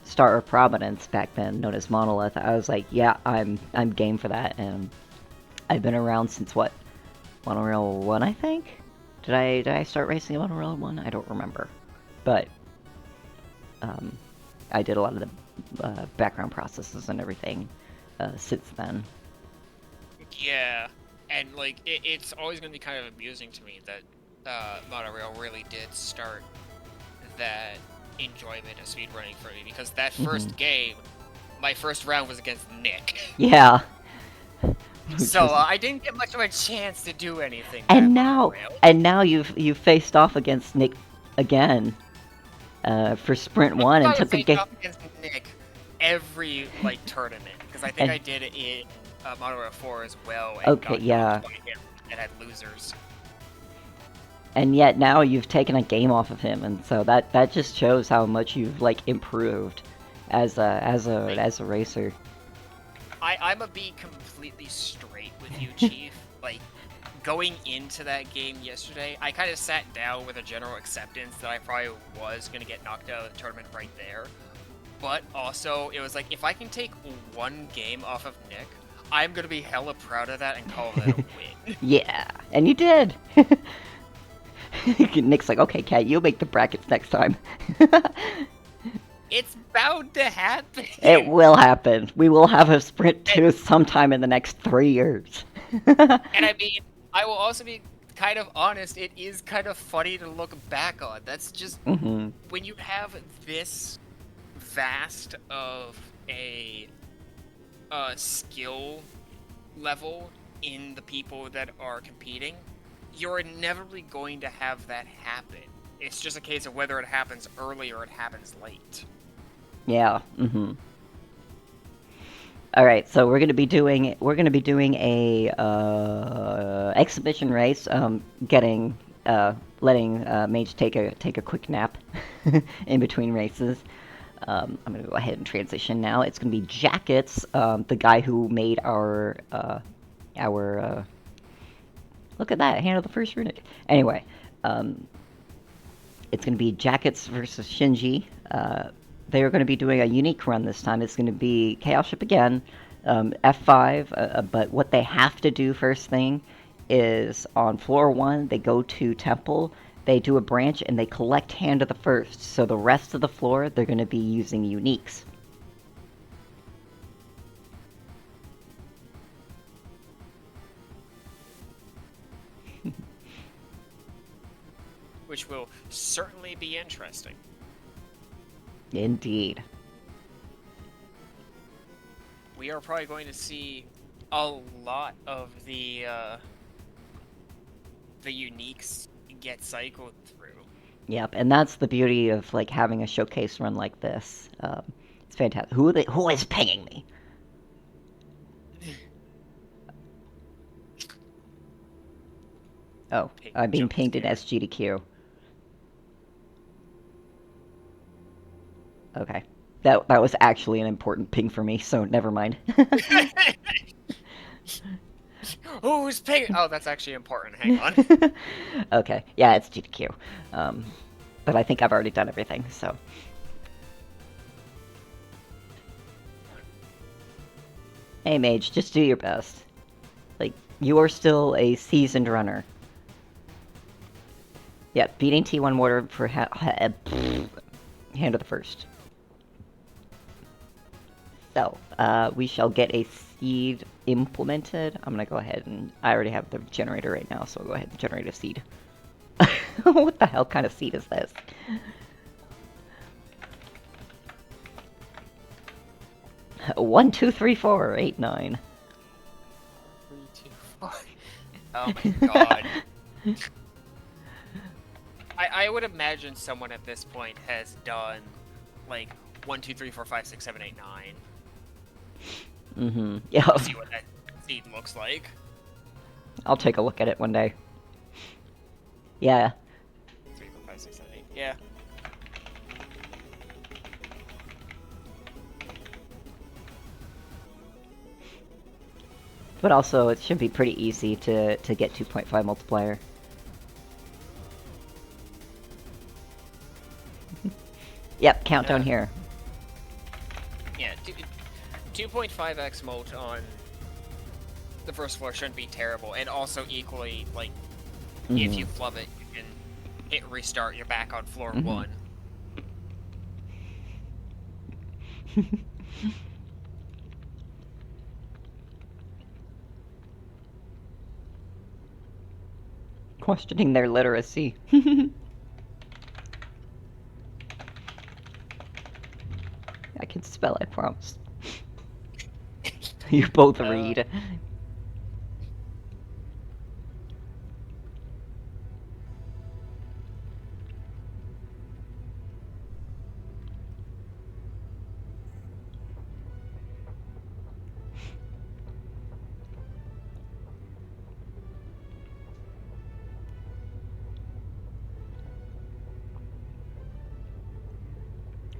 Star of Providence, back then known as Monolith, I was like, yeah, I'm game for that. And I've been around since what? Monorail 1, I think? Did I start racing Monorail 1? I don't remember. But I did a lot of the background processes and everything since then. Yeah, and like it's always going to be kind of amusing to me that Monorail really did start that enjoyment of speedrunning for me, because that first game, my first round was against Nick. Yeah. So I didn't get much of a chance to do anything. And now you've faced off against Nick again for Sprint 1 and took the game. Off against Nick every like tournament, because I think I did it in Monorail 4 as well. And okay, yeah. And had losers. And yet now you've taken a game off of him, and so that just shows how much you've like improved as a racer. I'm gonna be completely straight with you, Chief. Like, going into that game yesterday, I kind of sat down with a general acceptance that I probably was gonna get knocked out of the tournament right there. But also, it was like, if I can take one game off of Nick, I'm gonna be hella proud of that and call that a win. Yeah, and you did. Nick's like, okay, Kat, you'll make the brackets next time. It's bound to happen. It will happen. We will have a Sprint 2 sometime in the next 3 years. And I mean, I will also be kind of honest, it is kind of funny to look back on. That's just, when you have this vast of a skill level in the people that are competing, you're inevitably going to have that happen. It's just a case of whether it happens early or it happens late. Yeah. All right, so we're gonna be doing a exhibition race. Letting Mage take a quick nap in between races. I'm gonna go ahead and transition now. It's gonna be Jakuts, the guy who made our look at that, handle the first runic. Anyway, it's gonna be Jakuts versus Shinji. They're going to be doing a unique run this time. It's going to be Chaos Ship again, F5, but what they have to do first thing is on floor 1, they go to Temple, they do a branch, and they collect Hand of the First. So the rest of the floor, they're going to be using uniques. Which will certainly be interesting. Indeed. We are probably going to see a lot of the uniques get cycled through. Yep, and that's the beauty of like having a showcase run like this. It's fantastic. Who is pinging me? Oh, I'm being pinged in SG to Q. Okay. That was actually an important ping for me, so never mind. Who's pinging? Oh, that's actually important. Hang on. Okay. Yeah, it's GTQ. But I think I've already done everything, so. Hey, Mage, just do your best. Like, you are still a seasoned runner. Yeah, beating T1 Mortar for Hand of the First. So, we shall get a seed implemented. I'm gonna go ahead and... I already have the generator right now, so I'll go ahead and generate a seed. What the hell kind of seed is this? One, two, three, four, 8, 9. 3, 2, 4. Oh my god. I would imagine someone at this point has done like 1, 2, 3, 4, 5, 6, 7, 8, 9. Mm-hmm. Yeah. See what that seed looks like. I'll take a look at it one day. Yeah. 3, 4, 5, 6, 7, 8. Yeah. But also, it should be pretty easy to get 2.5 multiplier. Yep, countdown here. Yeah, 2.5x molt on the first floor shouldn't be terrible, and also equally, like, if you flub it, you can hit restart, you're back on floor 1. Questioning their literacy. I can spell, I promise. You both read.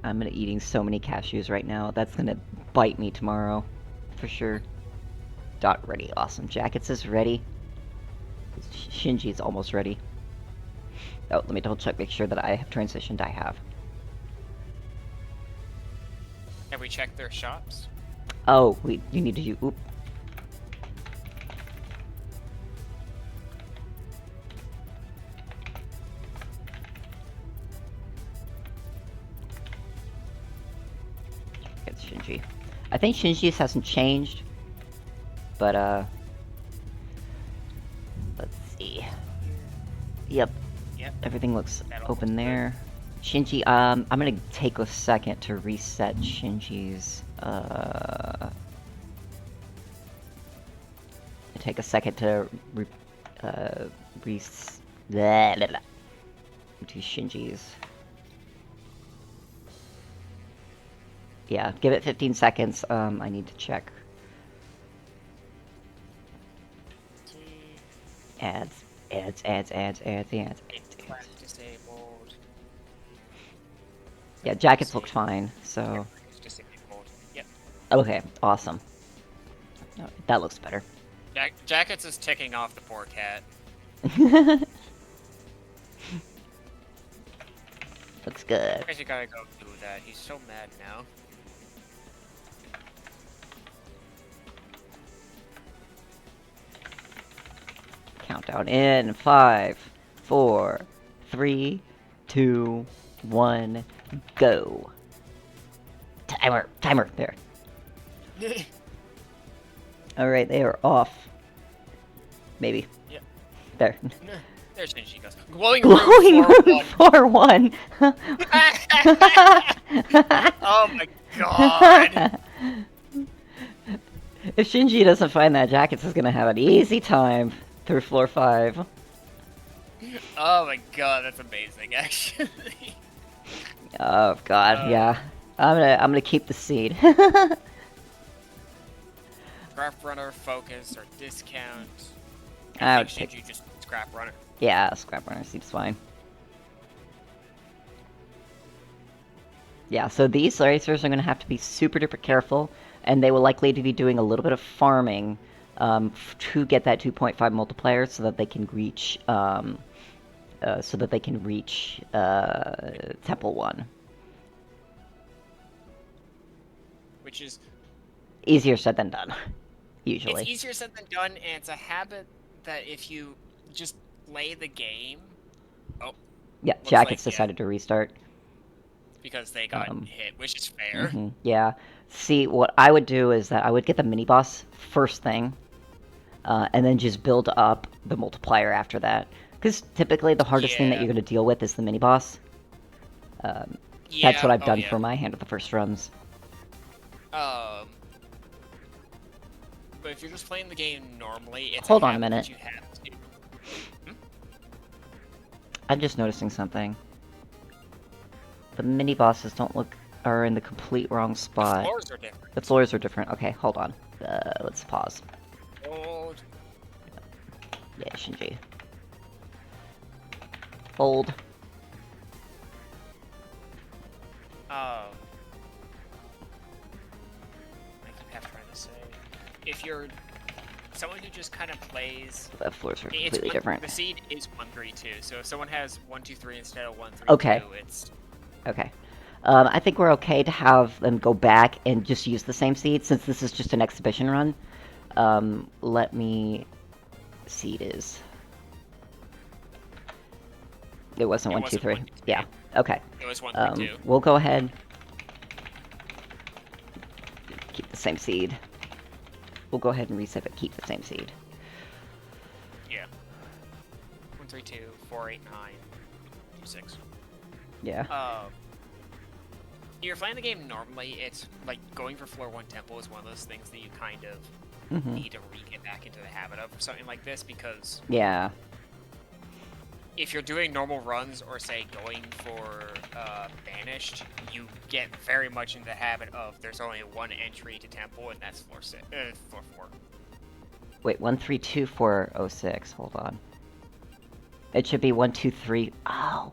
I'm gonna eating so many cashews right now. That's gonna bite me tomorrow, for sure. Dot ready, awesome. Jackets is ready. Shinji's almost ready. Oh, let me double check, make sure that I have transitioned. I have. Have we checked their shops? Oh, you need to do. Oop. It's Shinji. I think Shinji's hasn't changed, but let's see. Yep. Everything looks open there. Shinji, I'm gonna take a second to reset Shinji's, take a second to to Shinji's. Yeah, give it 15 seconds, I need to check. Ads. Disabled. Yeah, jackets looked fine, so... Yep. Okay, awesome. Oh, that looks better. Jackets is ticking off the poor cat. Looks good. I guess you gotta go do that. He's so mad now. Countdown in 5, 4, 3, 2, 1, go. Timer, there. Alright, they are off. Maybe. Yep. There. There's Shinji goes. Glowing Room room 4-1. Oh my god. If Shinji doesn't find that, Jackets is gonna have an easy time through floor 5. Oh my god, that's amazing, actually. Oh god, yeah. I'm gonna keep the seed. Scrap runner, focus, or discount. I would think take... Shinji just scrap runner. Yeah, scrap runner seems fine. Yeah, so these racers are gonna have to be super duper careful, and they will likely to be doing a little bit of farming to get that 2.5 multiplier so that they can reach Temple 1. Which is easier said than done, usually. It's easier said than done, and it's a habit that if you just play the game... Oh. Yeah, looks Jakuts like, decided to restart. Because they got hit, which is fair. Yeah. See, what I would do is that I would get the mini-boss first thing, and then just build up the multiplier after that. Because typically the hardest thing that you're going to deal with is the mini-boss. That's what I've done for my hand of the first runs. But if you're just playing the game normally, it's Hold on a minute. You have to. I'm just noticing something. The mini-bosses are in the complete wrong spot. The floors are different. The floors are different. Okay, hold on. Let's pause. Hold. Yeah, Shinji. Hold. I keep half trying to say, if you're someone who just kind of plays, The floors are completely different. The seed is 1-3-2, so if someone has 1-2-3 instead of 1-3-2, Okay. it's Okay. I think we're okay to have them go back and just use the same seed, since this is just an exhibition run. Let me... Seed is... It wasn't 1, 2, 3. Yeah, okay. It was 1-3-2. We'll go ahead. Keep the same seed. We'll go ahead and reset it, keep the same seed. Yeah. 1-3-2, 4-8-9, 2-6. Yeah. You're playing the game normally, it's like going for floor 1 temple is one of those things that you kind of need to get back into the habit of for something like this, because yeah. if you're doing normal runs or say going for banished, you get very much into the habit of there's only one entry to temple, and that's floor 4. Wait, 1, 3, 2, 4, 0, 6. Hold on. It should be 1, 2, 3. Oh.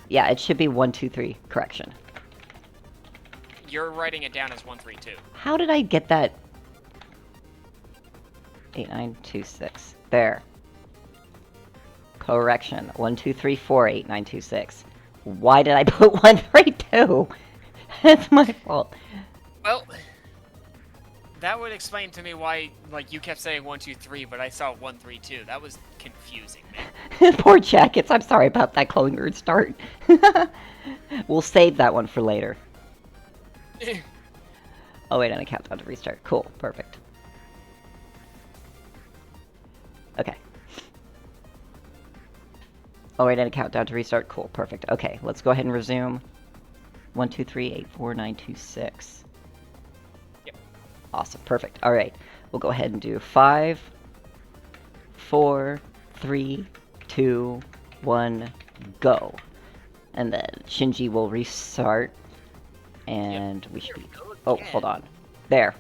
Yeah, it should be 1, 2, 3. Correction. You're writing it down as 1-3-2. How did I get that? 8, 9, 2, 6. There. Correction. 1, 2, 3, 4, 8, 9, 2, 6. Why did I put 1, 3, 2? That's my fault. Well, that would explain to me why, like, you kept saying 1, 2, 3, but I saw 1, 3, 2. That was confusing, man. Poor Jakuts. I'm sorry about that glowing word start. We'll save that one for later. Oh wait, and a countdown to restart. Cool, perfect. Okay. Oh wait, and a countdown to restart. Cool, perfect. Okay, let's go ahead and resume. 1, 2, 3, 8, 4, 9, 2, 6. Yep. Awesome, perfect. All right, we'll go ahead and do 5, 4, 3, 2, 1, go. And then Shinji will restart. And we should be... Oh, hold on. There.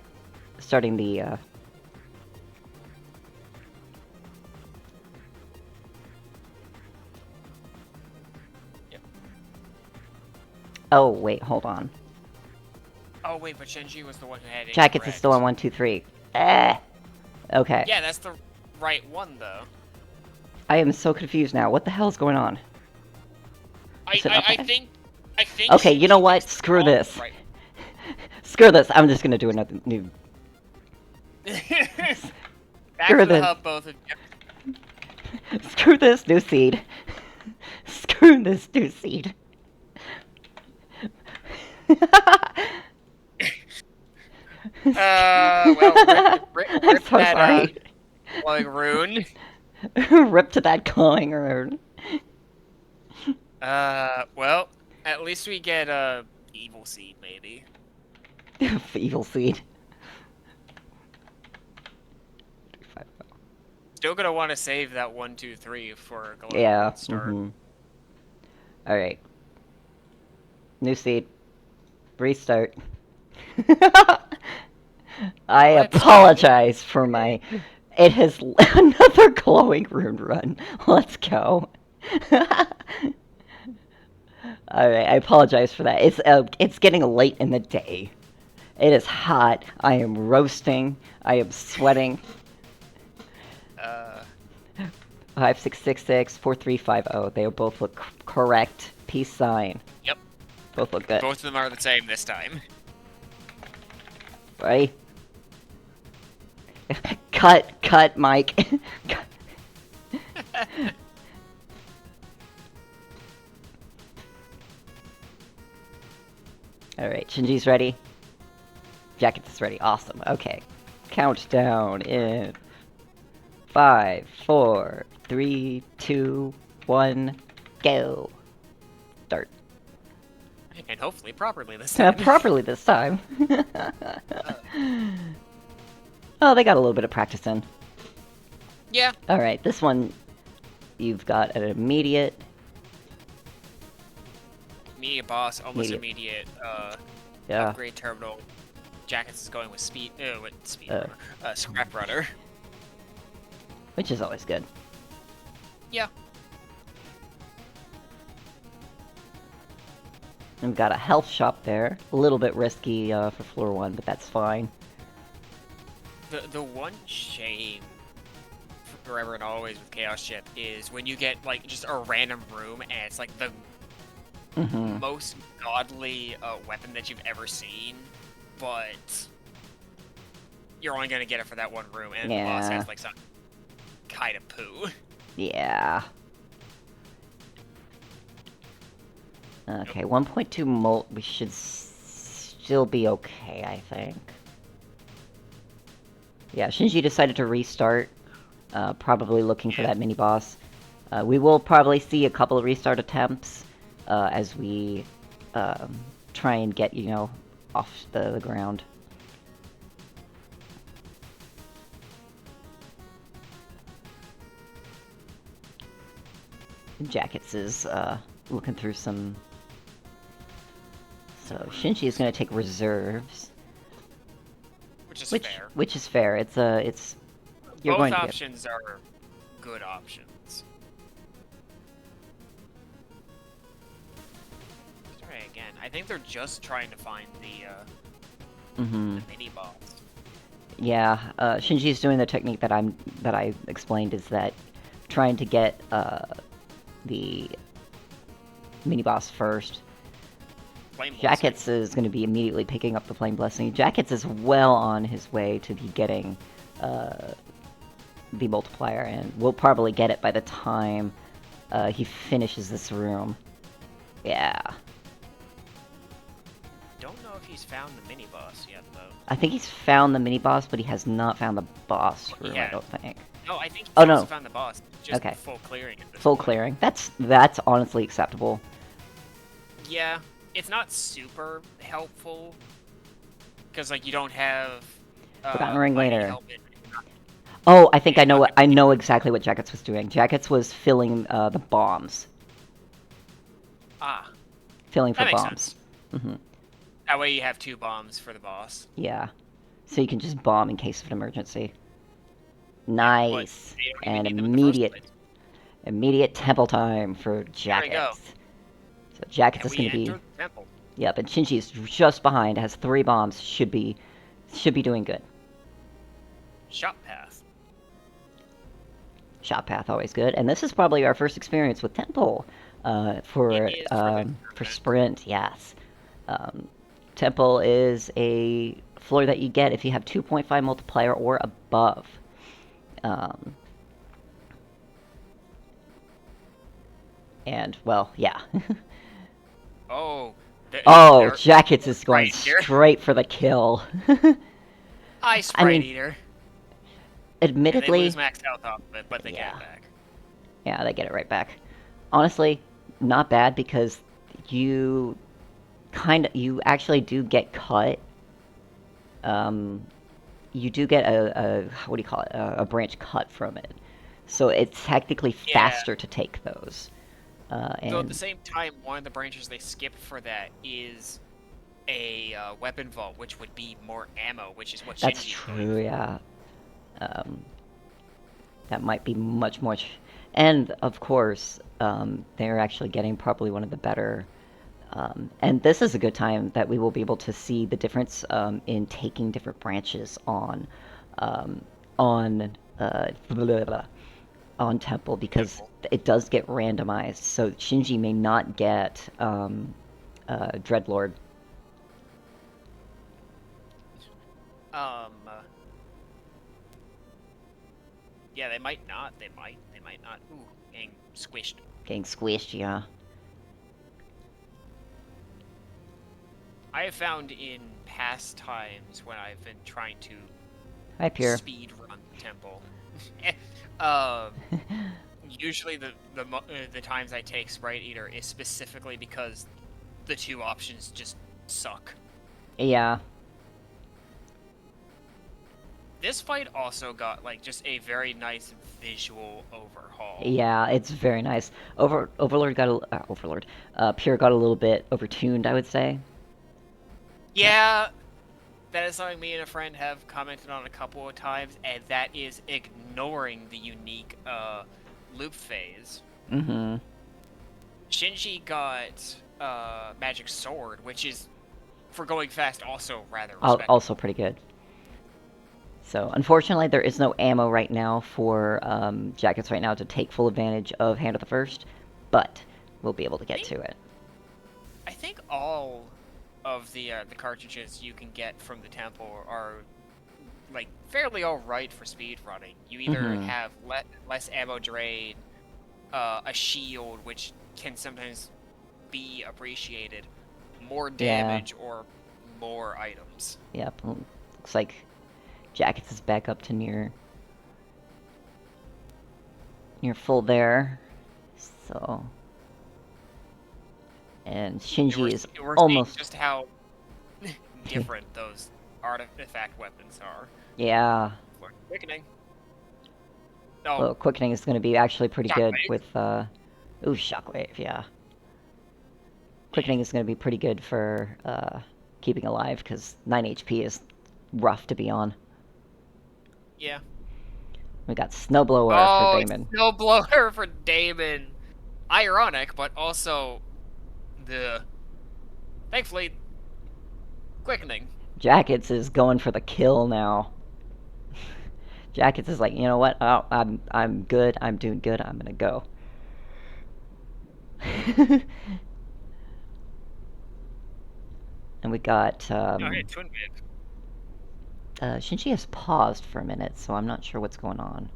Starting the, Yep. Oh, wait, hold on. Oh, wait, but Shinji was the one who had it. Jakuts is still on 1, 2, 3. Eh! Okay. Yeah, that's the right one, though. I am so confused now. What the hell is going on? I think... Okay, you know what? Screw this. Right. Screw this. I'm just gonna do another new... Back Screw to the this. hub, both of you. Screw this new seed. Screw this new seed. Well, rip I'm so that, sorry. glowing rune. Rip to that glowing rune. Well, at least we get a evil seed, maybe. Evil seed. Still gonna want to save that 1, 2, 3 for a glowing Yeah. rune start. Alright. New seed. Restart. I apologize for my... It has another glowing rune run. Let's go. Alright, I apologize for that. It's getting late in the day. It is hot. I am roasting. I am sweating. 5666, 4350. They both look correct. Peace sign. Yep. Both look good. Both of them are the same this time. Ready? Cut, Mike. Alright, Shinji's ready. Jakuts is ready. Awesome. Okay. Countdown in 5, 4, 3, 2, 1, go. Start. And hopefully properly this time. Properly this time. Oh, they got a little bit of practice in. Yeah. Alright, this one, you've got an immediate... Immediate boss, almost immediate Yeah. upgrade terminal. Jakuts is going with scrap runner. Which is always good. Yeah. And we've got a health shop there. A little bit risky for floor 1, but that's fine. The one shame forever and always with Chaos Ship is when you get like just a random room and it's like the most godly weapon that you've ever seen, but you're only gonna get it for that one room, and the boss has like some kind of poo. Yeah. Okay, 1.2 molt, we should still be okay, I think. Yeah, Shinji decided to restart, probably looking for that mini-boss. We will probably see a couple of restart attempts as we try and get, you know, off the ground. Jakuts is looking through some... So Shinji is going to take reserves. Which is fair. Which is fair. It's you're Both going to options are good options. Let's try again. I think they're just trying to find the mini boss. Yeah, Shinji's doing the technique that I explained, is that trying to get the mini boss first. Jakuts is going to be immediately picking up the Flame Blessing. Jakuts is well on his way to be getting the multiplier, and we'll probably get it by the time he finishes this room. Yeah. Don't know if he's found the mini boss yet, though. I think he's found the mini boss, but he has not found the boss room. I don't think. No, I think he's also found the boss. Just full clearing at this full point. clearing. That's honestly acceptable. Yeah. It's not super helpful, because like you don't have Forgotten Ring later. helmet. Oh, I think I know exactly what Jakuts was doing. Jakuts was filling the bombs. Ah. Filling for That makes bombs. sense. That way you have 2 bombs for the boss. Yeah. So you can just bomb in case of an emergency. Nice. And immediate temple time for Jakuts. There we go. So Jakuts is going to be... Yep, and Shinji's just behind, has 3 bombs, should be doing good. Shot path. Shot path, always good. And this is probably our first experience with Temple for Sprint, yes. Temple is a floor that you get if you have 2.5 multiplier or above. And, well, yeah. Jakuts is going straight for the kill. Hi, Sprite Eater. Admittedly... They lose max health off of it, but they get it back. Yeah, they get it right back. Honestly, not bad, because you actually do get cut. You do get a what do you call it? A branch cut from it. So it's technically faster to take those. So at the same time, one of the branches they skip for that is a weapon vault, which would be more ammo, which is what Shinji That's true, yeah. That might be much more... And, of course, they're actually getting probably one of the better... and this is a good time that we will be able to see the difference in taking different branches on Temple, because it does get randomized, so Shinji may not get Dreadlord. Yeah, they might not. They might not. Ooh, getting squished. Getting squished, yeah. I have found in past times when I've been trying to Hi, Pure. speed run the temple, usually the times I take Sprite Eater is specifically because the two options just suck. Yeah. This fight also got like just a very nice visual overhaul. Yeah, it's very nice. Overlord got Pure got a little bit overtuned, I would say. Yeah, that is something me and a friend have commented on a couple of times, and that is ignoring the unique loop phase. Mm-hmm. Shinji got Magic Sword, which is, for going fast, also rather respectable. Also pretty good. So, unfortunately, there is no ammo right now for Jakuts right now to take full advantage of Hand of the First, but we'll be able to get to it. I think all of the cartridges you can get from the temple are like fairly alright for speed running. You either have less ammo drain, a shield, which can sometimes be appreciated, more damage, or more items. Yep, looks like Jakuts is back up to near full there. So, and Shinji is almost just how different those artifact weapons are. Yeah. Quickening. Oh. Well, quickening is going to be actually pretty good with ooh, shockwave, yeah. Quickening is going to be pretty good for keeping alive because 9 HP is rough to be on. Yeah. We got Snowblower for Damon. Snowblower for Damon. Ironic, but also thankfully quickening. Jakuts is going for the kill now. Jakuts is like, you know what? Oh, I'm good. I'm doing good. I'm gonna go. And we got Shinji has paused for a minute, so I'm not sure what's going on.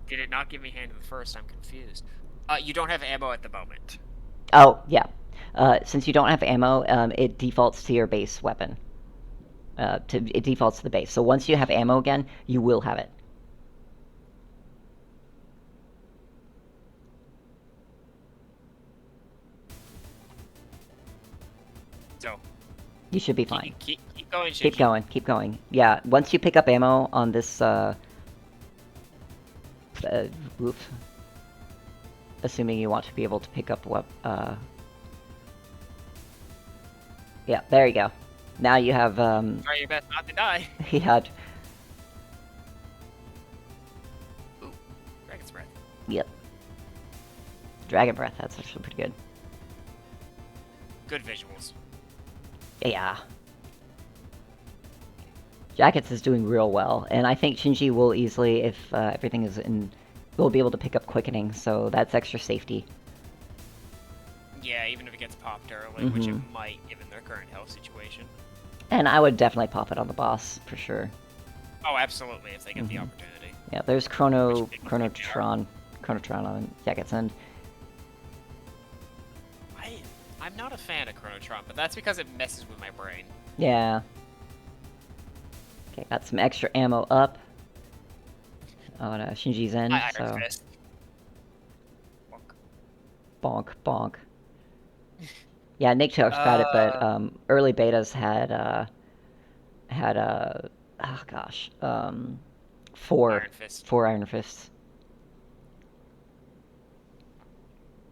Did it not give me Hand of the First? I'm confused. You don't have ammo at the moment. Oh, yeah. Since you don't have ammo, it defaults to your base weapon. It defaults to the base. So once you have ammo again, you will have it. So you should be fine. Keep going, Shinji. Keep going. Keep going. Yeah, once you pick up ammo on this, oof. Assuming you want to be able to pick up what, yeah, there you go. Now you have, Try your best not to die. Yeah. Ooh, Dragon's Breath. Yep. Dragon Breath, that's actually pretty good. Good visuals. Yeah. Jakuts is doing real well, and I think Shinji will easily, if everything is in, will be able to pick up quickening, so that's extra safety. Yeah, even if it gets popped early, which it might, given their current health situation. And I would definitely pop it on the boss, for sure. Oh, absolutely, if they get the opportunity. Yeah, there's Chronotron on Jakuts End. I'm not a fan of Chronotron, but that's because it messes with my brain. Yeah. Okay, got some extra ammo up on Shinji's end, so... Fist. Bonk, bonk. Yeah, Nick talks about it, but early betas had oh gosh, four Iron Fists.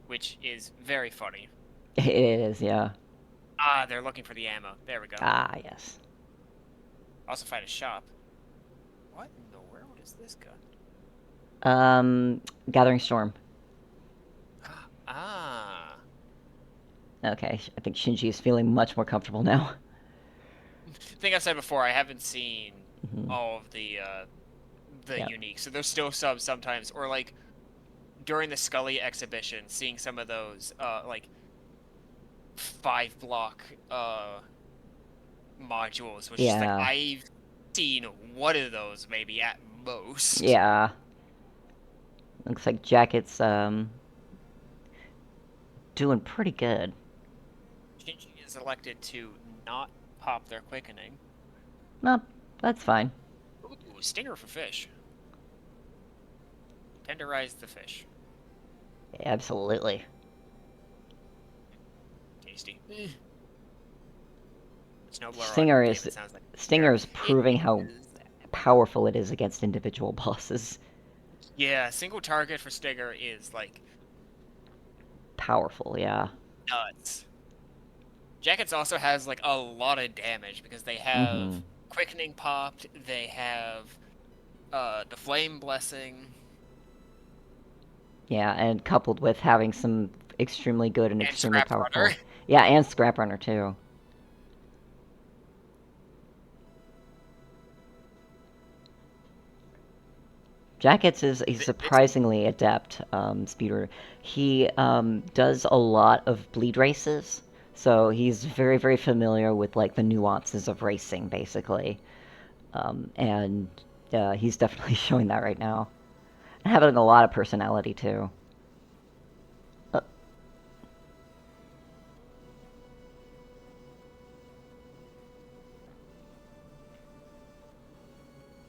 Which is very funny. It is, yeah. Ah, they're looking for the ammo. There we go. Ah, yes. Also find a shop. What in the world is this gun? Gathering Storm. Ah. Okay, I think Shinji is feeling much more comfortable now. I think I said before, I haven't seen all of the unique, so there's still some sometimes, or like during the Scully exhibition, seeing some of those like 5-block modules, which is like seen one of those maybe at most. Yeah. Looks like Jacket's doing pretty good. Shinji is elected to not pop their quickening. No, that's fine. Ooh, stinger for fish. Tenderize the fish. Absolutely. Tasty. Stinger is proving how powerful it is against individual bosses. Yeah, single target for Stinger is like powerful, yeah. Nuts. Jakuts also has like a lot of damage because they have quickening popped, they have the flame blessing. Yeah, and coupled with having some extremely good and extremely powerful. Runner. Yeah, and Scrap Runner too. Jakuts is a surprisingly adept speeder. He does a lot of bleed races, so he's very, very familiar with like the nuances of racing, basically. And he's definitely showing that right now. And having a lot of personality too.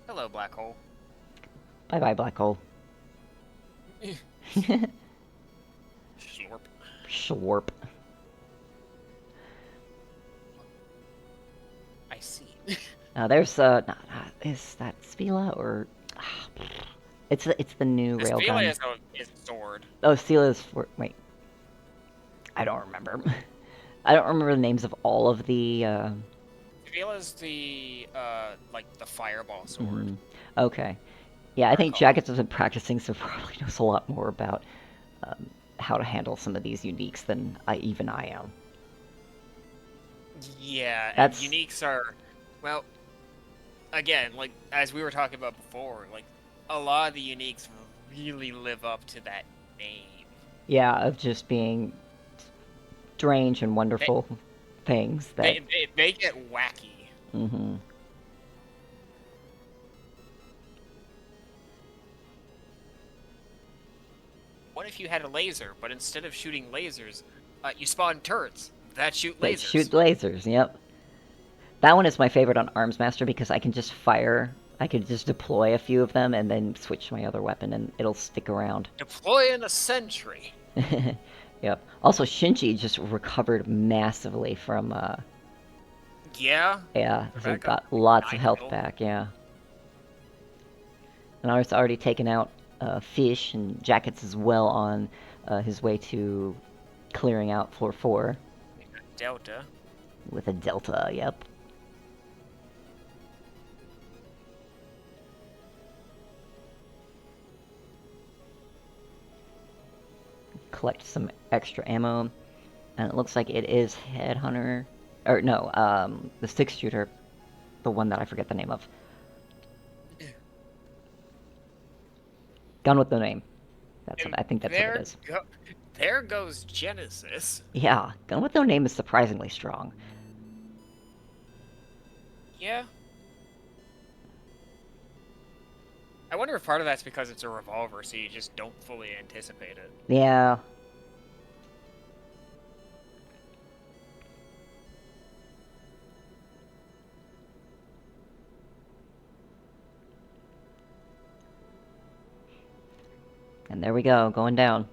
Hello, black hole. Bye-bye, black hole. Slurp. Slurp. I see. There's is that Spila or it's the new railgun. Spila is a sword. Oh, Spila is for wait. I don't remember. I don't remember the names of all of the. Spila is the like the fireball sword. Okay. Yeah, I think Jakuts has been practicing, so probably knows a lot more about how to handle some of these uniques than I am. Yeah, and uniques are, well, again, like, as we were talking about before, like, a lot of the uniques really live up to that name. Yeah, of just being strange and wonderful things. That they get wacky. Mm-hmm. What if you had a laser, but instead of shooting lasers, you spawn turrets that shoot lasers? That shoot lasers, yep. That one is my favorite on Arms Master because I can just fire. I could just deploy a few of them and then switch to my other weapon and it'll stick around. Deploy in a sentry. Yep. Also, Shinji just recovered massively from, Yeah? Yeah, so got lots of health back, yeah. And I was already taken out Fish, and Jakuts as well on his way to clearing out floor 4. Delta. With a Delta, yep. Collect some extra ammo, and it looks like it is Headhunter, or no, the 6-shooter, the one that I forget the name of. Gun with no name. I think that's what it is. There goes Genesis. Yeah, gun with no name is surprisingly strong. Yeah. I wonder if part of that's because it's a revolver, so you just don't fully anticipate it. Yeah. And there we go, going down.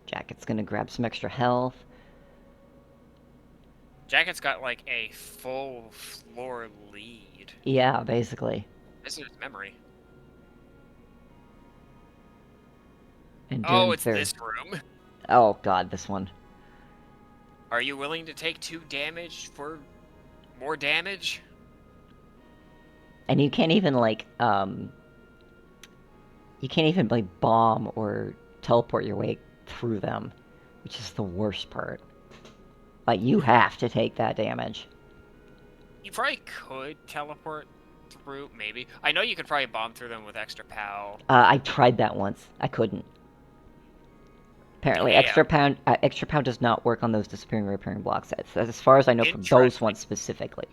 Jakuts gonna grab some extra health. Jakuts got like a full floor lead. Yeah, basically. This is memory. And it's this room. Oh god, this one. Are you willing to take 2 damage for more damage? And you can't even like you can't even like bomb or teleport your way through them, which is the worst part. Like, you have to take that damage. You probably could teleport through, maybe. I know you could probably bomb through them with extra POW. I tried that once. I couldn't. Apparently, Yeah. extra pound does not work on those disappearing reappearing blocks. As far as I know, from those ones specifically.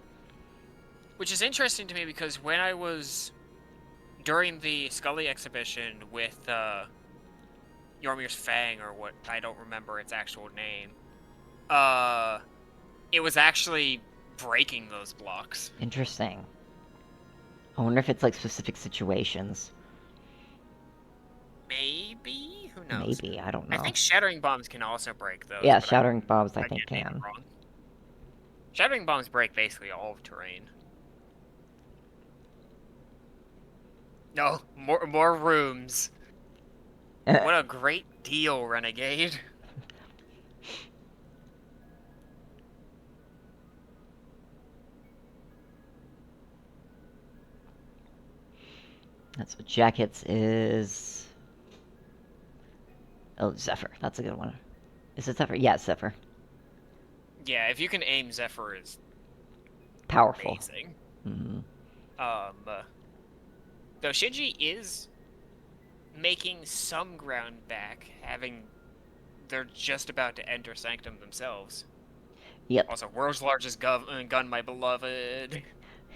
Which is interesting to me because when I was during the Scully exhibition with Yormir's Fang, or what, I don't remember its actual name. It was actually breaking those blocks. Interesting. I wonder if it's like specific situations. Maybe? Who knows? Maybe, I don't know. I think shattering bombs can also break those. Yeah, shattering bombs I think can. Shattering bombs break basically all of terrain. No, more rooms. What a great deal, Renegade. That's what Jakuts is. Oh, Zephyr. That's a good one. Is it Zephyr? Yeah, it's Zephyr. Yeah, if you can aim, Zephyr is powerful. Amazing. Mm-hmm. Though Shinji is making some ground back, they're just about to enter Sanctum themselves. Yep. Also, world's largest gun, my beloved.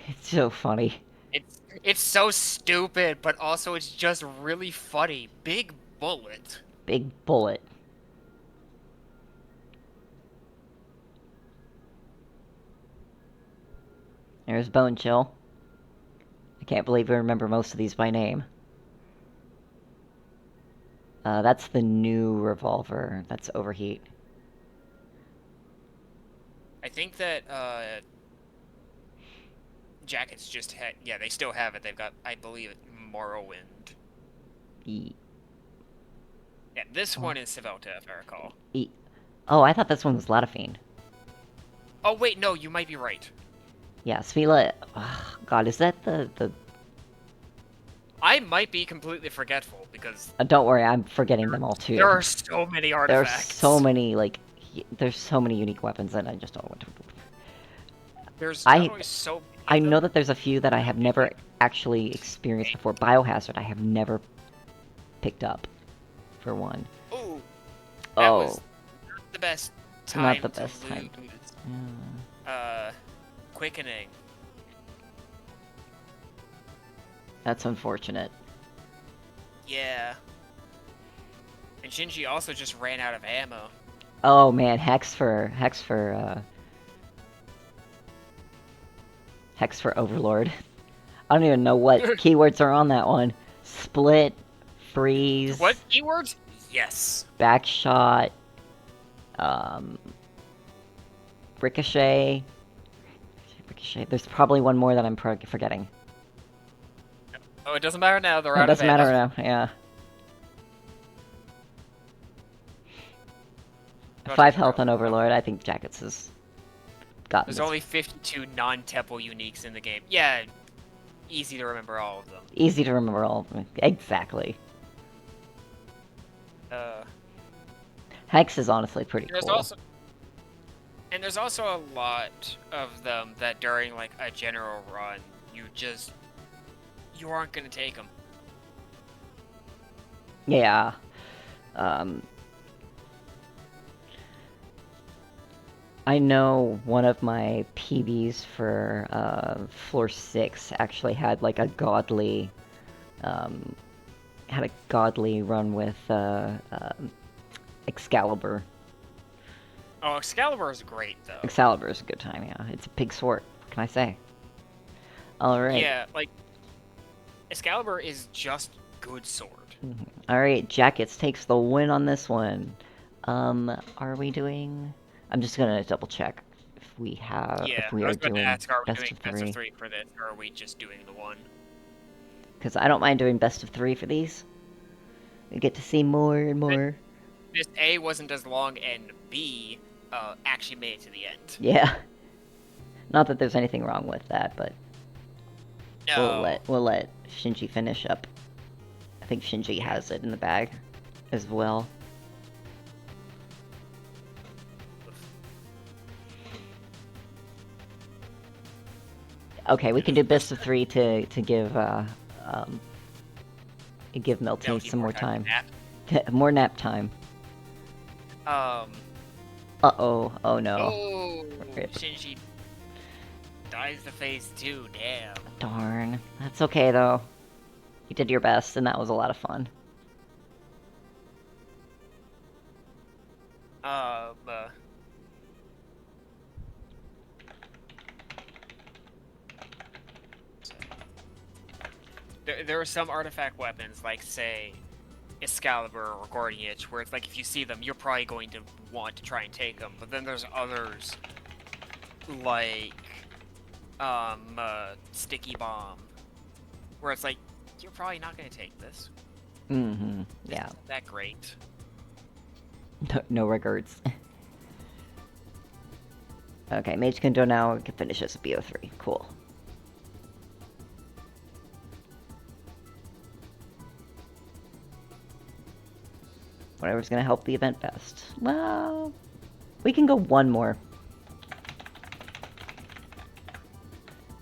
It's so funny. It's so stupid, but also it's just really funny. Big bullet. Big bullet. There's Bone Chill. I can't believe we remember most of these by name. That's the new revolver. That's Overheat. I think that, Jakuts just had... Yeah, they still have it. They've got, I believe, Morrowind. Yeah, this one is Svelta, if I recall. Oh, I thought this one was Latafine. Oh, wait, no, you might be right. Yeah, Svila... Oh, God, is that the... I might be completely forgetful, because... don't worry, I'm forgetting them all, too. There are so many artifacts. There's so many, like... There's so many unique weapons that I just don't want to... There's always so many. I know that there's a few that I have never actually experienced before. Biohazard, I have never picked up, for one. Ooh. That was not the best time not the best to time. Yeah. Quickening. That's unfortunate. Yeah. And Shinji also just ran out of ammo. Oh man, Hex for Overlord. I don't even know what keywords are on that one. Split, freeze. What keywords? Yes. Backshot. Ricochet. There's probably one more that I'm forgetting. Oh, it doesn't matter now. They're out of ammo. It doesn't matter now. Yeah. 5 health on Overlord. I think Jakuts has gotten There's only 52 non-Temple uniques in the game. Yeah, easy to remember all of them. Easy to remember all of them. Exactly. Hex is honestly pretty cool. There's also a lot of them that during like a general run, you aren't gonna take them. Yeah. I know one of my PBs for floor 6 actually had like a godly run with Excalibur. Oh, Excalibur is great though. Excalibur is a good time, yeah. It's a big sword. What can I say? Alright. Yeah, like Excalibur is just good sword. Alright, Jakuts takes the win on this one. Are we doing... I'm just gonna double check if we have... Yeah, if we I was are doing ask, are we best doing of best 3. of 3 for this, or are we just doing the one? Because I don't mind doing best of 3 for these. We get to see more and more. This A wasn't as long, and B actually made it to the end. Yeah. Not that there's anything wrong with that, but... No. We'll let Shinji finish up. I think Shinji has it in the bag as well. Okay, we can do best of 3 to give Melty Melty some more to time. nap. More nap time. Uh-oh. Oh no. Oh, Rip. Shinji dies to phase 2, damn. Darn. That's okay though. You did your best and that was a lot of fun. There are some artifact weapons, like, say, Excalibur or Guardian Itch, where it's like if you see them, you're probably going to want to try and take them. But then there's others, like, Sticky Bomb, where it's like, you're probably not going to take this. Mm-hmm. Yeah. Isn't that great? No regrets. Okay, Mage Kendo now can finish as a BO3. Cool. Whatever's gonna help the event best. Well, we can go one more.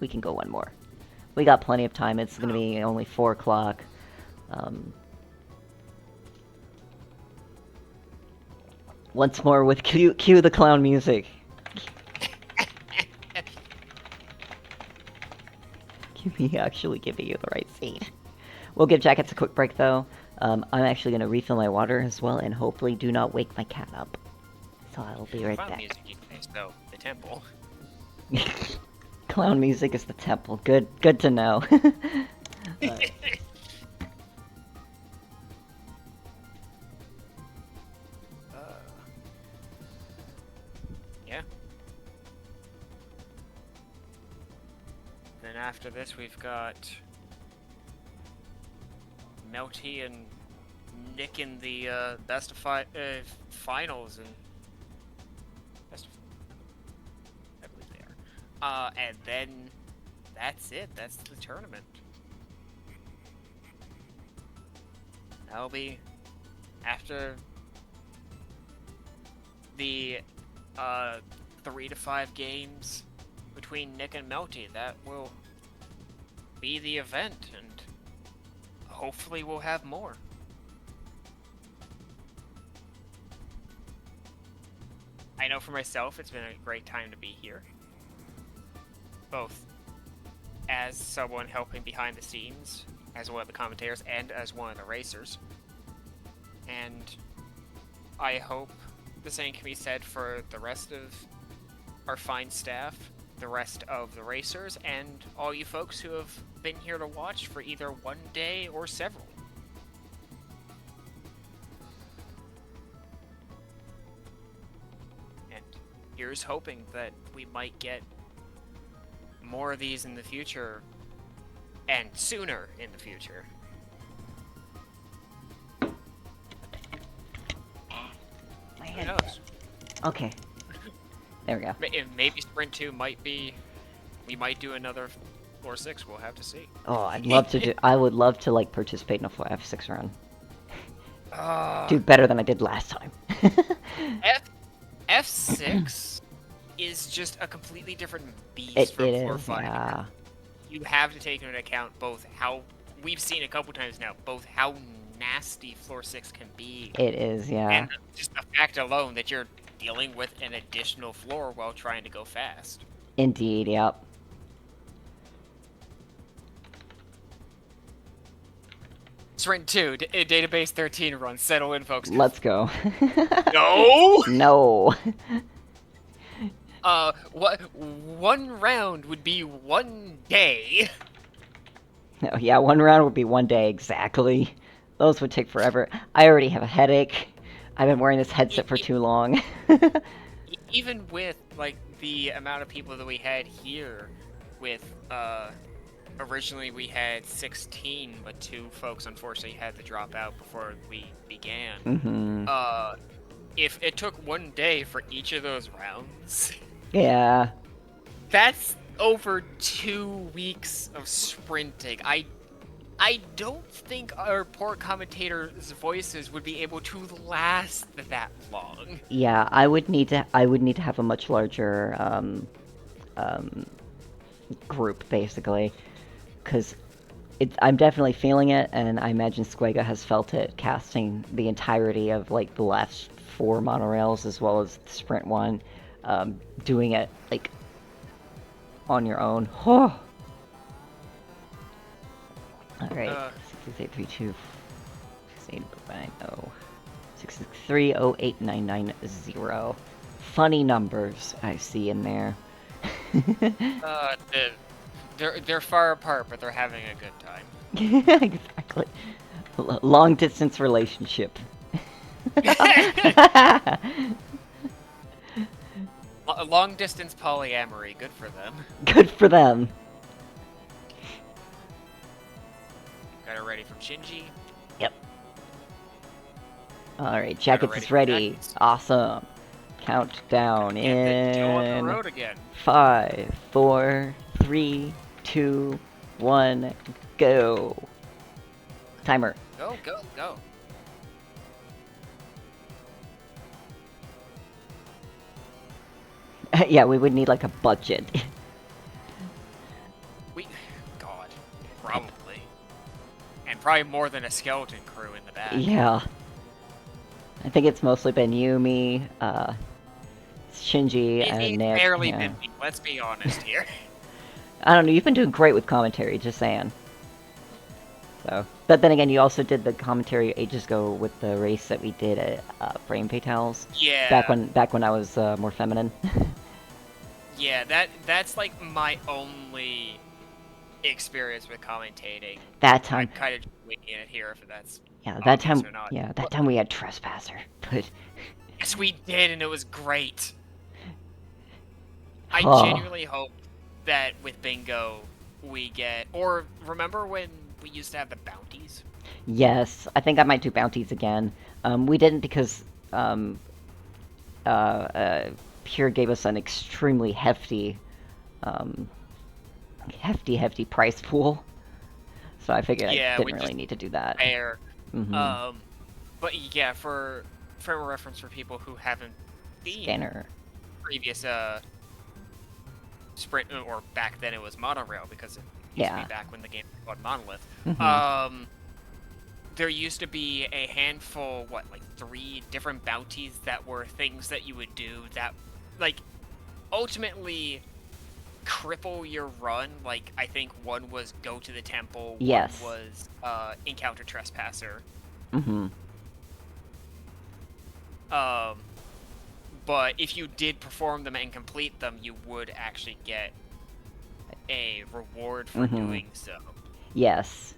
We can go one more. We got plenty of time. It's gonna be only 4 o'clock. Once more with cue the clown music. Me actually giving you the right seat. We'll give Jakuts a quick break though. I'm actually going to refill my water as well, and hopefully do not wake my cat up. So I will be right back. Music you face, though, the temple. Clown music is the temple. Good to know. Yeah. Then after this, we've got Melty and Nick in the best of finals, and best of, I believe they are. And then that's it. That's the tournament. That'll be after the 3 to 5 games between Nick and Melty. That will be the event, and hopefully we'll have more. I know for myself it's been a great time to be here, both as someone helping behind the scenes, as one of the commentators, and as one of the racers. And I hope the same can be said for the rest of our fine staff, the rest of the racers, and all you folks who have been here to watch for either one day or several. And here's hoping that we might get more of these in the future, and sooner in the future. My Who head. knows? Okay. There we go. Maybe Sprint 2 might be... We might do another Floor 6, we'll have to see. Oh, I'd love to do... I would love to, like, participate in a F6 run. Do better than I did last time. F6 is just a completely different beast It from Floor is, 5. yeah. You have to take into account both how... We've seen a couple times now, both how nasty Floor 6 can be. It is, yeah. And just the fact alone that you're dealing with an additional floor while trying to go fast. Indeed, yep. Sprint 2, Database 13 run. Settle in, folks. Let's go. No! No! What? One round would be 1 day. No, yeah, 1 round would be 1 day, exactly. Those would take forever. I already have a headache. I've been wearing this headset for too long. Even with, like, the amount of people that we had here with, originally we had 16, but 2 folks unfortunately had to drop out before we began. Mm-hmm. If it took 1 day for each of those rounds... Yeah. That's over 2 weeks of sprinting. I don't think our poor commentators' voices would be able to last that long. Yeah, I would need to have a much larger group, basically. Because I'm definitely feeling it, and I imagine Squega has felt it casting the entirety of like the last 4 monorails as well as the sprint one, doing it like on your own. Oh. All right, 66832 68990 6630890. Funny numbers I see in there. They're far apart, but they're having a good time. Exactly. Long distance relationship. Long distance polyamory, good for them. Good for them. Got it ready from Shinji. Yep. Alright, Jakuts is ready. Jakuts. Awesome. Countdown Get the on the in road again. 5, 4, 3, 2, 1, go. Timer. Go, go, go. Yeah, we would need like a budget. God, probably. And probably more than a skeleton crew in the back. Yeah. I think it's mostly been Yumi, Shinji, and It's Nick. barely Yeah. been me, let's be honest here. I don't know, you've been doing great with commentary, just saying. So, but then again, you also did the commentary ages ago with the race that we did at Frame Fatales. Yeah. Back when I was more feminine. Yeah, that's like my only experience with commentating. That time. I'm kind of winging it here if that's Yeah, that time. or not. Yeah, that time we had Trespasser, but. Yes, we did, and it was great. I Oh. genuinely hope that with Bingo we get, or remember when we used to have the bounties? Yes, I think I might do bounties again. We didn't because Pure gave us an extremely hefty price pool. So I figured Yeah, I we didn't really just need to do that. Fair. Mhm. But yeah, for frame of reference for people who haven't seen Scanner. previous sprint, or back then it was Monorail because it used to Yeah. be back when the game was called Monolith. Mhm. There used to be a handful, like 3 different bounties that were things that you would do that, like, ultimately cripple your run. Like, I think one was go to the temple, Yes. one was encounter Trespasser. Mhm. But if you did perform them and complete them, you would actually get a reward for doing so. Yes.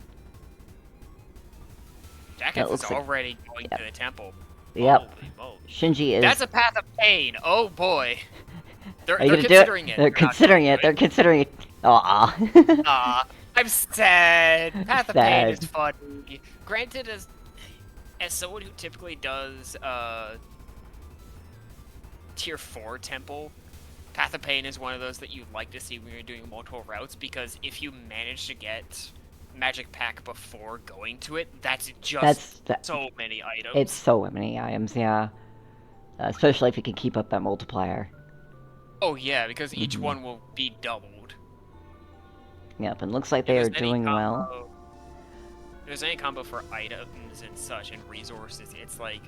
Jakuts is like- already going to the temple. Yep. Holy moly. Shinji is. That's a path of pain. Oh boy. They're Are you gonna do considering it? it. They're considering it. They're considering it. Aw. Aw, I'm sad. Path of Pain is Sad. funny. Granted, as someone who typically does tier 4 temple, Path of Pain is one of those that you'd like to see when you're doing multiple routes, because if you manage to get Magic Pack before going to it, that's just so many items. It's so many items, yeah. Especially if you can keep up that multiplier. Oh yeah, because each one will be doubled. Yep, and looks like they are doing well. If there's any combo for items and such and resources, it's like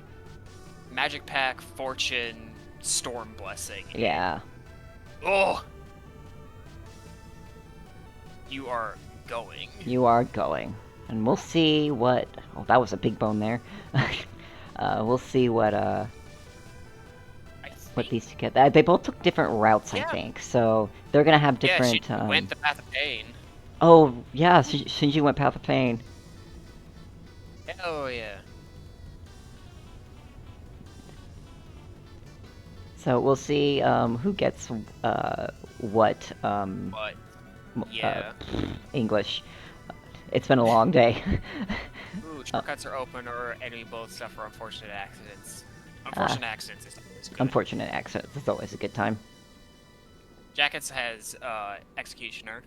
Magic Pack, Fortune, Storm Blessing. Yeah. Oh! You are going. You are going. And we'll see what... Oh, that was a big bone there. We'll see what these two get. They both took different routes, I think. So they're gonna have different... Yeah, she went the Path of Pain. Oh, yeah, Shinji went Path of Pain. Oh, yeah. So we'll see who gets what Yeah. English. It's been a long day. Ooh, shortcuts are open, or enemy both suffer unfortunate accidents. Unfortunate accidents is always good. Unfortunate accidents is always a good time. Jakuts has Executioner.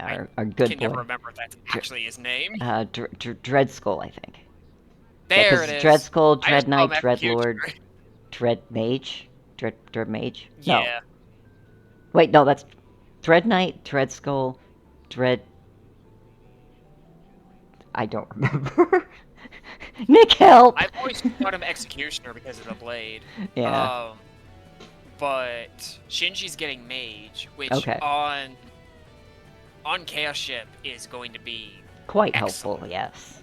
Our good I boy. can never remember if that's actually his name. Dreadskull, I think. There it is. Dreadskull, I just Dread call him Knight, Dreadlord, Executioner. Dread Mage? Dread Mage? Yeah. No. Wait, no, that's... Dread Knight, Dread Skull, Dread... I don't remember. Nick, help! I've always thought him Executioner because of the blade. Yeah. But Shinji's getting Mage, which Okay. on Chaos Ship is going to be Quite excellent. helpful, yes.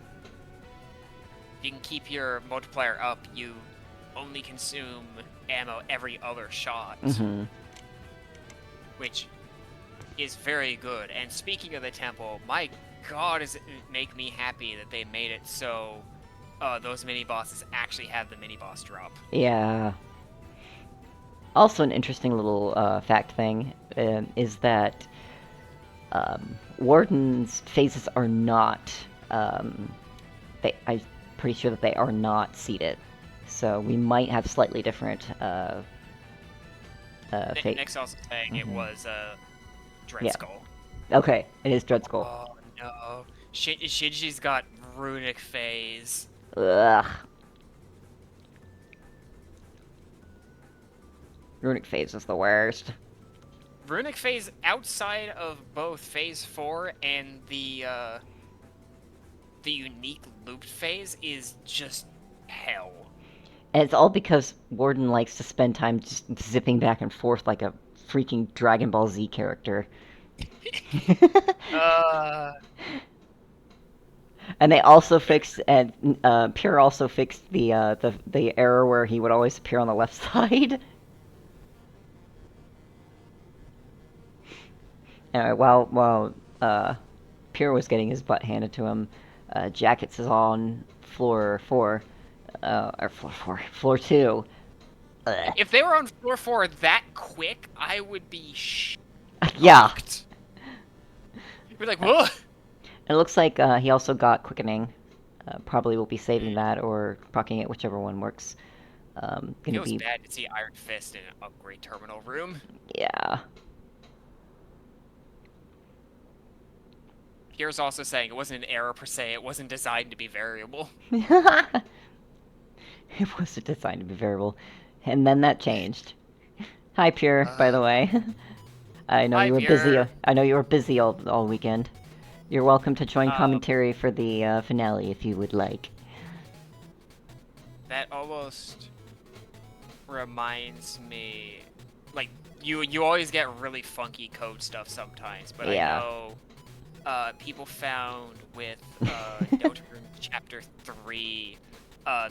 You can keep your multiplier up, you only consume ammo every other shot. Which is very good. And speaking of the temple, my god, does it make me happy that they made it so those mini-bosses actually have the mini-boss drop. Yeah. Also an interesting little fact thing is that Warden's phases are not... I'm pretty sure that they are not seated. So we might have slightly different Nick's also saying it was Dread Skull. Okay, it is Dread Skull. Oh no. Shinji's got Runic Phase. Ugh. Runic Phase is the worst. Runic Phase outside of both Phase 4 and the unique looped phase is just hell. And it's all because Warden likes to spend time just zipping back and forth like a freaking Dragon Ball Z character. And they also fixed, and Pure also fixed the error where he would always appear on the left side. Anyway, while Pure was getting his butt handed to him, Jakuts is on floor 4, or floor 2. Ugh. If they were on floor 4 that quick, I would be shocked. Yeah. You'd be like, whoa! It looks like he also got Quickening. Probably will be saving that or proccing it, whichever one works. It was bad to see Iron Fist in an upgrade terminal room. Yeah. Here's also saying it wasn't an error per se, it wasn't designed to be variable. It wasn't designed to be variable. And then that changed. Hi, Pure, by the way. I know you were busy. I know you were busy all weekend. You're welcome to join commentary for the finale if you would like. That almost reminds me, like you always get really funky code stuff sometimes, but yeah. I know people found with Deltarune Chapter 3.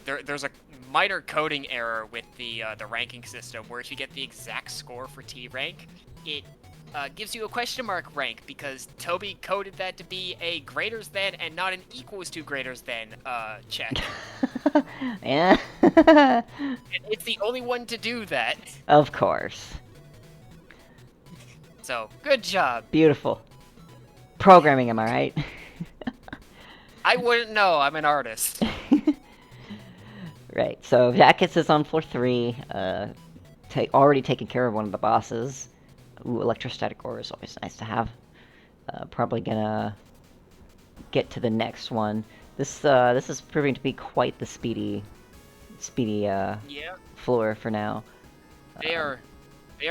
There's a minor coding error with the ranking system where if you get the exact score for T rank, it gives you a question mark rank because Toby coded that to be a greater than and not an equals to greater than check. Yeah. And it's the only one to do that. Of course. So, good job. Beautiful. Programming, am I right? I wouldn't know, I'm an artist. Right, so Jakuts is on floor 3, already taken care of one of the bosses. Ooh, electrostatic ore is always nice to have. Probably gonna get to the next one. This is proving to be quite the speedy floor for now. They are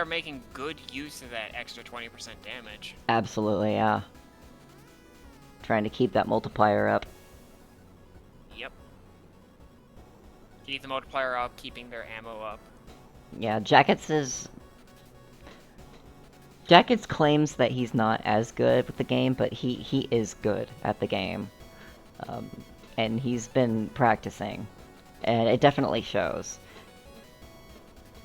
making good use of that extra 20% damage. Absolutely, yeah. Trying to keep that multiplier up. Yep. Keep the multiplier up, keeping their ammo up. Yeah, Jakuts claims that he's not as good with the game, but he is good at the game. And he's been practicing. And it definitely shows.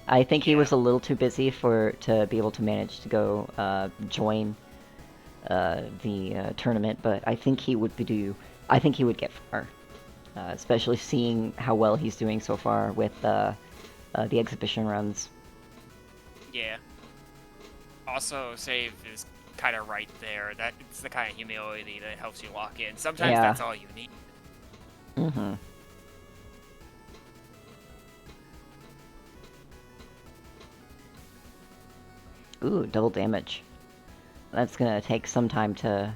I think he was a little too busy to be able to manage to go join the tournament, but I think he would get far. Especially seeing how well he's doing so far with the exhibition runs. Yeah. Also, save is kind of right there. It's the kind of humility that helps you lock in. Sometimes that's all you need. Mm-hmm. Ooh, double damage. That's gonna take some time to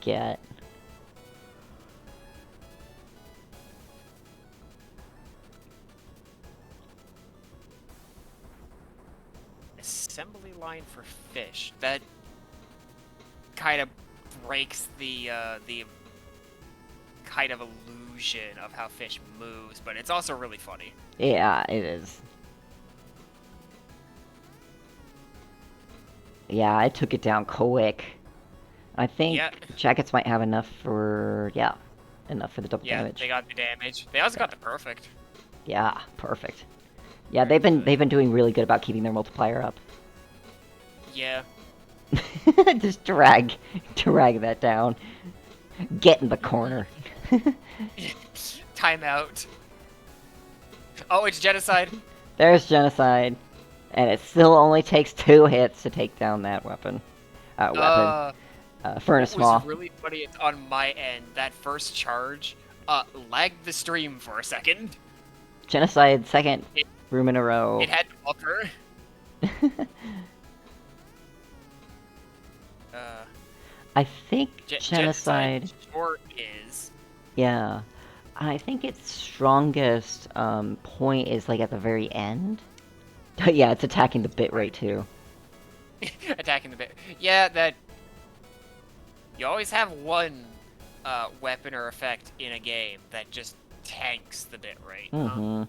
get. line for fish. That kind of breaks the kind of illusion of how fish moves, but it's also really funny. Yeah, it is. Yeah, I took it down quick. I think Jakuts might have enough for enough for the double damage. Yeah, they got the damage. They also got the perfect. Yeah, perfect. Yeah, they've been doing really good about keeping their multiplier up. Yeah. Just drag that down. Get in the corner. Timeout. Oh, it's genocide. There's genocide, and it still only takes 2 hits to take down that weapon. Furnace Maw. What was really funny is on my end, that first charge lagged the stream for a second. Genocide, second room in a row. It had to occur. I think Genocide short is. Yeah. I think its strongest point is like at the very end. Yeah, it's attacking the bit rate too. Attacking the bit. Yeah, that. You always have one weapon or effect in a game that just tanks the bit rate. Mm-hmm.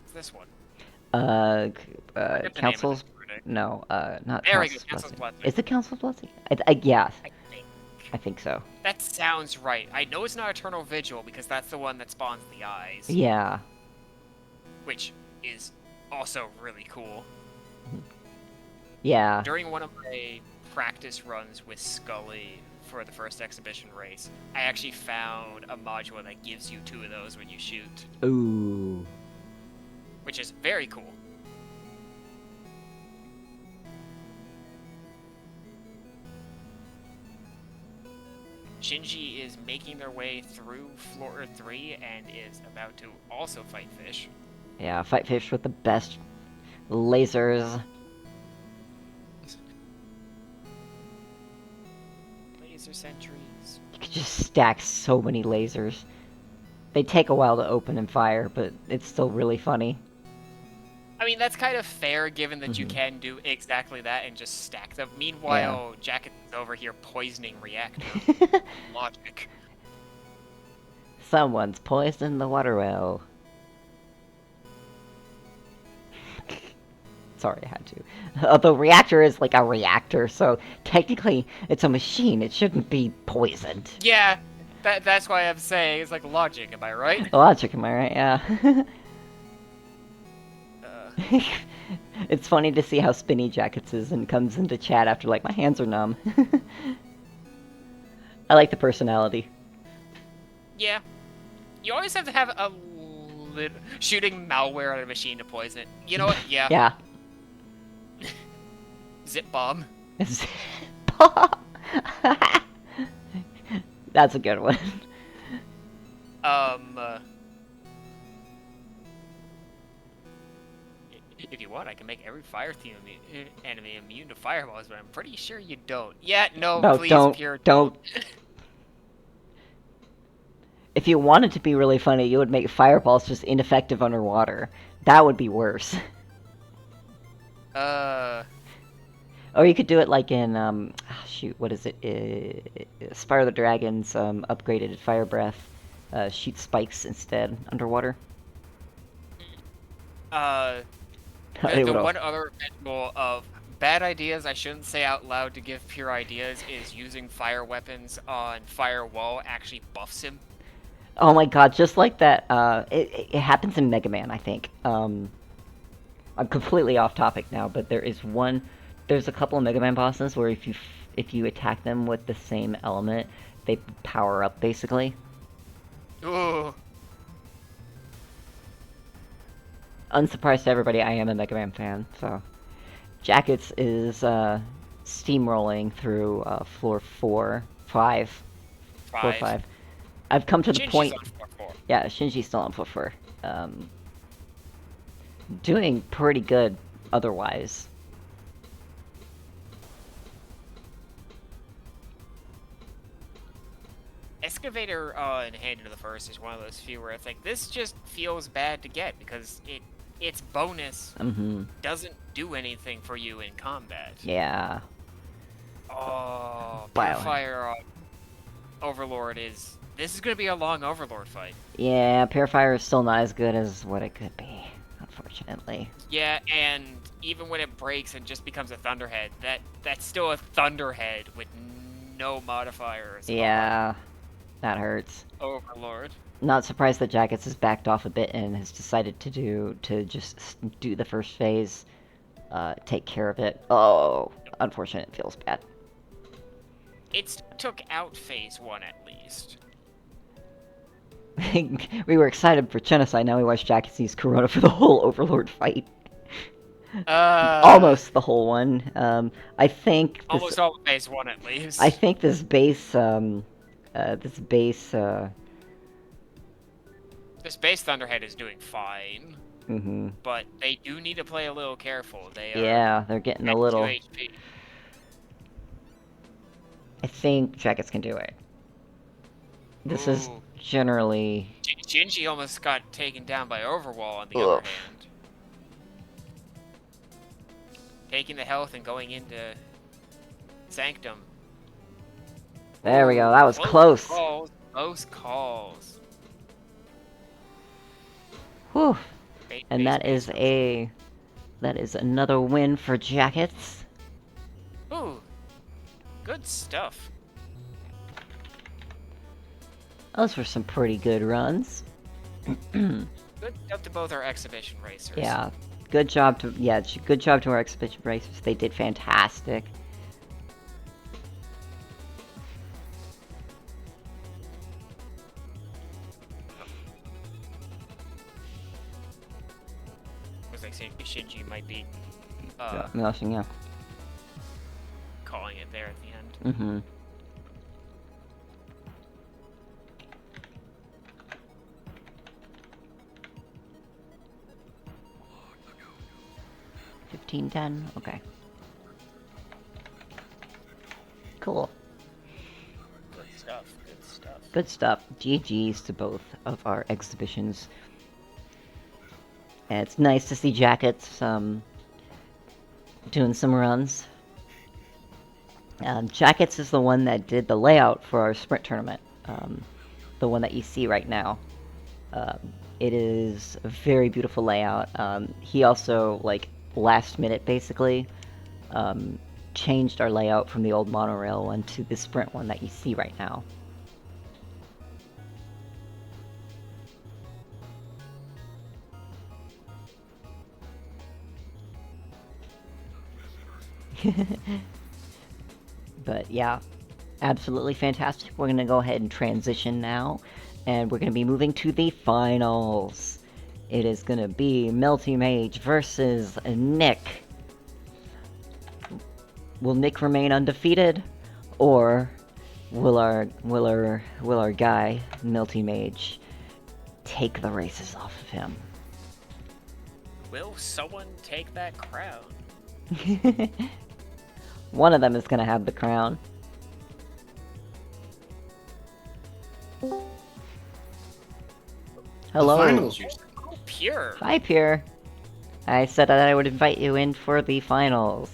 What's this one? Council's... No, not there Council's Blessing. Blessing. Is it Council's Blessing? Yeah. I think so. That sounds right. I know it's not Eternal Vigil because that's the one that spawns the eyes. Yeah. Which is also really cool. Yeah. During one of my practice runs with Scully for the first exhibition race, I actually found a module that gives you 2 of those when you shoot. Ooh. Which is very cool. Shinji is making their way through floor 3 and is about to also fight fish. Yeah, fight fish with the best lasers. Laser sentries. You could just stack so many lasers. They take a while to open and fire, but it's still really funny. I mean, that's kind of fair given that you can do exactly that and just stack them. Meanwhile, Jakuts is over here poisoning reactor. Logic. Someone's poisoned the water well. Sorry, I had to. Although reactor is like a reactor, so technically it's a machine. It shouldn't be poisoned. Yeah, that's why I'm saying it's like logic. Am I right? Logic, am I right? Yeah. It's funny to see how spinny Jakuts is and comes into chat after like, my hands are numb. I like the personality. Yeah. You always have to have a little... Shooting malware at a machine to poison it. You know what? Yeah. Yeah. Zip bomb. Zip bomb. That's a good one. If you want, I can make every fire team enemy immune to fireballs, but I'm pretty sure you don't. Yeah, no, please, don't. If you wanted to be really funny, you would make fireballs just ineffective underwater. That would be worse. Or you could do it like in, shoot, what is it? Spyro the Dragon's upgraded fire breath. Shoot spikes instead underwater. The one other example of bad ideas I shouldn't say out loud to give pure ideas is using fire weapons on Firewall actually buffs him. Oh my god, just like that, it happens in Mega Man, I think. I'm completely off topic now, but there's a couple of Mega Man bosses where if you attack them with the same element, they power up, basically. Ooh. Unsurprised to everybody, I am a Mega Man fan, so... Jakuts is, steamrolling through, floor 5. 5. I've come to the point... on floor 4. Yeah, Shinji's still on floor 4. Doing pretty good, otherwise. Excavator and Hand into the First is one of those few where I think this just feels bad to get because its bonus doesn't do anything for you in combat. Yeah. Oh, Wow. Purifier Overlord is... This is going to be a long Overlord fight. Yeah, Purifier is still not as good as what it could be, unfortunately. Yeah, and even when it breaks and just becomes a Thunderhead, that's still a Thunderhead with no modifiers. Yeah, that hurts. Overlord. Not surprised that Jakuts has backed off a bit and has decided to just do the first phase, take care of it. Oh, unfortunate, it feels bad. It took out phase 1 at least. We were excited for Genocide, now we watched Jakuts use Corona for the whole Overlord fight. Almost the whole one. I think this, almost all of phase 1 at least. I think this base Thunderhead is doing fine. But they do need to play a little careful. They're getting a little... HP. I think Jakuts can do it. This is generally... Shinji almost got taken down by Overwall on the other hand. Taking the health and going into Sanctum. There we go, that was close. Close calls. Whew. And that is another win for Jakuts. Ooh. Good stuff. Those were some pretty good runs. Good up to both our exhibition racers. Yeah, good job to our exhibition racers. They did fantastic. Was like saying Shinji might be Yeah. calling it there at the end. 15-10? Okay. Cool. Good stuff, good stuff. Good stuff. GG's to both of our exhibitions. And it's nice to see Jakuts doing some runs. Jakuts is the one that did the layout for our sprint tournament. The one that you see right now. It is a very beautiful layout. He also, like, last minute, basically, changed our layout from the old Monorail one to the sprint one that you see right now. But yeah, absolutely fantastic. We're going to go ahead and transition now, and we're going to be moving to the finals. It is going to be Melty Mage versus Nick. Will Nick remain undefeated, or will our guy Melty Mage take the races off of him? Will someone take that crown? One of them is going to have the crown. Hello. The finals, you said. Oh, Pure. Hi, Pure. I said that I would invite you in for the finals.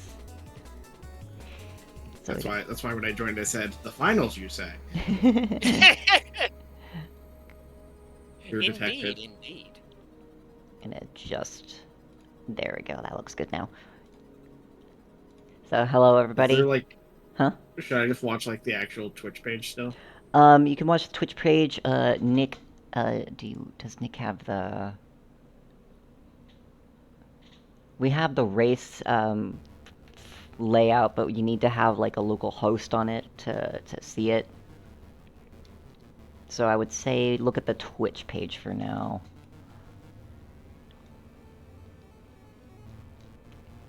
So That's why when I joined I said, the finals, you say. You're detected. Indeed. And it just... There we go, that looks good now. So, hello everybody. Is there, like... Huh? Should I just watch, like, the actual Twitch page still? You can watch the Twitch page. Nick, does Nick have the... We have the race, layout, but you need to have, like, a local host on it to see it. So I would say look at the Twitch page for now.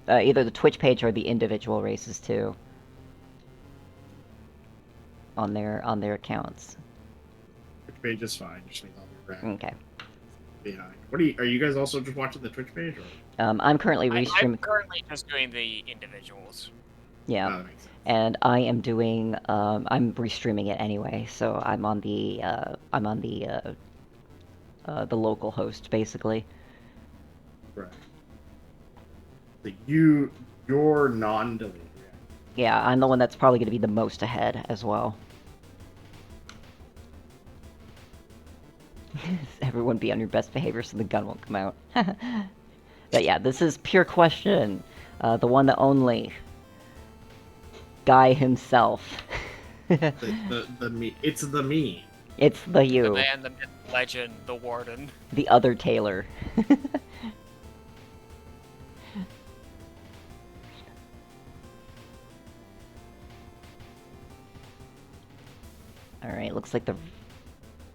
Either the Twitch page or the individual races too. On their accounts. Twitch page is fine. Just leave all the crap Okay. behind. Are you guys also just watching the Twitch page? Or? I'm currently restreaming. I'm currently just doing the individuals. Yeah. Oh, that makes sense. And I am doing. I'm restreaming it anyway, so I'm on the. The local host, basically. Right. So you're non-deleted. Yeah, I'm the one that's probably going to be the most ahead as well. Everyone be on your best behavior so the gun won't come out. But yeah, this is PureQuestion, the one that only. Guy himself. The me. It's the me. It's the you. The man, the myth, legend, the warden. The other Taylor. Alright, looks like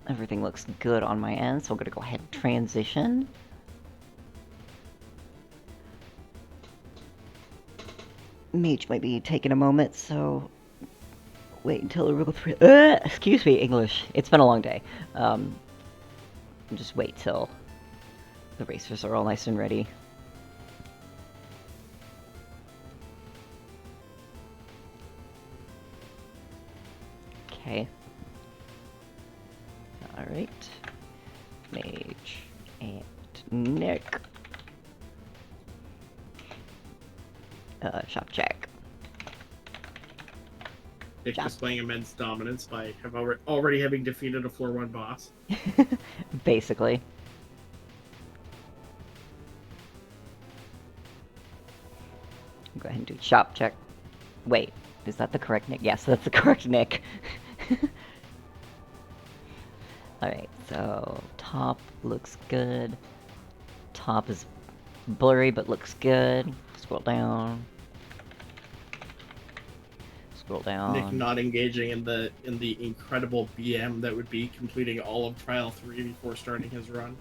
everything looks good on my end, so I'm gonna go ahead and transition. Mage might be taking a moment, so wait until we go through. Excuse me, English. It's been a long day. Just wait till the racers are all nice and ready. Okay. Alright. Mage and Nick. Shop check. Nick displaying immense dominance by already having defeated a floor 1 boss. Basically. Go ahead and do shop check. Wait, is that the correct Nick? Yes, that's the correct Nick. Alright, so top looks good. Top is blurry but looks good. Scroll down. Scroll down. Nick not engaging in the incredible BM that would be completing all of Trial 3 before starting his run.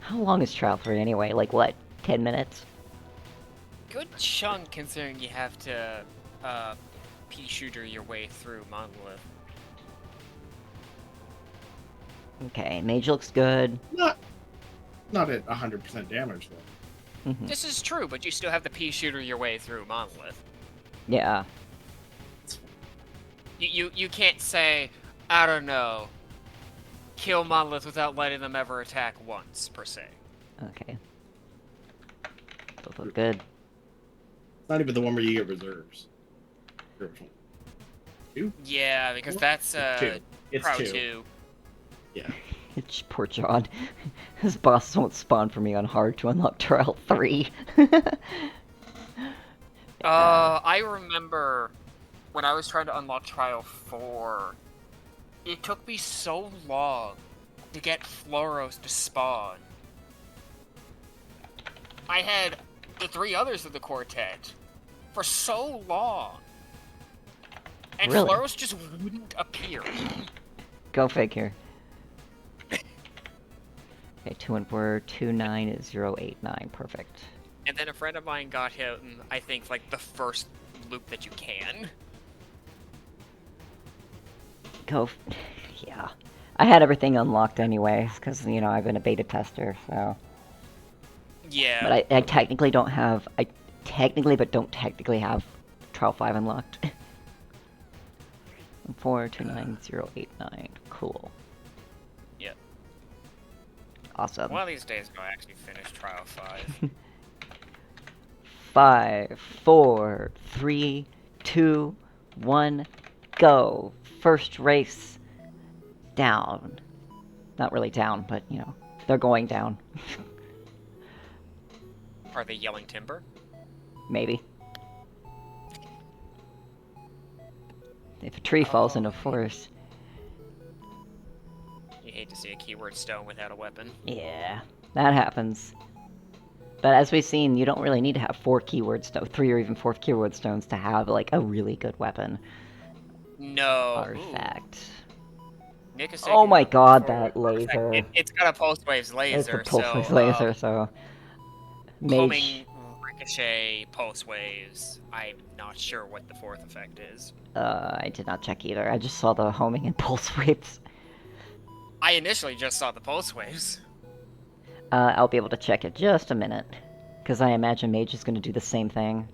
How long is Trial 3 anyway? Like what, 10 minutes? Good chunk considering you have to pea-shooter your way through Monolith. Okay, Mage looks good. Not at 100% damage though. This is true, but you still have to pea-shooter your way through Monolith. Yeah. You can't say, I don't know, kill Monolith without letting them ever attack once, per se. Okay. Both look good. It's not even the one where you get reserves. Two? Yeah, because that's Two. It's Pro 2. 2. Yeah. Poor John. His boss won't spawn for me on hard to unlock Trial 3. I remember when I was trying to unlock Trial 4, it took me so long to get Floros to spawn. I had the 3 others of the quartet for so long. And Really? Floros just wouldn't appear. Go figure. Okay, 214 29089. Perfect. And then a friend of mine got him, I think, like, the first loop that you can. Yeah. I had everything unlocked anyways, because, you know, I've been a beta tester, so... Yeah. But I technically don't have... I technically, but don't technically have Trial 5 unlocked. 29089. Cool. Yep. Awesome. One of these days I'll actually finish Trial 5. 5, 4, 3, 2, 1, go. First race down. Not really down, but, you know, they're going down. Are they yelling timber? Maybe. If a tree falls in a forest. You hate to see a keyword stone without a weapon. Yeah, that happens. But as we've seen, you don't really need to have 4 keyword stones, 3 or even 4 keyword stones to have, like, a really good weapon. No. Artifact. Nick is Oh taking my a god, forward that laser. artifact. It's got a pulse waves laser, It's a pulse so wave laser, so... homing, ricochet, pulse waves. I'm not sure what the 4th effect is. I did not check either. I just saw the homing and pulse waves. I initially just saw the pulse waves. I'll be able to check it just a minute. Because I imagine Mage is going to do the same thing.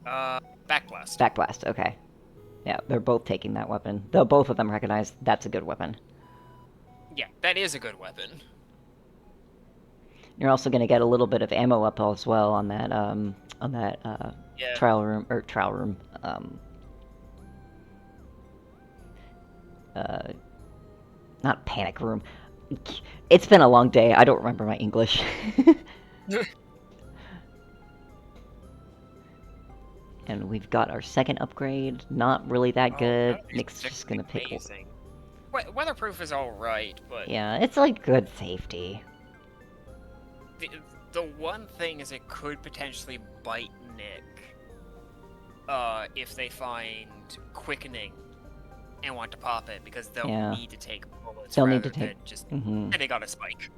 Backblast. Backblast, okay. Yeah, they're both taking that weapon. Though both of them recognize that's a good weapon. Yeah, that is a good weapon. You're also going to get a little bit of ammo up as well on that Yeah. trial room. Not panic room. It's been a long day. I don't remember my English. And we've got our second upgrade. Not really that good. nothing's Nick's just gonna pick. amazing. Weatherproof is all right, but Yeah, it's like good safety. the one thing is it could potentially bite Nick. If they find quickening and want to pop it, because they'll Yeah. need to take bullets They'll rather need to take. than just Mhm. they got a spike.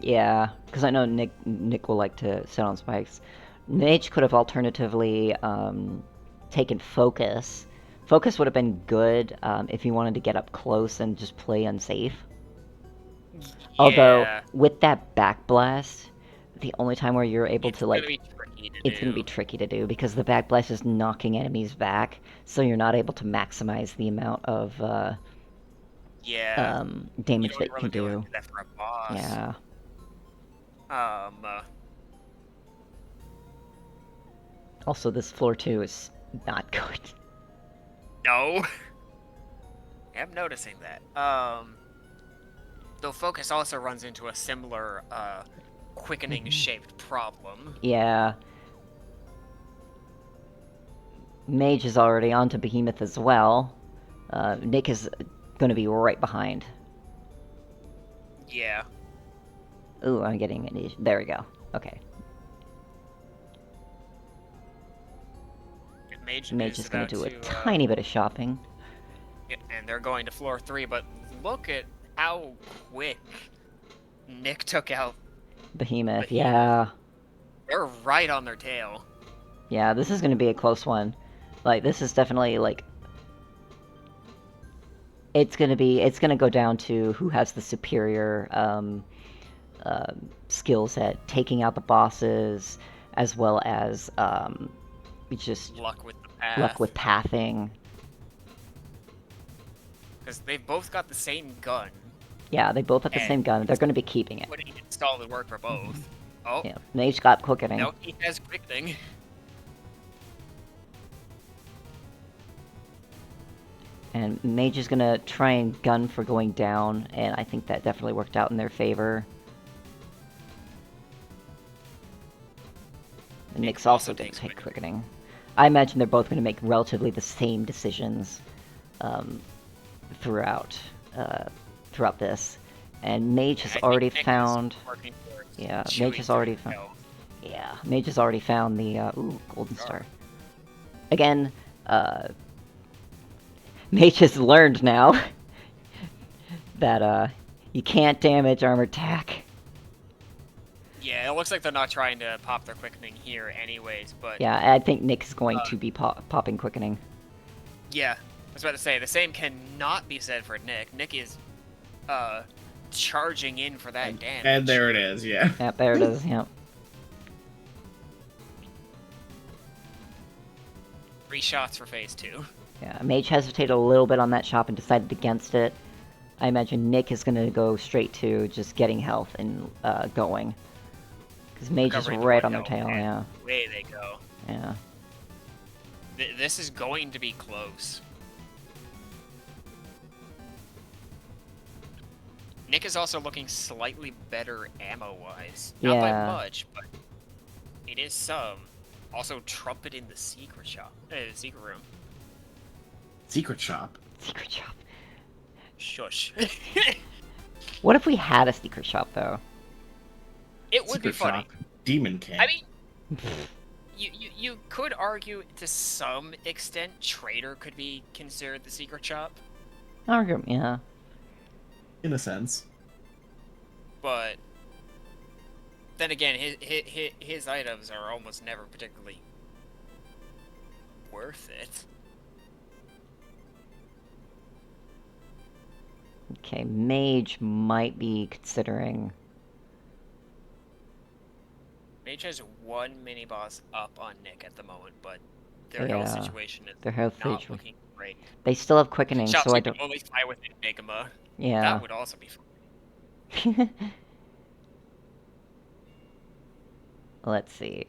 Yeah, because I know Nick will like to sit on spikes. Mage could have alternatively taken Focus. Focus would have been good if you wanted to get up close and just play unsafe. Yeah, Although, with that backblast, the only time where you're able it's to, gonna like, be tricky to it's going to be tricky to do, because the backblast is knocking enemies back, so you're not able to maximize the amount of yeah. damage You that don't you really can be able do. to do that for a boss. Yeah. Also, this floor 2 is not good. No. I'm noticing that. Though Focus also runs into a similar, quickening-shaped problem. Yeah. Mage is already onto Behemoth as well. Nick is going to be right behind. Yeah. Ooh, I'm getting it. There we go. Okay. Mage is going to do a tiny bit of shopping. Yeah, and they're going to floor 3, but look at how quick Nick took out Behemoth, yeah. They're right on their tail. Yeah, this is going to be a close one. Like, this is definitely, like... It's going to go down to who has the superior skills at taking out the bosses, as well as just luck with the path. Luck with pathing. Because they've both got the same gun. Yeah, they both have the same gun. They're going to be keeping it. Putting it solid work for both. Oh. Yeah, Mage got quickening. No, he has quickening. And Mage is gonna try and gun for going down, and I think that definitely worked out in their favor. And Nick's also gonna take quickening. I imagine they're both gonna make relatively the same decisions throughout this. And Mage has already found. Yeah, Mage has already found. Yeah, Mage has already found the ooh, golden star. Again, Mage has learned now that you can't damage armor attack. Yeah, it looks like they're not trying to pop their quickening here anyways, but... Yeah, I think Nick's going to be popping quickening. Yeah, I was about to say, the same cannot be said for Nick. Nick is, charging in for that damage. And there it is, yeah. Yep, there it is, yep. 3 shots for phase 2. Yeah, Mage hesitated a little bit on that shop and decided against it. I imagine Nick is going to go straight to just getting health and going. Because Mage is right on their tail, yeah. Away they go. Yeah. This is going to be close. Nick is also looking slightly better ammo-wise. Not by much, but it is some. Also, Trumpet in the secret shop. Secret room. Secret shop? Secret shop. Shush. What if we had a secret shop, though? It would be funny. Shop. Demon King. I mean, you could argue to some extent Trader could be considered the secret shop. Argument, yeah. In a sense. But then again, his items are almost never particularly worth it. Okay, Mage might be considering... Mage has one mini boss up on Nick at the moment, but their Yeah, health situation is their health not situation. looking great. They still have quickening, so Chelsea I can don't. only fight with Enigma. Yeah. That would also be fun. Let's see.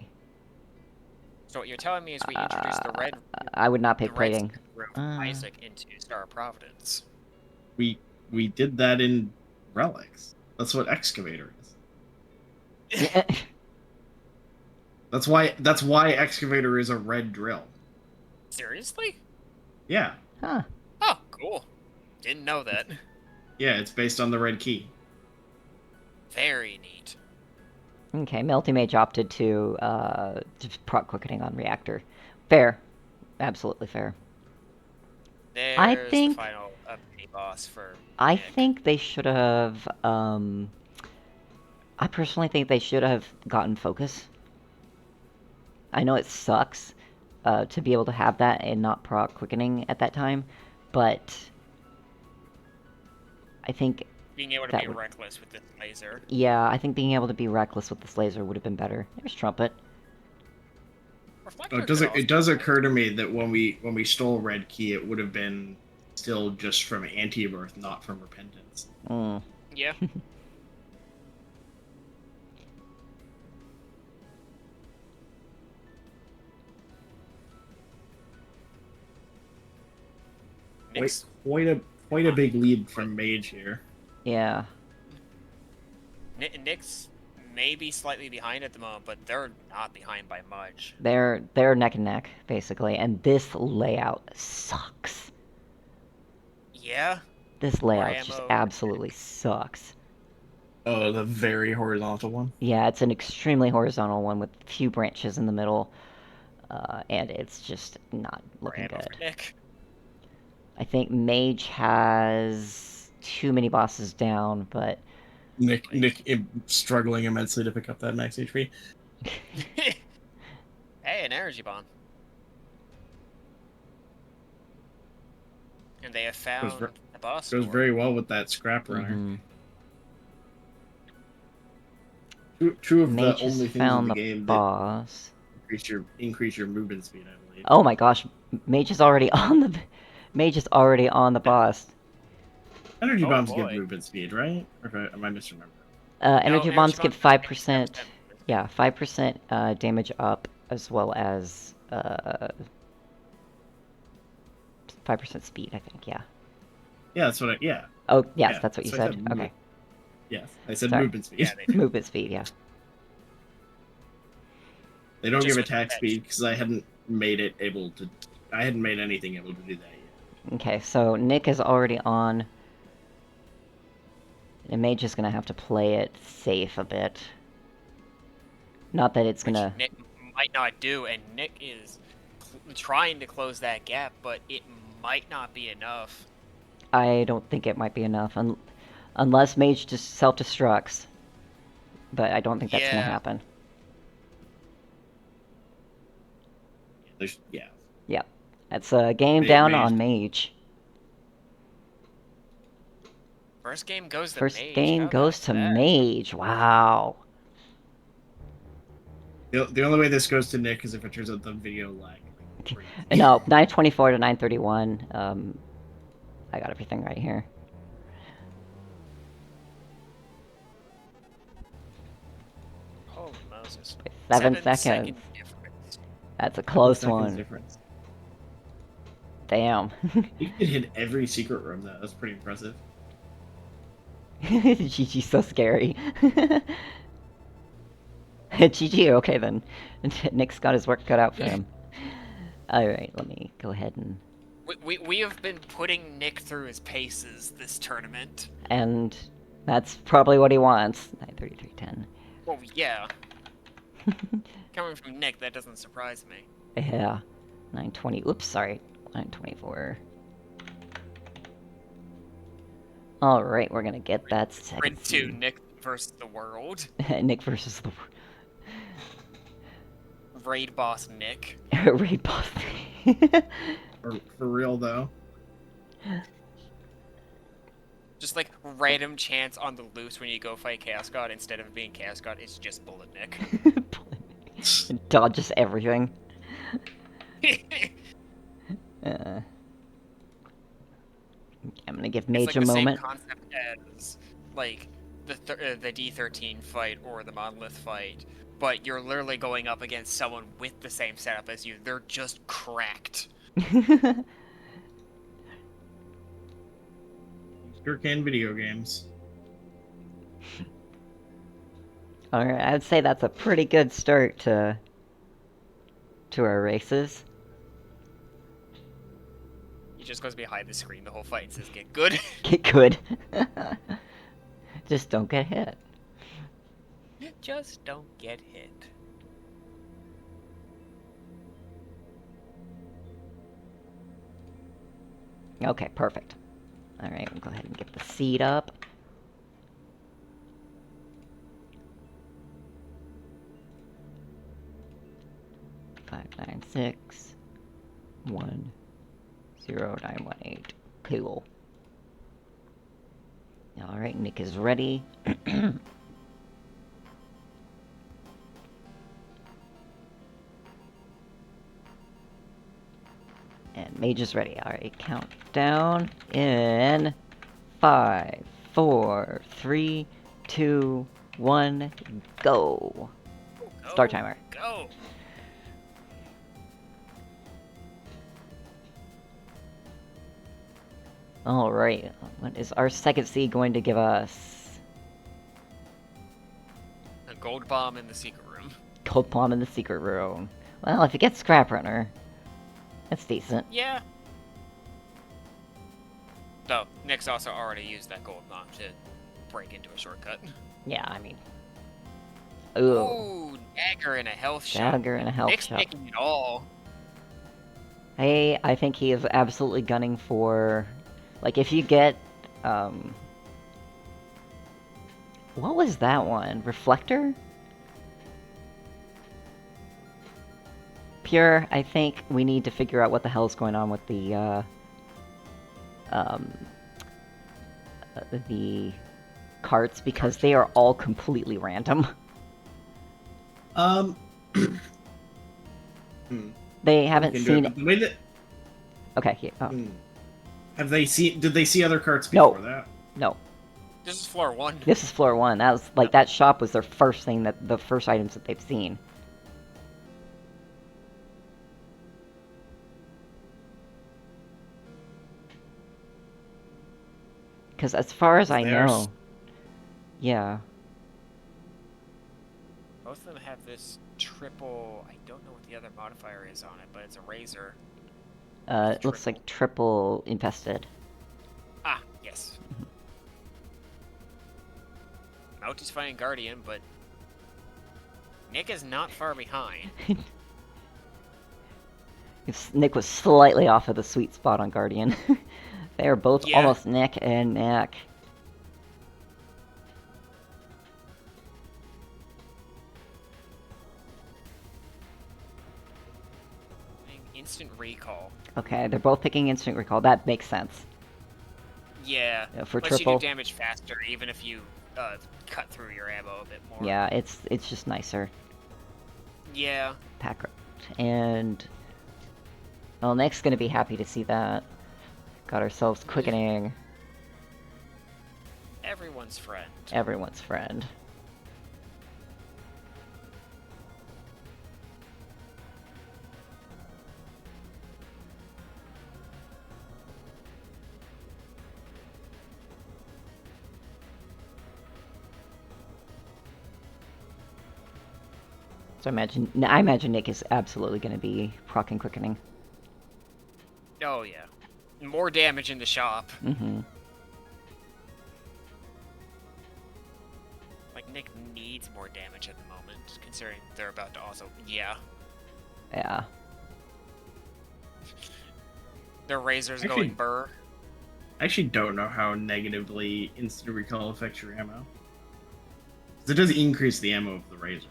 So what you're telling me is we introduce the red. I would not pick the red plating. Isaac into Star of Providence. We did that in Relics. That's what Excavator is. That's why Excavator is a red drill. Seriously? Yeah. Huh. Oh, cool. Didn't know that. Yeah, it's based on the red key. Very neat. Okay, Melty Mage opted to just proc quickening on Reactor. Fair. Absolutely fair. There's I think- the final mini boss for I Nick. think they should have, I personally think they should have gotten focus. I know it sucks to be able to have that and not proc quickening at that time, but I think, being able to that be would- reckless with this laser. yeah, I think being able to be reckless with this laser would have been better. There's Trumpet. Reflector Oh, could also it does be occur to me that when we stole red key, it would have been still just from anti-birth, not from repentance. Mm. Yeah. Nick's, Quite a big lead from Mage here. Yeah. Nick's maybe slightly behind at the moment, but they're not behind by much. They're neck and neck, basically, and this layout sucks. Yeah? This layout just ammo. absolutely sucks. Oh, the very horizontal one. Yeah, it's an extremely horizontal one with few branches in the middle, and it's just not More looking ammo good. for Nick. I think Mage has too many bosses down, but Nick struggling immensely to pick up that max HP. Hey, an energy bomb. And they have found ver- the boss. Goes door. very well with that scrap runner. mhm. Two of Mage the has only things in found the the game that boss. increase your movement speed, I believe. Oh my gosh, Mage is already on the boss. Energy Oh, bombs boy. give movement speed, right? Or am I misremembering? Energy No, bombs energy give bombs 5%. 10%. Yeah, 5% damage up, as well as 5% speed, I think, yeah. Yeah, that's what yeah. Oh, yes, Yeah, that's what you so I said. said Okay. Yes, I said Sorry. movement speed. Yeah, they do. Movement speed, yeah. They don't Just give with attack the speed because I hadn't made anything able to do that yet. Okay, so Nick is already on. And Mage is gonna have to play it safe a bit. Not that it's Which gonna... Nick might not do, and Nick is trying to close that gap, but it might not be enough. I don't think it might be enough, unless Mage just self-destructs. But I don't think that's gonna Yeah. happen. Yeah. Yep. That's a game Mage- down Mage- on Mage. First game goes to First Mage. game How goes about to that? Mage. Wow. The only way this goes to Nick is if it turns out the video lag. No, 924 to 931. I got everything right here. Holy Moses. 7 second seconds. difference. That's a close 7 seconds one. difference. Damn. You could hit every secret room though. That's pretty impressive. GG's so scary. GG, okay then. Nick's got his work cut out for him. Alright, let me go ahead and... We have been putting Nick through his paces this tournament. And that's probably what he wants. 93310. Well, yeah. Coming from Nick, that doesn't surprise me. Yeah. 920. Oops, sorry. 924. Alright, we're gonna get that second Print 2, seed. Nick versus the world. Nick versus the Raid boss Nick. raid boss. For real though. Just like random chance on the loose when you go fight Chaos God, instead of being Chaos God, it's just Bullet Nick. Bullet Dodges everything. I'm gonna give Mage it's a like the moment. same concept as like the D13 fight or the Monolith fight, but you're literally going up against someone with the same setup as you. They're just cracked. Sure can video games. Alright, I'd say that's a pretty good start to our races. He just goes behind the screen the whole fight and says, "Get good." Get good. Just don't get hit. Just don't get hit. Okay, perfect. Alright, we'll go ahead and get the seed up. Five, 9, 6, 1, 0, 9, 1, 8. Cool. Alright, Nick is ready. And Mage is ready. Alright, countdown in 5, 4, 3, 2, 1, go. Start timer. Go. Alright, what is our second seed going to give us? A gold bomb in the secret room. Gold bomb in the secret room. Well, if you get Scrap Runner, that's decent. Yeah. Though, Nick's also already used that gold bomb to break into a shortcut. Yeah, I mean. Ooh. Ooh, dagger in a health shot. Dagger in a health Nick's shot. taking it all. Hey, I think he is absolutely gunning for... Like, if you get, what was that one? Reflector? Pure, I think we need to figure out what the hell's going on with the carts, because they are all completely random. They haven't seen... The way that... Okay, here. Oh. Have they seen? Did they see other carts before that? No. This is floor 1. This is floor 1. That was like that shop was their first thing the first items that they've seen. Because as far as I know, yeah. Both of them have this triple. I don't know what the other modifier is on it, but it's a razor. It looks like triple infested. Ah, yes. Mouti's fighting Guardian, but Nick is not far behind. Nick was slightly off of the sweet spot on Guardian. They are both almost neck and neck. Instant recall. Okay, they're both picking instant recall. That makes sense. Yeah, for lets triple. you do damage faster, even if you cut through your ammo a bit more. Yeah, it's just nicer. Yeah. Pack and well, Nick's gonna be happy to see that. Got ourselves quickening. Everyone's friend. Everyone's friend. So I imagine Nick is absolutely going to be proccing quickening. Oh yeah, more damage in the shop. Mm-hmm. Like Nick needs more damage at the moment, considering they're about to also. Yeah. Yeah. Their razors going burr. I actually don't know how negatively instant recall affects your ammo. 'Cause it does increase the ammo of the razor.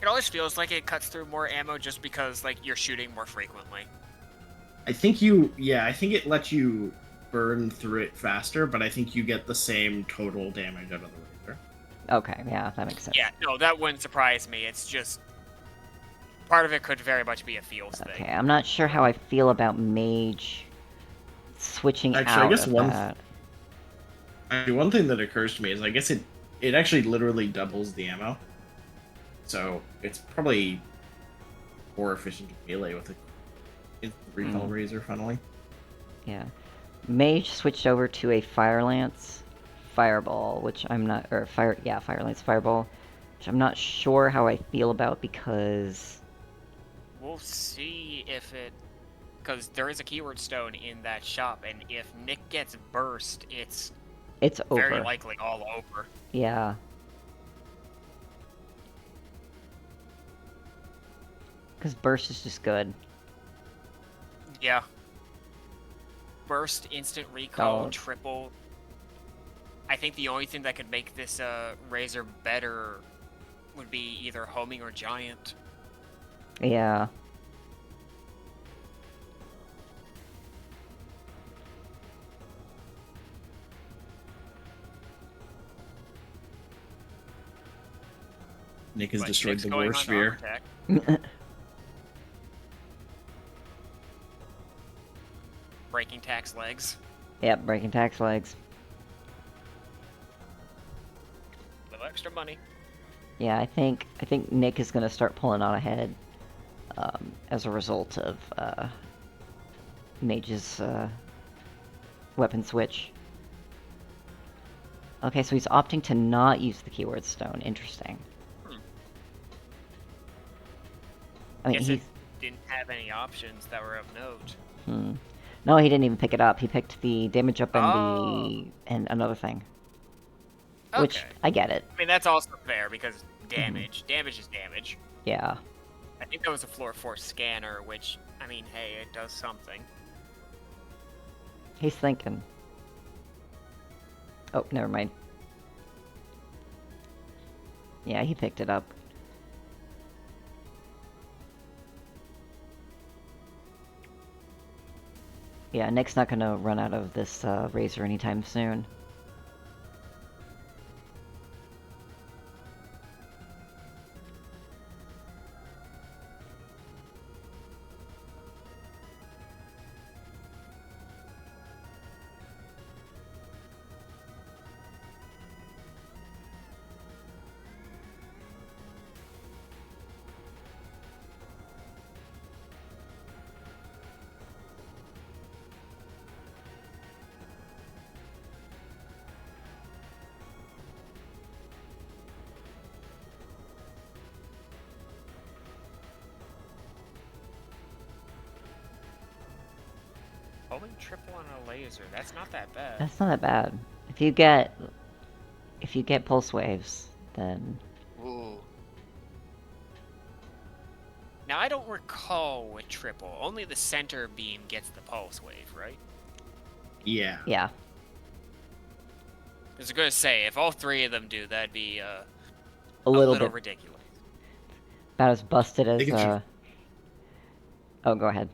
It always feels like it cuts through more ammo just because, like, you're shooting more frequently. I think it lets you burn through it faster, but I think you get the same total damage out of the razor. Okay, yeah, that makes sense. Yeah, no, that wouldn't surprise me. It's just part of it could very much be a feels thing. Okay, I'm not sure how I feel about mage switching Actually, out I guess of that. one thing that occurs to me is I guess it actually literally doubles the ammo. So it's probably more efficient to melee with a instant recall razor funneling. Yeah. Mage switched over to a Fire Lance Fireball, which I'm not, or Fire Lance Fireball, which I'm not sure how I feel about because... We'll see if it... Because there is a keyword stone in that shop, and if Nick gets burst, it's over. Very likely all over. Yeah. Because burst is just good. Yeah. Burst, instant recall, Oh. triple. I think the only thing that could make this razor better would be either homing or giant. Yeah. Nick has But destroyed Nick's the going war on sphere. armor attack. Breaking tax legs. Yep, breaking tax legs. Little extra money. Yeah, I think Nick is gonna start pulling on ahead as a result of Mage's weapon switch. Okay, so he's opting to not use the keyword stone. Interesting. I mean, Guess he's... it didn't have any options that were of note. No, he didn't even pick it up. He picked the damage up and and another thing. Okay. Which, I get it. I mean, that's also fair, because damage. Damage is damage. Yeah. I think that was a floor 4 scanner, which, I mean, hey, it does something. He's thinking. Oh, never mind. Yeah, he picked it up. Yeah, Nick's not gonna run out of this razor anytime soon. Homing triple on a laser, that's not that bad. That's not that bad. If you get pulse waves, then... Ooh. Now, I don't recall with triple. Only the center beam gets the pulse wave, right? Yeah. Yeah. I was gonna say, if all three of them do, that'd be A little bit ridiculous. about as busted as think it's Oh, go ahead.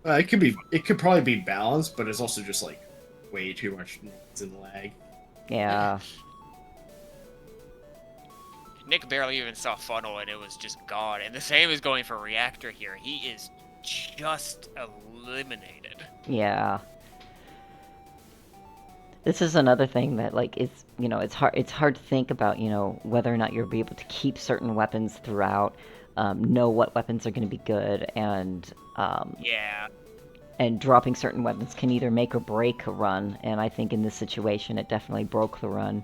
It could probably be balanced, but it's also just like way too much noise and lag. Yeah. Nick barely even saw funnel and it was just gone. And the same is going for reactor here. He is just eliminated. Yeah. This is another thing that, like, it's, you know, it's hard to think about, you know, whether or not you'll be able to keep certain weapons throughout, know what weapons are going to be good, and Yeah. and dropping certain weapons can either make or break a run, and I think in this situation it definitely broke the run.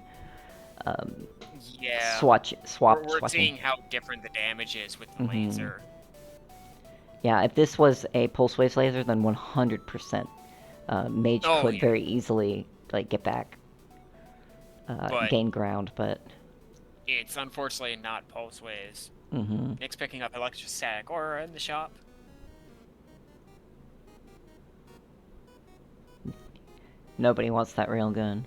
Yeah. We're We're seeing how different the damage is with the laser. Yeah, if this was a pulse wave laser, then 100% Mage could very easily, like, get back, gain ground, but... It's unfortunately not pulse waves. Nick's picking up electrostatic aura in the shop. Nobody wants that railgun.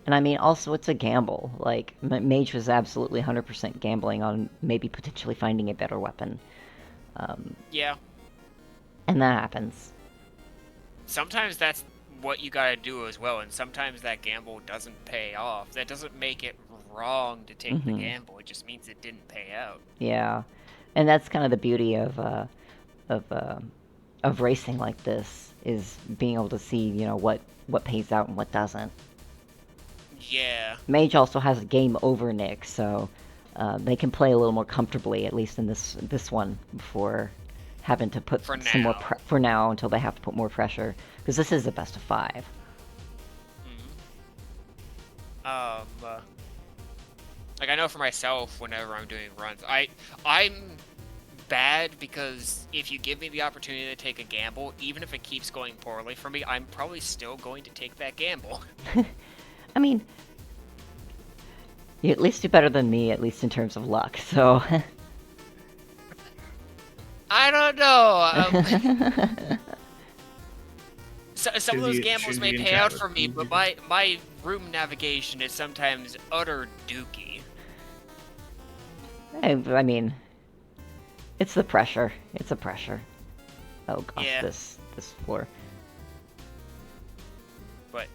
And I mean, also, it's a gamble. Like, Mage was absolutely 100% gambling on maybe potentially finding a better weapon. Yeah. And that happens. Sometimes that's what you gotta do as well, and sometimes that gamble doesn't pay off. That doesn't make it wrong to take the gamble. It just means it didn't pay out. Yeah, and that's kind of the beauty of racing like this, is being able to see, you know, what pays out and what doesn't. Yeah. Mage also has a game over Nick, so they can play a little more comfortably, at least in this one, before having to put some more for now, until they have to put more pressure, because this is a best of 5. Like, I know for myself, whenever I'm doing runs, I'm bad, because if you give me the opportunity to take a gamble, even if it keeps going poorly for me, I'm probably still going to take that gamble. I mean, you at least do better than me, at least in terms of luck, so... I don't know. Some of those gambles may pay out for me, but my room navigation is sometimes utter dookie. I mean, it's the pressure. It's the pressure. Oh gosh, Yeah. this floor. But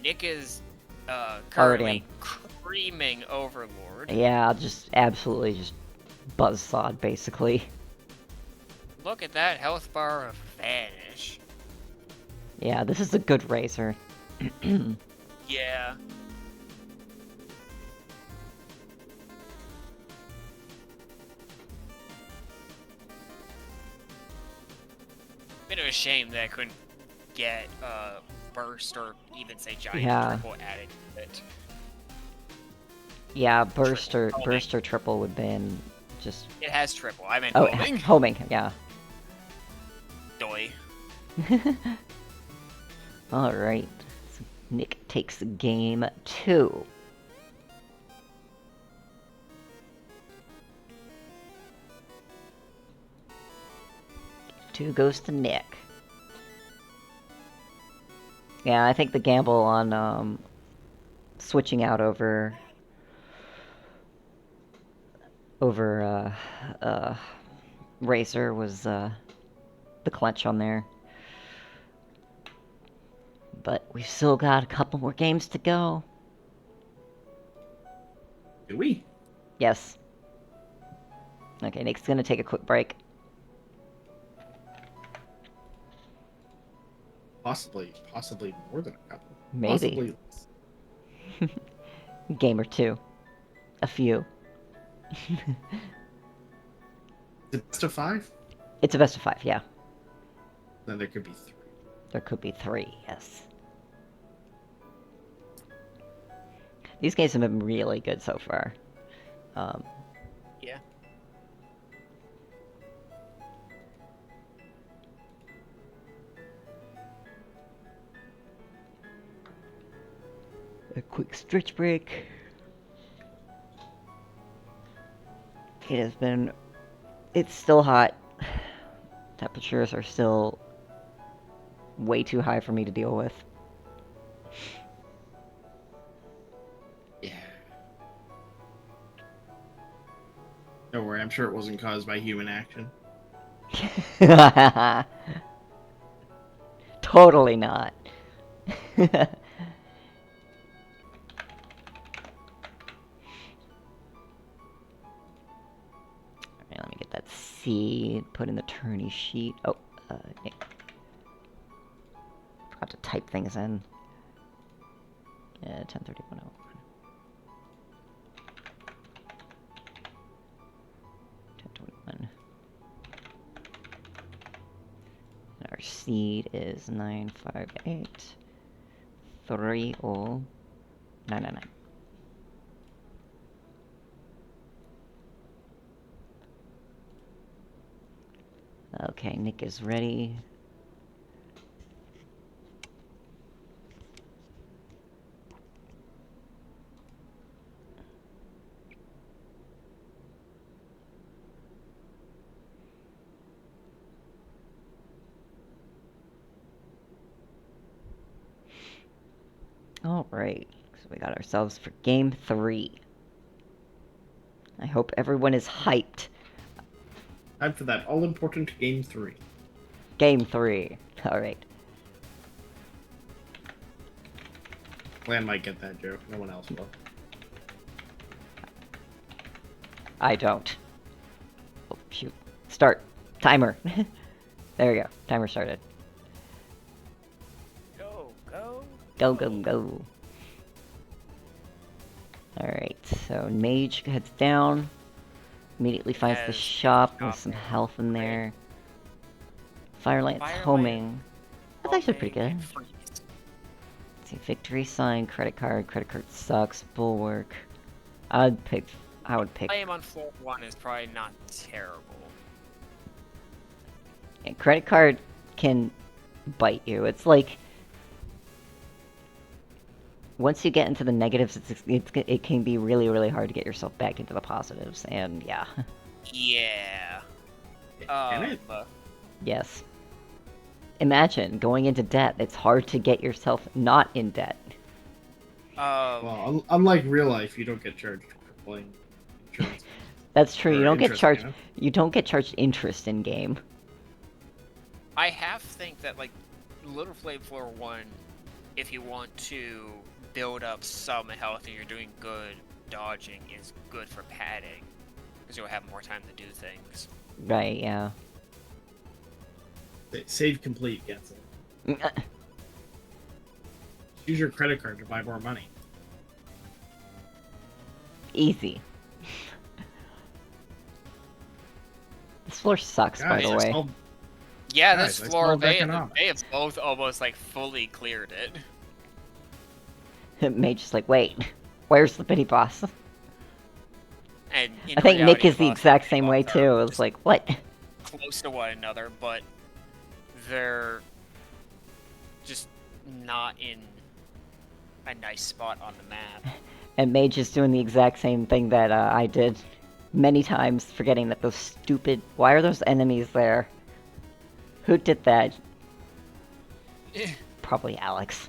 Nick is Already currently creaming Overlord. Yeah, just absolutely just buzzsawed, basically. Look at that health bar vanish. Yeah, this is a good racer. Yeah. Bit of a shame that I couldn't get burst or even say giant triple added to it. Yeah, burst or triple would have been just... It has triple. I meant oh, homing. Homing, yeah. Doy. Alright. So Nick takes game 2. Two goes to Nick. Yeah, I think the gamble on switching out over Racer was the clutch on there. But we've still got a couple more games to go. Do we? Yes. Okay, Nick's gonna take a quick break. Possibly more than a couple. Maybe. Possibly. Game or two. A few. Is it best of 5? It's a best of 5, yeah. Then there could be 3. There could be 3, yes. These games have been really good so far. Yeah. A quick stretch break. It has been... It's still hot. Temperatures are still way too high for me to deal with. Yeah. Don't worry, I'm sure it wasn't caused by human action. Totally not. Alright, let me get that C, put in the tourney sheet. Oh, Nick. Forgot to type things in. Yeah, 10:31. Our seed is 958 30999. Okay, Nick is ready. Alright, so we got ourselves for game 3. I hope everyone is hyped. Time for that all-important game 3. Game 3. Alright. Clan might get that joke. No one else will. I don't. Oh, shoot. Start. Timer. There we go. Timer started. Go, go. Go, go, go. Alright, so Mage heads down. Immediately finds the Has shop with shop some there. health in Great. there. Firelight Firelight, homing. That's actually pretty good. and freeze. Let's see, victory sign, credit card sucks, bulwark. I would pick Flame on floor 1 is probably not terrible. and credit card can bite you. It's like once you get into the negatives, it can be really, really hard to get yourself back into the positives, and yeah. Yeah. Can it? Yes. Imagine going into debt. It's hard to get yourself not in debt. Well, unlike real life, you don't get charged for playing insurance. That's true. You Or don't get interest charged. payment. You don't get charged interest in game. I half think that, like, Little Flame Floor 1, if you want to build up some health and you're doing good dodging, is good for padding. Because you'll have more time to do things. Right? Yeah. Save complete gets it. Use your credit card to buy more money. Easy. This floor sucks, by the way. Yeah, Guys, this I floor, solved they economics. have both almost, like, fully cleared it. Mage is like, wait, where's the mini boss? And in I think Nick reality, is the boss exact and same way boss are too. It's just like, what? close to one another, but they're just not in a nice spot on the map. And Mage is doing the exact same thing that I did many times, forgetting that those stupid. Why are those enemies there? Who did that? Probably Alex.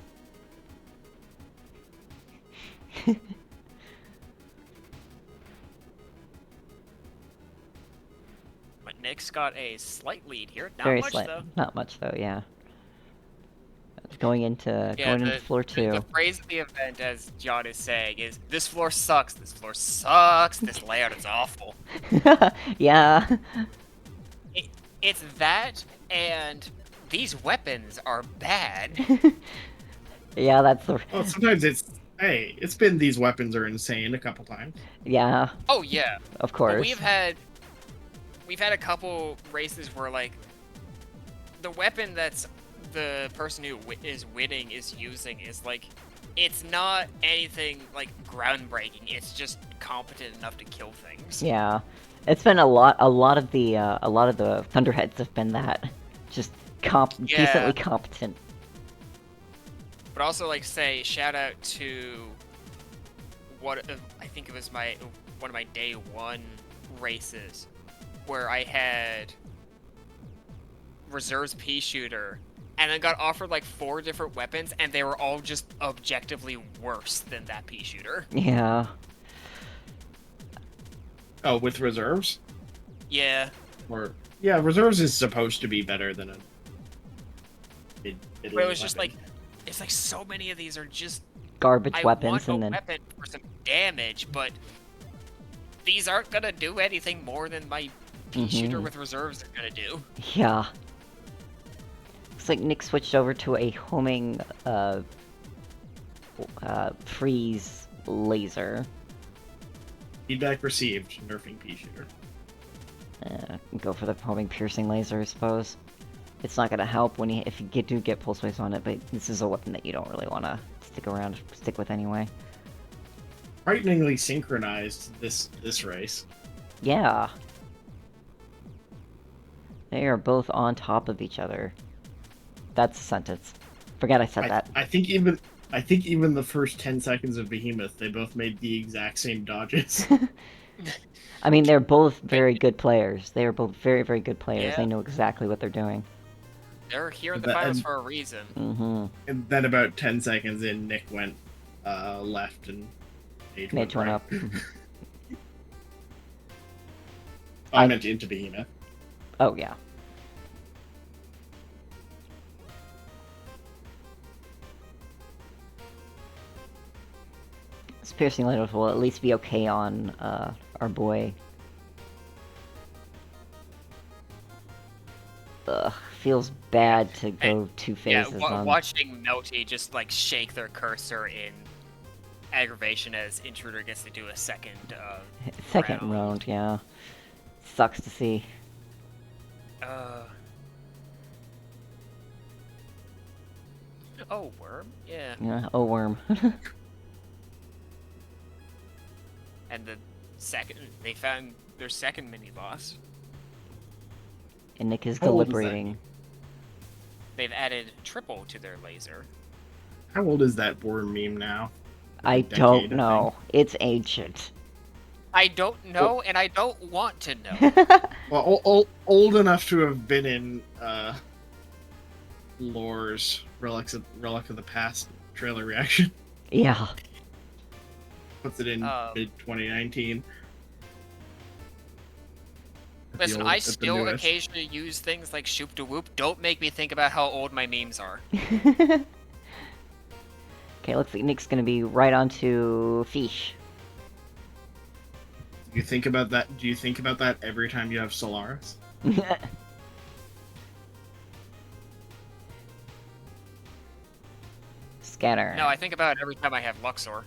But Nick's got a slight lead here. Not Very much, slight. though. Not much though. Yeah. Going into floor 2. The phrase of the event, as John is saying, is "This floor sucks. This floor sucks. This layout is awful." Yeah. It's that, and these weapons are bad. Yeah, that's the. Well, sometimes it's been these weapons are insane a couple times. Yeah, Oh yeah, of but course. we've had a couple races where, like, the weapon that's the person who is winning is using is, like, it's not anything like groundbreaking. It's just competent enough to kill things. Yeah, it's been a lot of the Thunderheads have been that, just decently competent. But also, like, say, shout out to I think it was one of my day 1 races where I had reserves pea shooter and then got offered like 4 different weapons and they were all just objectively worse than that pea shooter. Yeah. Oh, with reserves? Yeah. Or yeah, reserves is supposed to be better than a. But it was just like, it's like so many of these are just Garbage I weapons, want and a then weapon for some damage, but these aren't gonna do anything more than my pea shooter with reserves are gonna do. yeah. Looks like Nick switched over to a homing freeze laser. Feedback received. Nerfing pea shooter. Go for the homing piercing laser, I suppose. It's not gonna help when if you do get pulse waves on it, but this is a weapon that you don't really want to stick with anyway. Frighteningly synchronized this race. Yeah. They are both on top of each other. That's a sentence. Forget I said that. I think even the first 10 seconds of Behemoth, they both made the exact same dodges. I mean, they're both very good players. They are both very, very good players. Yeah. They know exactly what they're doing. They're here in the But- finals and- for a reason. Mm-hmm. And then about 10 seconds in, Nick went left and Mage went right. up. I meant into Behemoth. Oh, yeah. This piercing light will at least be okay on our boy. Ugh, feels bad to go two phases on. Watching Melty just like shake their cursor in aggravation as Intruder gets to do a second round, yeah. Sucks to see. Oh, Worm? Yeah. Yeah, oh, Worm. And they found their second mini-boss. And Nick is How old is that? deliberating. They've added triple to their laser. How old is that Worm meme now? I don't know. It's ancient. I don't know, and I don't want to know. Well, old enough to have been in Lore's Relic of the Past trailer reaction. Yeah. Puts it in mid 2019. Listen, I still occasionally use things like Shoop to Whoop. Don't make me think about how old my memes are. Okay, looks like Nick's gonna be right onto Fish. Do you think about that? Do you think about that every time you have Solaris? Scanner. No, I think about it every time I have Luxor.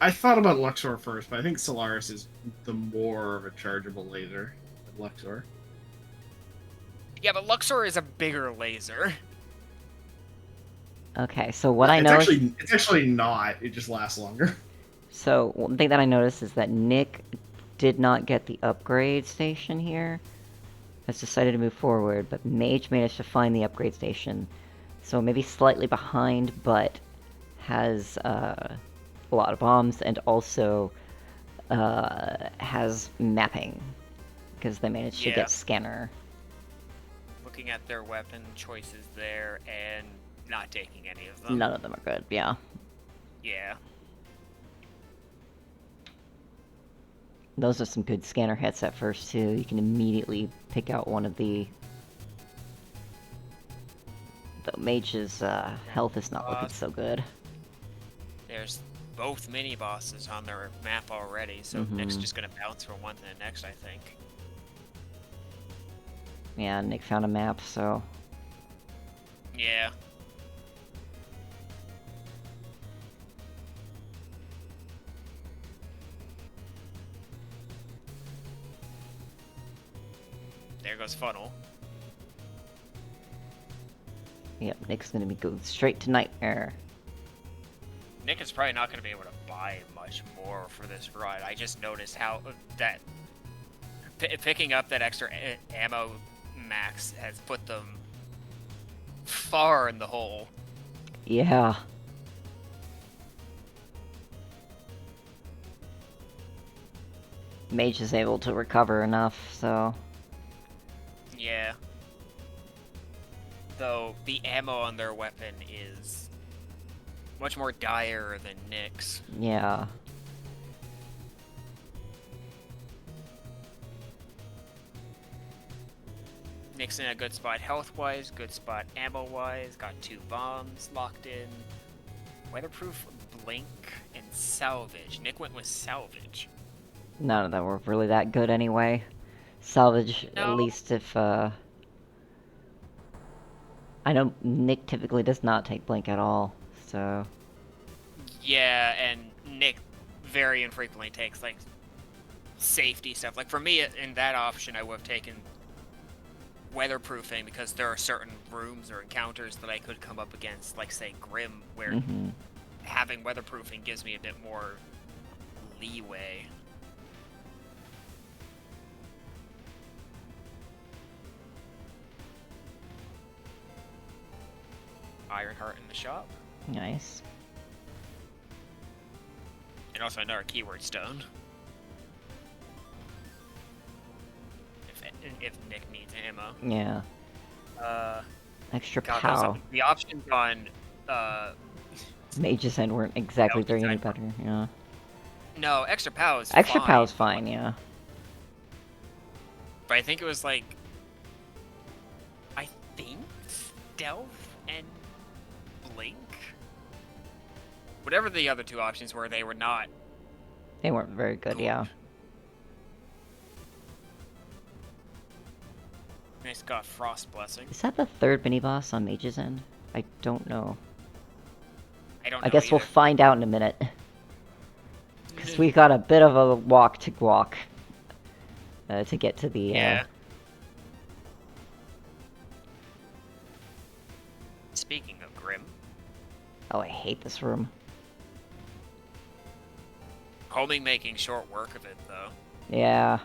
I thought about Luxor first, but I think Solaris is the more of a chargeable laser than Luxor. Yeah, but Luxor is a bigger laser. Okay, so what I noticed... It's actually not. It just lasts longer. So, one thing that I noticed is that Nick did not get the upgrade station here. Has decided to move forward, but Mage managed to find the upgrade station. So maybe slightly behind, but has a lot of bombs, and also has mapping, because they managed to get Scanner. Looking at their weapon choices there, and not taking any of them. None of them are good, yeah. Yeah. Those are some good scanner hits at first, too. You can immediately pick out one of the Mage's health is not looking so good. There's both mini-bosses on their map already, so Nick's just gonna bounce from one to the next, I think. Yeah, Nick found a map, so... Yeah. There goes Funnel. Yep, Nick's gonna be going straight to Nightmare. Nick is probably not going to be able to buy much more for this run. I just noticed how that picking up that extra ammo max has put them far in the hole. Yeah. Mage is able to recover enough, so... Yeah. Though the ammo on their weapon is much more dire than Nick's. Yeah. Nick's in a good spot health-wise, good spot ammo-wise, got 2 bombs locked in. Weatherproof, Blink, and Salvage. Nick went with Salvage. None of them were really that good anyway. Salvage, No. at least if, I know Nick typically does not take Blink at all, so... Yeah, and Nick very infrequently takes, like, safety stuff. Like, for me, in that option, I would have taken weatherproofing, because there are certain rooms or encounters that I could come up against, like, say, Grim, where having weatherproofing gives me a bit more leeway. Ironheart in the shop. Nice. And also another keyword stone. If Nick needs ammo. Yeah. Extra God, pow. the options on Mage's End weren't exactly No, doing any exactly. better, yeah. No, extra pow is Extra fine. pow's fine, yeah. But I think it was like, I think stealth and blink. Whatever the other two options were, they were not. They weren't very good, yeah. Nice got Frost Blessing. Is that the third mini-boss on Mage's End? I don't know. I don't know I guess we'll either. find out in a minute. Because we got a bit of a walk to get to the, Yeah. Speaking of Grim. Oh, I hate this room. Homing making short work of it, though. Yeah.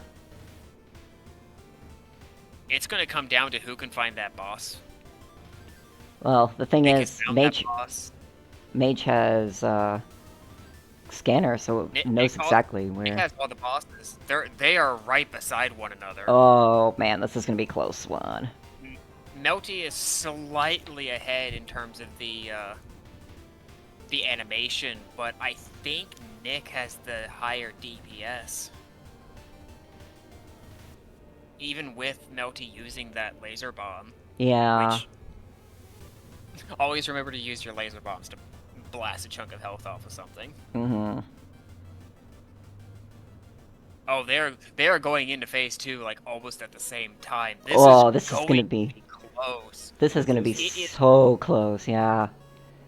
It's gonna come down to who can find that boss. Well, the thing Nick is, has found that boss. Mage has, scanner, so it Nick knows exactly Nick where. has all the bosses. They are right beside one another. Oh, man, this is gonna be a close one. Melty is slightly ahead in terms of the animation, but I think Nick has the higher DPS. Even with Melty using that laser bomb. Yeah. Which, always remember to use your laser bombs to blast a chunk of health off of something. Mm-hmm. Oh, they're going into phase 2 like almost at the same time. This is gonna be close. This is gonna be so close, yeah.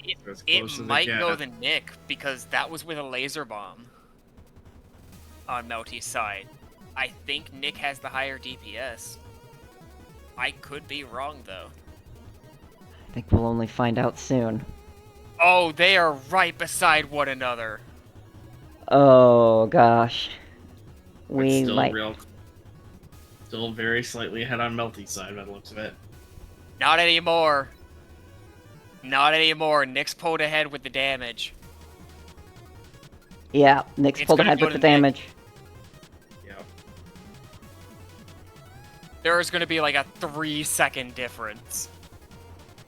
It might go to Nick because that was with a laser bomb on Melty's side. I think Nick has the higher DPS. I could be wrong though. I think we'll only find out soon. Oh, they are right beside one another. Oh gosh. We still might. Still very slightly ahead on Melty's side by the looks of it. Not anymore. Not anymore. Nick's pulled ahead with the damage. Yeah, Nick's pulled ahead with the damage. Yep. There's gonna be like a 3-second difference.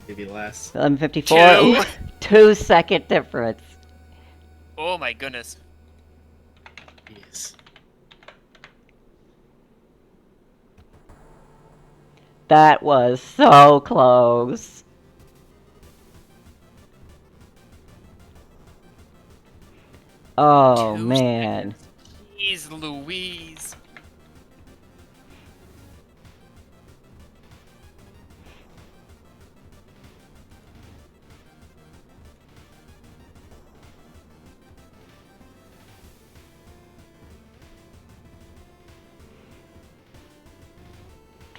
Maybe less. 11:54. 2-second difference. Oh my goodness. Yes. That was so close. Oh, 2 man. seconds. Jeez Louise.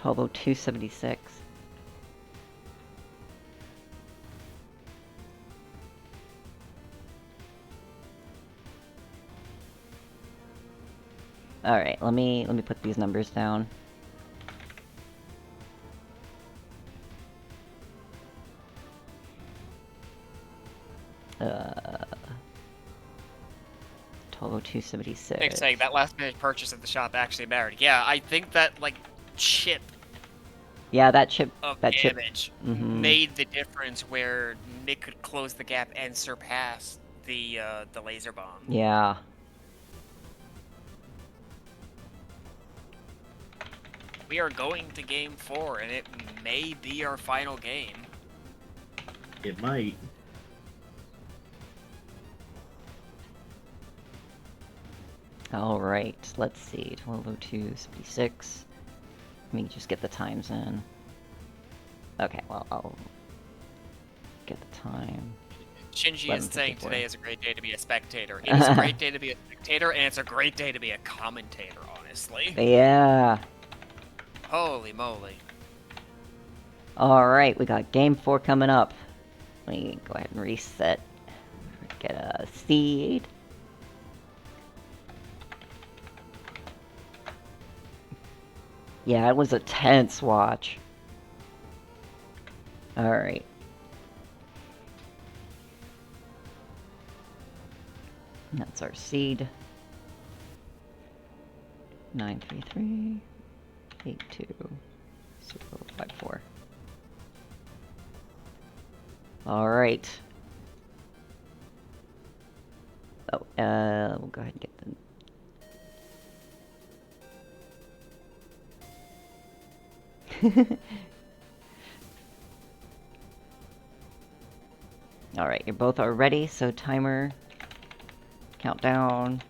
$12:02.76. All right, let me put these numbers down. $12:02.76. Nick's saying that last minute purchase at the shop actually mattered. Yeah, I think that like chip Yeah, that chip. of That chip. damage Mhm. made the difference where Nick could close the gap and surpass the laser bomb. Yeah. We are going to game 4, and it may be our final game. It might. All right. Let's see. 12:02.76. Let me just get the times in. Okay. Well, I'll get the time. Shinji is saying 11:54. today is a great day to be a spectator. It is a great day to be a spectator, and it's a great day to be a commentator, honestly. Yeah. Holy moly. All right. We got game 4 coming up. Let me go ahead and reset. Get a seed. Yeah, it was a tense watch. Alright. That's our seed. 933 82 Alright. Oh, we'll go ahead and get the Alright, you both are ready, so timer. Countdown.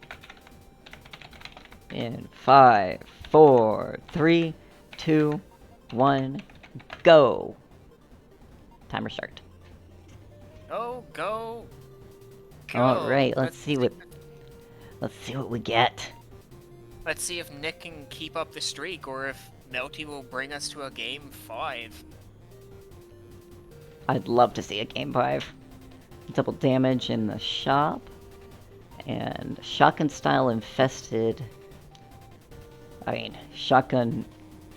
In 5, 4, 3, 2, 1, go! Timer start. Go, go, go. Alright, let's see what we get. Let's see if Nick can keep up the streak, or if Melty will bring us to a game 5. I'd love to see a game 5. Double damage in the shop. And shotgun style infested. I mean, shotgun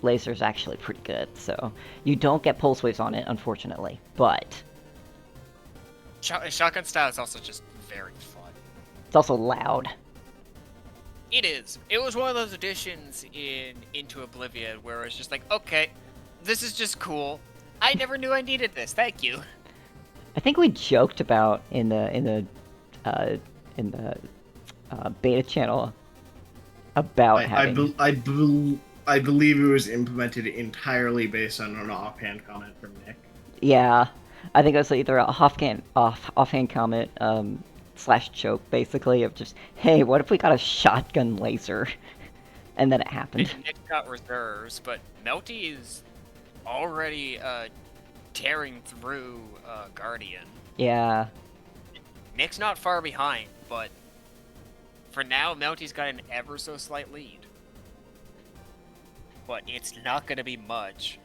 laser's actually pretty good, so you don't get pulse waves on it, unfortunately, but Shotgun style is also just very fun. it's also loud. It is. It was one of those additions in Into Oblivion where it's just like, okay, this is just cool. I never knew I needed this. Thank you. I think we joked about in the beta channel about having. I believe it was implemented entirely based on an offhand comment from Nick. Yeah, I think it was either a offhand comment / joke, basically, of just, hey, what if we got a shotgun laser? And then it happened. Nick got reserves, but Melty is already tearing through Guardian. Yeah. Nick's not far behind, but for now, Melty's got an ever so slight lead. But it's not going to be much.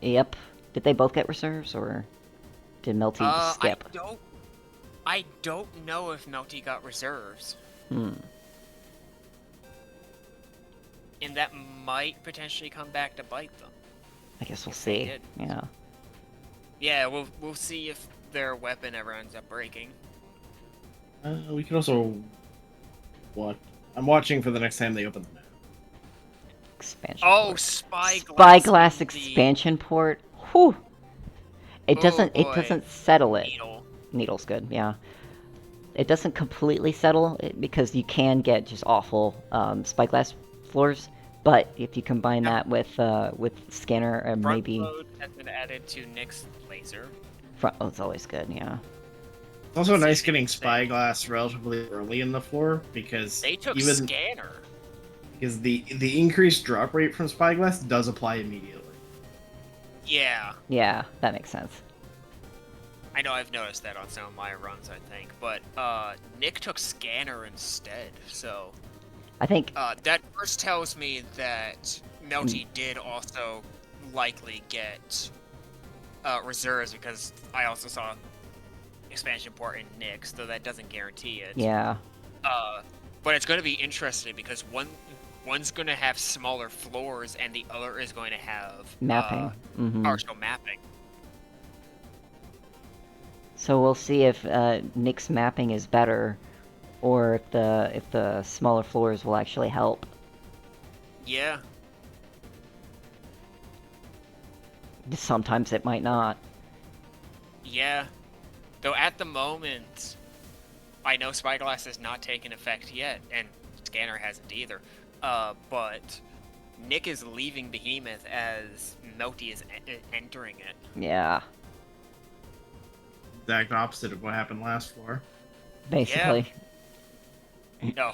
Yep. Did they both get reserves, or did Melty skip? I don't know if Melty got reserves. Hmm. And that might potentially come back to bite them. I guess we'll see. Yeah. Yeah, we'll see if their weapon ever ends up breaking. We can also watch. I'm watching for the next time they open the map. Expansion. Oh, port. Spyglass expansion port. Whew. It doesn't settle it. Needle. Needle's good, yeah. It doesn't completely settle it because you can get just awful spyglass floors, but if you combine that with scanner or maybe Front load has been added to Nick's laser. front load's always good, yeah. It's also nice getting spyglass relatively early in the floor because They took even scanner. because the increased drop rate from spyglass does apply immediately. Yeah. Yeah, that makes sense. I know I've noticed that on some of my runs, I think, but Nick took scanner instead, so I think that first tells me that Melty did also likely get reserves, because I also saw expansion port in Nick's, though that doesn't guarantee it. yeah. But it's going to be interesting because one's going to have smaller floors and the other is going to have Mapping. partial mapping. So we'll see if Nick's mapping is better, or if the smaller floors will actually help. Yeah. Sometimes it might not. Yeah. Though at the moment, I know Spyglass has not taken effect yet, and Scanner hasn't either. But Nick is leaving Behemoth as Melty is entering it. Yeah. Exact opposite of what happened last floor. Basically. No.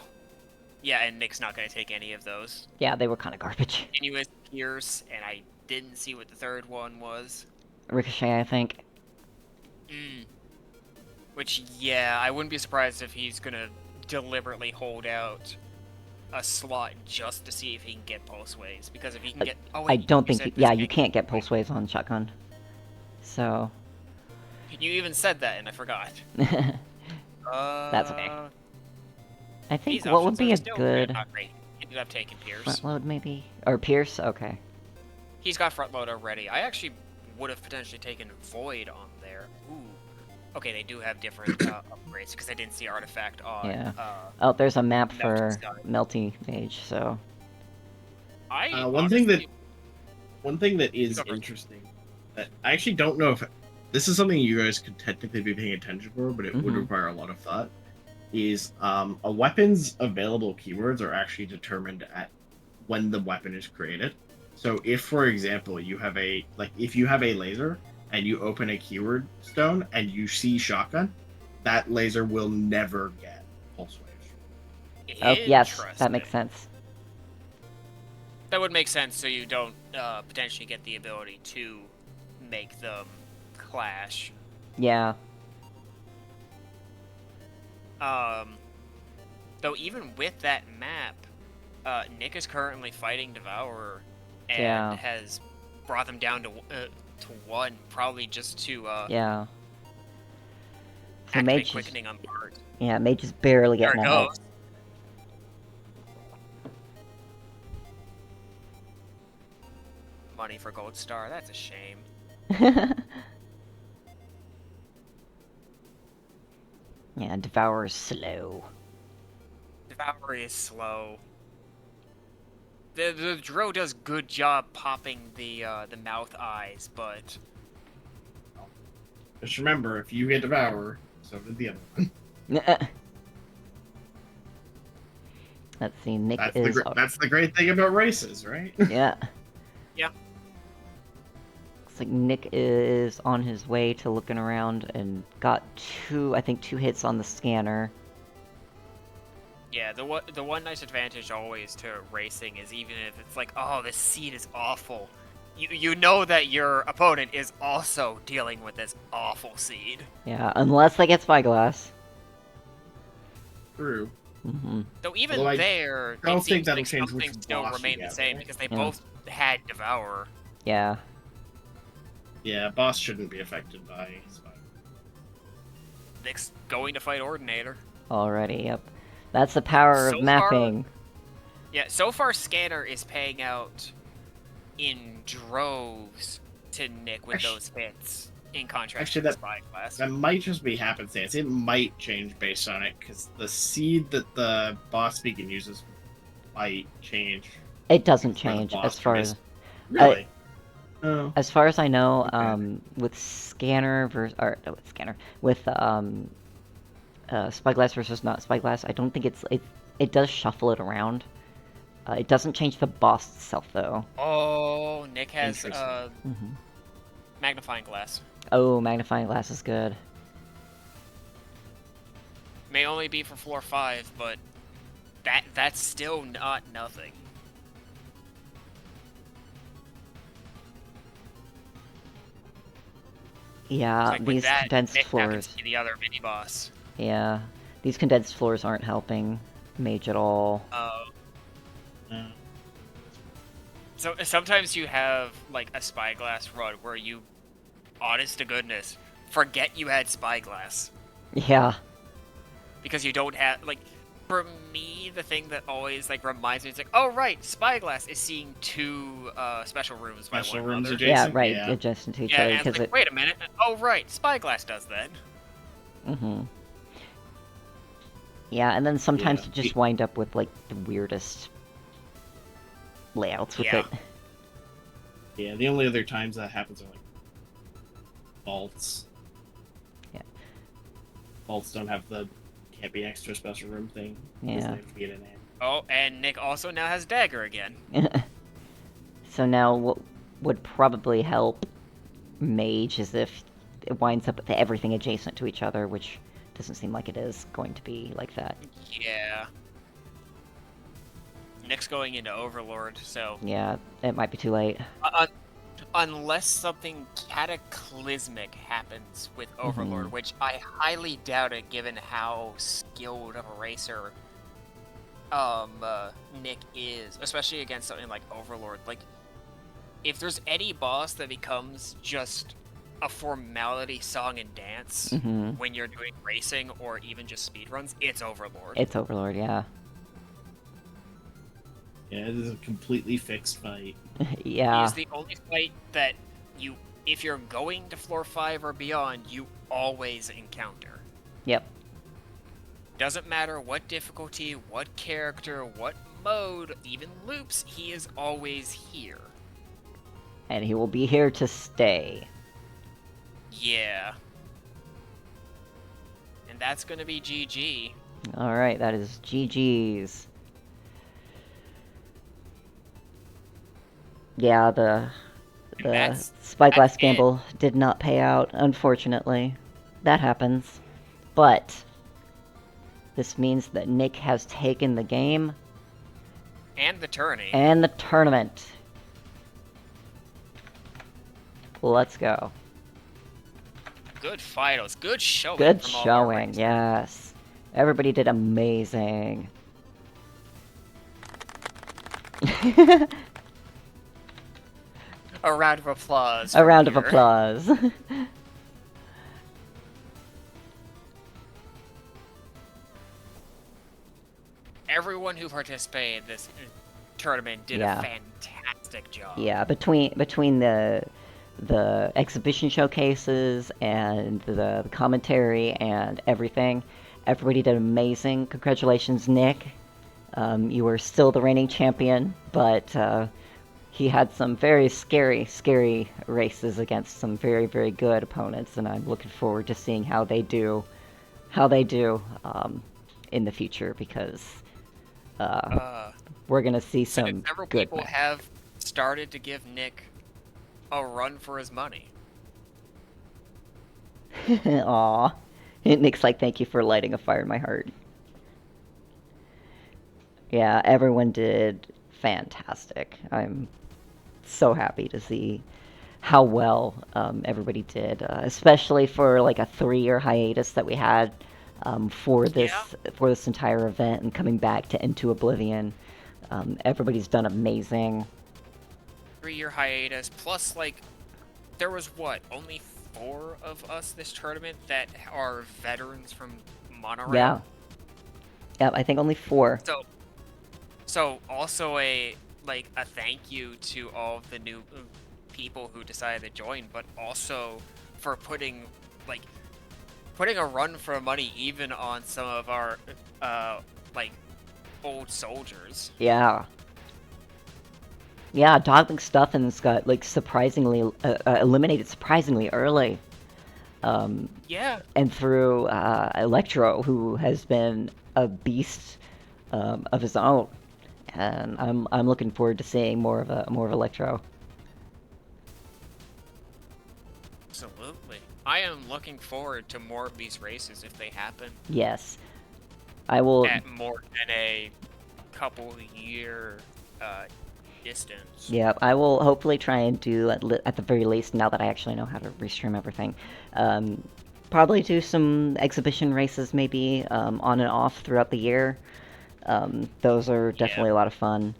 Yeah, and Nick's not going to take any of those. Yeah, they were kind of garbage. Continuous Pierce, and I didn't see what the third one was. Ricochet, I think. Which, yeah, I wouldn't be surprised if he's going to deliberately hold out a slot just to see if he can get pulse waves. Because if he can get... Oh, wait, I don't think... yeah, you can't get pulse waves on shotgun. So... You even said that, and I forgot. That's okay. I think These what would be a options are still good... not great. He ended up taking Pierce. Front load, maybe? Or Pierce? Okay. He's got front load already. I actually would have potentially taken Void on there. Ooh. Okay, they do have different upgrades, because I didn't see Artifact on... Yeah. Oh, there's a map Melty for side. Melty Mage, so... One thing that is interesting, that I actually don't know if... This is something you guys could technically be paying attention for, but it would require a lot of thought, is a weapon's available keywords are actually determined at when the weapon is created. So if, for example, you have if you have a laser, and you open a keyword stone and you see shotgun, that laser will never get pulse wave. Oh, yes, that makes sense. That would make sense, so you don't potentially get the ability to make them clash. Yeah. Though even with that map, Nick is currently fighting Devourer and Yeah. has brought them down to 1, probably just to Yeah. So activate Mage quickening on part. Yeah, Mage is barely There getting it ahead. goes. Money for Gold Star, that's a shame. Yeah, Devourer's slow. Devourer is slow. The Dro does good job popping the mouth eyes, but Just remember, if you get Devourer, so did the other one. Let's see, Nick That's is... that's the great thing about races, right? Yeah. Yeah. Looks like Nick is on his way to looking around and got two hits on the scanner. yeah, the one nice advantage always to racing is even if it's like, oh, this seed is awful, you know that your opponent is also dealing with this awful seed. Yeah, unless they get Spyglass. True. Mm-hmm. Though even Although I there, don't it think seems that'll like change some which things still boss you remain the get, same right? because they Yeah. both had Devourer. Yeah. Yeah, boss shouldn't be affected by Spy. Nick's going to fight Ordinator. Already, yep. That's the power So of mapping. Yeah, so far Scanner is paying out in droves to Nick with those hits, in contrast Actually, to the Spyglass. That might just be happenstance. It might change based on it, because the seed that the boss beacon uses might change. It doesn't for the change boss as far from as... his- Really? Oh. As far as I know, Okay. with Scanner versus... Or, no, with Scanner. With, Spyglass versus not Spyglass, I don't think it does shuffle it around. It doesn't change the boss itself, though. Oh, Nick has Interesting. Mm-hmm. magnifying glass. Oh, Magnifying Glass is good. May only be for floor 5, but that's still not nothing. Yeah, Like with these that, condensed Nick now can floors. see the other mini boss. Yeah, these condensed floors aren't helping Mage at all. No. So sometimes you have like a Spyglass run where you, honest to goodness, forget you had Spyglass. Yeah. Because you don't have, like, for me, the thing that always like reminds me is like, oh right, Spyglass is seeing 2 special rooms Special by one rooms another. Yeah, Adjacent, right, yeah. adjacent to each Yeah, other, and it's because like, wait a minute, oh right, Spyglass does that. Mm-hmm. Yeah, and then sometimes Yeah. you just wind up with, like, the weirdest layouts with Yeah. it. Yeah, the only other times that happens are like vaults. Yeah. Vaults don't have the can't be extra special room thing. 'cause Yeah. They have to be in an Oh, and Nick also now has Dagger again. So now what would probably help Mage is if it winds up with everything adjacent to each other, which doesn't seem like it is going to be like that. Yeah. Nick's going into Overlord, so Yeah, it might be too late. unless something cataclysmic happens with Overlord, Mhm. which I highly doubt it given how skilled of a racer Nick is, especially against something like Overlord. Like, if there's any boss that becomes just a formality song and dance Mm-hmm. when you're doing racing or even just speedruns, it's Overlord. It's Overlord, yeah. Yeah, it is a completely fixed fight. Yeah. He's the only fight that you, if you're going to floor 5 or beyond, you always encounter. Yep. Doesn't matter what difficulty, what character, what mode, even loops, he is always here. And he will be here to stay. Yeah. And that's gonna be GG. Alright, that is GG's. Yeah, the The That's spyglass it. gamble did not pay out, unfortunately. That happens. But this means that Nick has taken the game And the tourney. and the tournament. Let's go. Good finals. Good showing. Good from all of our showing, races. yes. Everybody did amazing. A round of applause. A from round of here. applause. Everyone who participated in this tournament did Yeah. a fantastic job. Yeah, between the exhibition showcases and the commentary and everything, everybody did amazing. Congratulations, Nick. You were still the reigning champion, but he had some very scary races against some very, very good opponents, and I'm looking forward to seeing how they do in the future, because we're gonna see some Several good people matches. have started to give Nick a run for his money. Aw. Nick's like, thank you for lighting a fire in my heart. Yeah, everyone did fantastic. I'm so happy to see how well everybody did, especially for like a 3-year hiatus that we had for this entire event and coming back to Into Oblivion. Everybody's done amazing. 3-year hiatus, plus, like, there was, what, only 4 of us this tournament that are veterans from Monorail? Yeah. Yep, I think only 4. So also a thank you to all of the new people who decided to join, but also for putting a run for money even on some of our old soldiers. Yeah. Yeah, Dogling Stuffins got like surprisingly eliminated surprisingly early. Yeah. And through Electro, who has been a beast of his own, and I'm looking forward to seeing more of Electro. Absolutely. I am looking forward to more of these races if they happen Yes, I will. at more than a couple year distance. Yeah, I will hopefully try and do at the very least, now that I actually know how to restream everything. Probably do some exhibition races, maybe on and off throughout the year. Those are definitely a lot of fun.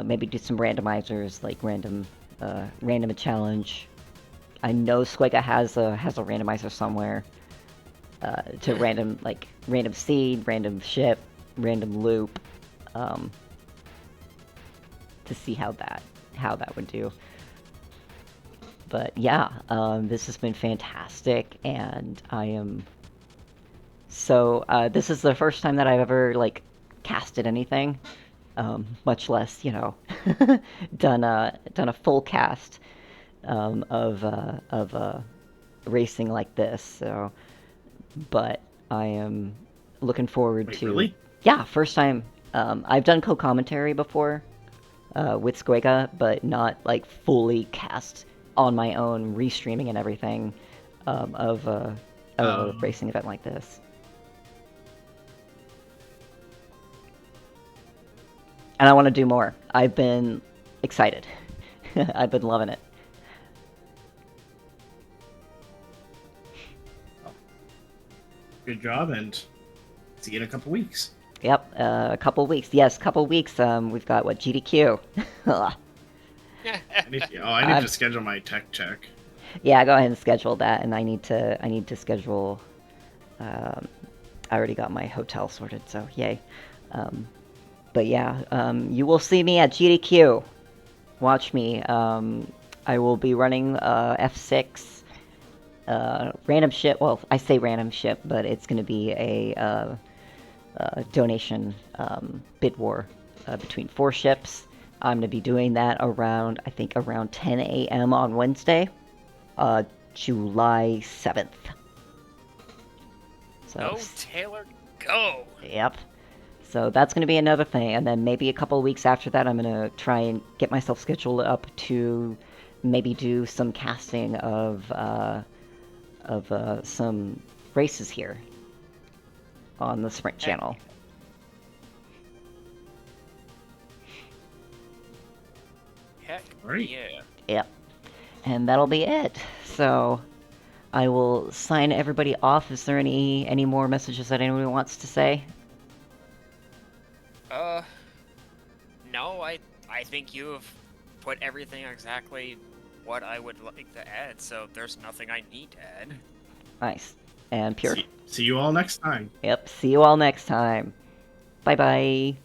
Maybe do some randomizers, like random a challenge. I know Squega has a randomizer somewhere to random seed, random ship, random loop, to see how that would do. But yeah, this has been fantastic, and I am so. This is the first time that I've ever casted anything, much less done a full cast of racing like this. So, but I am looking forward to. Really? Yeah, first time. I've done co-commentary before with Squega, but not fully cast on my own, restreaming and everything of a racing event like this. And I want to do more. I've been excited. I've been loving it. Good job, and see you in a couple weeks. Yep, a couple weeks. Yes, couple weeks. We've got GDQ. I need to schedule my tech check. Yeah, go ahead and schedule that, and I need to schedule. I already got my hotel sorted, so yay. But yeah, you will see me at GDQ. Watch me. I will be running F6 random ship. Well, I say random ship, but it's going to be a donation bid war between 4 ships. I'm going to be doing that around 10 a.m. on Wednesday, July 7th. So, Go, Taylor, go! Yep. So that's going to be another thing, and then maybe a couple of weeks after that, I'm going to try and get myself scheduled up to maybe do some casting of some races here on the Sprint channel. Heck, Great. yeah. Yep. And that'll be it. So I will sign everybody off. Is there any more messages that anyone wants to say? No, I think you've put everything exactly what I would like to add, so there's nothing I need to add. Nice. And Pure? See you all next time. Yep, see you all next time. Bye-bye.